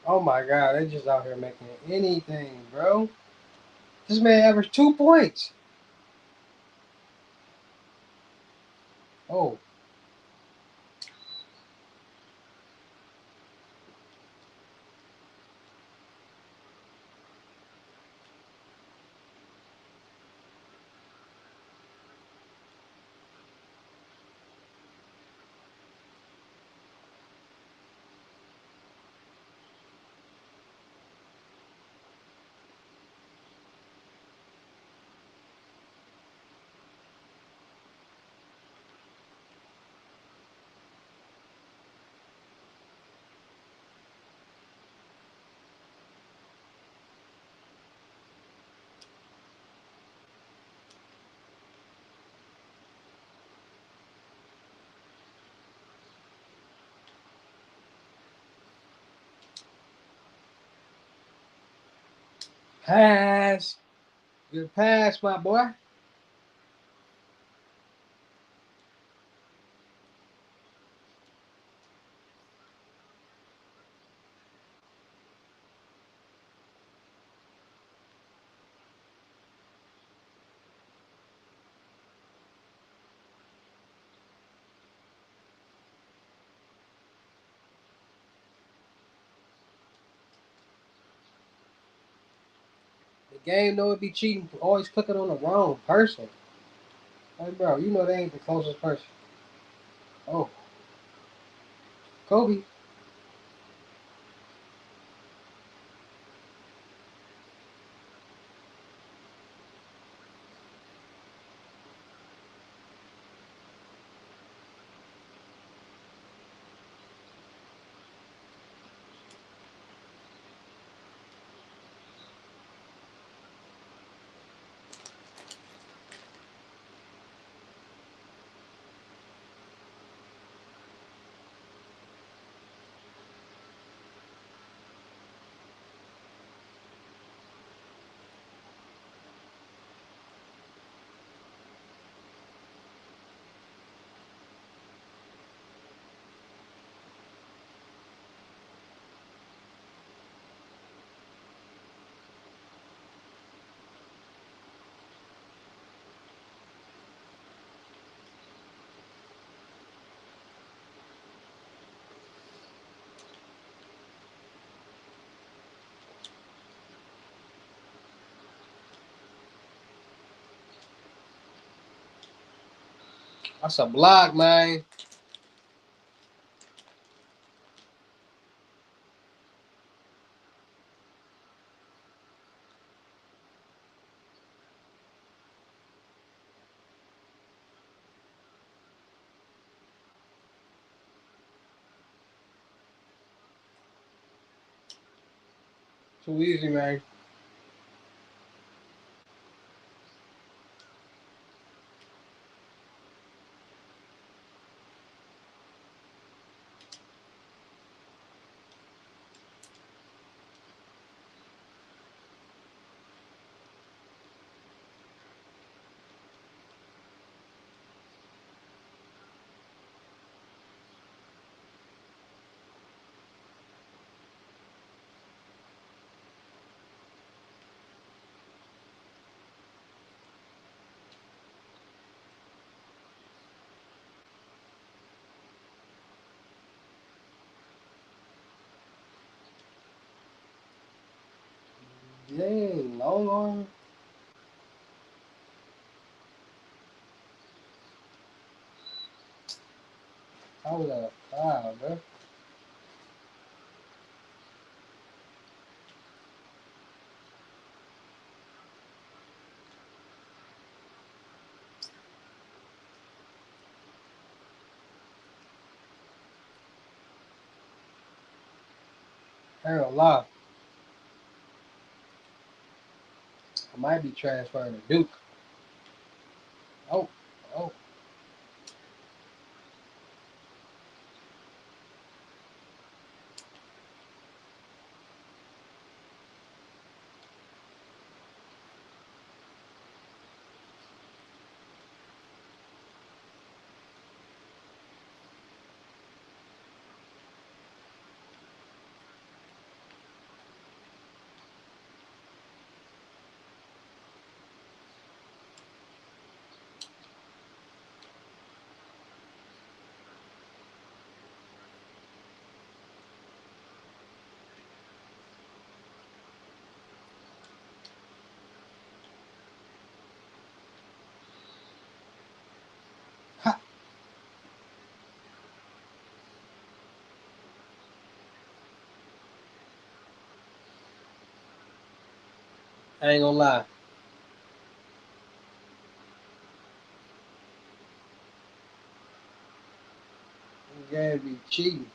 oh my God, they just out here making anything, bro. This man averaged 2 points. Oh, pass. Good pass, my boy. The game know it be cheating, always clicking on the wrong person. Like, bro, you know they ain't the closest person. Oh, Kobe. That's a block, man. Too easy, man. Dang, long arm. How was that a foul, bro? I ain't gonna lie. I might be transferring to Duke. Oh, oh. I ain't gonna lie. You gotta be cheating.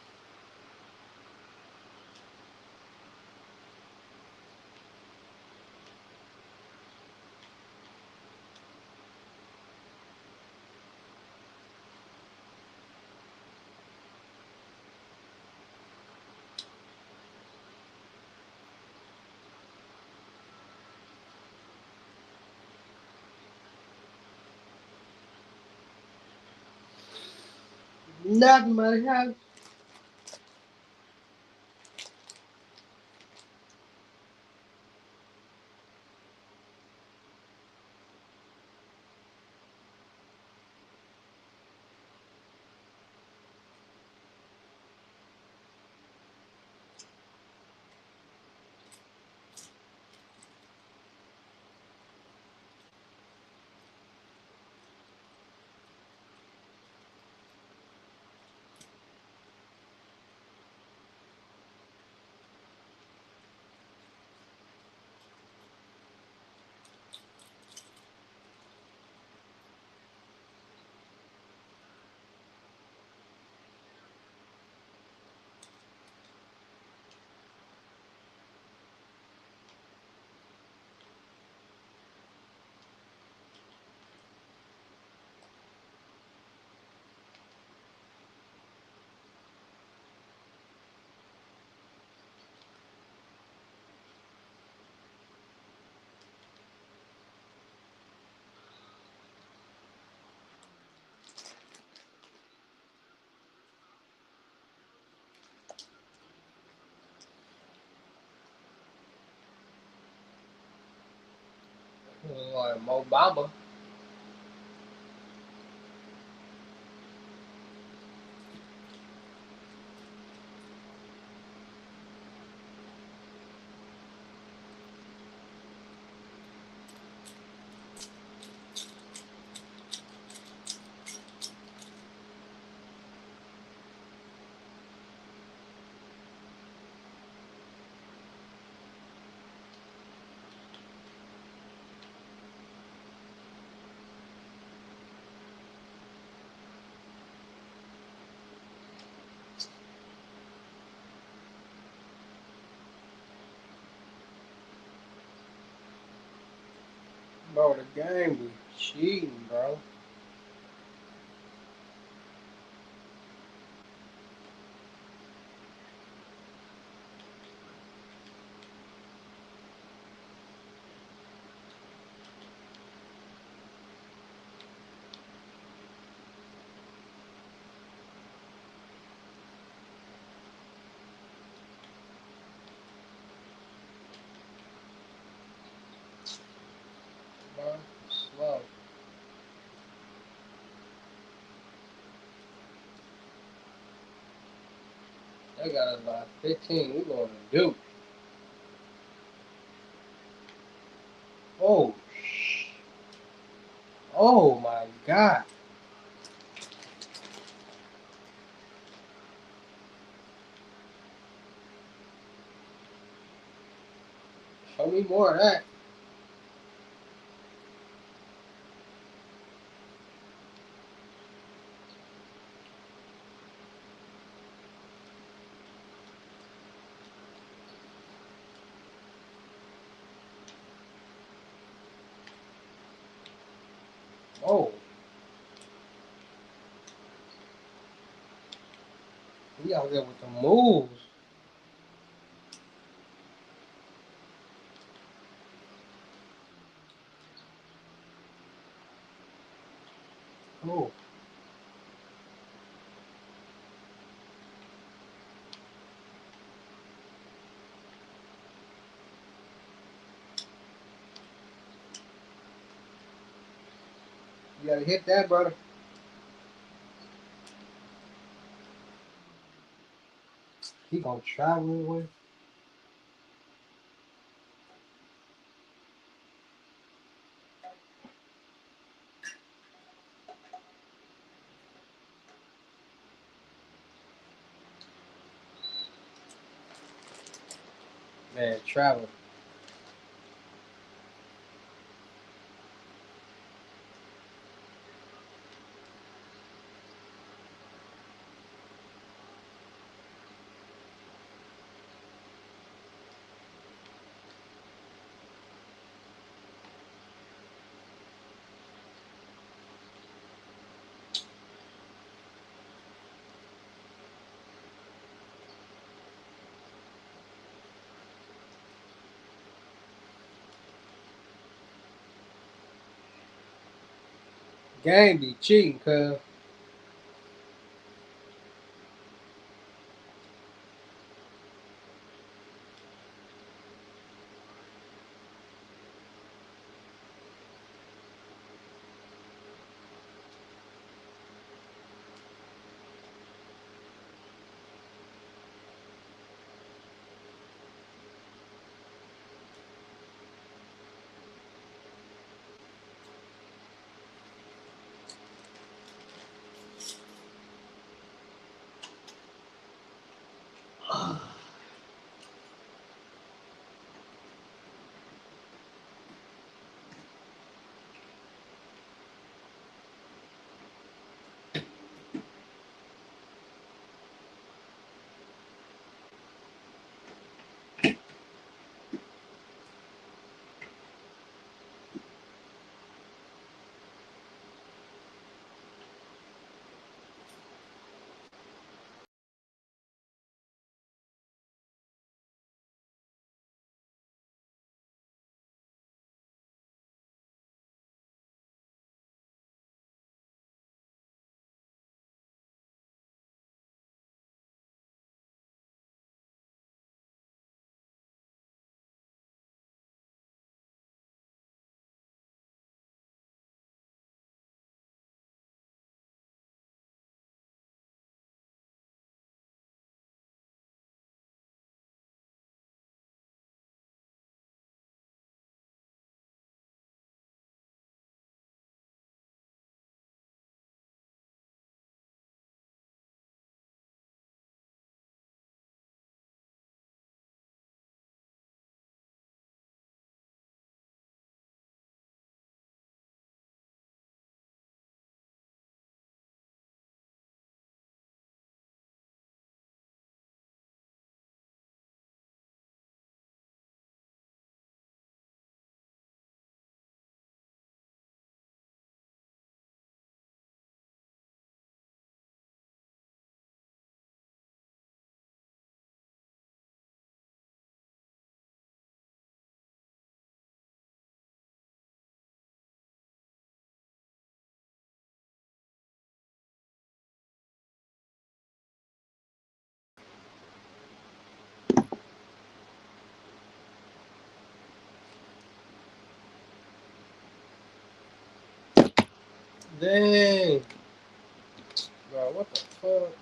Nothing, money. I like Mo Bamba. Bro, the game be cheating, bro. Bro, slow. They got us by 15. We going to Duke. Oh, oh my God. Show me more of that. Oh, he out there with the moves. Oh, you gotta hit that, brother. He gonna travel with. Man, travel. Game be cheating, cuz. Dang. Bro, what the fuck?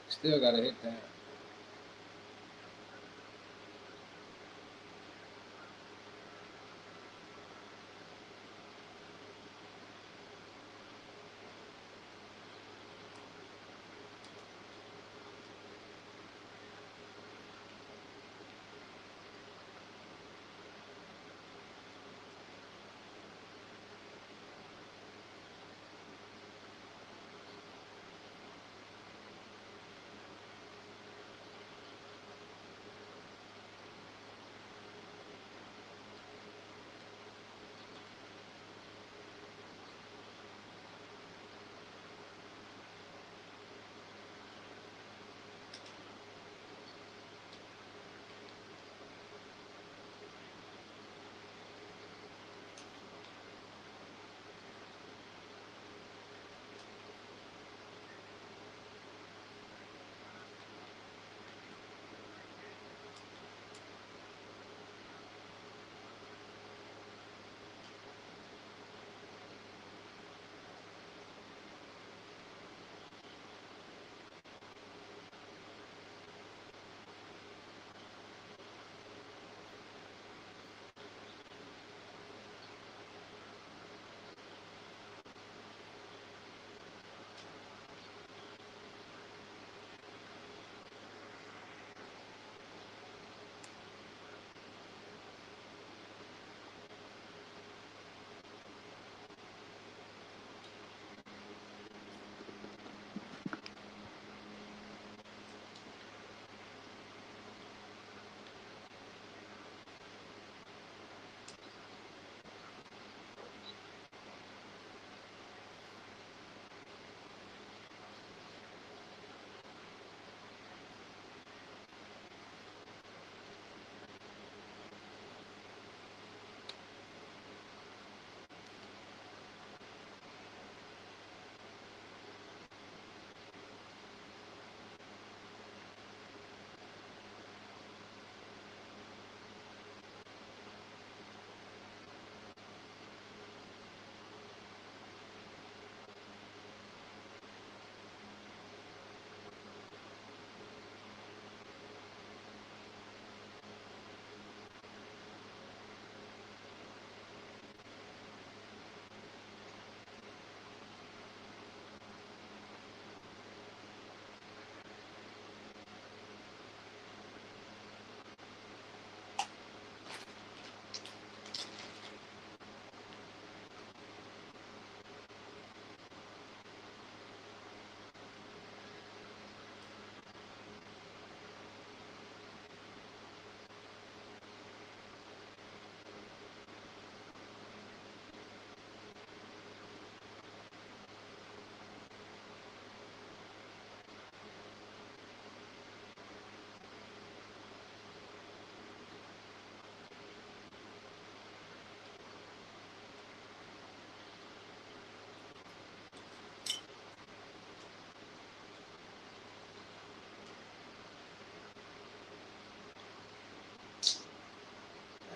Still gotta hit that.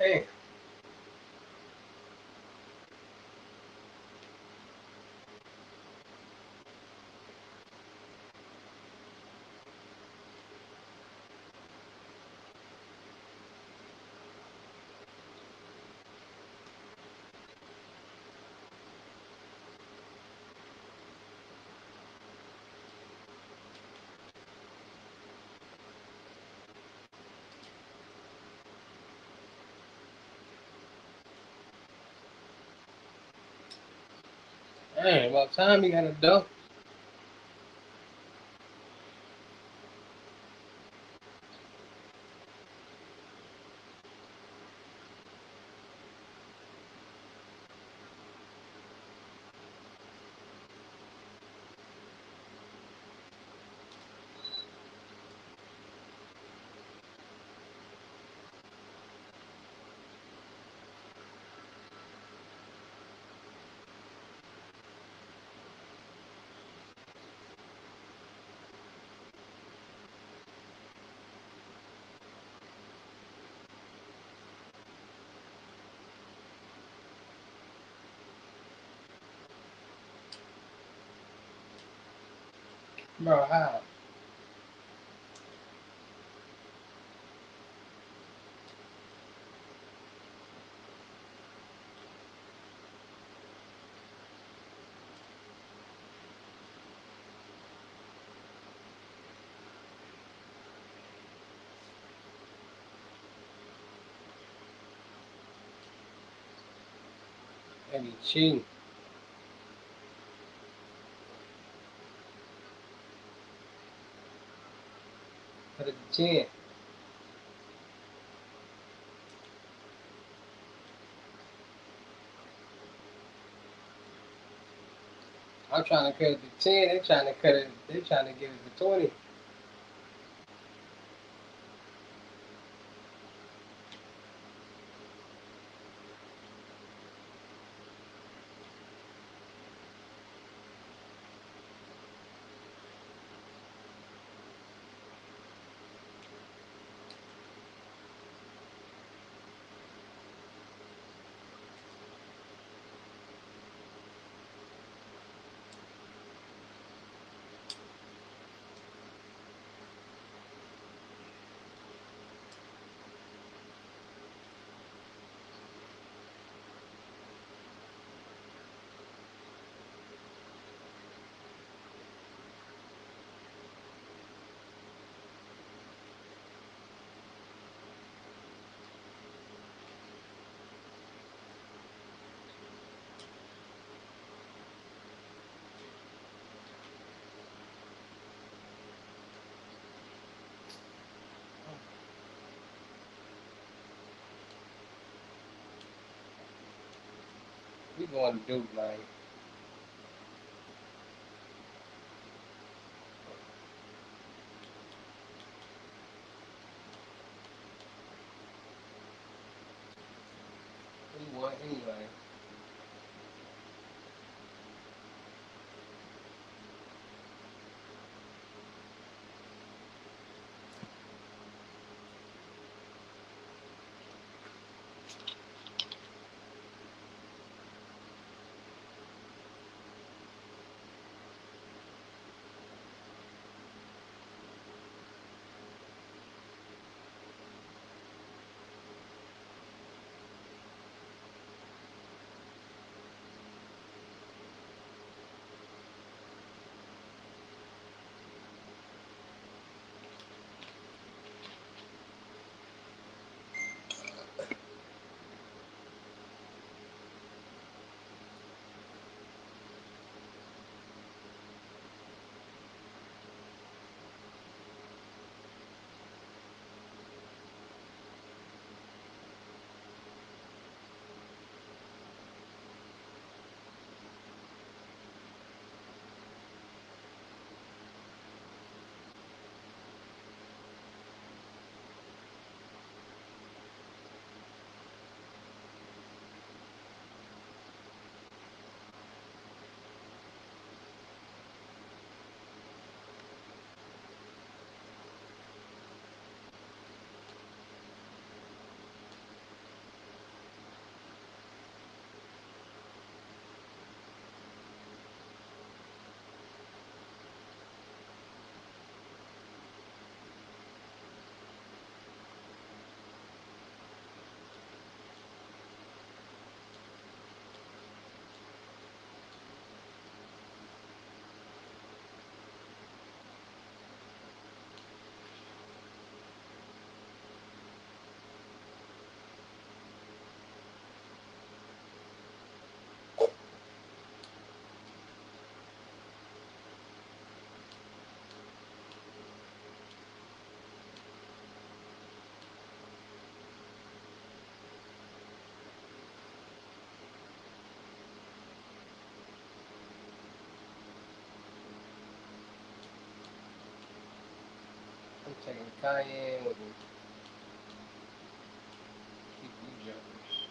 Hey. Hey, about time you got a dunk. Bro, how? They be cheating. Put it to 10. I'm trying to cut it to 10. They trying to cut it. They trying to get it to 20. We going to Duke, man. We won anyway. Taking cayenne with me. Keep you jumpers.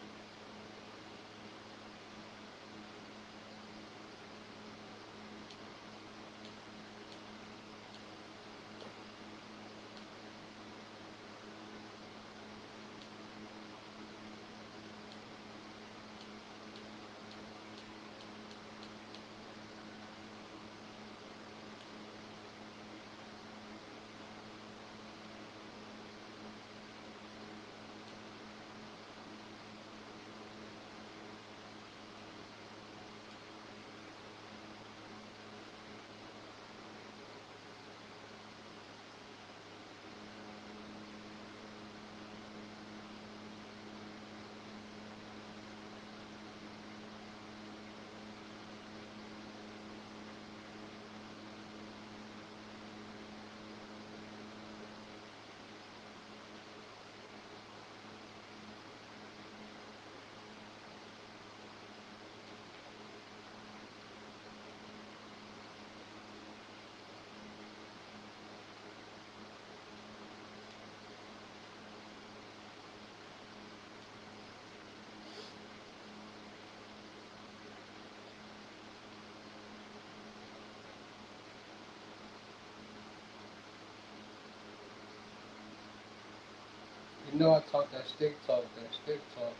You know I talk that stick talk, that stick talk.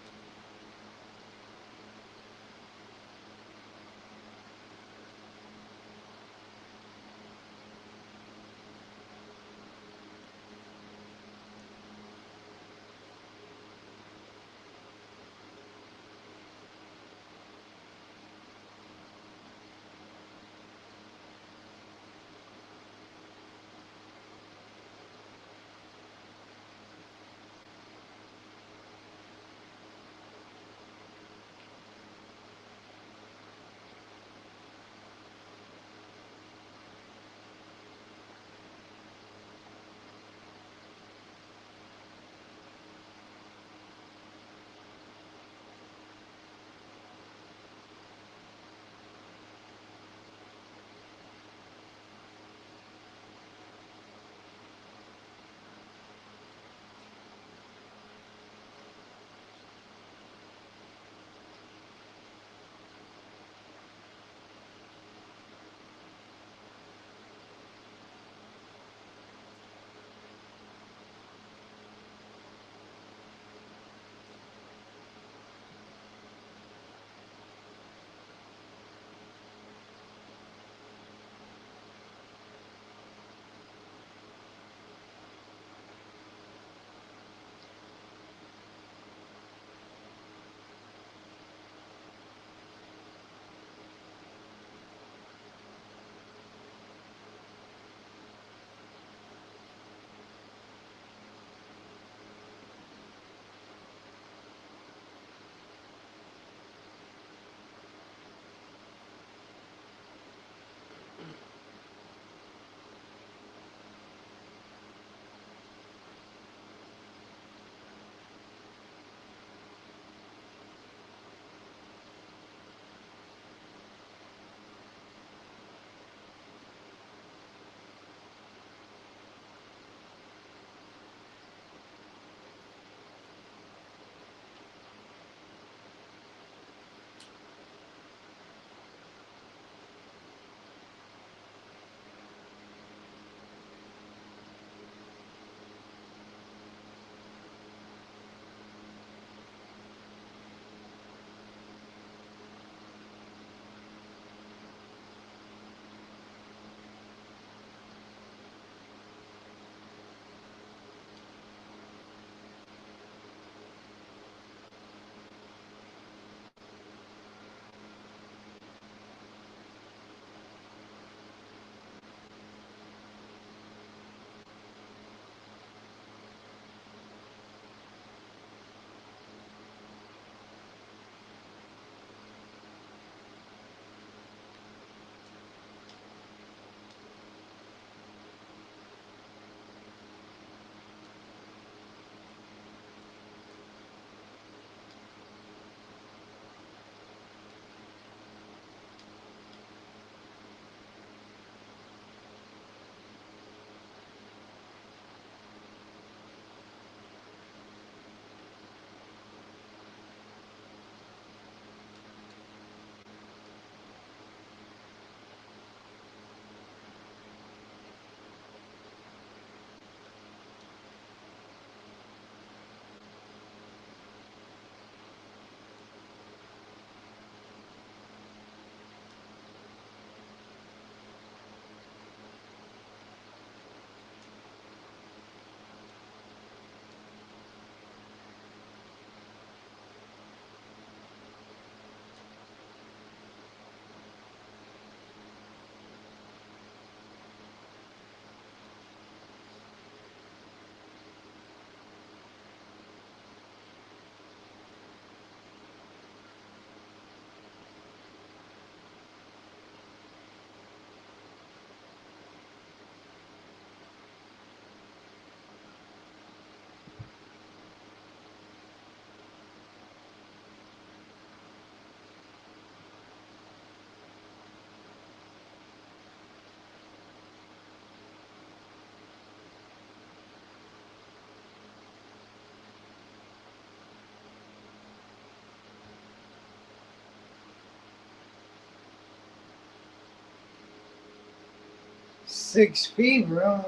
6 feet, bro.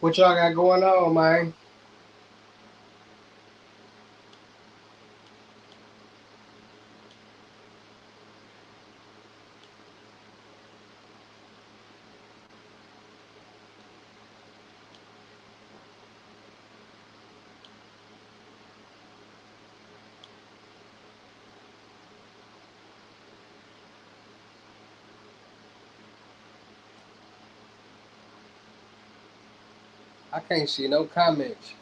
What y'all got going on, man? I can't see no comments.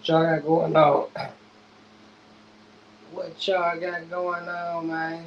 y'all got going on? What y'all got going on, man?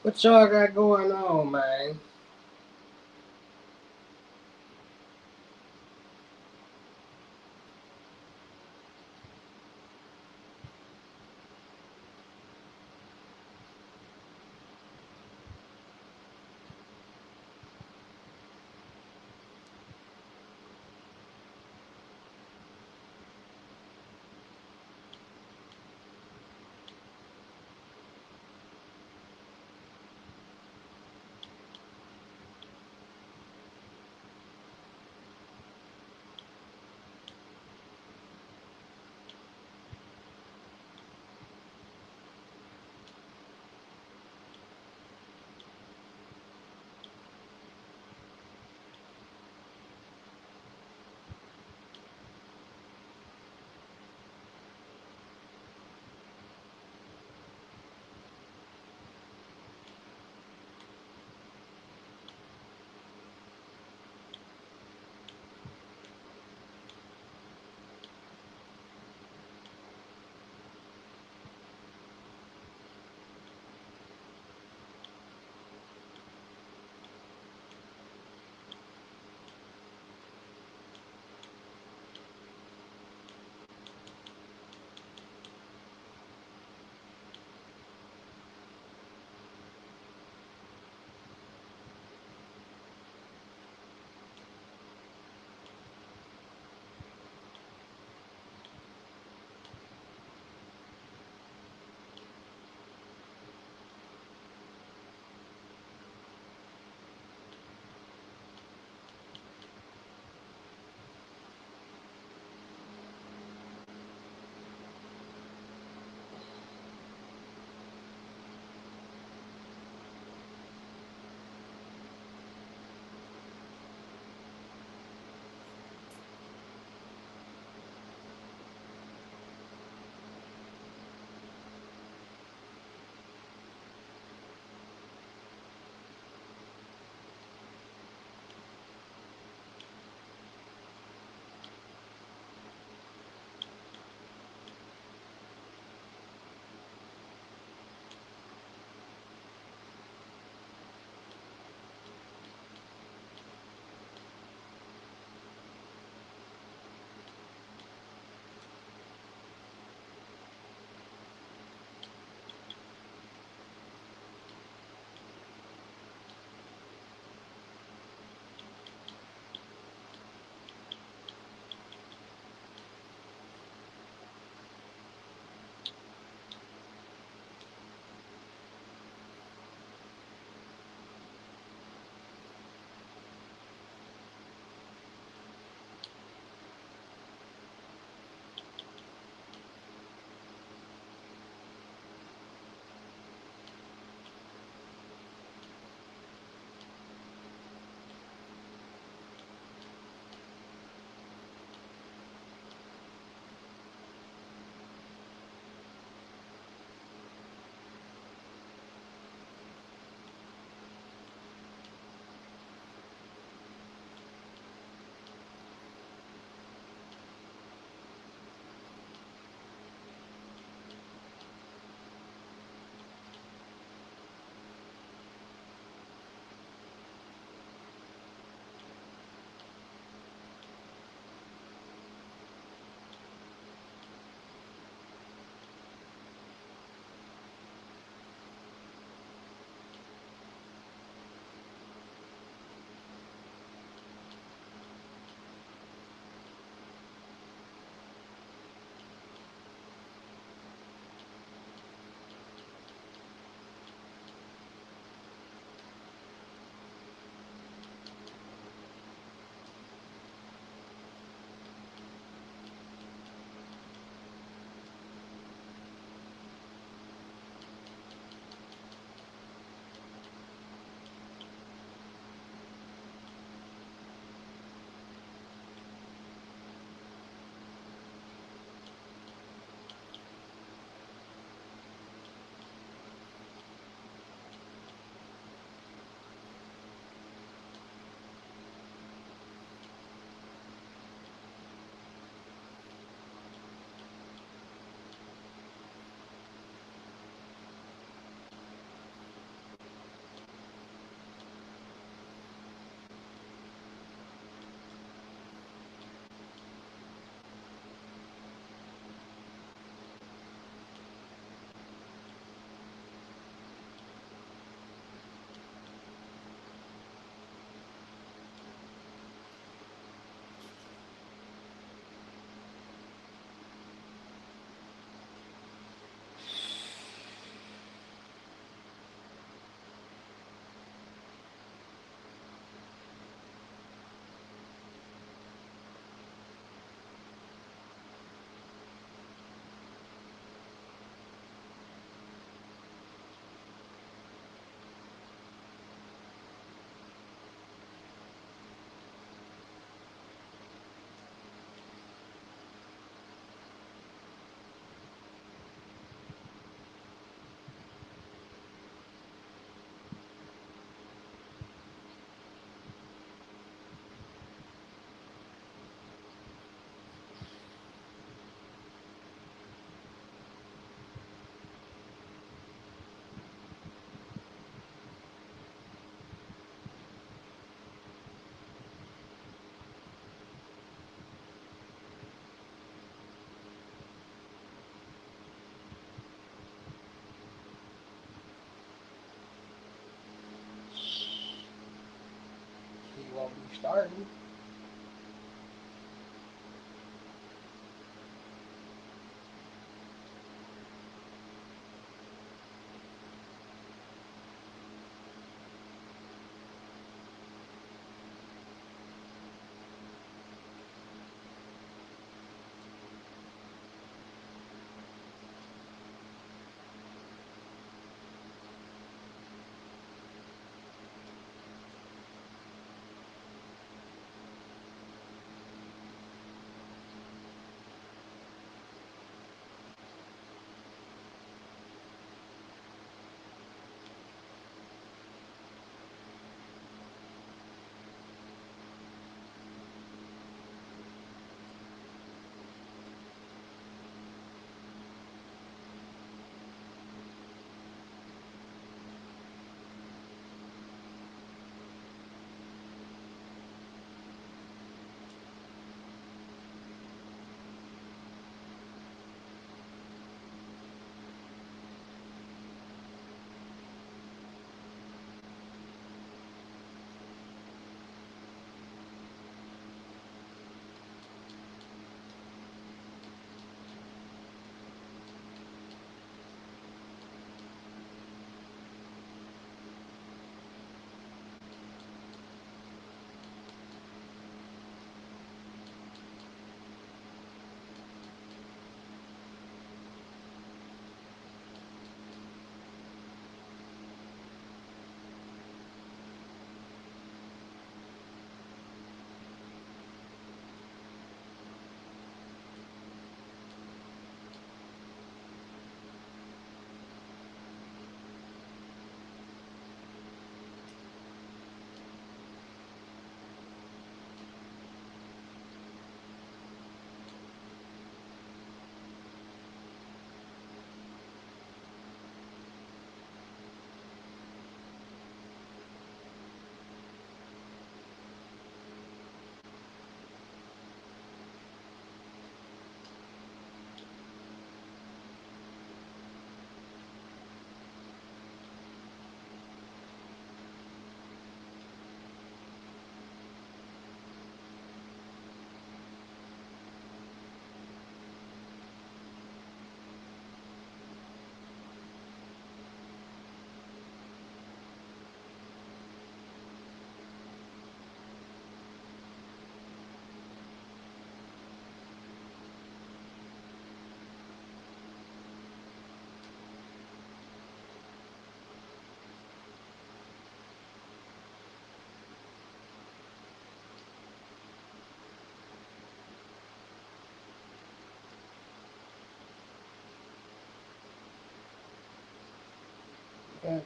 What y'all got going on, man? Starting. Yeah.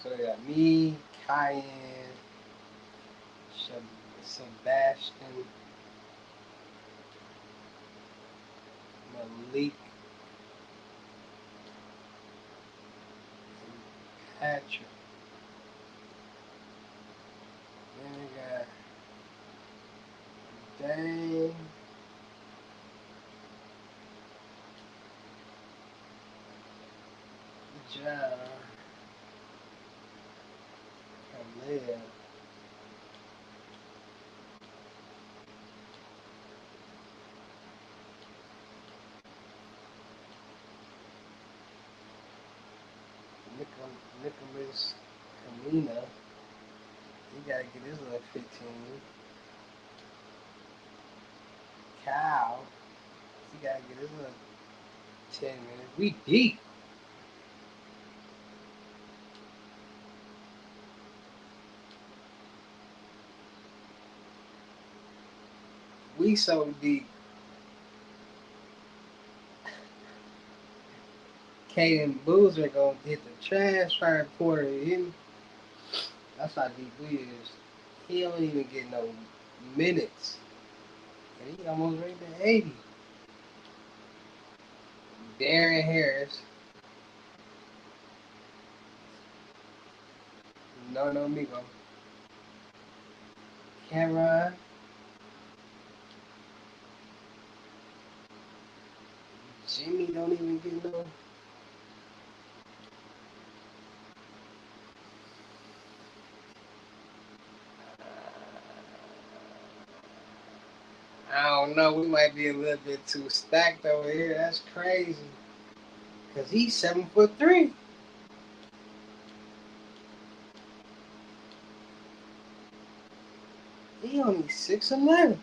So yeah, me, Cayenne, Sebastian, Malik, Patrick. Then we got Dane, John, Khalil, Nicholas Kamina. He gotta get his little 15. Cal, he gotta get his little 10 minutes. We deep. We so deep. Caden Boozer gonna hit the trash fire quarter. That's how deep we is. He don't even get no minutes. And he almost ready to 80. Darren Harris. No amigo. Cameron. Jimmy don't even get no. don't know. We might be a little bit too stacked over here. That's crazy. Cause he's 7'3". He only 6'11".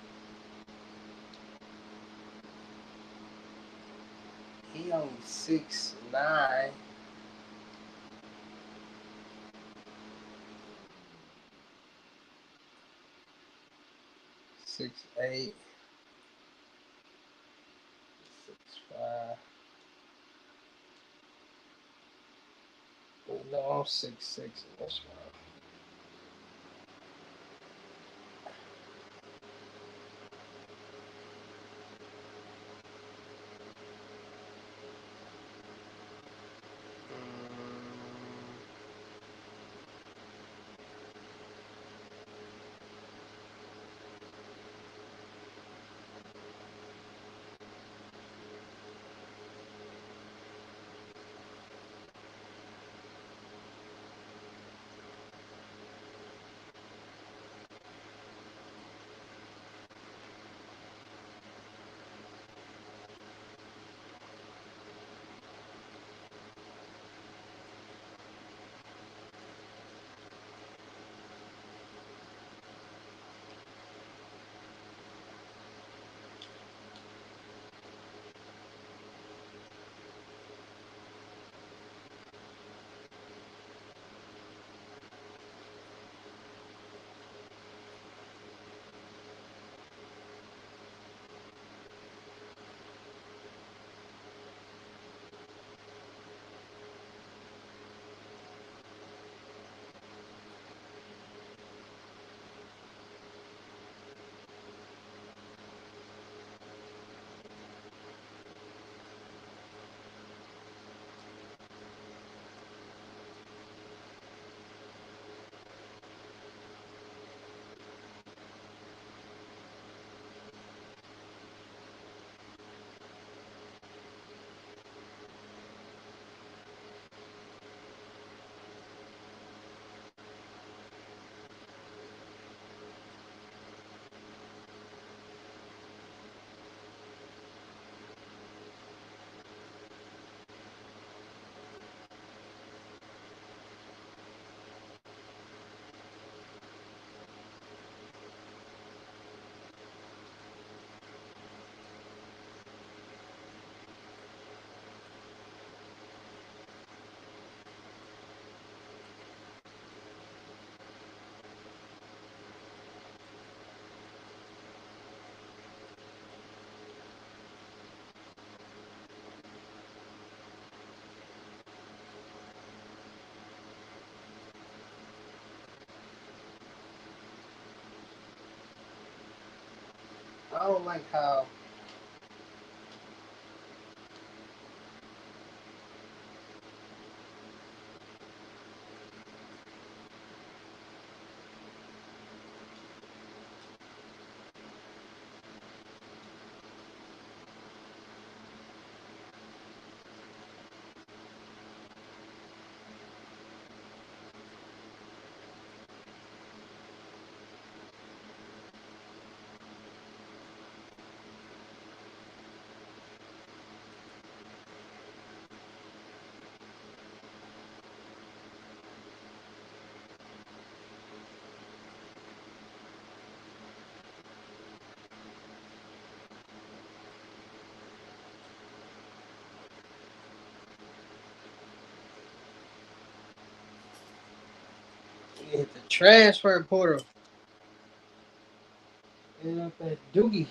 He only 6'9". 6'8". 6'5". No, I'm 6'6" in this one. I don't like how he hit the transfer portal. End up at Doogie.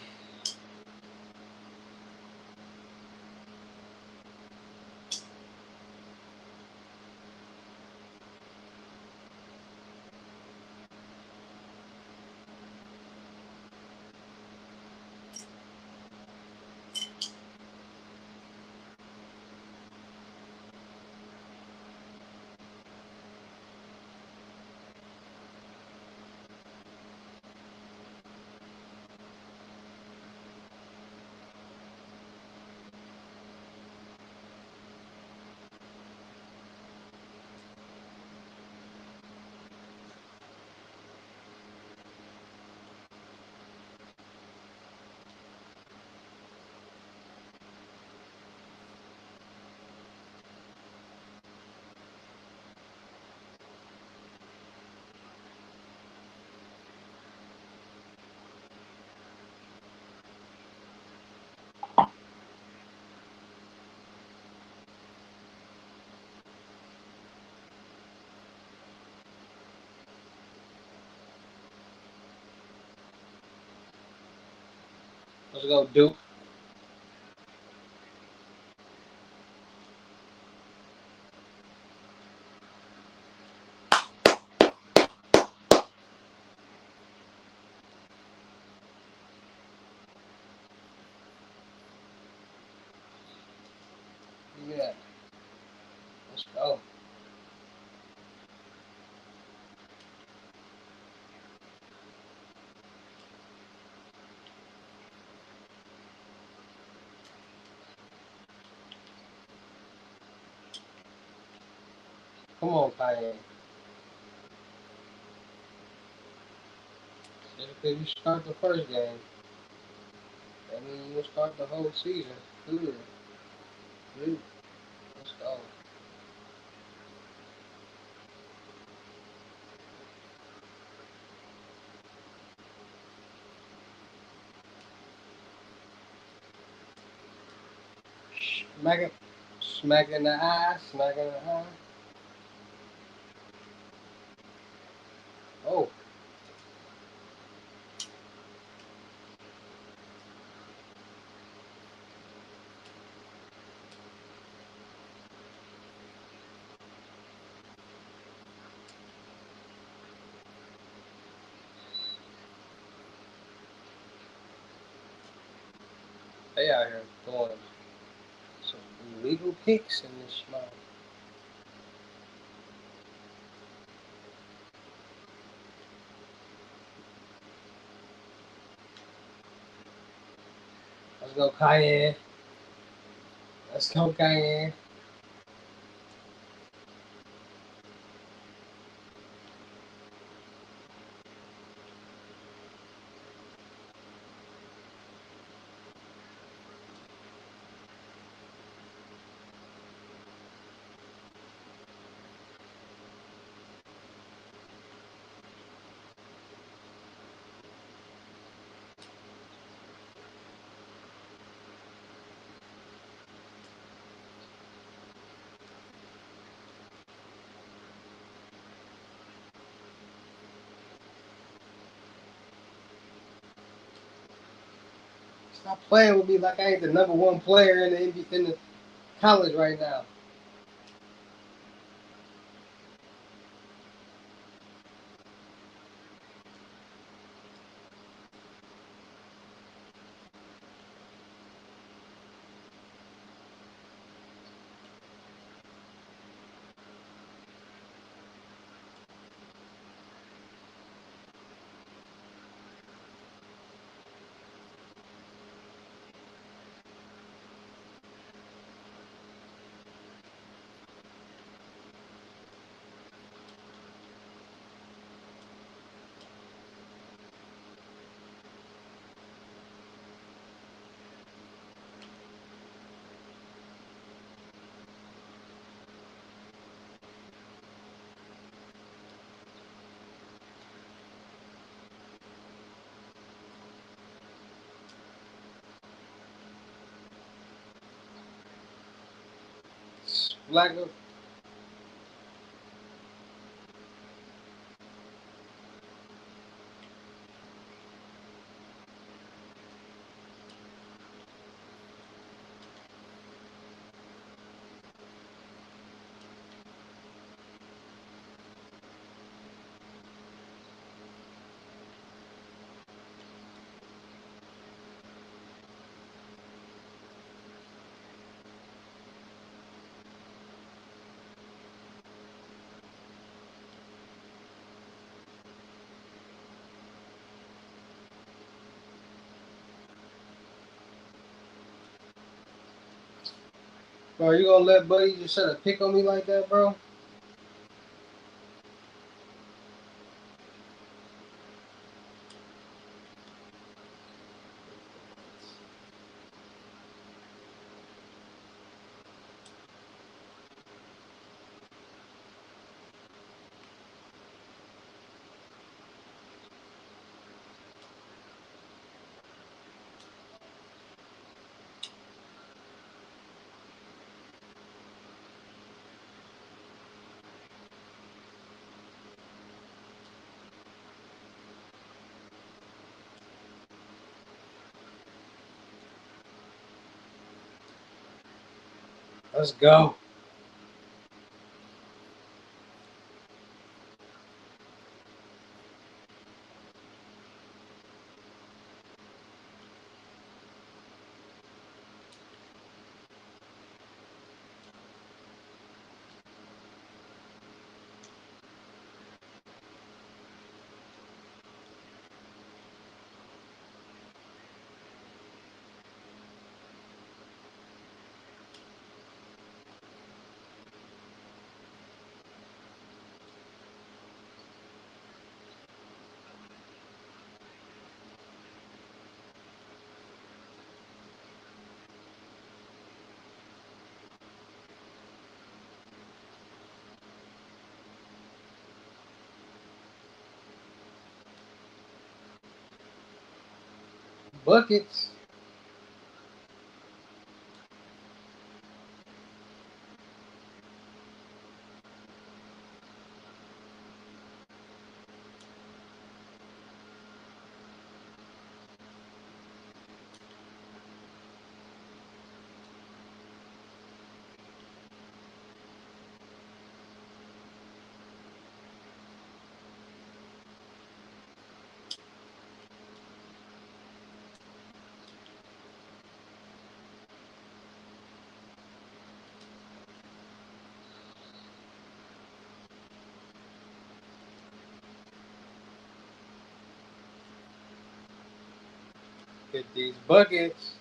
Let's go, Duke. Yeah. Let's go. Come on, Kanye. Just because you start the first game, that means you'll start the whole season. Good. Good. Let's go. Smack it. Smack in the eye. Smack in the eye. Oh. They out here throwing some illegal kicks in this mouth. Let's go, Kanye. Let's go, Kanye. Stop playing with me like I ain't the number one player in the college right now. Black. Bro, you gonna let Buddy just try to pick on me like that, bro? Let's go. Buckets. Get these buckets.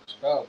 Let's go.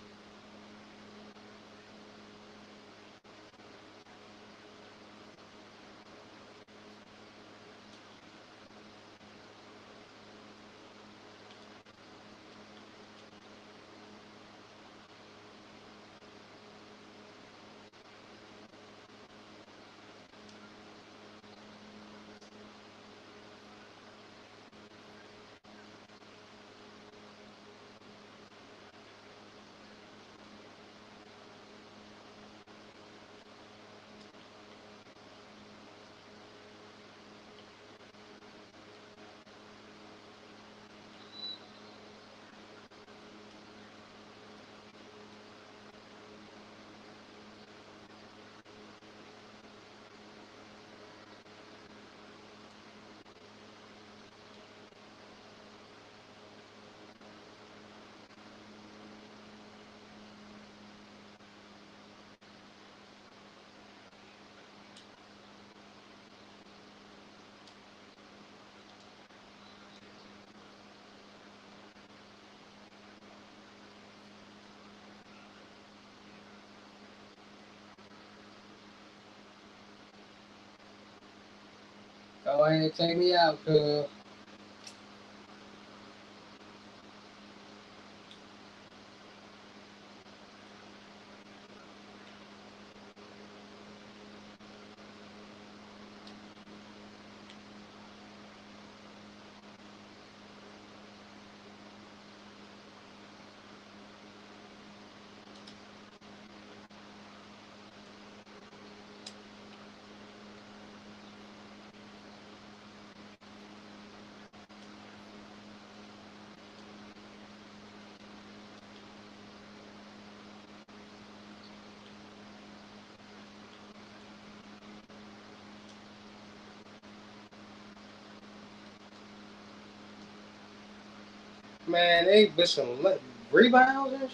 Go ahead and take me out, cuz. Man, they with some rebounders.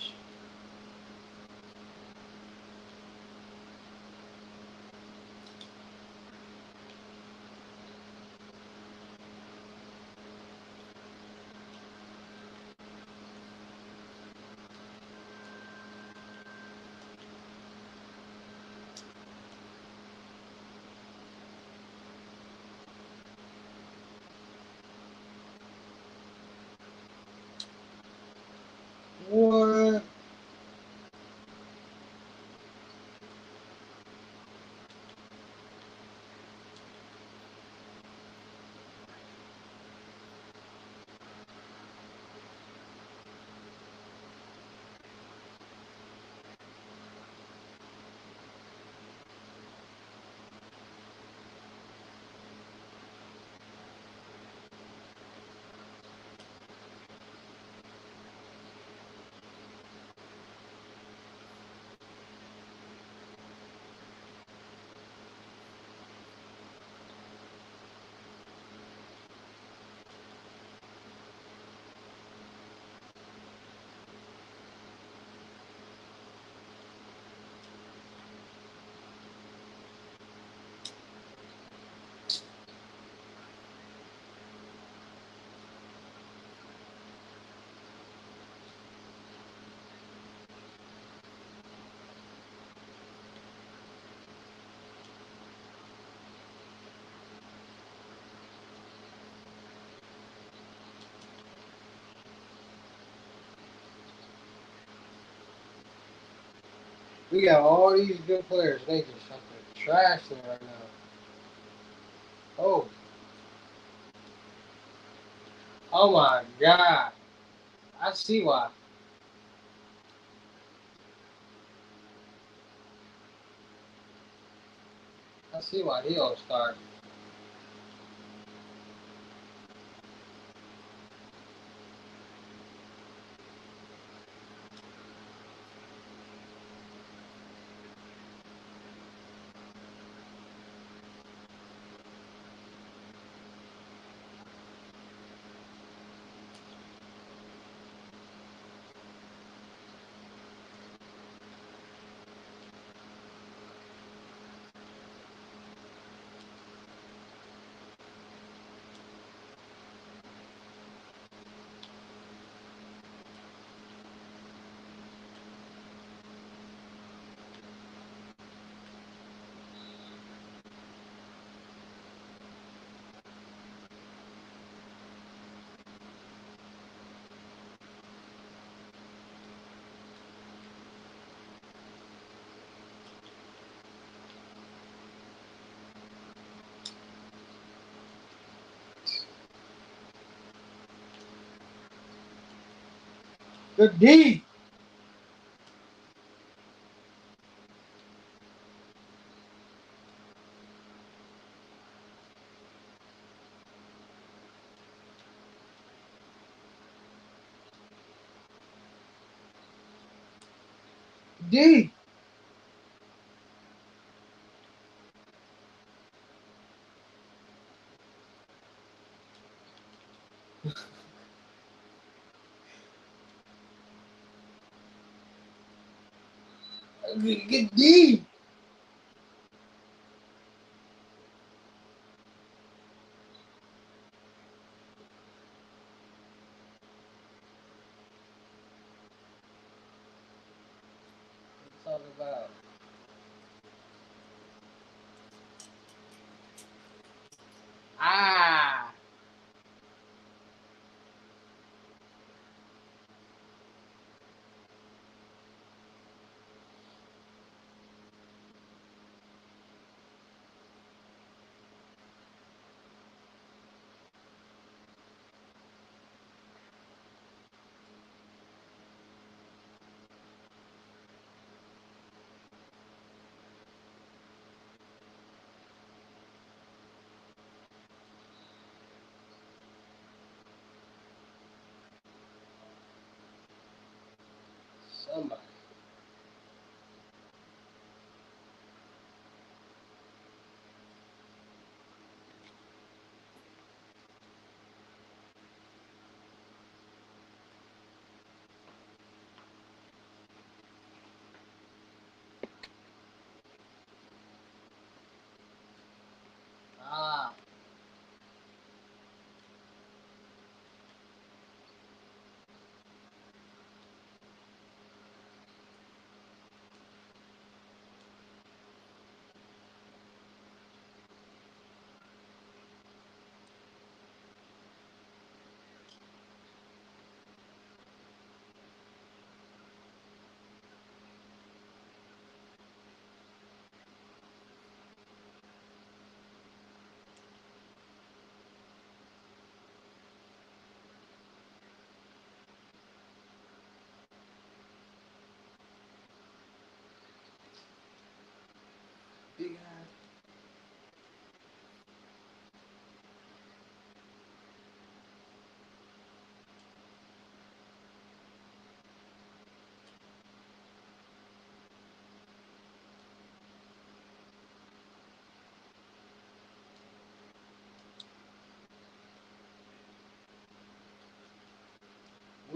What? We got all these good players. They just fucking trash there right now. Oh. Oh my God. I see why. I see why he don't start. Good D. D. Good D. What you talking about? Ah.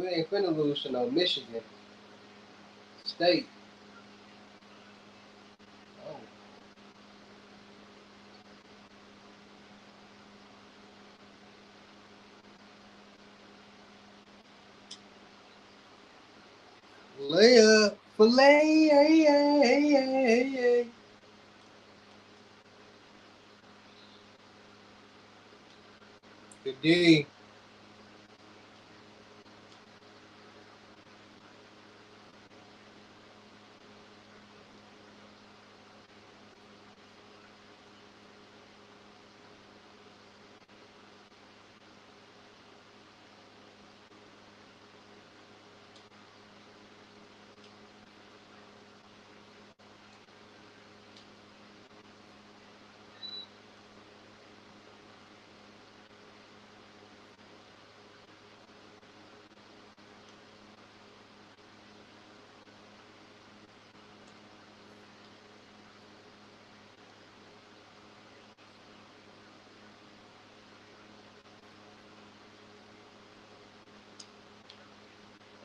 We ain't finna lose to no Michigan State. Oh. Layup. Filet. Good D.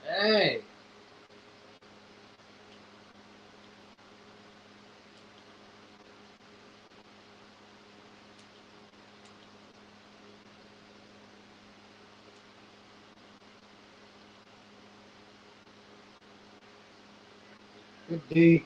Hey. Good D.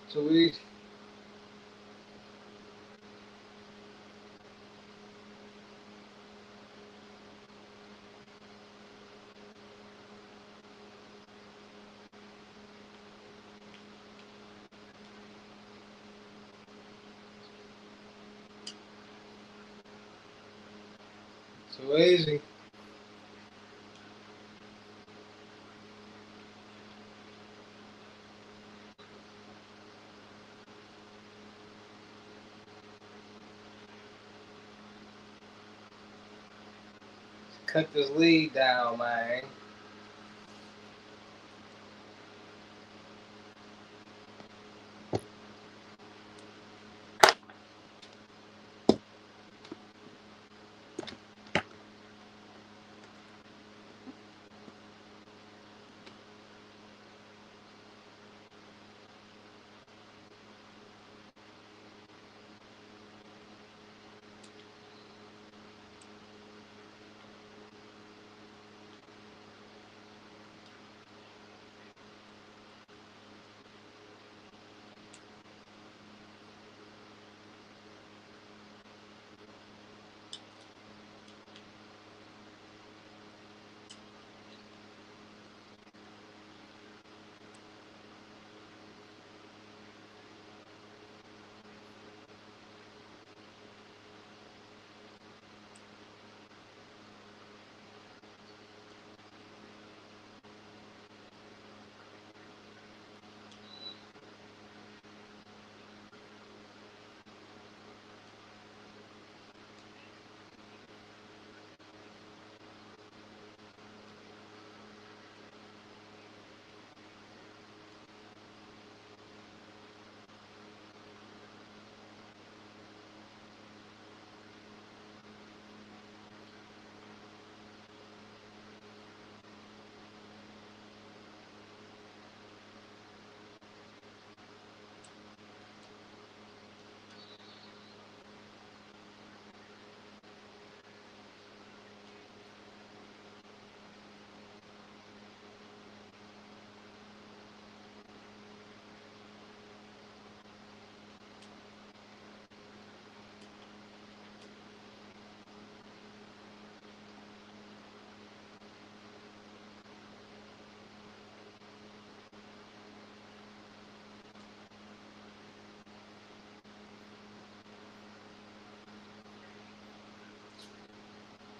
So easy. So easy. cut this lead down, man.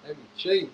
Let me cheat.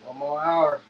One more hour.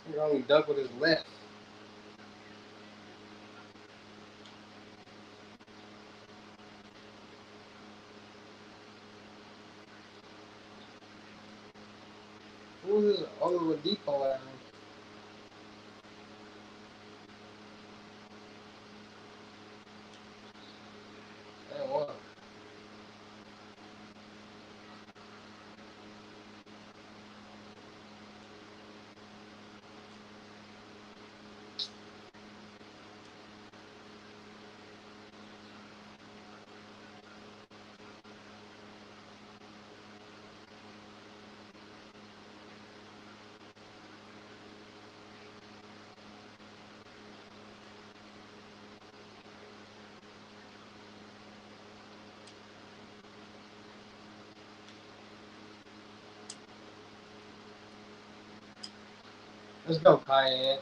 He only duck with his left. Who was this Oliver Depot at? That was. Let's go, Cayenne.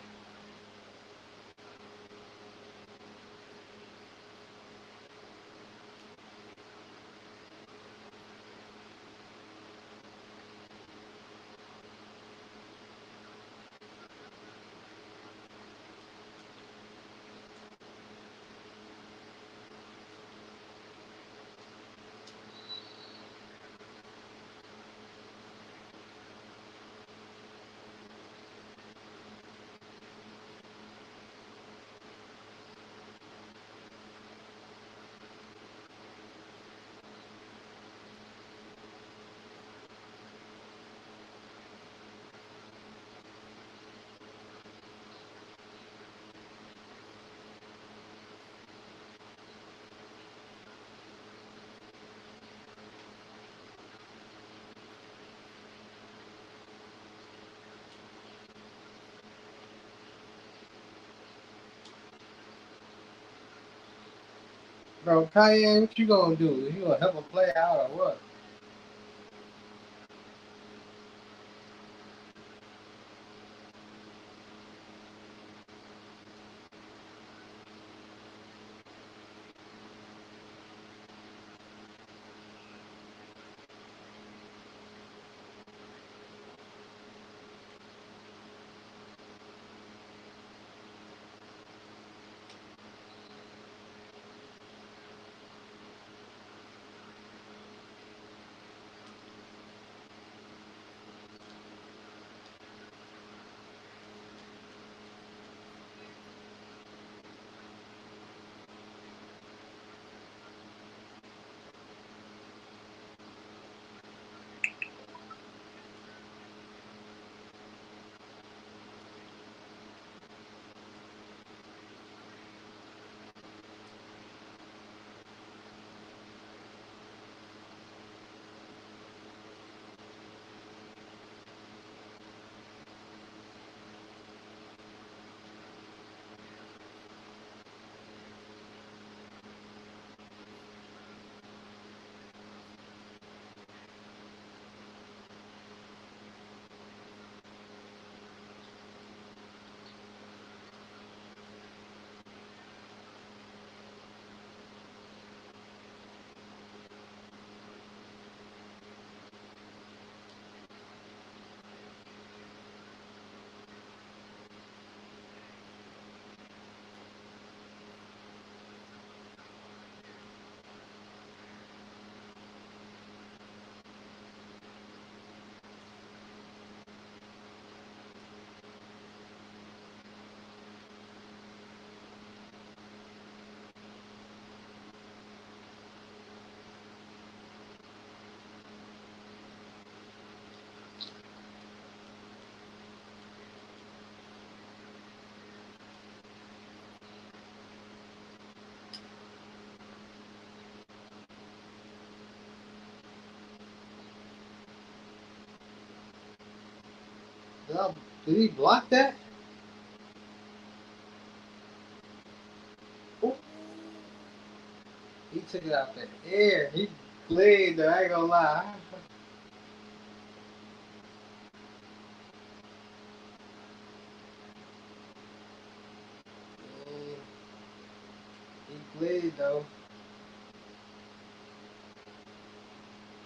Bro, Cayenne, what you gonna do? You gonna help him play out or what? Did he block that? Ooh. He took it out the air. He played though, I ain't gonna lie. He played though.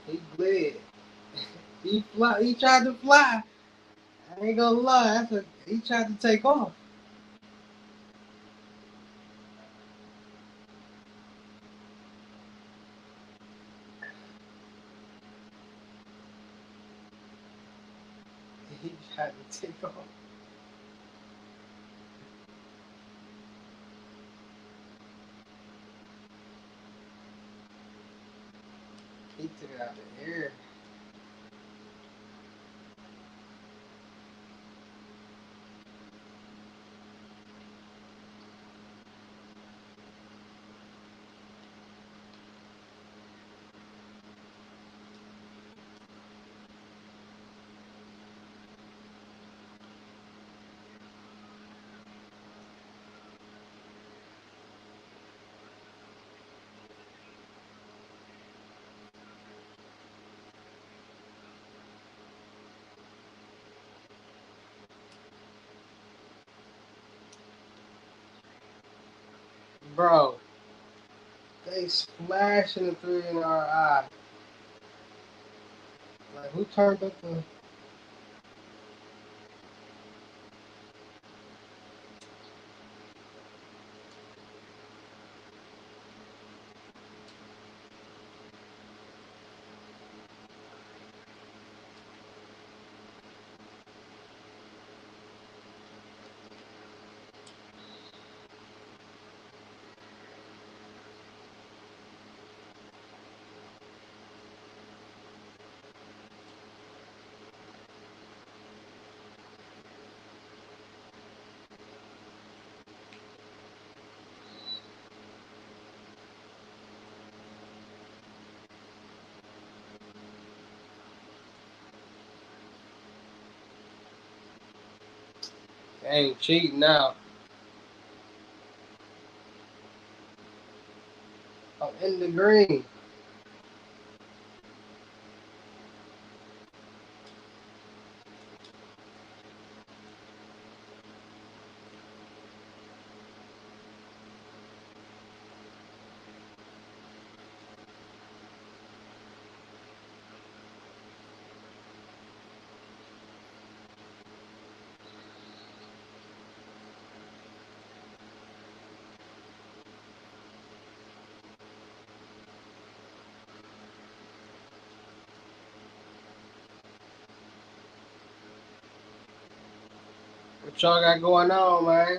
He played. He tried to fly. I ain't gonna lie. He tried to take off. He tried to take off. He took it out the air. Bro, they splashing the three in our eye. Like, who turned up the... They ain't cheating now. I'm in the green. What y'all got going on, man?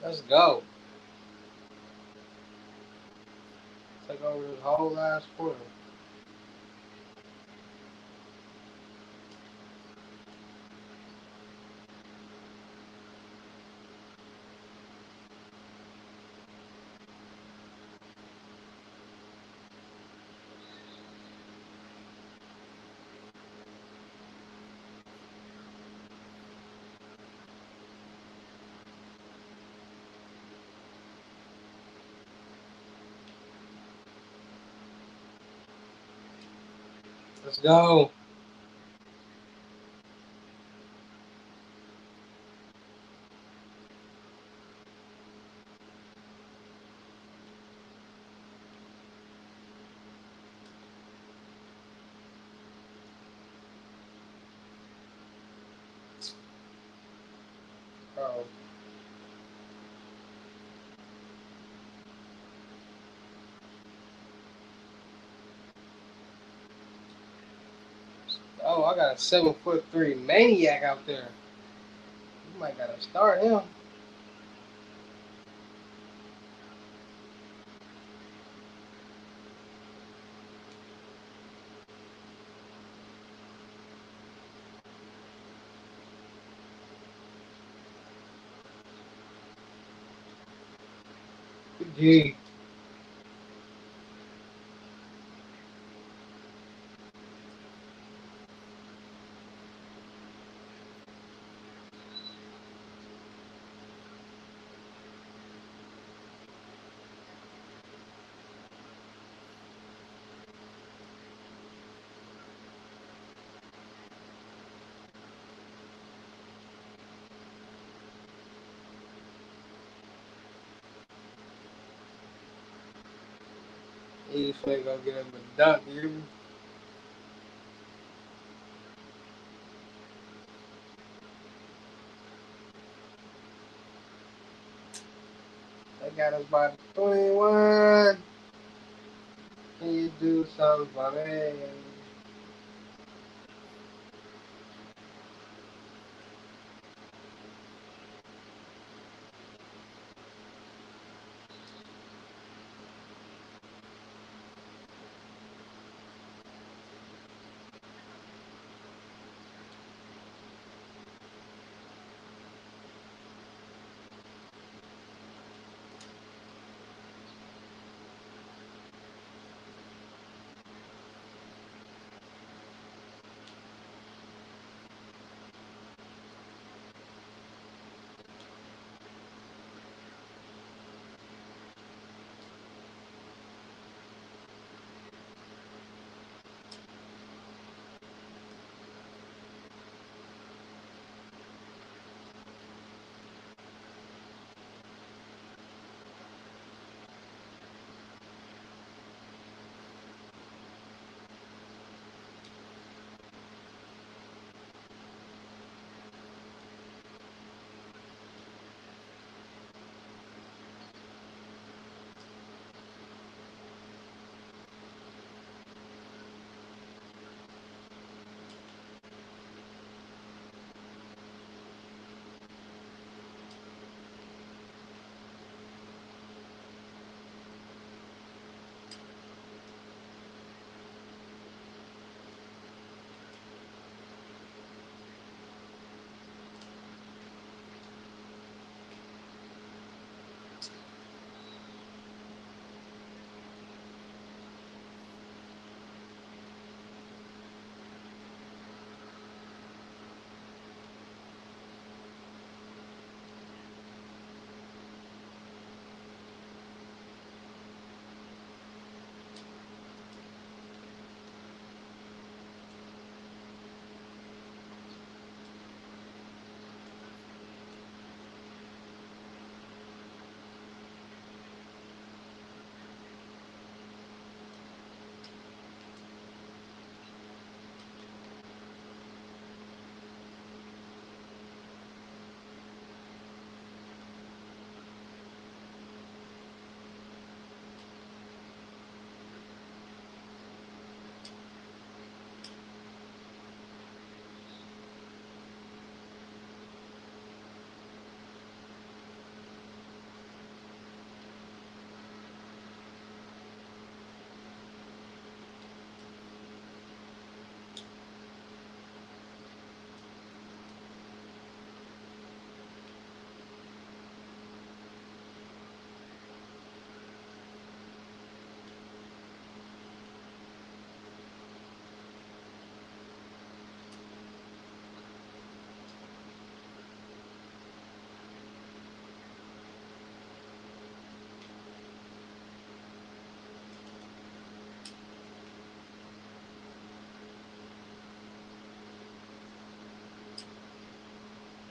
Let's go. Take over this whole last quarter. Let's go. Oh. Oh, I got a 7'3" maniac out there. You might gotta start him. G. He's finna go get him a dunk, you hear me? They got us by 21. Can you do something for me?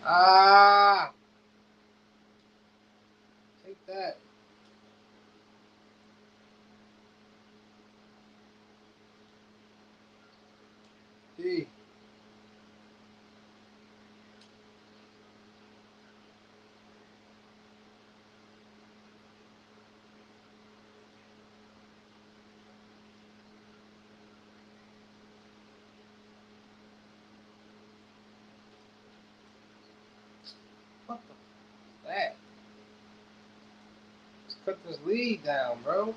Ah, take that. Gee. What the f- that? Let's cut this lead down, bro.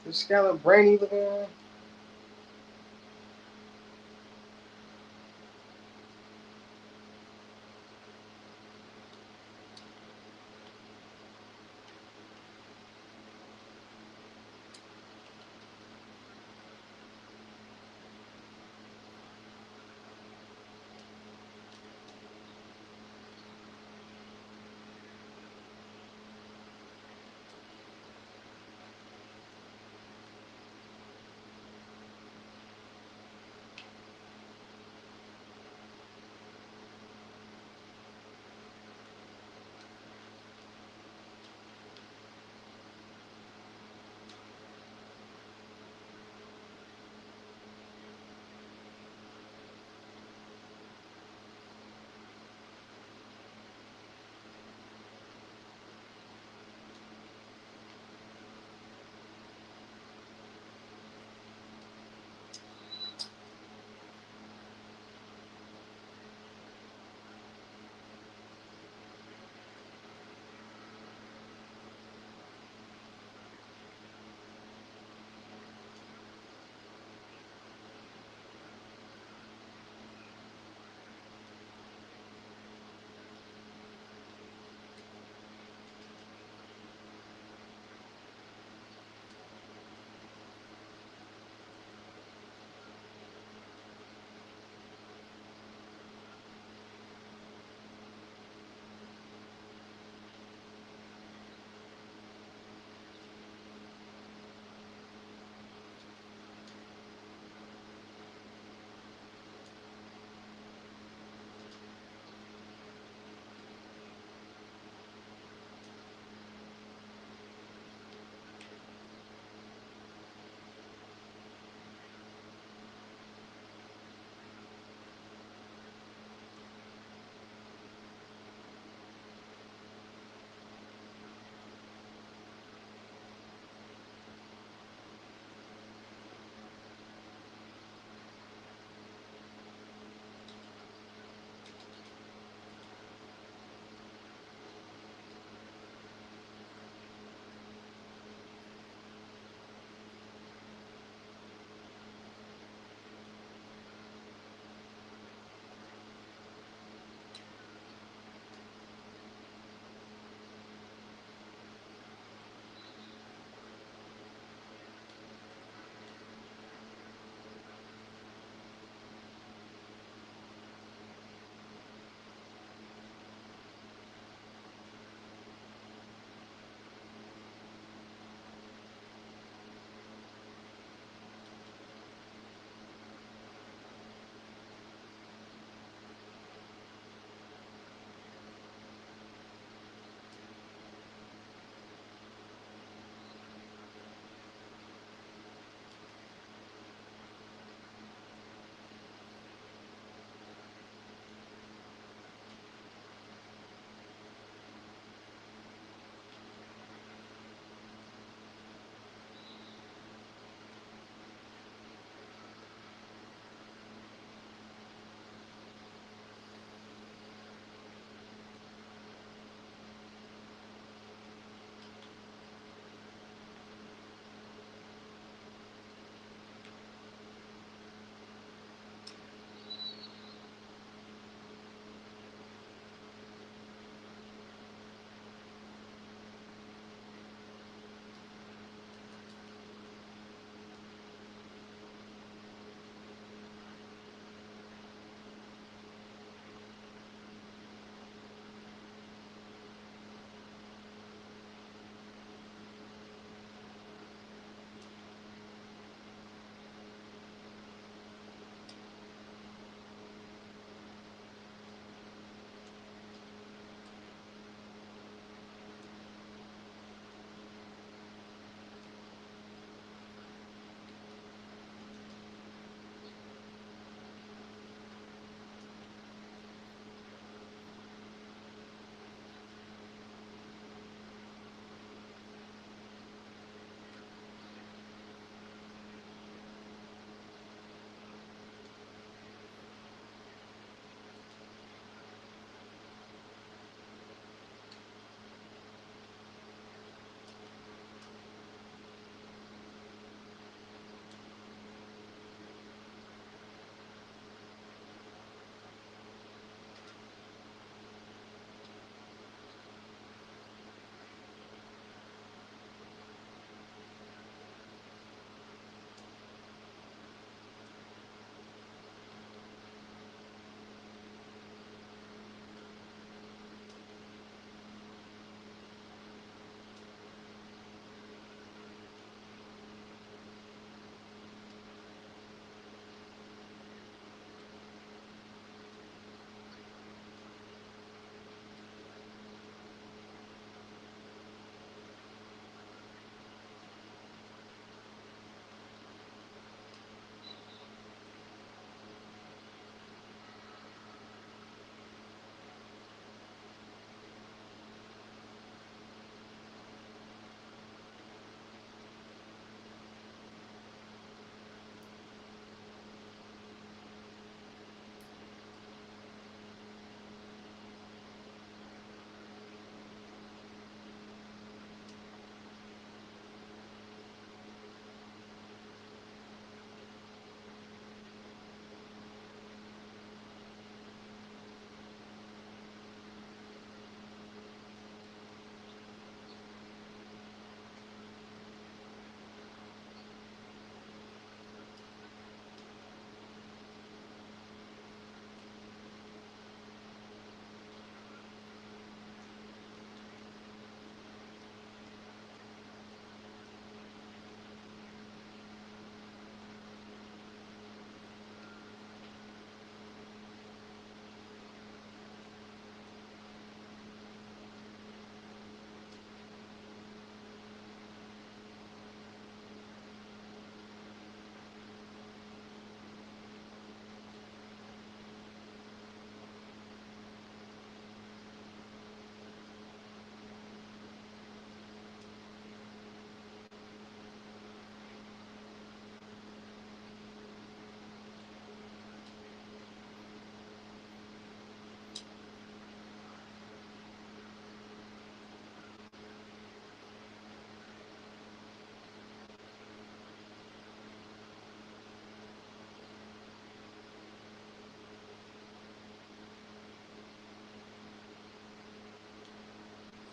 This Scarlet Brainy looking at.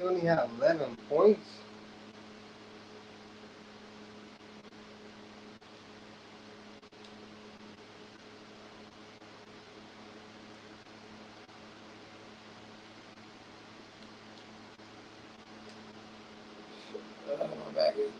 You only have 11 points. My baggage.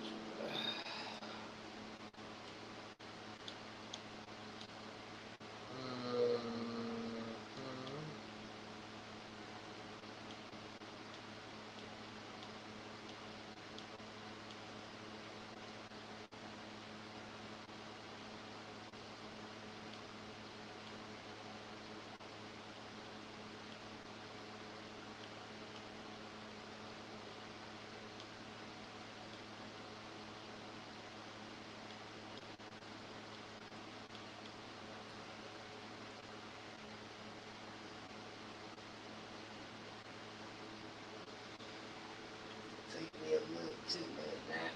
Take me a little 2-minute nap.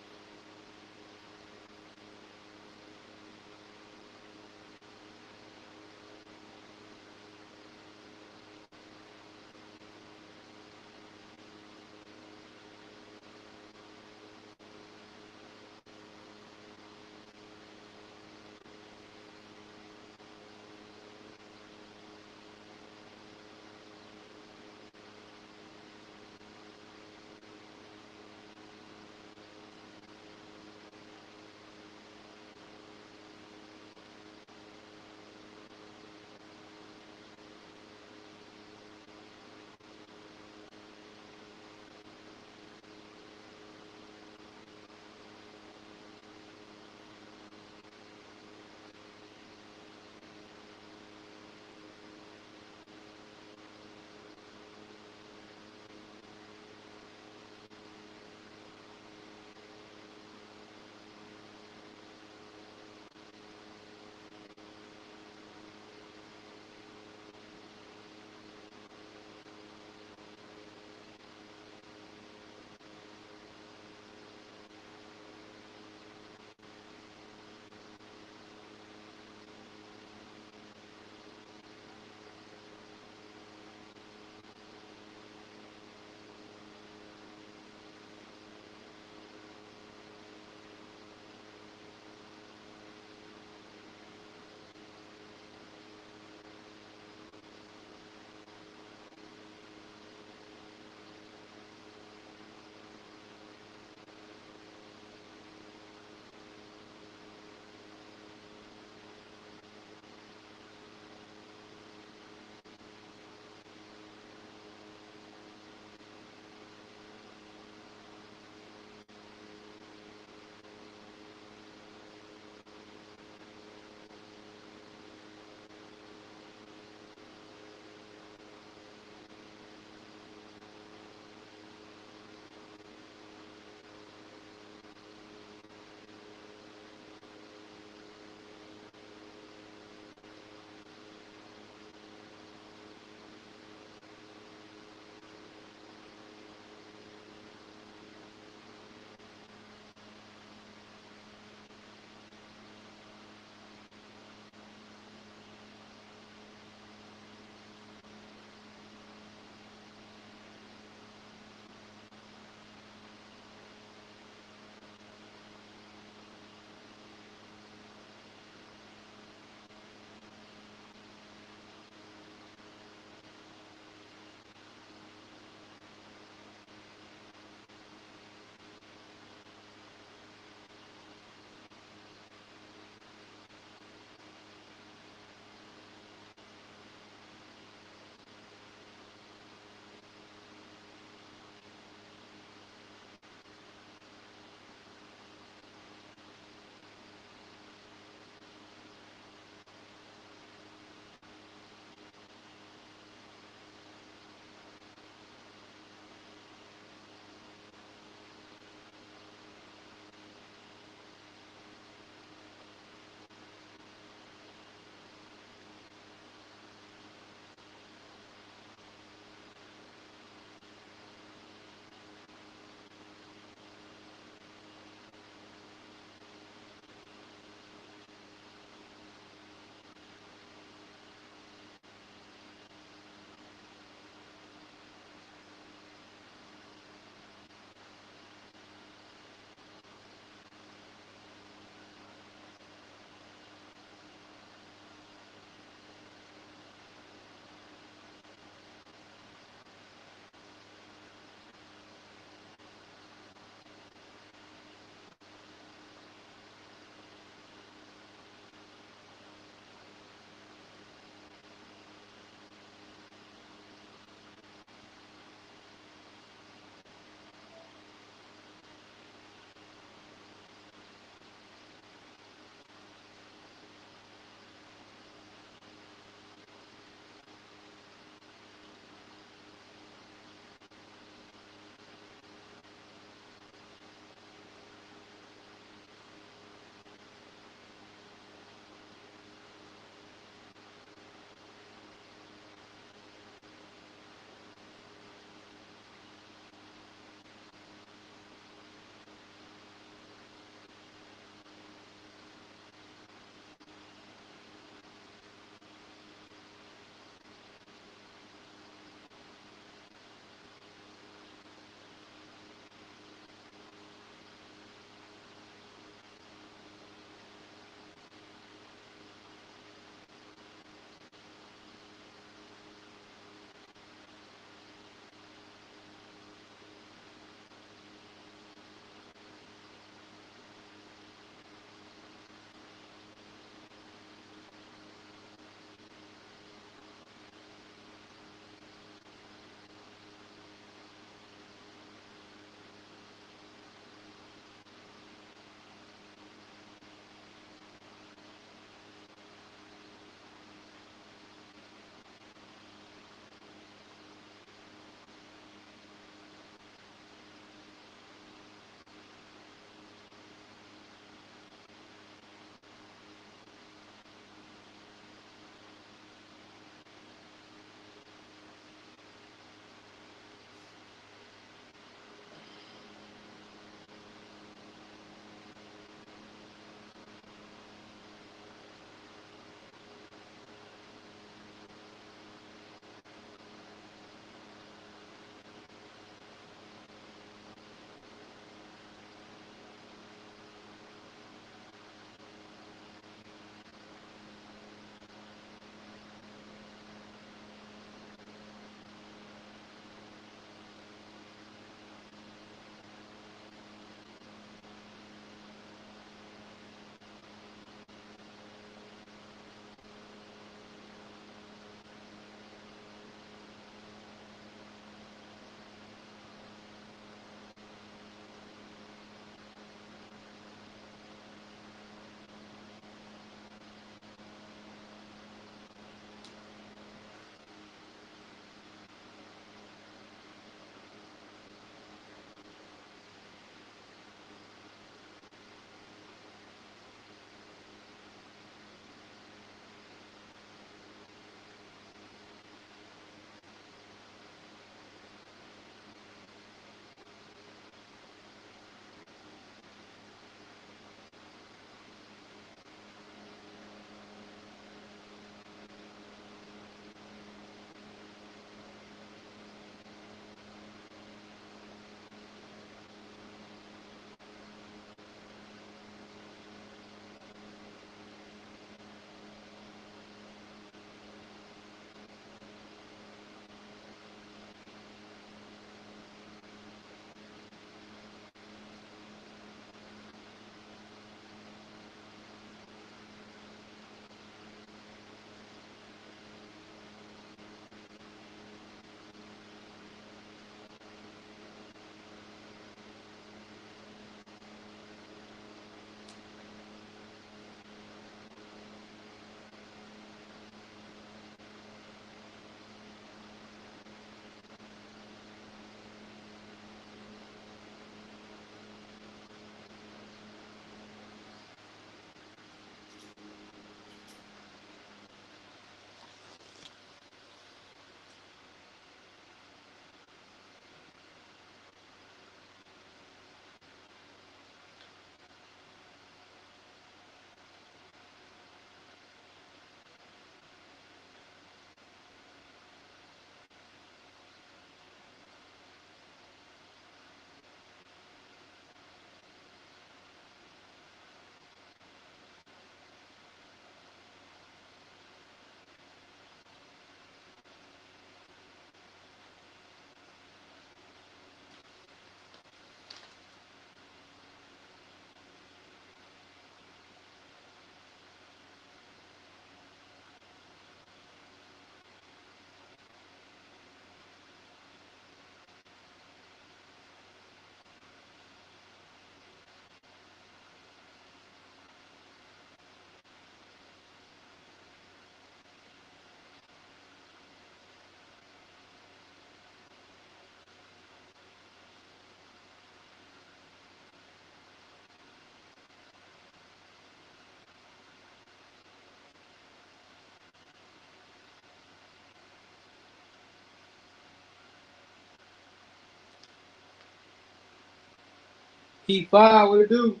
P5, what it do?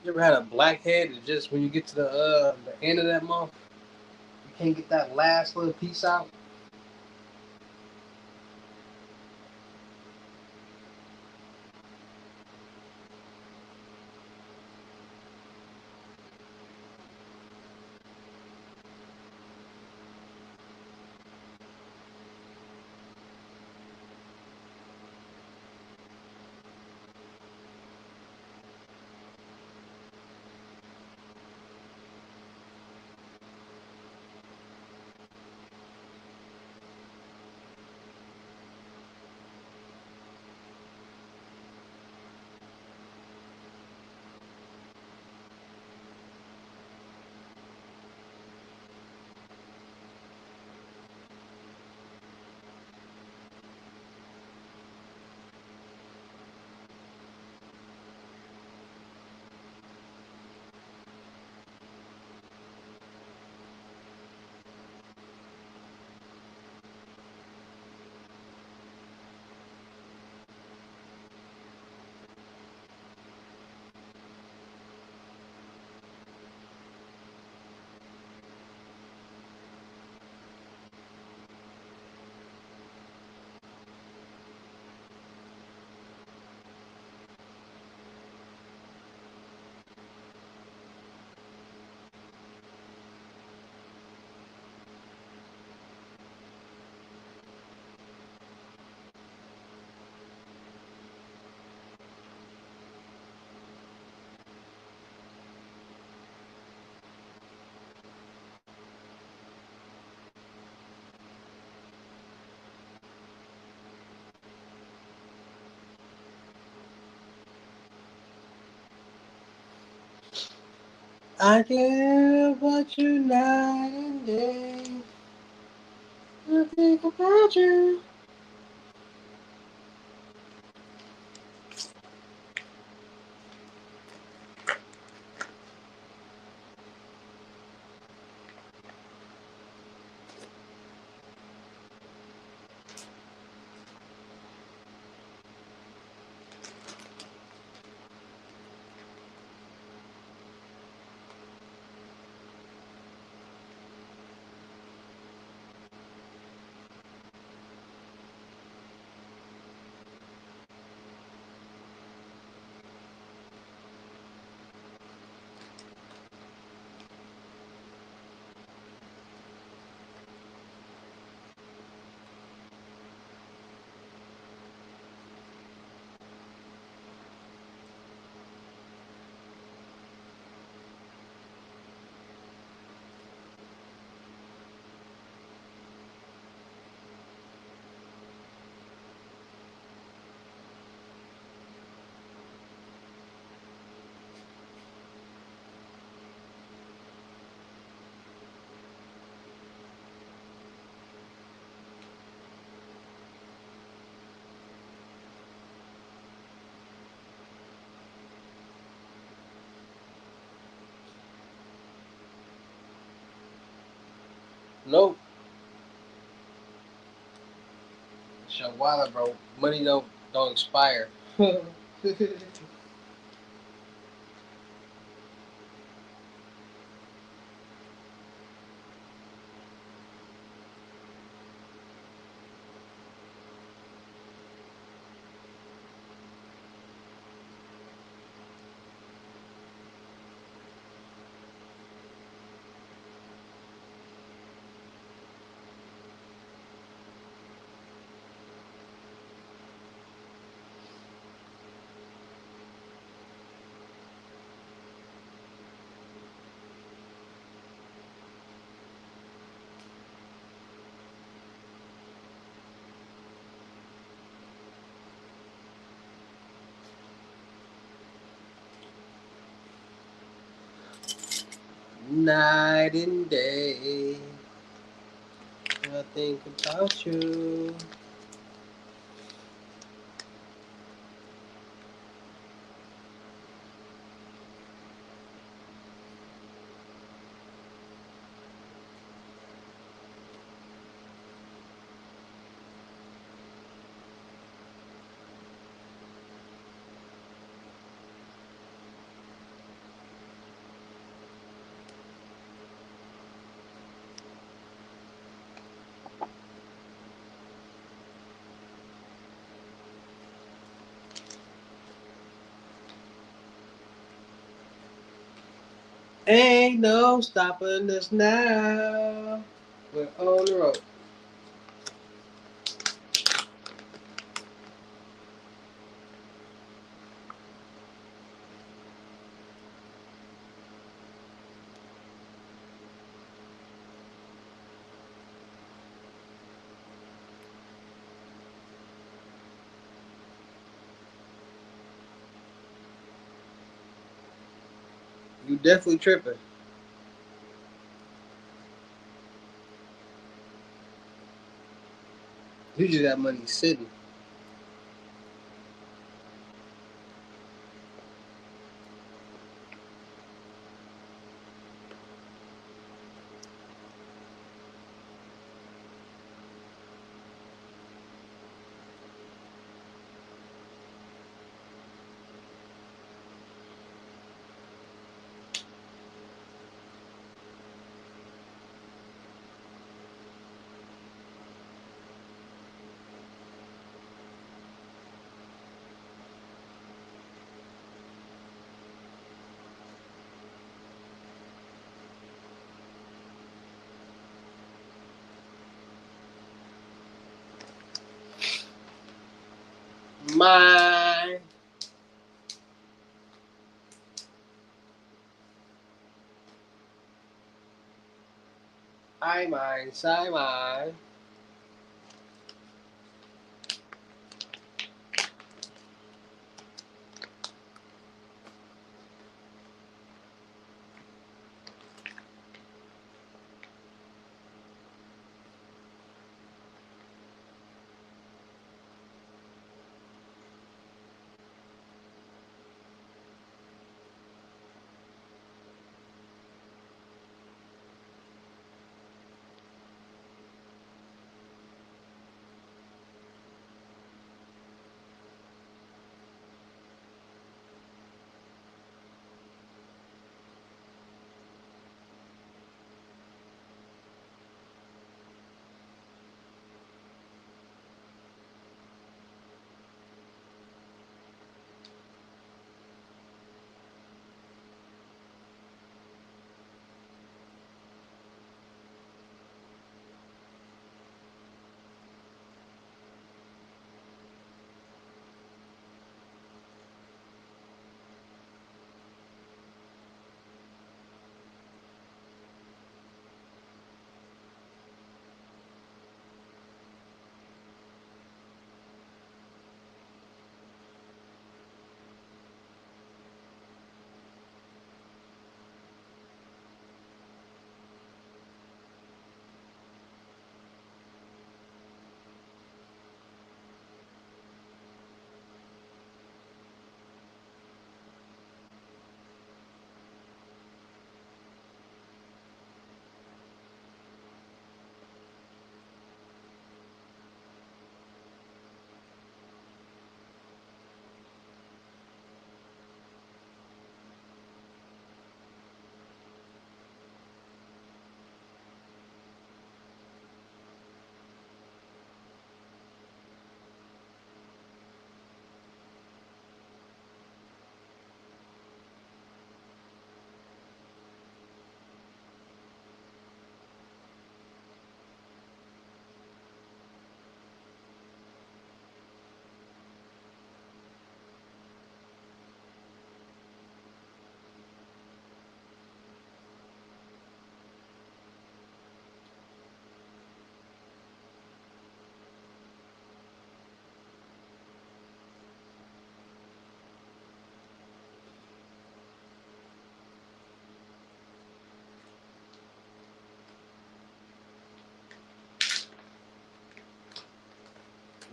You ever had a blackhead that just when you get to the end of that month, you can't get that last little piece out? I care about you night and day. I think about you. Nope. Shawala, bro. Money don't expire. Night and day, I think about you. Ain't no stopping us now. We're on the road. You definitely tripping. You just got money sitting. My. I mine, side mine.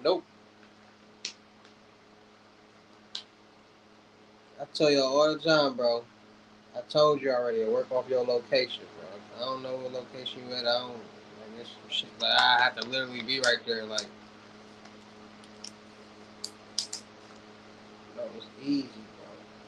Nope. I tell you all the time, bro. I told you already. I work off your location, bro. I don't know what location you at. I don't. Like this shit. Like I have to literally be right there. Like that was easy, bro.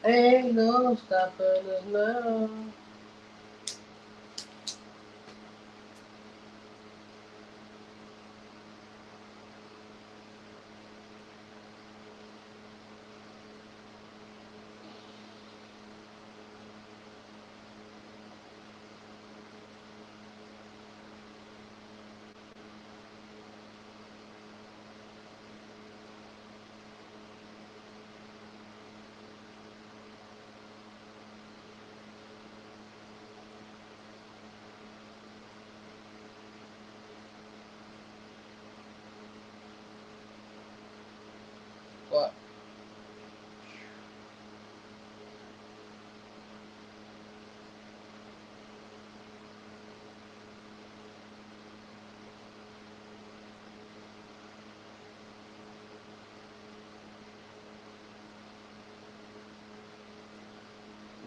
Ain't no stopping us now. What?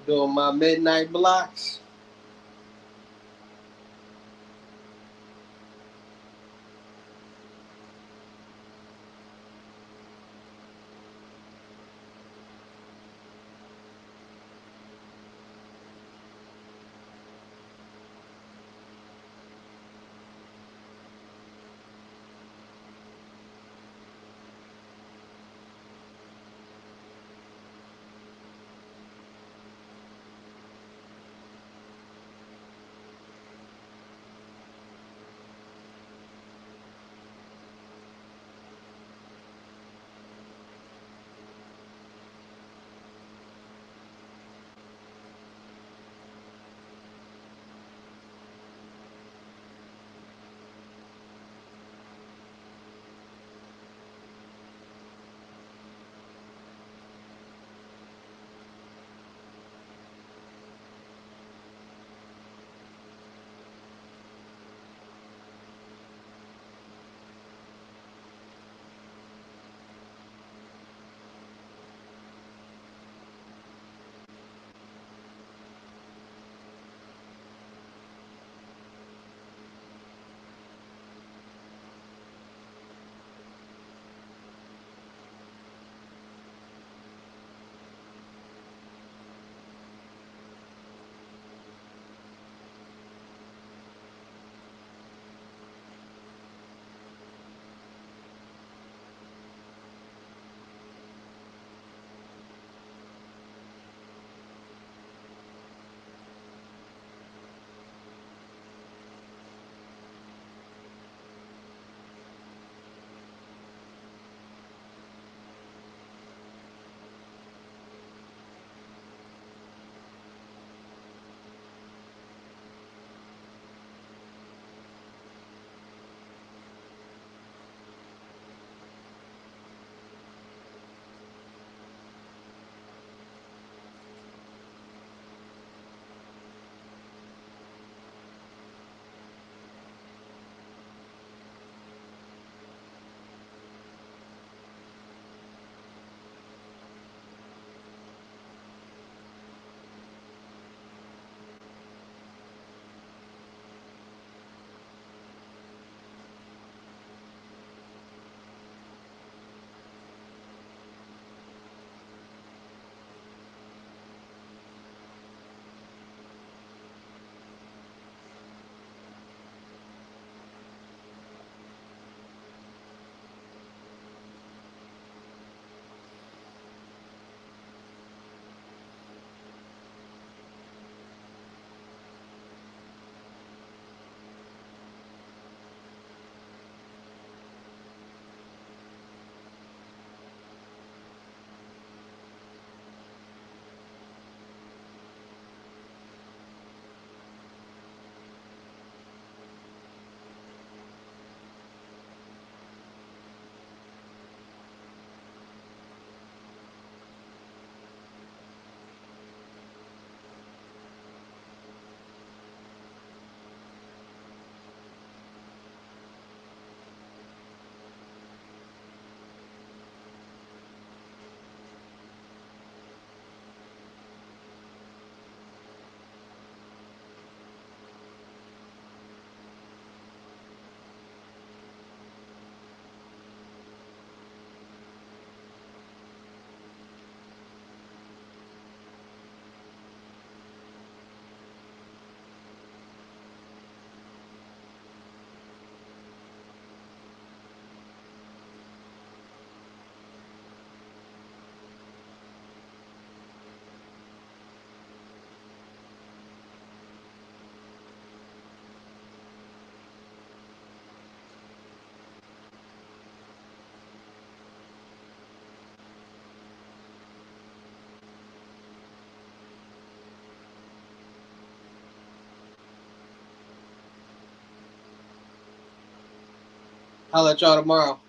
Doing my midnight blocks. I'll let y'all tomorrow.